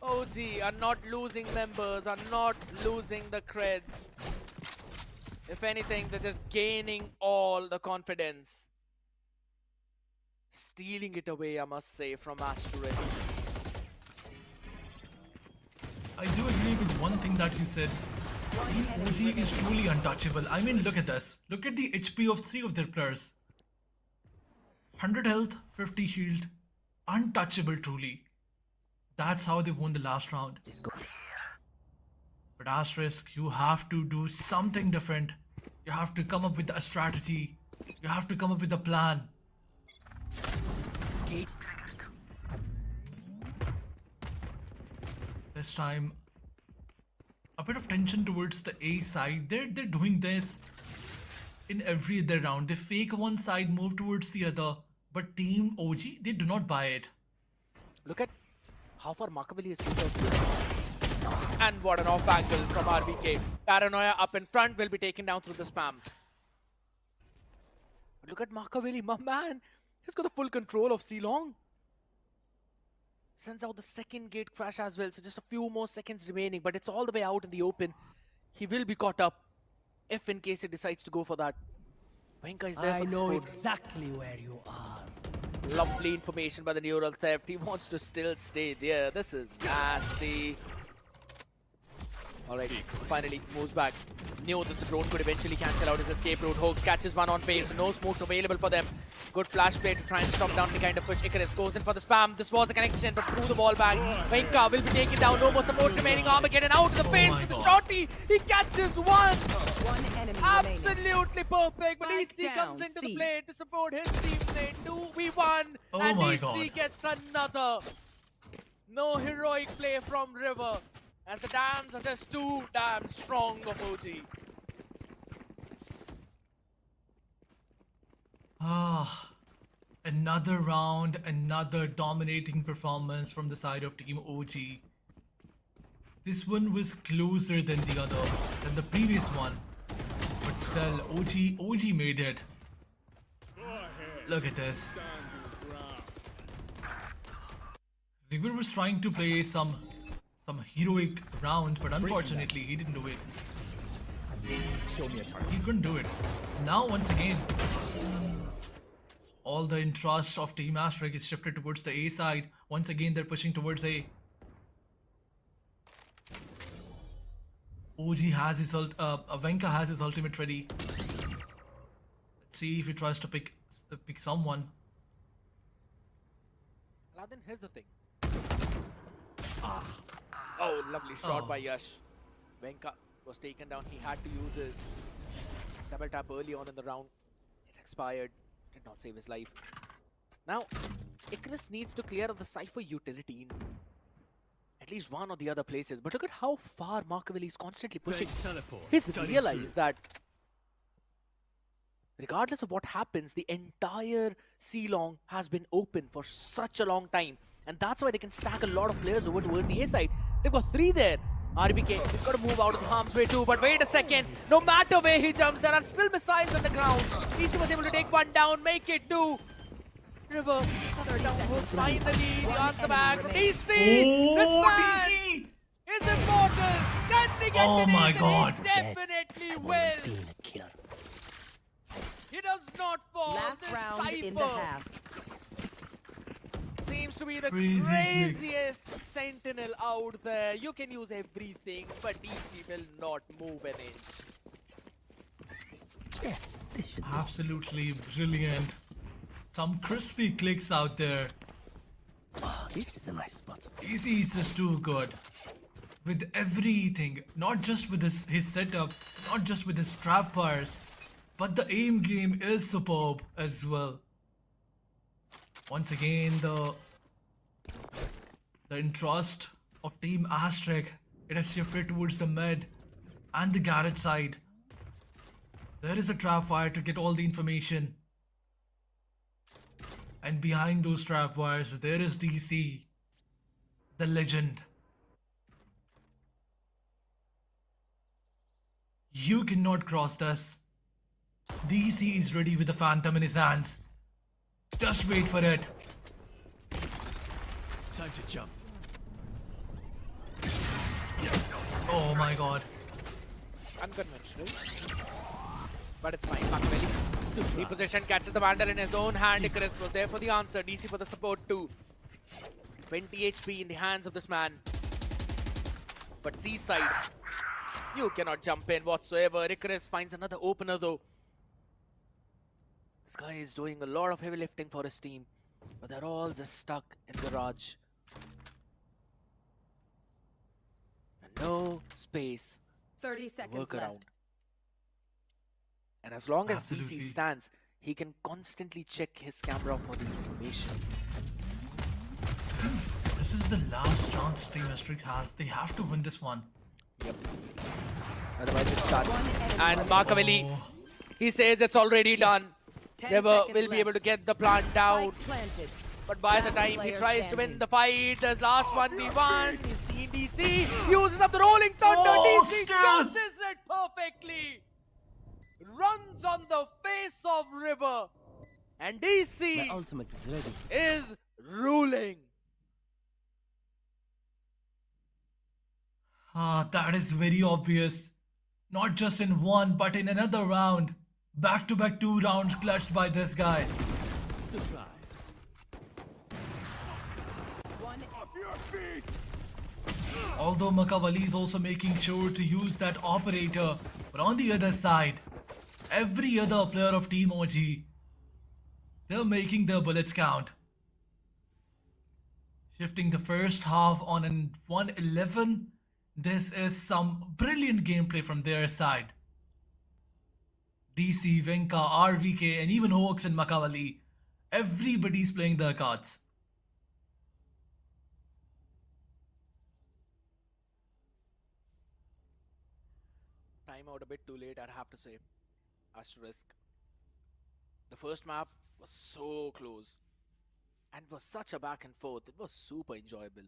OG are not losing members, are not losing the creds. If anything, they're just gaining all the confidence. Stealing it away, I must say, from Asterisk. I do agree with one thing that you said. OG is truly untouchable. I mean, look at this. Look at the HP of 3 of their players. 100 health, 50 shield. Untouchable, truly. That's how they won the last round. But Asterisk, you have to do something different. You have to come up with a strategy. You have to come up with a plan. This time, a bit of tension towards the A side. They're doing this in every other round. They fake one side, move towards the other. But Team OG, they do not buy it. Look at how far Machiavelli is pushed out. And what an off angle from RBK. Paranoia up in front will be taken down through the spam. But look at Machiavelli, my man. He's got the full control of C-Long. Sends out the second gate crash as well, so just a few more seconds remaining, but it's all the way out in the open. He will be caught up if in case he decides to go for that. Venka is there I for know support. exactly where you are. Lovely information by the neural theft. He wants to still stay there. This is nasty. Alright, finally moves back. Knew that the drone could eventually cancel out his escape route. Hoax catches one on phase, so no smokes available for them. Good flash play to try and stop down the kind of push. Icarus goes in for the spam. This was a connection, but through the wall bang. Venka will be taken down. No more support remaining. Armageddon out of the face with the shotty. He catches one. One enemy Absolutely perfect. But Spike EC comes down, into C. the play to support his teammate. 2v1. Oh And my EC God. gets another. No heroic play from River. And the dams are just too damn strong of OG. Ah, another round, another dominating performance from the side of Team OG. This one was closer than the previous one. But still, OG made it. Look at this. River was trying to play some heroic round, but unfortunately he didn't do it. Show me a target. He couldn't do it. Now once again, all the interest of Team Asterisk is shifted towards the A side. Once again, they're pushing towards A. OG has his Venka has his ultimate ready. Let's see if he tries to pick someone. Aladdin, here's the thing. Oh, lovely shot by Yash. Venka was taken down. He had to use his double tap early on in the round. It expired. Did not save his life. Now, Icarus needs to clear the Cypher utility in at least one or the other places. But look at how far Machiavelli is constantly pushing. He's realized that regardless of what happens, the entire C-Long has been open for such a long time. And that's why they can stack a lot of players over towards the A side. They've got 3 there. RBK, he's got to move out of the harm's way too. But wait a second. No matter where he jumps, there are still missiles on the ground. DC was able to take 1 down, make it 2. River, another down. Finally, the answer back. DC! This man is immortal. Can he get Oh an my ace? And God. He definitely will. He does not fall. Last This round Cypher in the half. seems to be the Crazy craziest sentinel out there. You can use everything, but DC will not move an inch. Yes, this should Absolutely brilliant. Some crispy clicks out there. Oh, this is a nice spot. Easy is just too good. With everything, not just with his setup, not just with his trap bars, but the aim game is superb as well. Once again, the interest of Team Asterisk, it has shifted towards the mid and the garage side. There is a trap fire to get all the information. And behind those trap wires, there is DC, the legend. You cannot cross this. DC is ready with the Phantom in his hands. Just wait for it. Time to jump. Oh my god. Unconventional. But it's fine. Machiavelli. Reposition, catches the Vandal in his own hand. Icarus was there for the answer. DC for the support too. 20 HP in the hands of this man. But C-side, you cannot jump in whatsoever. Icarus finds another opener though. This guy is doing a lot of heavy lifting for his team, but they're all just stuck in garage. And no space 30 to seconds work left. around. And as long as Absolutely. DC stands, he can constantly check his camera for the information. This is the last chance Team Asterisk has. They have to win this one. Yep. Otherwise it's done. And Machiavelli, he says it's already done. 10 River seconds will be able to get the plant down. Spike planted. But by the Last time he player tries to win standing. the fight, there's last 1v1. He's seen DC, uses up the rolling thunder. Oh, DC still. dodges it perfectly. Runs on the face of River. And My DC ultimate is ready. is ruling. That is very obvious. Not just in one, but in another round. Back-to-back 2 rounds clutched by this guy. Surprise. Although Machiavelli is also making sure to use that operator, but on the other side, every other player of Team OG, they're making their bullets count. Shifting the first half on an 1-11, this is some brilliant gameplay from their side. DC, Venka, RVK, and even Hoax and Machiavelli, everybody's playing their cards. Time out a bit too late, I'd have to say. Asterisk. The first map was so close and was such a back and forth. It was super enjoyable.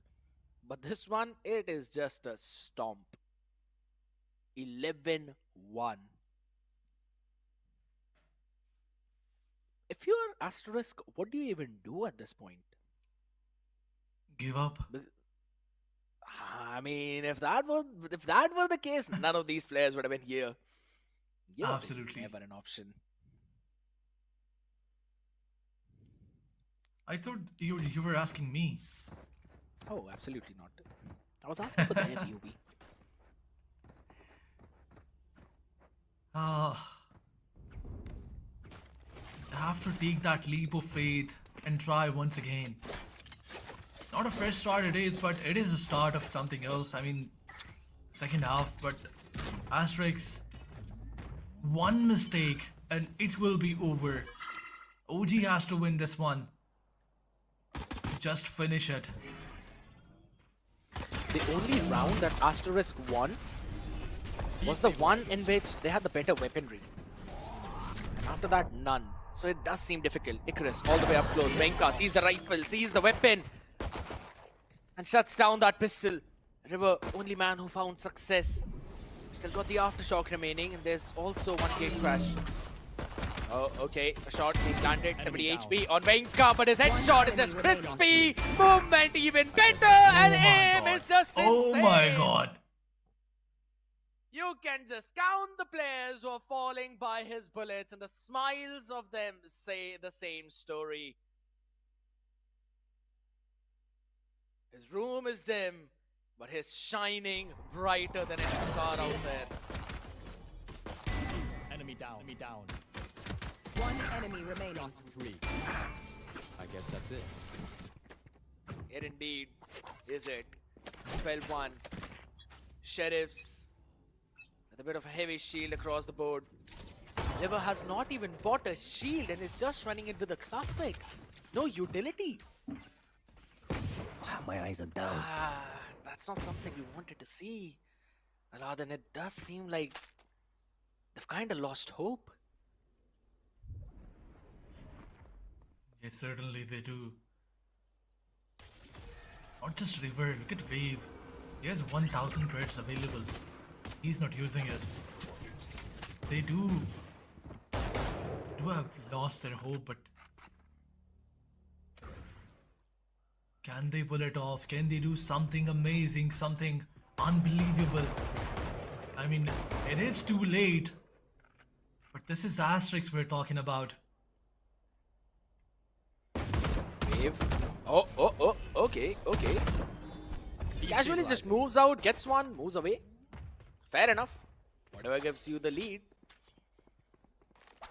But this one, it is just a stomp. 11-1. If you're Asterisk, what do you even do at this point? Give up. I mean, if that were the case, none of these players would have been here. Give up is Absolutely. never an option. I thought you were asking me. Oh, absolutely not. I was asking for the MUV. I have to take that leap of faith and try once again. Not a fresh start it is, but it is a start of something else. I mean, second half, but Asterisk, one mistake and it will be over. OG has to win this one. Just finish it. The only round that Asterisk won was the one in which they had the better weaponry. After that, none. So it does seem difficult. Icarus all the way up close. Venka sees the rifle, sees the weapon, and shuts down that pistol. River, only man who found success. Still got the aftershock remaining, and there's also one gate crash. Oh, okay. A shot being landed, 70 HP on Venka, but his headshot is just crispy. Movement even better, and aim is just insane. Oh my god. You can just count the players who are falling by his bullets, and the smiles of them say the same story. His room is dim, but he's shining brighter than any star out there. Enemy down. Enemy down. One enemy remaining. 3. I guess that's it. It indeed is it. 12-1. Sheriffs with a bit of a heavy shield across the board. Liver has not even bought a shield and is just running it with a classic. No utility. My eyes are down. That's not something we wanted to see. Rather than it does seem like they've kind of lost hope. Yes, certainly they do. Not just River, look at Wave. He has 1000 credits available. He's not using it. They do have lost their hope, but can they pull it off? Can they do something amazing, something unbelievable? I mean, it is too late, but this is Asterisk we're talking about. Wave. Oh, okay. He casually just moves out, gets one, moves away. Fair enough. Whatever gives you the lead.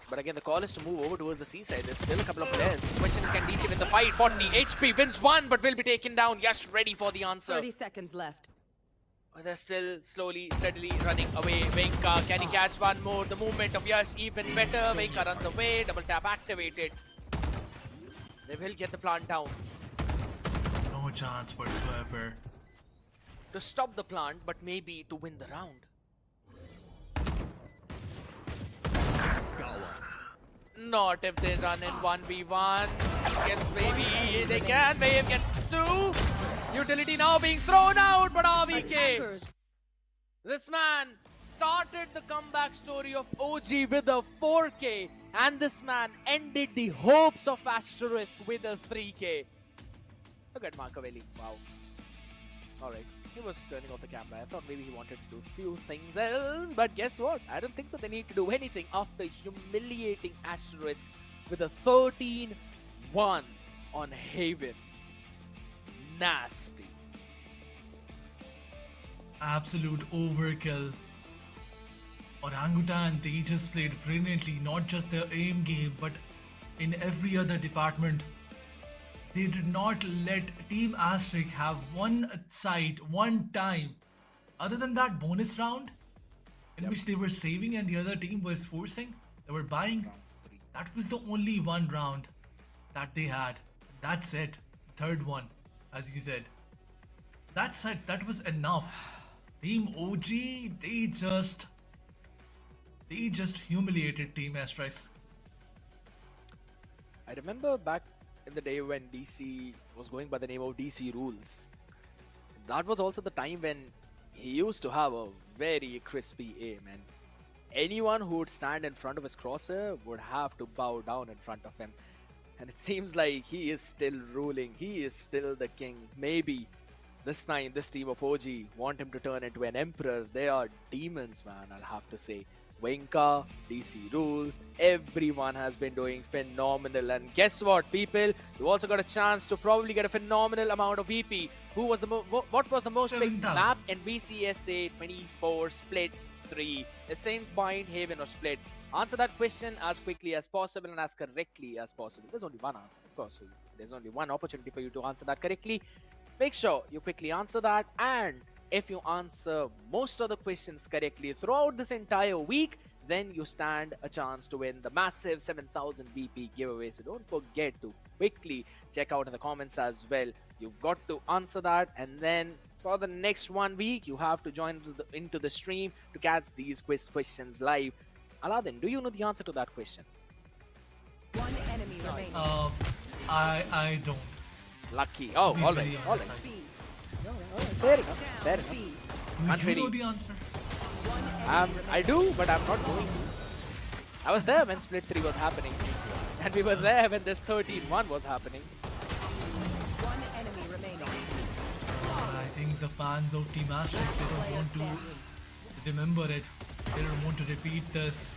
But again, the call is to move over towards the seaside. There's still a couple of players. The question is, can DC win the fight? 40 HP, wins one, but will be taken down. Yash ready for the answer. 30 seconds left. But they're still slowly, steadily running away. Venka, can he catch one more? The movement of Yash even better. Venka runs away. Double tap activated. They will get the plant down. No chance whatsoever. To stop the plant, but maybe to win the round. Not if they run in 1v1. Guess maybe they can. Wave gets 2. Utility now being thrown out, but RVK. This man started the comeback story of OG with a 4K, and this man ended the hopes of Asterisk with a 3K. Look at Marcavelli. Wow. Alright. He was just turning off the camera. I thought maybe he wanted to do a few things else, but guess what? I don't think so. They need to do anything after humiliating Asterisk with a 13-1 on Haven. Nasty. Absolute overkill. Orangutan, they just played brilliantly, not just their aim game, but in every other department. They did not let Team Asterisk have one side, one time. Other than that bonus round, in which they were saving and the other team was forcing, they were buying. That was the only one round that they had. That's it. Third one, as you said. That's it. That was enough. Team OG, they just humiliated Team Asterisk. I remember back in the day when DC was going by the name of DC Rules. That was also the time when he used to have a very crispy aim, and anyone who would stand in front of his crosshair would have to bow down in front of him. And it seems like he is still ruling. He is still the king. Maybe this time this team of OG want him to turn into an emperor. They are demons, man, I'll have to say. Venka, DC Rules, everyone has been doing phenomenal. And guess what, people? You also got a chance to probably get a phenomenal amount of VP. Who was the what was the most picked map in VCSA 24 Split 3? Ascent, Point, Haven, or Split? Answer that question as quickly as possible and as correctly as possible. There's only one answer, of course. So there's only one opportunity for you to answer that correctly. Make sure you quickly answer that, and if you answer most of the questions correctly throughout this entire week, then you stand a chance to win the massive 7,000 VP giveaway. So don't forget to quickly check out in the comments as well. You've got to answer that, and then for the next 1 week, you have to join into the stream to catch these questions live. Aladdin, do you know the answer to that question? One enemy remaining. I don't. Lucky. Oh, Be all very right, all honest, right. I No, no, fair enough. Fair enough. don't. Do you know the answer? I do, but I'm not going to. I was there when Split 3 was happening. And we were there when this 13-1 was happening. One enemy remaining. I think the fans of Team Asterisk, they don't want to remember it. They don't want to repeat this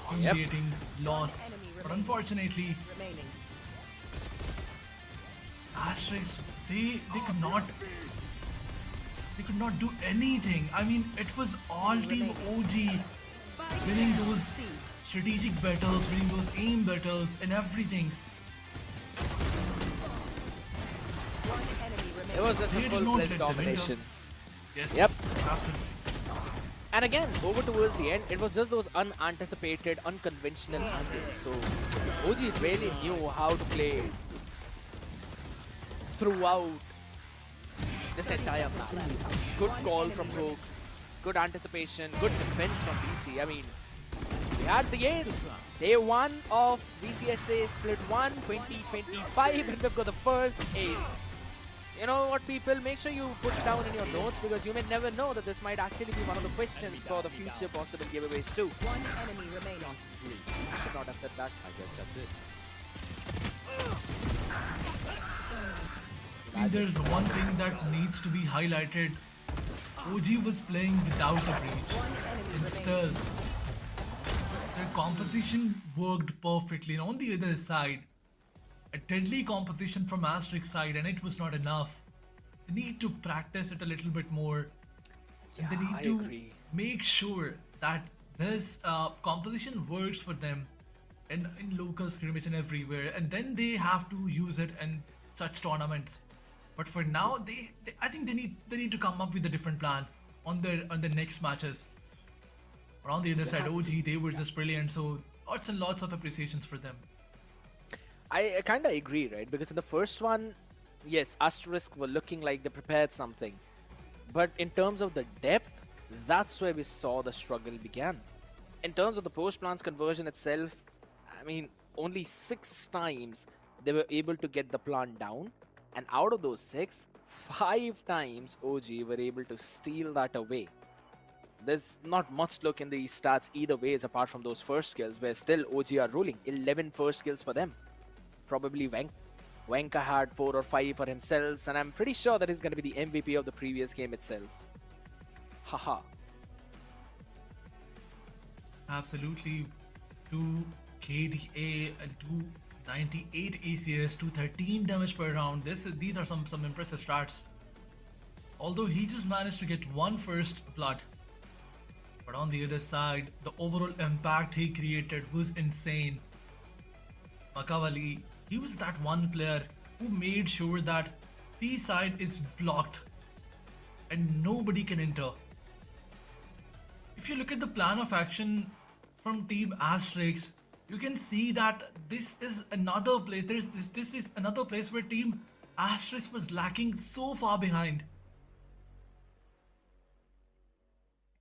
humiliating loss. But unfortunately, Remaining. Asterisk, they could not do anything. I mean, it was all Team OG winning those strategic battles, winning those aim battles and everything. It was just a They did not full-fledged let them domination. Yes. Yep. Absolutely. And again, over towards the end, it was just those unanticipated, unconventional angles. So OG really knew how to play throughout this entire map. Good call from Hooks, good anticipation, good defense from BC. I mean, we had the ace. Day 1 of VCSA Split 1 2025, and we've got the first ace. You know what, people, make sure you put it down in your notes, because you may never know that this might actually be one of the questions for the future possible giveaways too. One enemy remaining. I should not have said that. I guess that's it. If there's one thing that needs to be highlighted, OG was playing without a breach. And still, their composition worked perfectly. And on the other side, a deadly composition from Asterisk side, and it was not enough. They need to practice it a little bit more. And they need to make sure that this composition works for them in local scrimmage and everywhere. And then they have to use it in such tournaments. But for now, I think they need to come up with a different plan on their next matches. But on the other side, OG, they were just brilliant. So lots and lots of appreciations for them. I kind of agree, right? Because in the first one, yes, Asterisk were looking like they prepared something. But in terms of the depth, that's where we saw the struggle began. In terms of the post-plans conversion itself, I mean, only 6 times they were able to get the plant down. And out of those 6, 5 times OG were able to steal that away. There's not much look in the stats either ways apart from those first kills, where still OG are ruling. 11 first kills for them. Probably Wenka had 4 or 5 for himself, and I'm pretty sure that he's going to be the MVP of the previous game itself. Haha. Absolutely. 2 KDA and 298 ACS, 213 damage per round. These are some impressive stats. Although he just managed to get 1 first blood. But on the other side, the overall impact he created was insane. Makavali, he was that one player who made sure that C side is blocked and nobody can enter. If you look at the plan of action from Team Asterisk, you can see that this is another place. This is another place where Team Asterisk was lacking so far behind.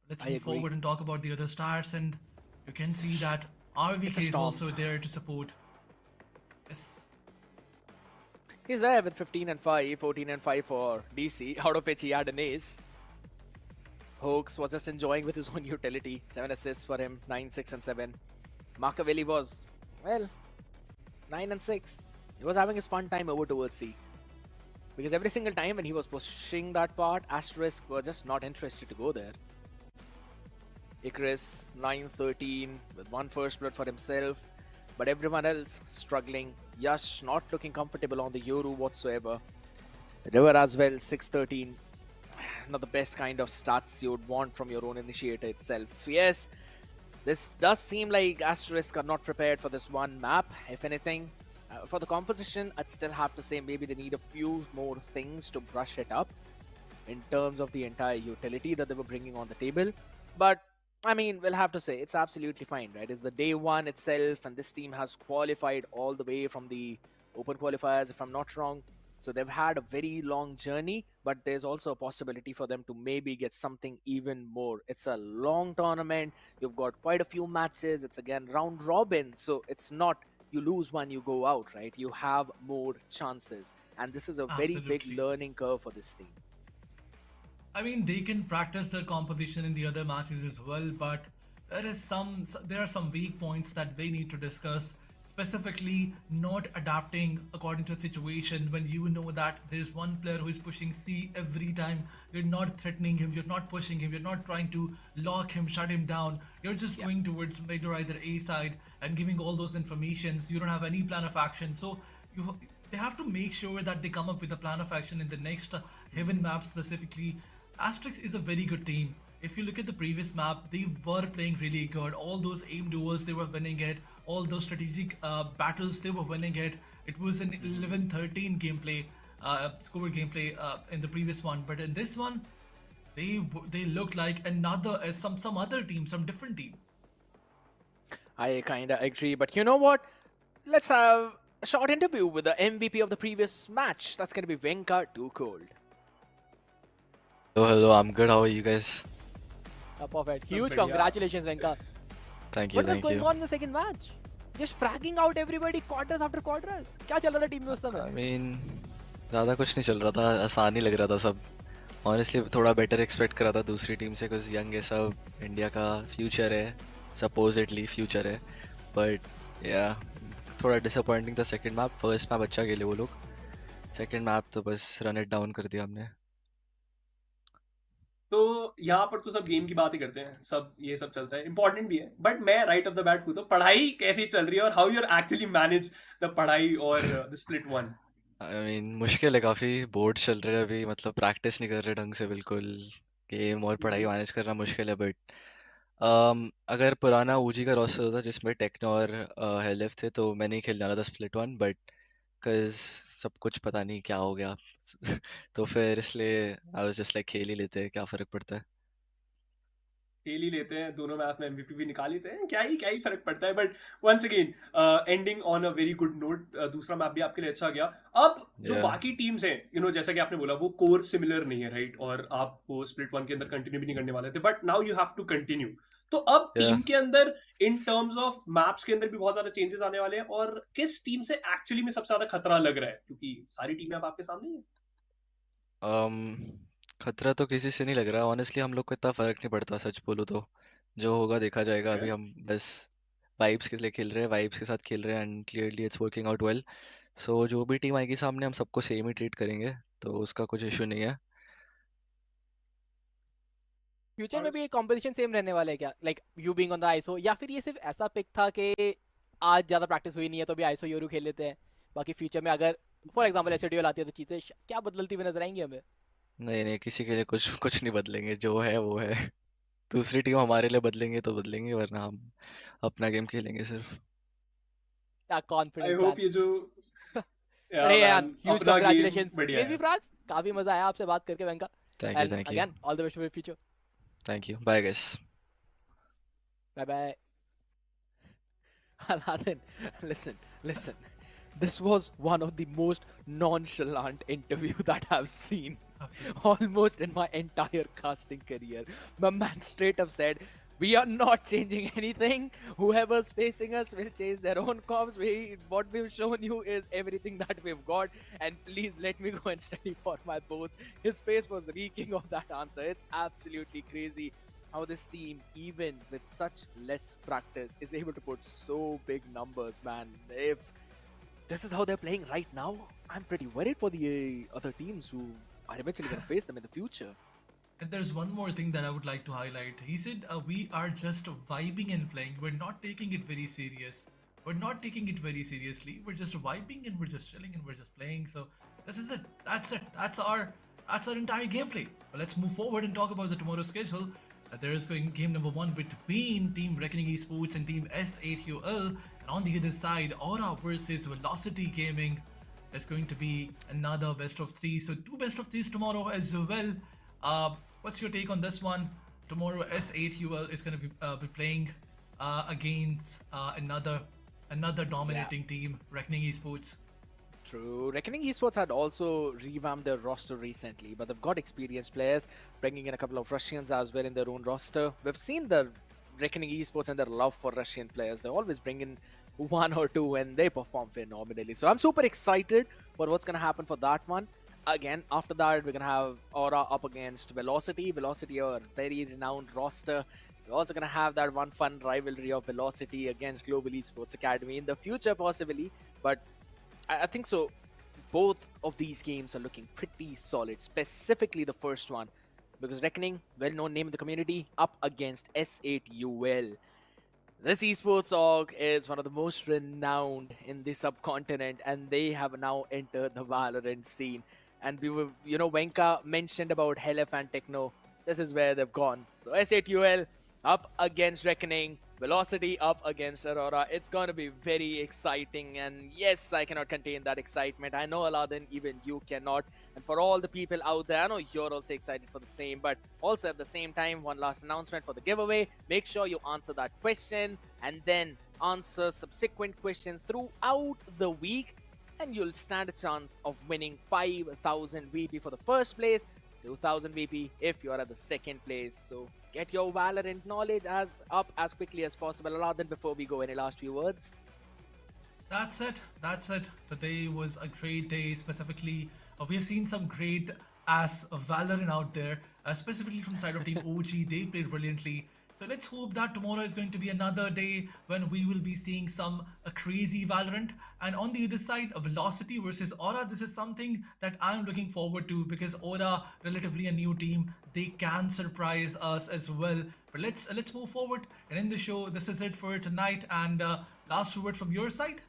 Let's move forward and talk about the other stars, and you can see that RVK is also there to support. Yes. He's there with 15 and 5, 14 and 5 for DC, out of which he had an ace. Hoax was just enjoying with his own utility. 7 assists for him, 9, 6 and 7. Machiavelli was, well, 9 and 6. He was having his fun time over towards C. Because every single time when he was pushing that part, Asterisk were just not interested to go there. Icarus, 9, 13, with 1 first blood for himself. But everyone else struggling. Yash not looking comfortable on the Yoru whatsoever. River as well, 6-13. Not the best kind of stats you would want from your own initiator itself. Yes, this does seem like Asterisk are not prepared for this one map, if anything. For the composition, I'd still have to say maybe they need a few more things to brush it up in terms of the entire utility that they were bringing on the table. But I mean, we'll have to say it's absolutely fine, right? It's the day 1 itself, and this team has qualified all the way from the open qualifiers, if I'm not wrong. So they've had a very long journey, but there's also a possibility for them to maybe get something even more. It's a long tournament. You've got quite a few matches. It's again round robin, so it's not you lose one, you go out, right? You have more chances. And this is a very big Absolutely. learning curve for this team. I mean, they can practice their composition in the other matches as well, but there are some weak points that they need to discuss. Specifically, not adapting according to the situation when you know that there's one player who is pushing C every time. You're not threatening him, you're not pushing him, you're not trying to lock him, shut him down. You're just going towards mid or either A side and giving all those informations. You don't have any plan of action. So they have to make sure that they come up with a plan of action in the next Heaven map specifically. Asterisk is a very good team. If you look at the previous map, they were playing really good. All those aim duels, they were winning it. All those strategic battles, they were winning it. It was an 11-13 gameplay, score gameplay in the previous one. But in this one, they looked like another some other team, some different team. I kind of agree, but you know what? Let's have a short interview with the MVP of the previous match. That's going to be Venka Too Cold. Hello, I'm good. How are you guys? Perfect. Huge congratulations, Venka. Thank you, What was thank going you. on in the second match? Just fragging out everybody quarters after quarters. क्या चल रहा था team में उस समय? I mean, ज़्यादा कुछ नहीं चल रहा था, आसान ही लग रहा था सब. Honestly, थोड़ा better expect करा था दूसरी टीम से, because young है सब, इंडिया का future है, supposedly future है, but yeah, थोड़ा disappointing था second map. First map अच्छा खेले वो लोग, second map तो बस run it down कर दिया हमने. तो यहाँ पर तो सब गेम की बातें करते हैं, सब ये सब चलता है, इंपॉर्टेंट भी है, बट मैं राइट ऑफ द बैट पूछता हूँ, पढ़ाई कैसी चल रही है और how you are actually manage the पढ़ाई और the split one? I mean, मुश्किल है काफ़ी, बोर्ड चल रहे हैं अभी, मतलब प्रैक्टिस नहीं कर रहे ढंग से बिल्कुल, गेम और पढ़ाई मैनेज करना मुश्किल है. बट अगर पुराना ओजी का रोस्टर होता जिसमें टेक्नो और हेलिफ थे तो मैं नहीं खेलने वाला था स्प्लिट वन, बट बिकॉज सब कुछ पता नहीं क्या हो गया तो फिर इसलिए आई वाज जस्ट लाइक खेल ही लेते हैं, क्या फ़र्क पड़ता है. खेल ही लेते हैं, दोनों मैच में एमवीपी भी निकाल लेते हैं, क्या ही फर्क पड़ता है. But once again ending on a very good note, दूसरा मैच भी आपके लिए अच्छा गया. अब जो Yeah. बाकी टीम्स हैं, जैसा कि आपने बोला, वो कोर सिमिलर नहीं है, राइट? और आप वो स्प्लिट वन के अंदर कंटिन्यू भी नहीं करने वाले थे, but now you have to continue. तो अब Yeah. टीम के अंदर इन टर्म्स ऑफ मैप्स के अंदर भी बहुत ज्यादा चेंजेस आने वाले हैं, और किस टीम से एक्चुअली में सबसे ज्यादा खतरा लग रहा है, क्योंकि सारी टीमें अब आपके सामने ही है. खतरा तो किसी से नहीं लग रहा ऑनेस्टली. हम लोग को इतना फ़र्क नहीं पड़ता, सच बोलूँ तो जो होगा देखा जाएगा. अभी हम बस वाइब्स के लिए खेल रहे हैं, वाइब्स के साथ खेल रहे हैं, and clearly it's working out well. So जो भी टीम आएगी सामने हम सबको सेम ही ट्रीट करेंगे, तो उसका कुछ इशू नहीं है. फ्यूचर में भी ये कंपटीशन सेम रहने वाला है क्या? Like you being on the ISO, या फिर ये सिर्फ ऐसा पिक था कि आज ज्यादा प्रैक्टिस हुई नहीं है तो भी आईएसओ योरू खेल लेते हैं, बाकी फ्यूचर में अगर फॉर एग्जांपल एसडीएल आती है तो चीजें क्या बदलती हुई नजर आएंगी हमें? नहीं नहीं, किसी के लिए कुछ कुछ नहीं बदलेंगे, जो है वो है. दूसरी टीम हमारे लिए बदलेंगे तो बदलेंगे, वरना हम अपना गेम खेलेंगे सिर्फ. क्या आई कॉन्फिडेंस होप ये जो अरे यार, ह्यूज अपना गेम कांग्रेचुलेशंस बढ़िया क्रेजी है. फ्रॉग्स. काफी मजा आया आपसे बात करके वेंका. Thank you, thank you, again all the best for future. Thank you. Bye guys. Bye bye. Aladdin, listen. This was one of the most nonchalant interview that I've seen almost in my entire casting career. My man straight up said, "We are not changing anything. Whoever's facing us will change their own comps. What we've shown you is everything that we've got, and please let me go and study for my boards." His face was reeking of that answer. It's absolutely crazy how this team, even with such less practice, is able to put so big numbers, man. If this is how they're playing right now, I'm pretty worried for the other teams who are eventually going to face them in the future. And there's one more thing that I would like to highlight. He said we are just vibing and playing. We're not taking it very serious. We're not taking it very seriously. We're just vibing and we're just chilling and we're just playing. So this is it. That's it. That's our entire gameplay. But let's move forward and talk about the tomorrow's schedule. There is going game number 1 between Team Revenant Esports and Team S8UL, and on the other side, Aura versus Velocity Gaming. It's going to be another best of 3. So 2 best of 3s tomorrow as well. What's your take on this one? Tomorrow S8UL is going to be playing against another dominating team, Revenant Esports. True. Reckoning Esports had also revamped their roster recently, but they've got experienced players, bringing in a couple of Russians as well in their own roster. We've seen the Reckoning Esports and their love for Russian players. They always bring in one or two and they perform phenomenally. So I'm super excited for what's going to happen for that one. Again, after that, we're going to have Aura up against Velocity. Velocity are a very renowned roster. We're also going to have that one fun rivalry of Velocity against Global Esports Academy in the future, possibly. But I think so. Both of these games are looking pretty solid, specifically the first one. Because Reckoning, well-known name in the community, up against S8UL. This esports org is one of the most renowned in the subcontinent, and they have now entered the Valorant scene. And we were, Venka mentioned about Helef and Techno. This is where they've gone. So S8UL up against Reckoning, Velocity up against Aurora. It's going to be very exciting. And yes, I cannot contain that excitement. I know, Aladdin, even you cannot. And for all the people out there, I know you're also excited for the same. But also at the same time, one last announcement for the giveaway. Make sure you answer that question and then answer subsequent questions throughout the week. And you'll stand a chance of winning 5,000 VP for the first place, 2,000 VP if you are at the second place. So get your Valorant knowledge up as quickly as possible. Aladdin, before we go, any last few words? That's it. Today was a great day. Specifically, we have seen some great ass Valorant out there, specifically from the side of Team OG. They played brilliantly. So let's hope that tomorrow is going to be another day when we will be seeing some crazy Valorant. And on the other side, Velocity versus Aura, this is something that I'm looking forward to, because Aura, relatively a new team, they can surprise us as well. But let's move forward and end the show. This is it for tonight. And last word from your side.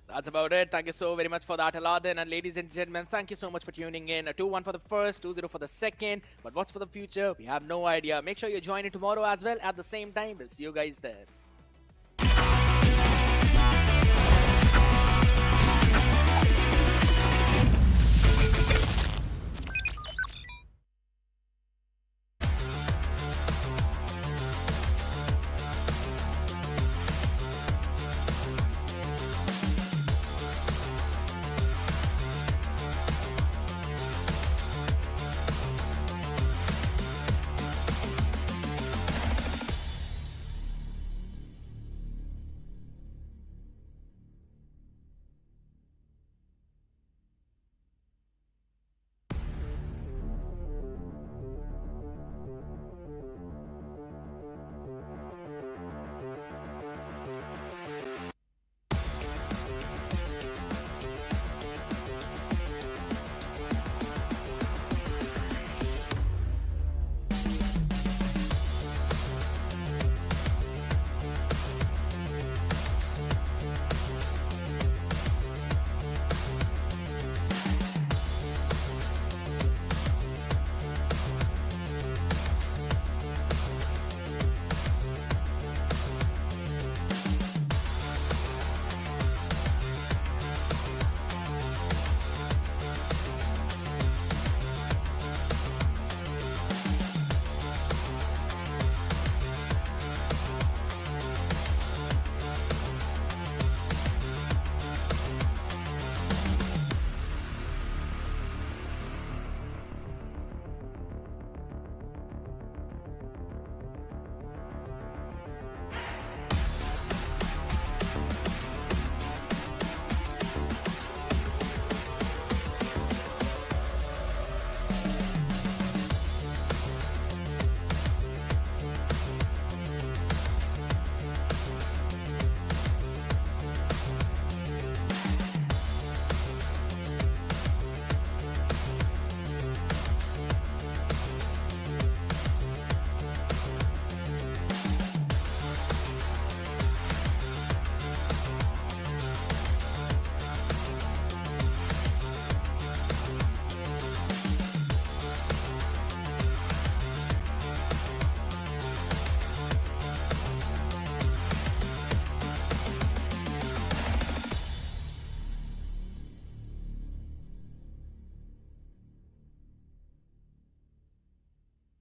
That's about it. Thank you so very much for that, Aladdin. And ladies and gentlemen, thank you so much for tuning in. 2-1 for the first, 2-0 for the second. But what's for the future? We have no idea. Make sure you join in tomorrow as well at the same time. We'll see you guys there.